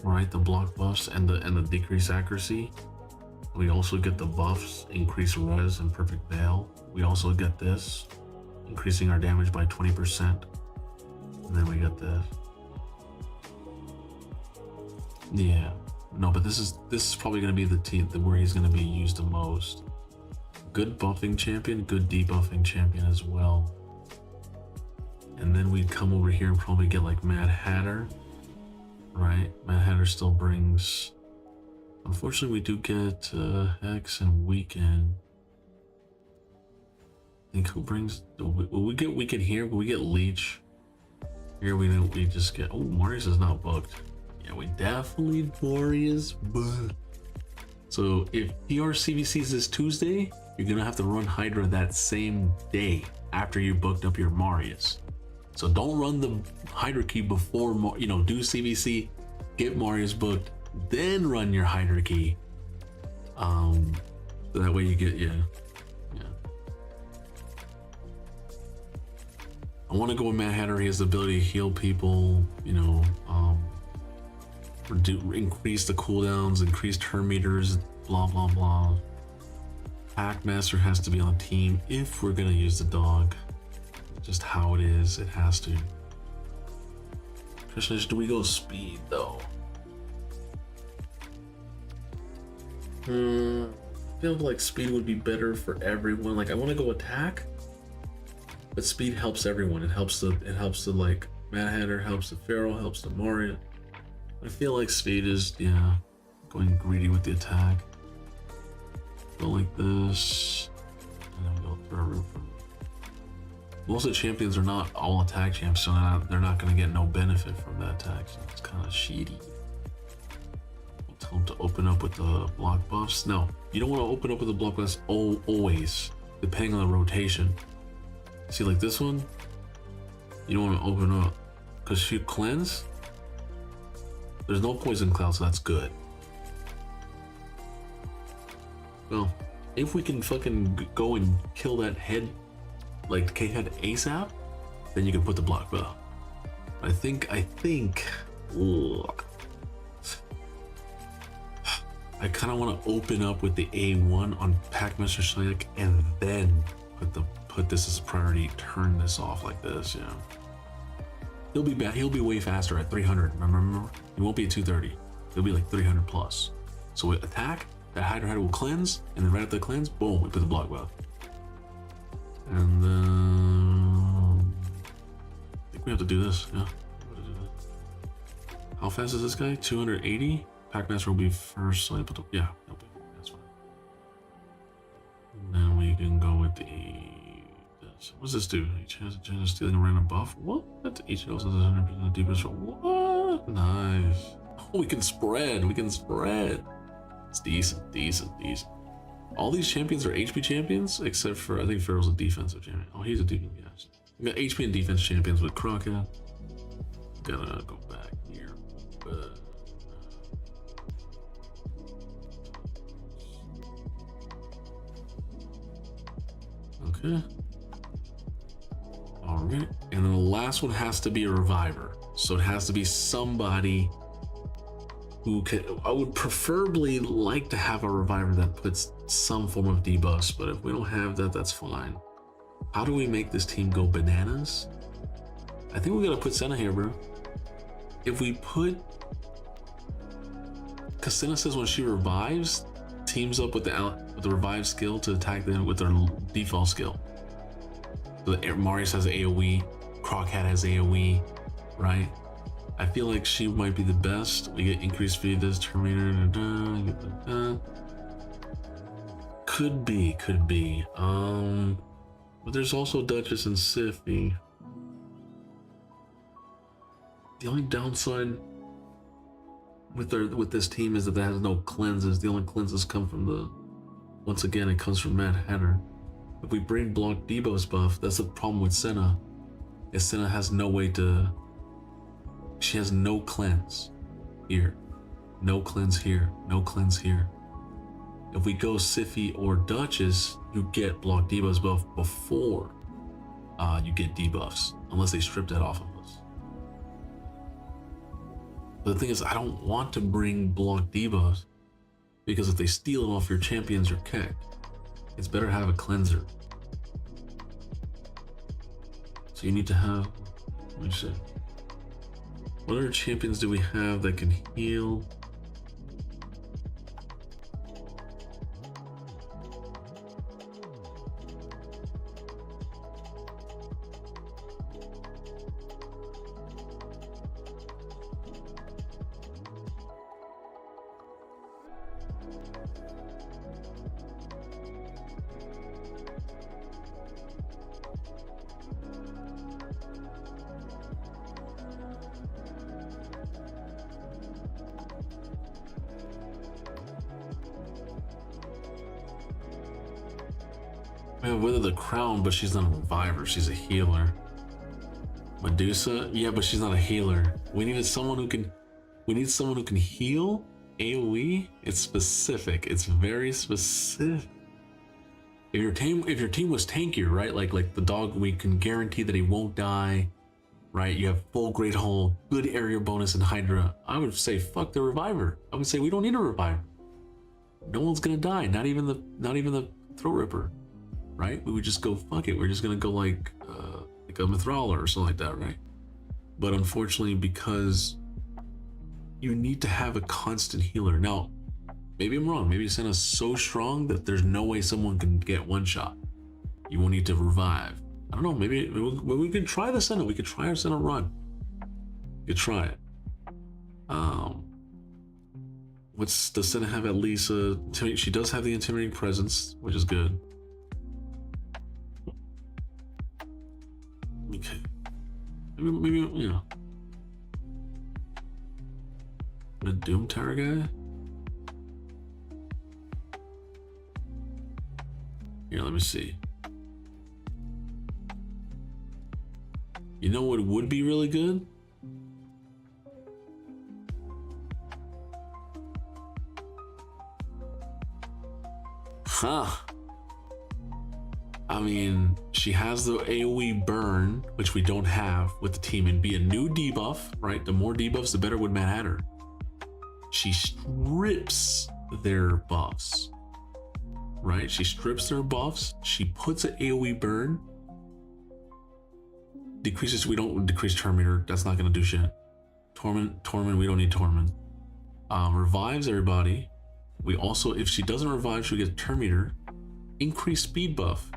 S9: Right, the block buffs and the decreased accuracy. We also get the buffs, increase res and perfect veil. We also get this, increasing our damage by 20%. And then we get this. Yeah. No, but this is probably going to be the team where he's going to be used the most. Good buffing champion, good debuffing champion as well. And then we'd come over here and probably get like Mad Hatter, right? Mad Hatter still brings. Unfortunately, we do get Hex and Weekend. I think who brings? Will we get Weekend here? Will we get Leech? Here we just get. Oh, Marius is not booked. Yeah, we definitely Marius booked. So if PR CVC is this Tuesday, you're gonna have to run Hydra that same day after you booked up your Marius. So don't run the Hydra key before, do CVC, get Marius booked, then run your Hydra key. So that way you get, yeah. I want to go with Mad Hatter. He has the ability to heal people, increase the cooldowns, increase turn meters, blah blah blah. Packmaster has to be on the team if we're gonna use the dog. Just how it is, it has to. Question is, do we go speed though? I feel like speed would be better for everyone. Like, I want to go attack, but speed helps everyone. It helps the like Mad Hatter, helps the Feral, helps the Mario. I feel like speed is, going greedy with the attack. Go like this, and then we go through a roof. Most of the champions are not all attack champs, so they're not going to get no benefit from that attack, so it's kind of shitty. We'll tell them to open up with the block buffs. No, you don't want to open up with the block buffs always, depending on the rotation. See, like this one, you don't want to open up because she cleanse. There's no poison cloud, so that's good. Well, if we can fucking go and kill that head, like K-head ASAP, then you can put the block bow. I think, ugh. I kind of want to open up with the A1 on Packmaster Sonic and then put this as a priority. Turn this off like this, yeah. He'll be back. He'll be way faster at 300. Remember? He won't be at 230. He'll be like 300 plus. So with attack, that Hydra Head will cleanse, and then right after the cleanse, boom, we put the block buff. And then I think we have to do this. Yeah. How fast is this guy? 280. Packmaster will be first, so I put the, yeah, that's fine. And then we can go with the what's this do? Each has a chance of stealing a random buff. What? Each of us has 100% deepest. What? Nice. Oh, we can spread. We can spread. It's decent, decent, decent. All these champions are HP champions, except for I think Pharaoh's a defensive champion. Oh, he's a defensive. Yes. We got HP and defense champions with Crockett. Gotta go back here, but. Okay. All right. And then the last one has to be a reviver. So it has to be somebody who can. I would preferably like to have a reviver that puts some form of debuffs, but if we don't have that, that's fine. How do we make this team go bananas? I think we gotta put Senna here, bro. If we put, because Senna says when she revives, teams up with the revive skill to attack them with their default skill. So Marius has AoE, Crockhat has AoE, right? I feel like she might be the best. We get increased speed, this Terminator, could be. But there's also Duchess and Siffy. The only downside with this team is that it has no cleanses. The only cleanses come from the, once again, it comes from Mad Hatter. If we bring block debuffs buff, that's the problem with Senna. Is Senna has no way to, she has no cleanse here, no cleanse here, no cleanse here. If we go Siffy or Duchess, you get block debuffs buff before you get debuffs, unless they strip that off of us. But the thing is, I don't want to bring block debuffs because if they steal them off your champions, you're kicked. It's better to have a cleanser. So you need to have, let me see. What other champions do we have that can heal? We have Wither the Crown, but she's not a reviver, she's a healer. Medusa, yeah, but she's not a healer. We need someone who can heal AoE. It's specific. It's very specific. If your team was tankier, right? Like the dog, we can guarantee that he won't die, right? You have full Great Hall, good area bonus in Hydra. I would say fuck the reviver. I would say we don't need a reviver. No one's gonna die. Not even the Throat Ripper. Right? We would just go, fuck it. We're just gonna go like a Mithral or something like that, right? But unfortunately, because you need to have a constant healer. Now, maybe I'm wrong. Maybe Senna's so strong that there's no way someone can get one shot. You will need to revive. I don't know. Maybe we can try the Senna. We could try our Senna run. You could try it. Does Senna have at least a? She does have the intimidating presence, which is good. Okay. Maybe you know. The Doom Tower guy? Here, let me see.
S1: You know what would be really good? Huh. I mean, she has the AoE burn, which we don't have with the team, and be a new debuff, right? The more debuffs, the better with Mad Hatter. She strips their buffs, right? She strips their buffs. She puts an AoE burn. Decreases, we don't decrease Terminator. That's not gonna do shit. Torment, we don't need Torment. Revives everybody. We also, if she doesn't revive, she'll get Terminator. Increased speed buff.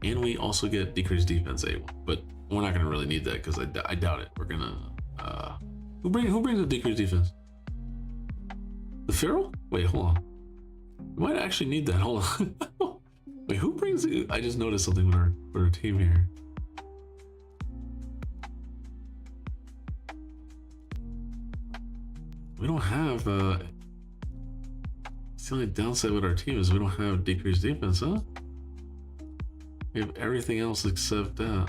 S1: And we also get decreased defense A1, but we're not gonna really need that because I doubt it. We're gonna who brings the decreased defense? The Feral? Wait, hold on. We might actually need that. Hold on. Wait, who brings it? I just noticed something with our team here. We don't have it's the only downside with our team is we don't have decreased defense, huh? We have everything else except that.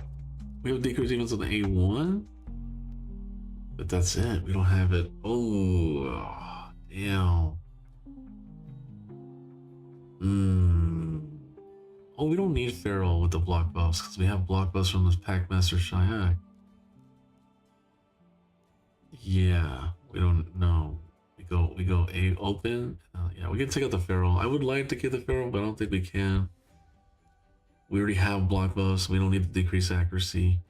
S1: We have decreased defense on the A1, but that's it. We don't have it. Oh, damn. Oh, we don't need Feral with the block buffs because we have block buffs from this Packmaster Shyak. Yeah, we don't know. We go A open. Yeah, we can take out the Feral. I would like to get the Feral, but I don't think we can. We already have block buffs. We don't need to decrease accuracy.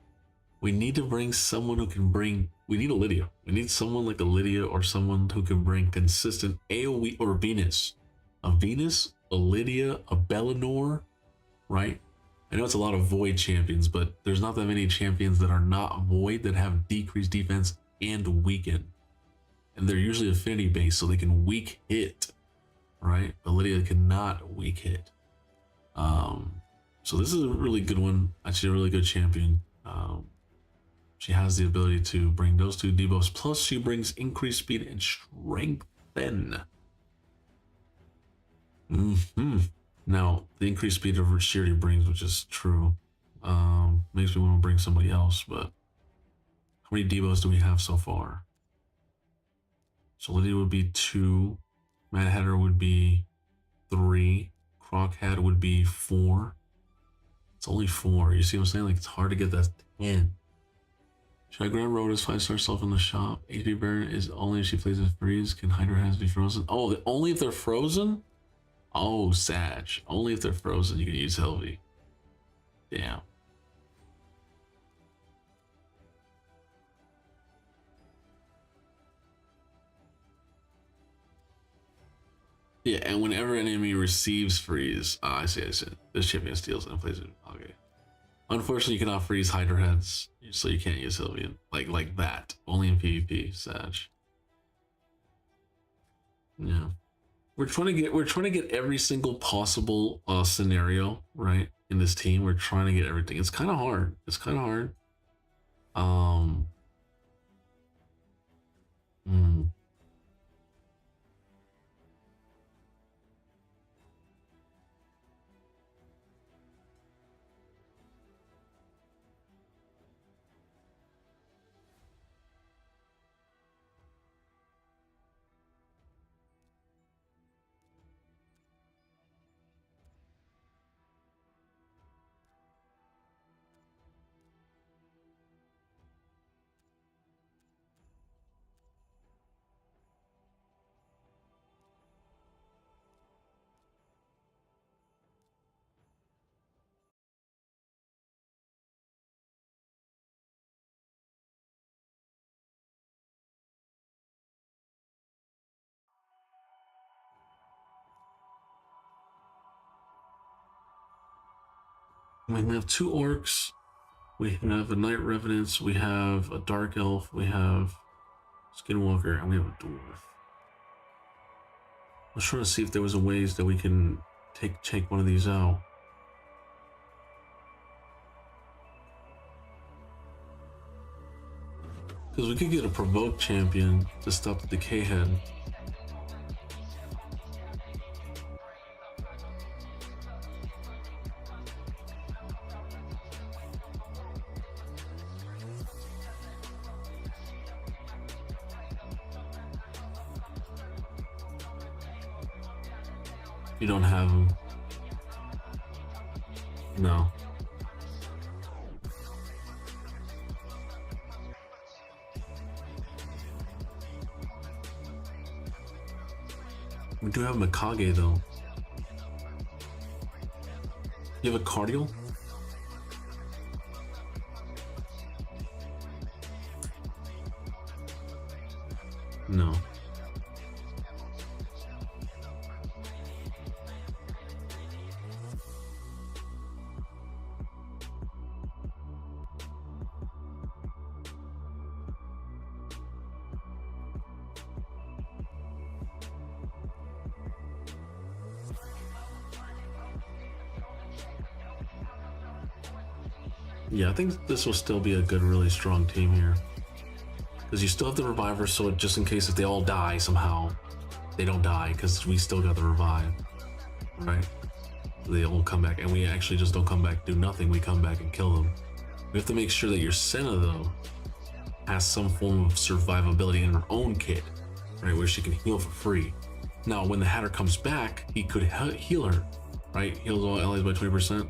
S1: We need to bring someone who can bring. We need a Lydia. We need someone like a Lydia or someone who can bring consistent AoE or Venus. A Venus, a Lydia, a Bellinor, right? I know it's a lot of Void champions, but there's not that many champions that are not Void that have decreased defense and weaken. And they're usually affinity based, so they can weak hit, right? But Lydia cannot weak hit. So this is a really good one. Actually, a really good champion. She has the ability to bring those two debuffs. Plus, she brings increased speed and strengthen. Now, the increased speed of she already brings, which is true. Makes me want to bring somebody else, but how many debuffs do we have so far? So Lydia would be 2. Mad Hatter would be 3. Croc Hat would be 4. It's only 4. You see what I'm saying? Like, it's hard to get that 10. Should I grab Rhoda's 5-star self in the shop? HP burn is only if she plays with freeze. Can Hydra hands be frozen? Oh, only if they're frozen? Oh, Sag. Only if they're frozen you can use Helvy. Damn. Yeah, and whenever an enemy receives freeze, I see. This champion steals and plays it. Okay. Unfortunately, you cannot freeze Hydra heads, so you can't use Sylvian like that. Only in PvP, Sag. Yeah, we're trying to get every single possible scenario right in this team. We're trying to get everything. It's kind of hard. We have 2 orcs, we have a Night Revenants, we have a Dark Elf, we have Skinwalker, and we have a Dwarf. I was trying to see if there was a ways that we can take one of these out. Because we could get a Provoke champion to stop the Decay Head.
S9: You don't have them. No. We do have Mikage though. You have a Cardial? No. Yeah, I think this will still be a good, really strong team here. Because you still have the Reviver, so just in case if they all die somehow, they don't die, because we still got the Revive. Right? They all come back, and we actually just don't come back, do nothing, we come back and kill them. We have to make sure that your Senna, though, has some form of survivability in her own kit, right, where she can heal for free. Now, when the Hatter comes back, he could heal her, right? Heals all allies by 20%.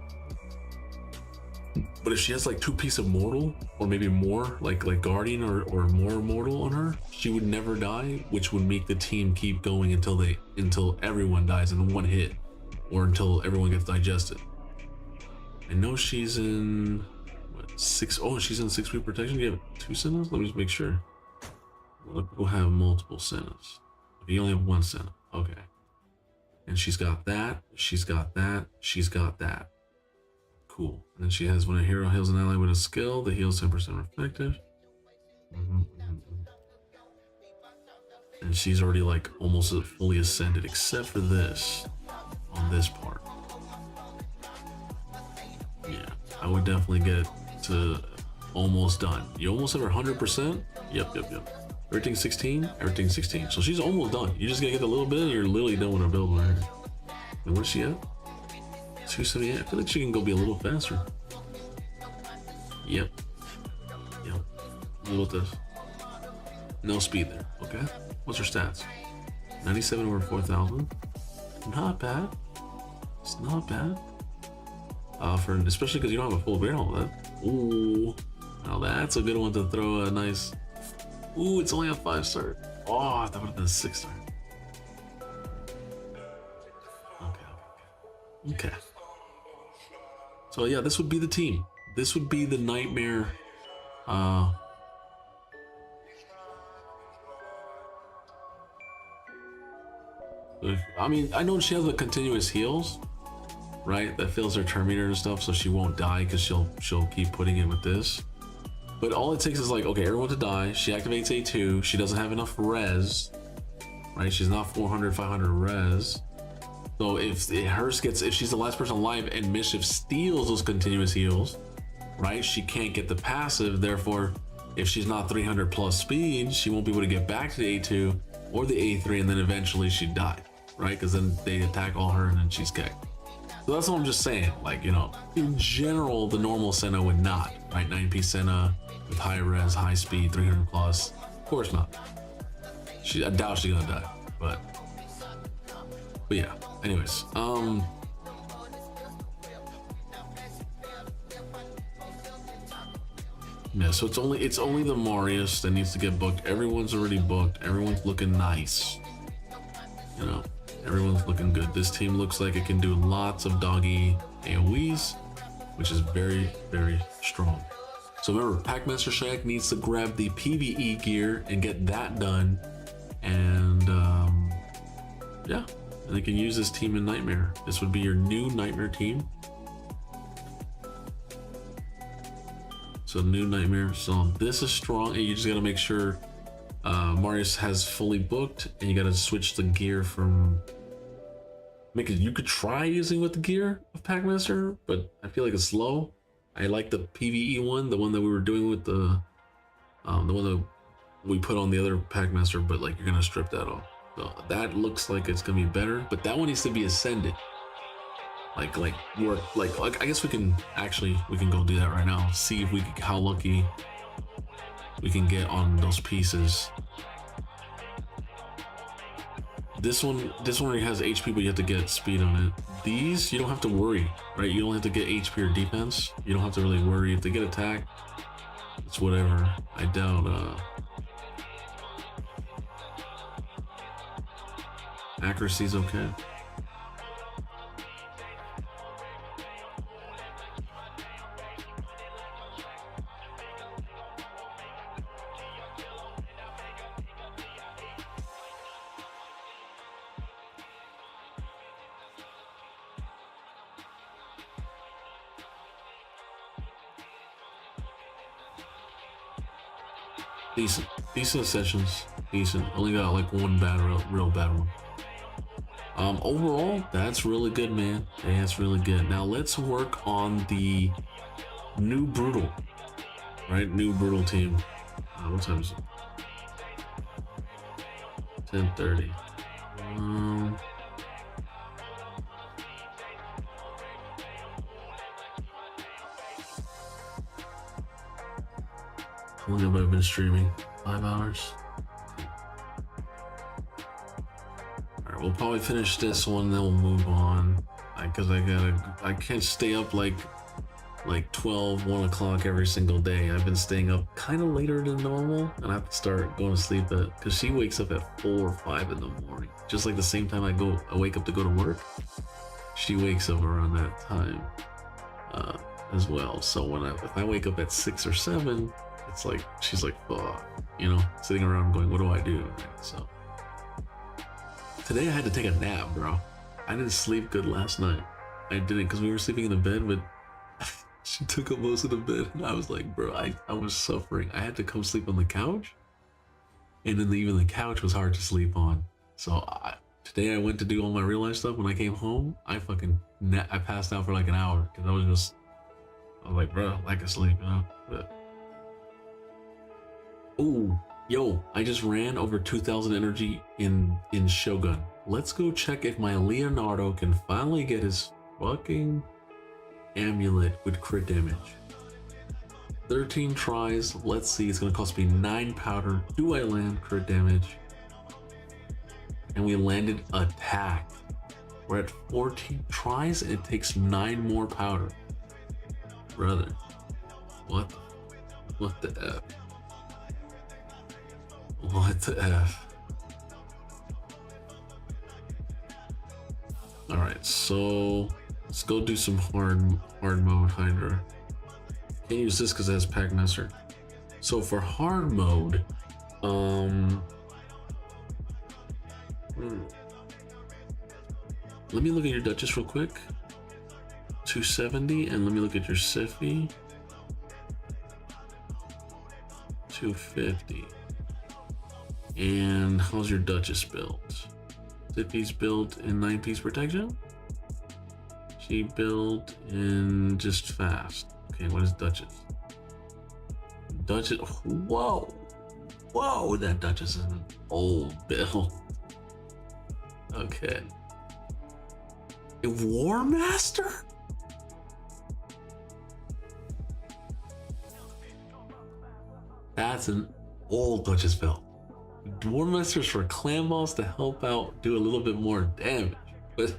S9: But if she has like 2 pieces of mortal, or maybe more, like guardian or more mortal on her, she would never die, which would make the team keep going until everyone dies in one hit, or until everyone gets digested. I know she's in what, 6. Oh, she's in 6-week protection. Do you have 2 Sennas? Let me just make sure. Well, people have multiple Sennas. You only have 1 Senna. Okay. And she's got that. She's got that. She's got that. Cool. And then she has when a hero heals an ally with a skill, the heal is 10% effective. And she's already like almost fully ascended, except for this on this part. Yeah, I would definitely get to almost done. You almost have her 100%. Yep. Everything's 16. Everything's 16. So she's almost done. You just gotta get a little bit, and you're literally done with her build right here. And where's she at? 278. I feel like she can go be a little faster. Yep. What about this? No speed there. Okay. What's her stats? 97 over 4,000. Not bad. It's not bad. For especially because you don't have a full barrel. That. Ooh. Now that's a good one to throw a nice. Ooh, it's only a 5-star. Oh, that would have been a 6-star. Okay. So yeah, this would be the team. This would be the Nightmare. I mean, I know she has the continuous heals, right? That fills her Terminator and stuff, so she won't die because she'll keep putting it with this. But all it takes is like, okay, everyone to die. She activates A2. She doesn't have enough res, right? She's not 400, 500 res. So if she's the last person alive and Mischief steals those continuous heals, right? She can't get the passive. Therefore, if she's not 300 plus speed, she won't be able to get back to the A2 or the A3, and then eventually she'd die, right? Because then they attack all her and then she's kicked. So that's what I'm just saying. Like, you know, in general, the normal Senna would not, right? 9P Senna with high res, high speed, 300 plus. Of course not. I doubt she's gonna die, but yeah. Anyways, yeah, so it's only the Marius that needs to get booked. Everyone's already booked. Everyone's looking nice. You know, everyone's looking good. This team looks like it can do lots of doggy AoEs, which is very, very strong. So remember, Packmaster Shayak needs to grab the PvE gear and get that done. And yeah, and they can use this team in Nightmare. This would be your new Nightmare team. So new Nightmare. So this is strong, and you just gotta make sure Marius has fully booked, and you gotta switch the gear from. You could try using with the gear of Packmaster, but I feel like it's slow. I like the PvE one, the one that we were doing with the one that we put on the other Packmaster, but like you're gonna strip that off. So that looks like it's gonna be better, but that one needs to be ascended. I guess we can go do that right now. See if how lucky we can get on those pieces. this one has HP, but you have to get speed on it. These you don't have to worry, right? You don't have to get HP or defense. You don't have to really worry if they get attack. It's whatever. I doubt accuracy's okay. Decent sessions. Decent. Only got like one real bad one. Overall, that's really good, man. Yeah, that's really good. Now let's work on the new brutal, right? New brutal team. What time is it? 10:30. How long have I been streaming? 5 hours. Alright, we'll probably finish this one, then we'll move on. Because I can't stay up like 12, 1 o'clock every single day. I've been staying up kind of later than normal, and I have to start going to sleep because she wakes up at 4 or 5 in the morning. Just like the same time I wake up to go to work, she wakes up around that time as well. So if I wake up at 6 or 7, it's like she's like, fuck, you know, sitting around going, what do I do? So today I had to take a nap, bro. I didn't sleep good last night. I didn't because we were sleeping in the bed, but she took up most of the bed, and I was like, bro, I was suffering. I had to come sleep on the couch, and then even the couch was hard to sleep on. So today I went to do all my real life stuff. When I came home, I passed out for like an hour because I was like, bro, I can sleep, you know. But oh, yo, I just ran over 2,000 energy in Shogun. Let's go check if my Leonardo can finally get his fucking amulet with crit damage. 13 tries. Let's see. It's gonna cost me 9 powder. Do I land crit damage? And we landed attack. We're at 14 tries and it takes 9 more powder. Brother, what the F? What the F? Alright, so let's go do some hard mode Hydra. Can't use this because it has Packmaster. So for hard mode, let me look at your Duchess real quick. 270, and let me look at your Siffy. 250. And how's your Duchess built? Siffy's built in 9-piece protection. She built in just fast. Okay, what is Duchess? Duchess, whoa, that Duchess is an old build. Okay. A War Master? That's an old Duchess build. War Masters for clan boss to help out do a little bit more damage, but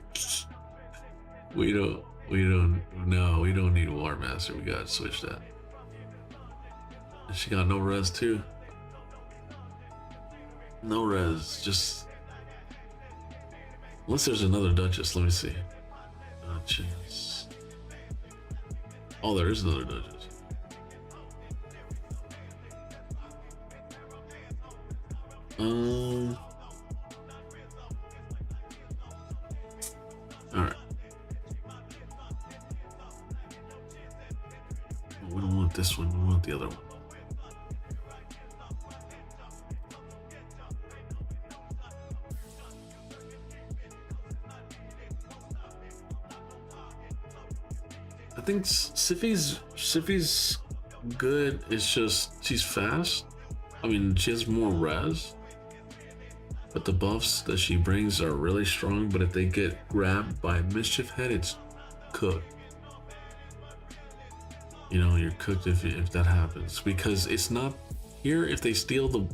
S9: we don't need War Master. We gotta switch that. She got no res too. No res, just unless there's another Duchess. Let me see. Duchess. Oh, there is another Duchess. Alright. We don't want this one, we want the other one. I think Siffy's good. It's just she's fast. I mean, she has more res, but the buffs that she brings are really strong. But if they get grabbed by Mischief Head, it's cooked. You know, you're cooked if that happens, because it's not here. If they steal the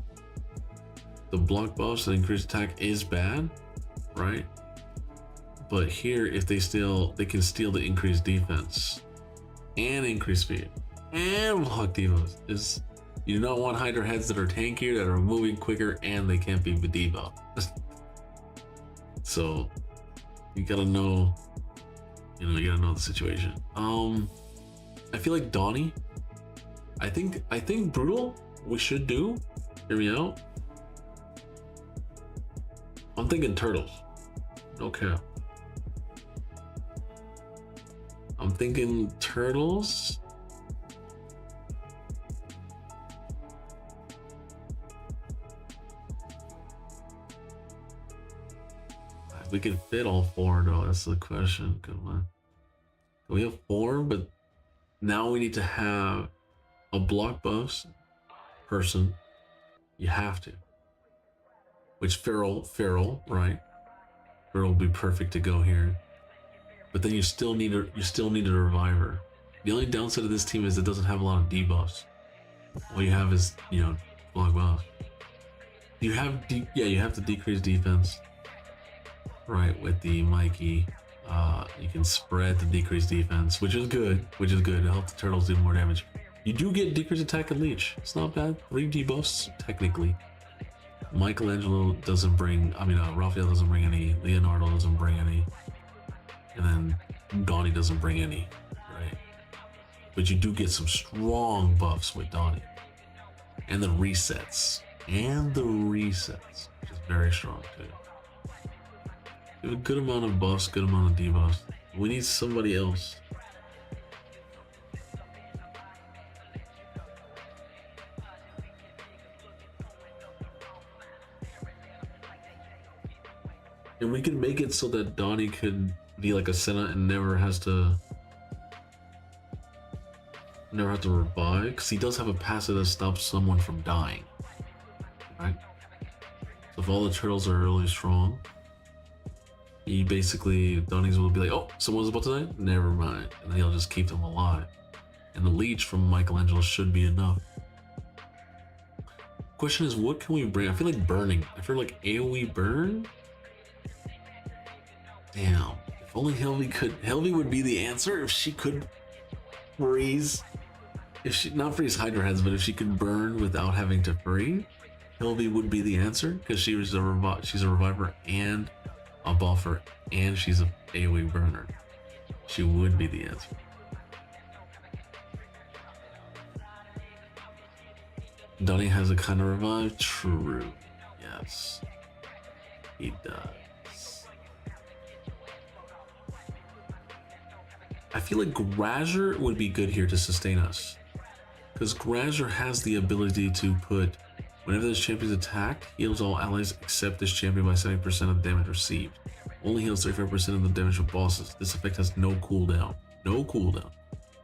S9: block buffs that increase attack is bad, right? But here, if they can steal the increased defense and increase speed and block devos. You do not want Hydra heads that are tankier, that are moving quicker, and they can't be debuff. So you gotta know, you gotta know the situation. I feel like Donnie. I think brutal. We should do. Hear me out. I'm thinking turtles. Okay. I'm thinking turtles. We can fit all four though, that's the question. Come on. We have four, but now we need to have a block buffs person. You have to. Which Feral, right? Feral will be perfect to go here. But then you still need a reviver. The only downside of this team is it doesn't have a lot of debuffs. All you have is, block buffs. You have to decrease defense. Right, with the Mikey, you can spread the decreased defense, which is good. It helps the turtles do more damage. You do get decreased attack and leech. It's not bad. 3 debuffs technically. Michelangelo doesn't bring. Raphael doesn't bring any. Leonardo doesn't bring any, and then Donnie doesn't bring any. Right, but you do get some strong buffs with Donnie, and the resets, which is very strong too. You have a good amount of buffs, good amount of debuffs. We need somebody else. And we can make it so that Donnie could be like a Senna and never has to revive, because he does have a passive that stops someone from dying. Right? So if all the turtles are really strong, Donnie's will be like, oh, someone's about to die? Never mind. And then he'll just keep them alive. And the leech from Michelangelo should be enough. Question is, what can we bring? I feel like burning. I feel like AoE burn? Damn. If only Helvi would be the answer if she could freeze. Not freeze Hydra heads, but if she could burn without having to freeze, Helvi would be the answer, because she's a reviver and a buffer, and she's a AoE burner. She would be the answer. Donnie has a kind of revive? True. Yes. He does. I feel like Grazer would be good here to sustain us, because Grazer has the ability to put, whenever this champion's attacked, heals all allies except this champion by 70% of the damage received. Only heals 35% of the damage of bosses. This effect has no cooldown. No cooldown.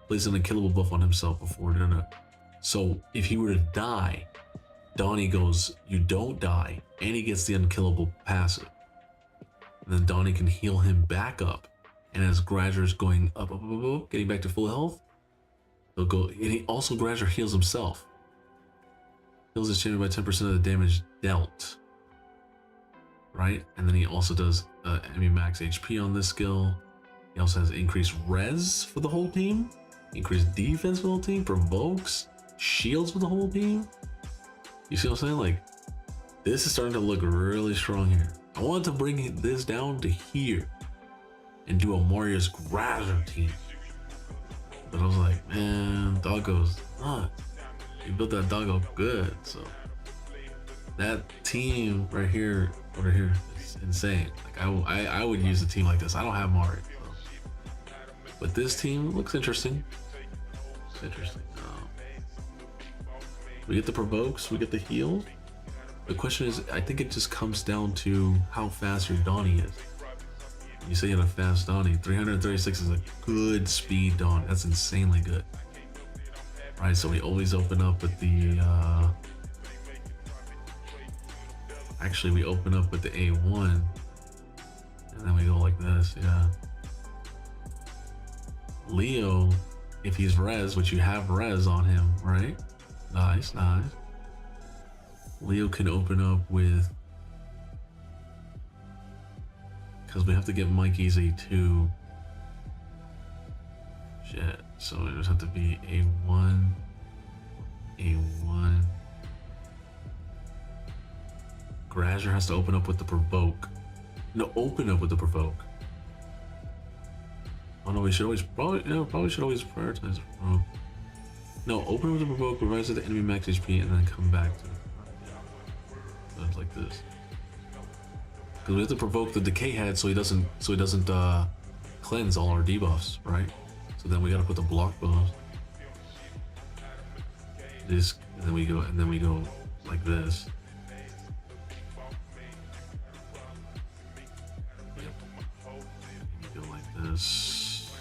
S9: Places an unkillable buff on himself before doing it. So if he were to die, Donnie goes, you don't die, and he gets the unkillable passive. And then Donnie can heal him back up. And as Grazer's going up, getting back to full health, he'll go, and Grazer heals himself. Heals his champion by 10% of the damage dealt. Right? And then he also does enemy max HP on this skill. He also has increased res for the whole team, increased defense for the whole team, provokes, shields for the whole team. You see what I'm saying? Like, this is starting to look really strong here. I wanted to bring this down to here and do a Marius Grazer team. But I was like, man, Doggo's nuts. You built that Doggo good, so that team right here, over here, is insane. Like I would use a team like this. I don't have Mario, but this team looks interesting. It's interesting. We get the provokes, we get the heal. The question is, I think it just comes down to how fast your Donnie is. You say you have a fast Donnie. 336 is a good speed Donnie. That's insanely good. Right, so we always open up with the actually we open up with the A1 and then we go like this. Yeah, Leo, if he's res, which you have res on him, right? Nice. Leo can open up with because we have to get Mikey's A2. Shit. So it would have to be A1. A1. Grazer has to open up with the provoke. No, open up with the provoke. Oh no, we should always probably should always prioritize the provoke. No, open with the provoke, revise the enemy max HP, and then come back to it. So it's like this. Because we have to provoke the decay head so he doesn't cleanse all our debuffs, right? So then we gotta put the block buffs. This, and then we go like this. Go like this.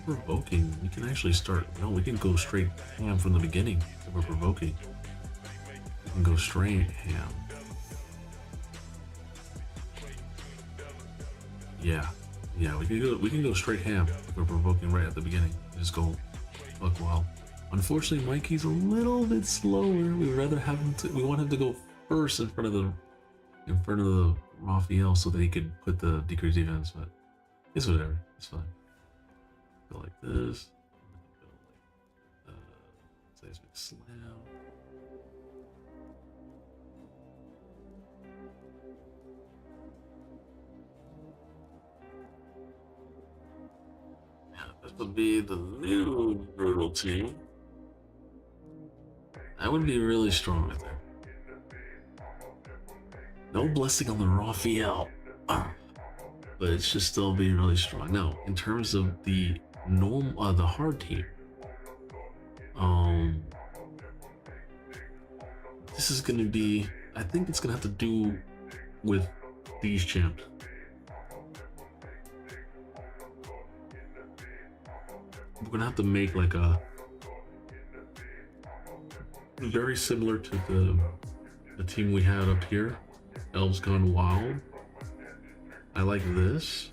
S9: We're provoking. We can actually start. No, we can go straight ham from the beginning. If we're provoking. We can go straight ham. Yeah, we can go straight ham if we're provoking right at the beginning. Just go fuck wild. Unfortunately, Mikey's a little bit slower. We'd rather have him we want him to go first in front of the Raphael so that he could put the decreased defense, but it's whatever. It's fine. Go like this. Go like seismic slam. This would be the new brutal team. That would be really strong right there. No blessing on the Raphael, but it should still be really strong. Now, in terms of the the hard team, this is gonna be. I think it's gonna have to do with these champs. We're gonna have to make like a very similar to the team we had up here, Elves Gone Wild. I like this,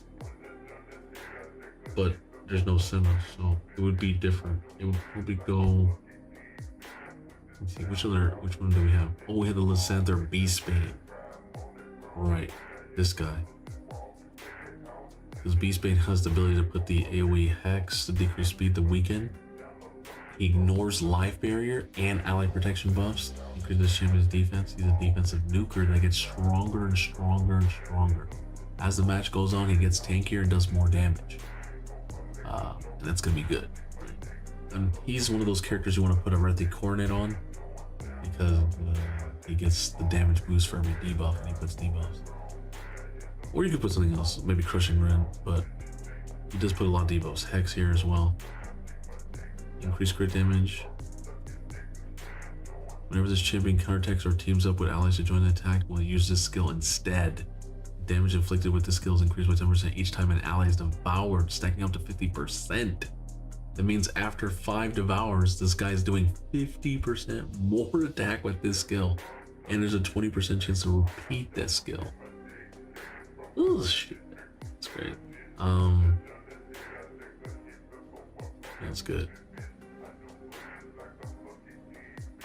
S9: but there's no Senna, so it would be different. It would probably go. Let's see, which one do we have? Oh, we had the Lysanther Beastbane. Right, this guy. Because Beastbane has the ability to put the AoE Hex to decrease speed to weaken. He ignores life barrier and ally protection buffs. Increase the champion's defense. He's a defensive nuker that gets stronger and stronger and stronger. As the match goes on, he gets tankier and does more damage. And that's gonna be good. And he's one of those characters you want to put a Rethi Coronet on because he gets the damage boost for every debuff and he puts debuffs. Or you could put something else, maybe Crushing Ren, but he does put a lot of debuffs. Hex here as well. Increased crit damage. Whenever this champion counterattacks or teams up with allies to join the attack, we'll use this skill instead. Damage inflicted with this skill is increased by 10% each time an ally is devoured, stacking up to 50%. That means after 5 devours, this guy is doing 50% more attack with this skill. And there's a 20% chance to repeat that skill. Oh shit, that's great. That's good.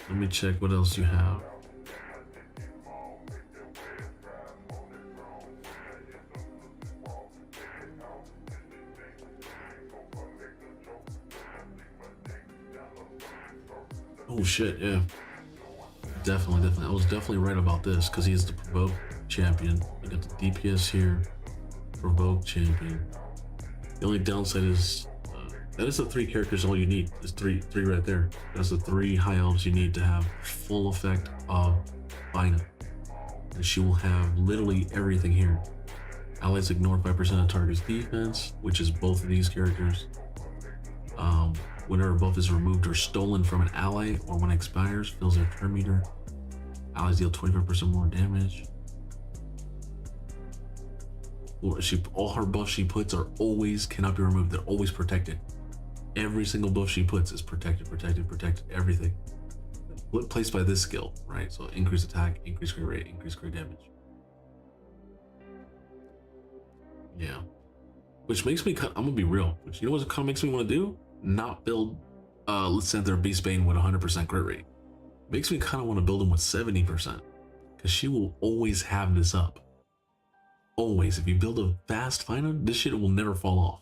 S9: Let me check what else you have. Oh shit, yeah. Definitely. I was definitely right about this because he's the provoke champion. We got the DPS here, provoke champion. The only downside is that is the 3 characters all you need. There's three right there. That's the 3 high elves you need to have full effect of Bina. And she will have literally everything here. Allies ignore 5% of target's defense, which is both of these characters. Whenever a buff is removed or stolen from an ally or when it expires, fills their turn meter. Allies deal 25% more damage. All her buffs she puts are always cannot be removed. They're always protected. Every single buff she puts is protected, everything. Placed by this skill, right? So increase attack, increase crit rate, increase crit damage. Yeah. Which makes me, I'm gonna be real. Which, you know what kind of makes me want to do? Not build Lysanther Beastbane with 100% crit rate. Makes me kind of want to build him with 70%. because she will always have this up. Always. If you build a fast final, this shit will never fall off.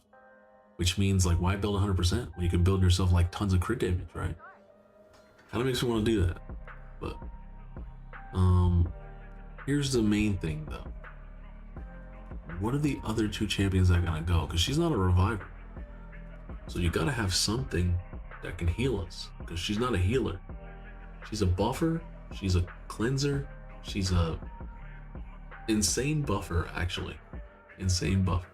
S9: Which means, like, why build 100% when you can build yourself like tons of crit damage, right? Kind of makes me want to do that. But here's the main thing though. What are the other two champions that are gonna go? Because she's not a reviver. So you gotta have something that can heal us. Because she's not a healer. She's a buffer, she's a cleanser, she's a insane buffer, actually. Insane buffer.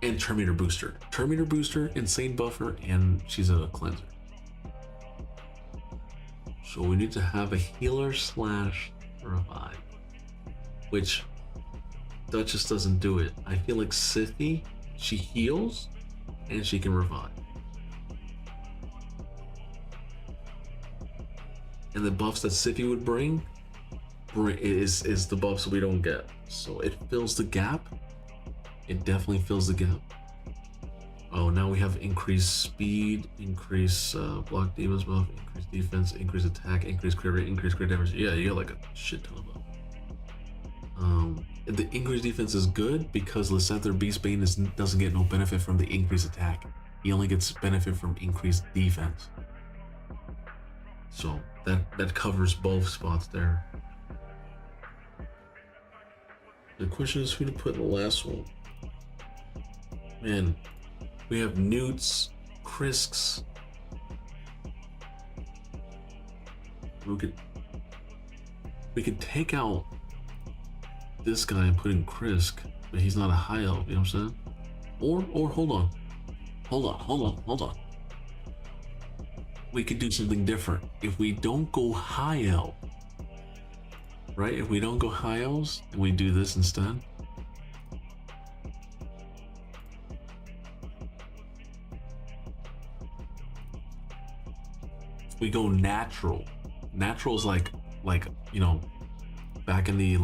S9: And Terminator booster. Terminator booster, insane buffer, and she's a cleanser. So we need to have a healer slash revive. Which Duchess doesn't do it. I feel like Sithy, she heals and she can revive. And the buffs that Sithy would bring is the buffs we don't get. So it fills the gap. It definitely fills the gap. Oh, now we have increased speed, increase block demons buff, increase defense, increase attack, increase crit rate, increase crit damage. Yeah, you got like a shit ton of them. The increased defense is good because Lysanther Beastbane doesn't get no benefit from the increased attack. He only gets benefit from increased defense. So that covers both spots there. The question is who to put in the last one. Man, we have Newts, Krisks. We could take out this guy and put in Krisk, but he's not a high elf, you know what I'm saying? Or hold on. We could do something different. If we don't go high elf, right? If we don't go high elves and we do this instead. If we go natural. Natural is like, you know, back in the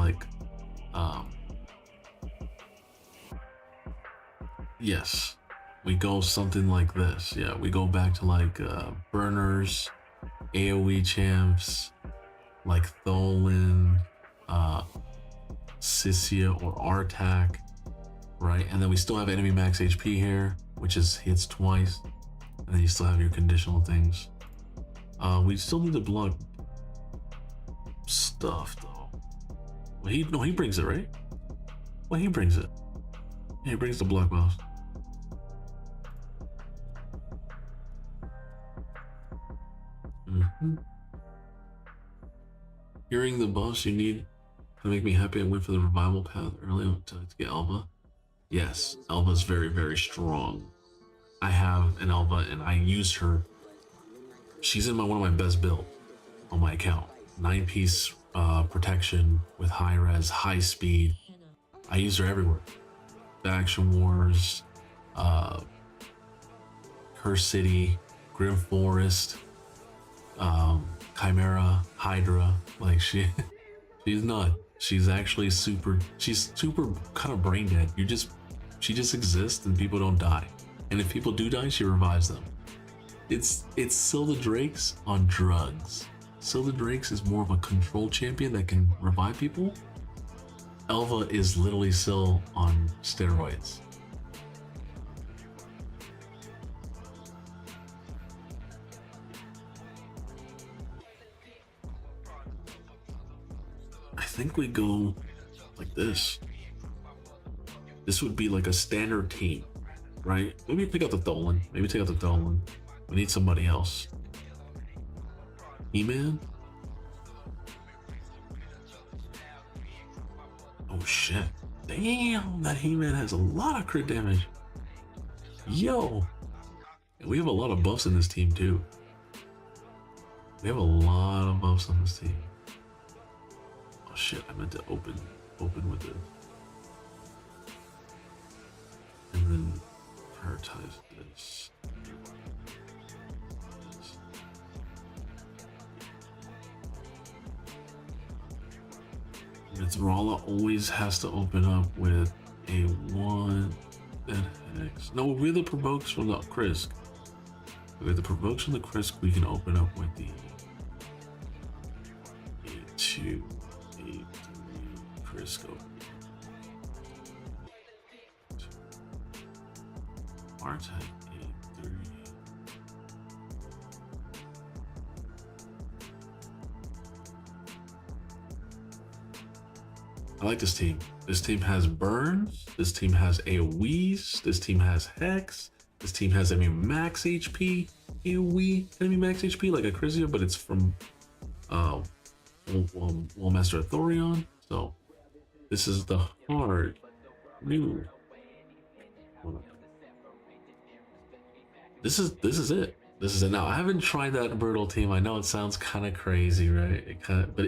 S9: yes, we go something like this. Yeah, we go back to like burners, AoE champs, like Tholan, Sissia or Artak, right? And then we still have enemy max HP here, which is hits twice, and then you still have your conditional things. We still need to block stuff though. Well, he brings it, right? Well, he brings it. Yeah, he brings the block mouse. Hearing the buffs you need to make me happy. I went for the revival path early to get Elva. Yes, Elva's very, very strong. I have an Elva and I use her. She's in one of my best builds on my account. 9-piece protection with high res, high speed. I use her everywhere. Faction Wars, Curse City, Grim Forest, Chimera, Hydra. Like she's not. She's actually super. She's super kind of brain dead. She just exists and people don't die. And if people do die, she revives them. It's Silda Drakes on drugs. Silda Drakes is more of a control champion that can revive people. Elva is literally Sil on steroids. I think we go like this. This would be like a standard team, right? Maybe pick out the Tholan. Maybe take out the Tholan. We need somebody else. He-Man? Oh shit. Damn, that He-Man has a lot of crit damage. Yo. And we have a lot of buffs in this team too. We have a lot of buffs on this team. Oh shit, I meant to open with it. And then prioritize this. Thrala always has to open up with a 1 that hex. No, we're the provokes from the Krisk. With the provokes from the Krisk, we can open up with the 2. 2, 8, 3, Crisco. Martech 8, 3. I like this team. This team has Burns. This team has AoEs. This team has Hex. This team has enemy max HP. AoE enemy max HP like a Crizia, but it's from Wallmaster Thorion. So this is the hard new. This is it. This is it. Now I haven't tried that brutal team. I know it sounds kind of crazy, right? But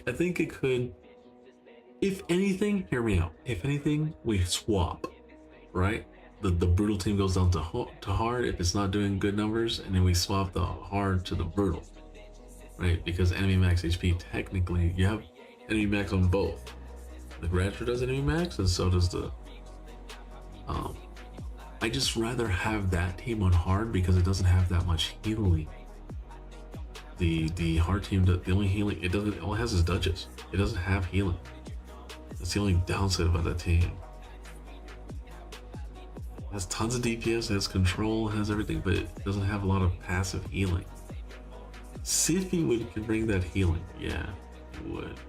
S9: I think it could. If anything, hear me out. If anything, we swap, right? The brutal team goes down to hard if it's not doing good numbers, and then we swap the hard to the brutal, right? Because enemy max HP, technically, you have enemy max on both. The Rancher does enemy max, and so does the. I just rather have that team on hard because it doesn't have that much healing. The hard team, the only healing it only has is Duchess. It doesn't have healing. That's the only downside about that team. It has tons of DPS, it has control, it has everything, but it doesn't have a lot of passive healing. Sify can bring that healing. Yeah, it would.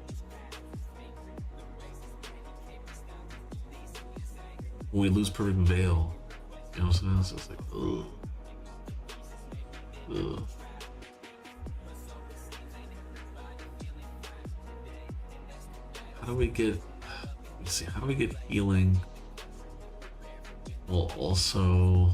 S9: When we lose Perfect Veil, you know what I'm saying? So it's like, ugh. Ugh. How do we get, let's see, how do we get healing? Well, also,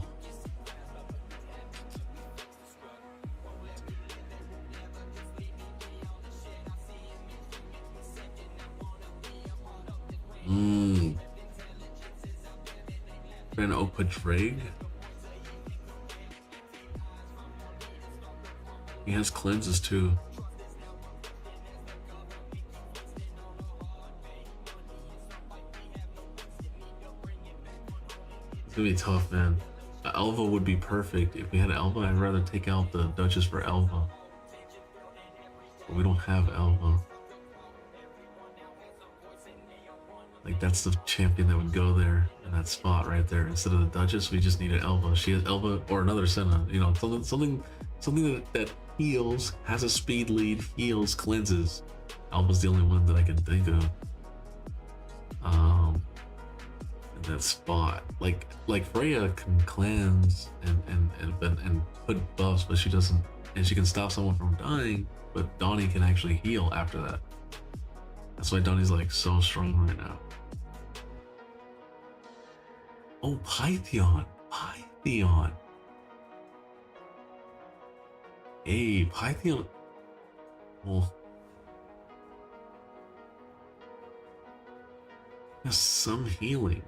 S9: an Opa Drake. He has cleanses too. It's gonna be tough, man. Elva would be perfect. If we had Elva, I'd rather take out the Duchess for Elva. But we don't have Elva. Like, that's the champion that would go there in that spot right there. Instead of the Duchess, we just need an Elva. She has Elva or another Senna. You know, something that heals, has a speed lead, heals, cleanses. Elva's the only one that I can think of. In that spot, like Freya can cleanse and put buffs, but she doesn't, and she can stop someone from dying. But Donnie can actually heal after that. That's why Donnie's like so strong right now. Oh, Pythion. Hey, Pythion. Well, has some healing.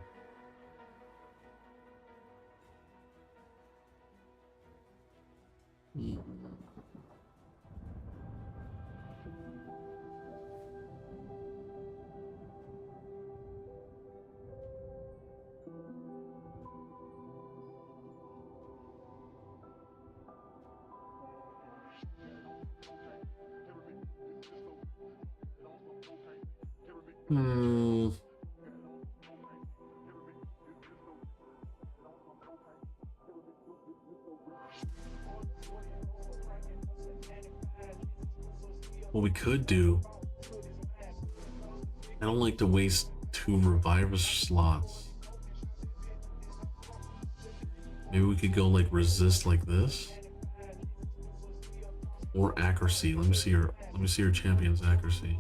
S9: What we could do, I don't like to waste 2 reviver slots. Maybe we could go like resist like this, or accuracy. Let me see your champion's accuracy.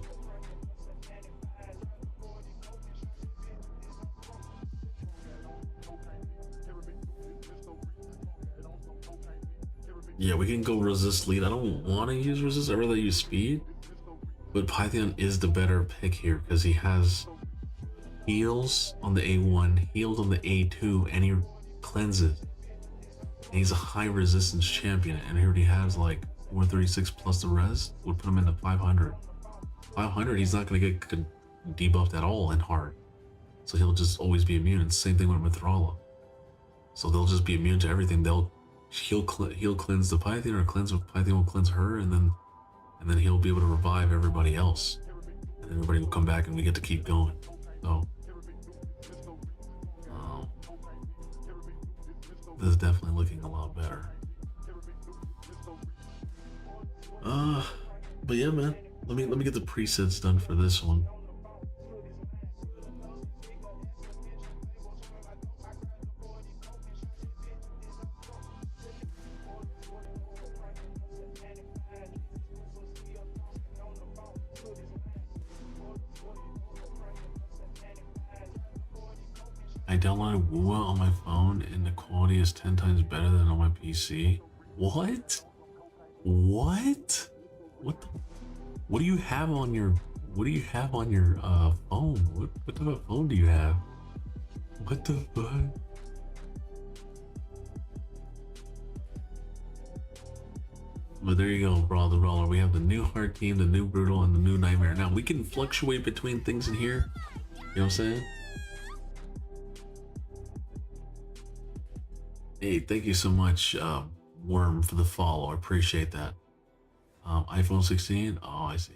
S9: Yeah, we can go resist lead. I don't want to use resist. I'd rather use speed. But Pythion is the better pick here because he has heals on the A1, heals on the A2, and he cleanses. And he's a high resistance champion, and he already has like 436 plus the res, would put him into 500. 500, he's not going to get debuffed at all in hard. So he'll just always be immune. And same thing with Mithrala. So they'll just be immune to everything. He'll cleanse the Pythion, or Pythion will cleanse her, and then he'll be able to revive everybody else. everybody will come back and we get to keep going. So this is definitely looking a lot better. But yeah, man, let me get the presets done for this one. I downloaded Wua on my phone and the quality is 10 times better than on my PC. What? What? What do you have on your phone? What type of phone do you have? What the fuck? But there you go, Brawler. We have the new Hard Team, the new Brutal, and the new Nightmare. Now we can fluctuate between things in here. You know what I'm saying? Hey, thank you so much, Worm, for the follow. I appreciate that. iPhone 16. Oh, I see.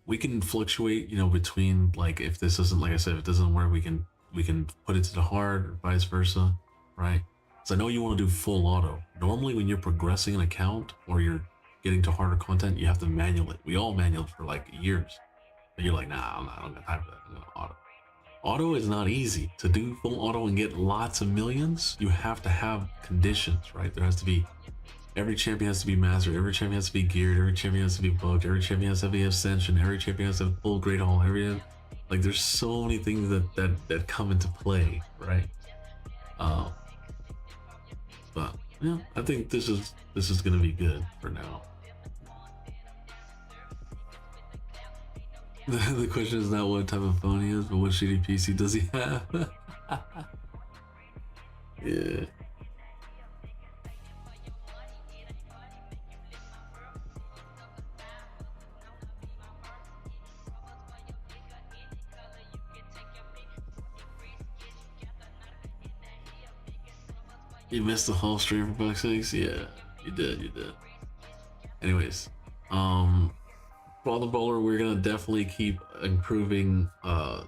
S9: We can fluctuate, you know, between, like, if this doesn't, like I said, if it doesn't work, we can put it to the hard, or vice versa, right? So I know you want to do full auto. Normally, when you're progressing an account or you're getting to harder content, you have to manual it. We all manual it for like years. And you're like, nah, I don't got time for that. I'm gonna auto. Auto is not easy. To do full auto and get lots of millions, you have to have conditions, right? There has to be, every champion has to be mastered, every champion has to be geared, every champion has to be booked, every champion has to be ascension, every champion has to have full great hall, like there's so many things that come into play, right? But yeah, I think this is gonna be good for now. The question is not what type of phone he is, but what shitty PC does he have? Yeah. You missed the whole stream for fuck's sakes? Yeah, you did. Anyways, for the bowler, we're gonna definitely keep improving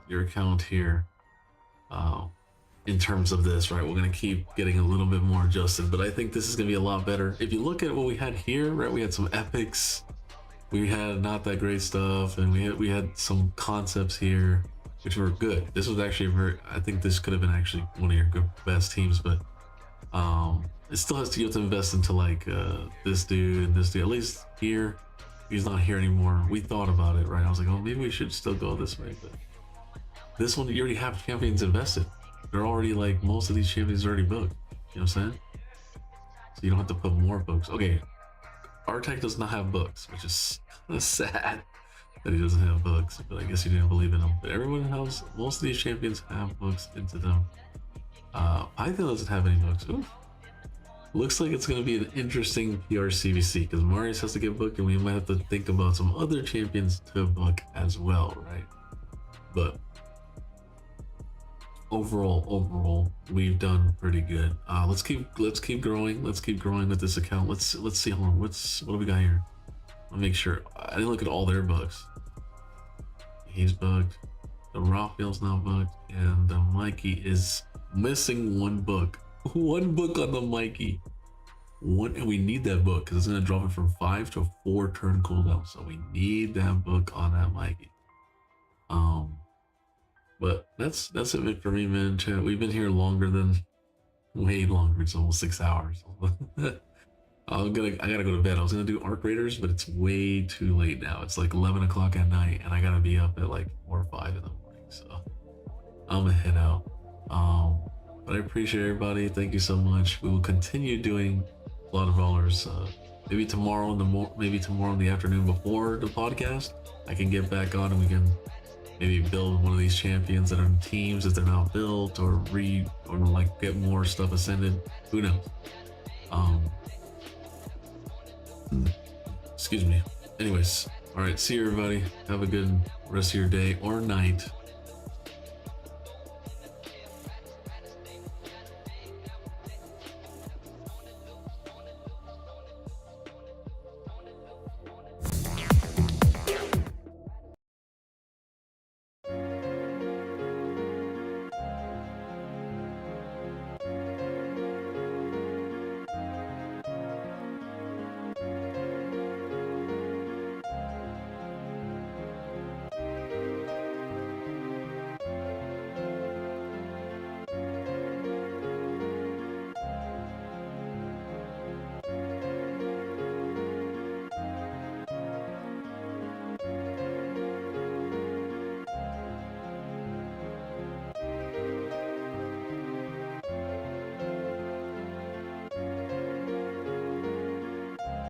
S9: your account here. In terms of this, right? We're gonna keep getting a little bit more adjusted, but I think this is gonna be a lot better. If you look at what we had here, right? We had some epics, we had not that great stuff, and we had some concepts here, which were good. This was actually I think this could have been actually one of your best teams, but it still has to, you have to invest into like this dude and this dude. At least here, he's not here anymore. We thought about it, right? I was like, oh, maybe we should still go this way, but this one, you already have champions invested. They're already, like, most of these champions are already booked. You know what I'm saying? So you don't have to put more books. Okay, Artec does not have books, which is kind of sad that he doesn't have books, but I guess he didn't believe in them. But everyone has, most of these champions have books into them. Python doesn't have any books. Ooh. Looks like it's going to be an interesting PRCVC because Marius has to get booked and we might have to think about some other champions to book as well, right? But overall, we've done pretty good. Let's keep growing. Let's keep growing with this account. Let's see. Hold on. What do we got here? I'll make sure. I didn't look at all their books. He's booked. The Raphael's not booked, and the Mikey is missing one book. One book on the Mikey. And we need that book because it's gonna drop it from 5 to 4 turn cooldown. So we need that book on that Mikey. But that's it for me, man. Chat. We've been here way longer. It's almost 6 hours. I gotta go to bed. I was gonna do Arc Raiders, but it's way too late now. It's like 11 o'clock at night, and I gotta be up at like 4 or 5 in the morning. So I'm gonna head out. But I appreciate everybody. Thank you so much. We will continue doing a lot of rollers. Maybe tomorrow in the afternoon before the podcast, I can get back on and we can maybe build one of these champions that are in teams if they're not built, or like get more stuff ascended. Who knows? Excuse me. Anyways, all right. See you, everybody. Have a good rest of your day or night.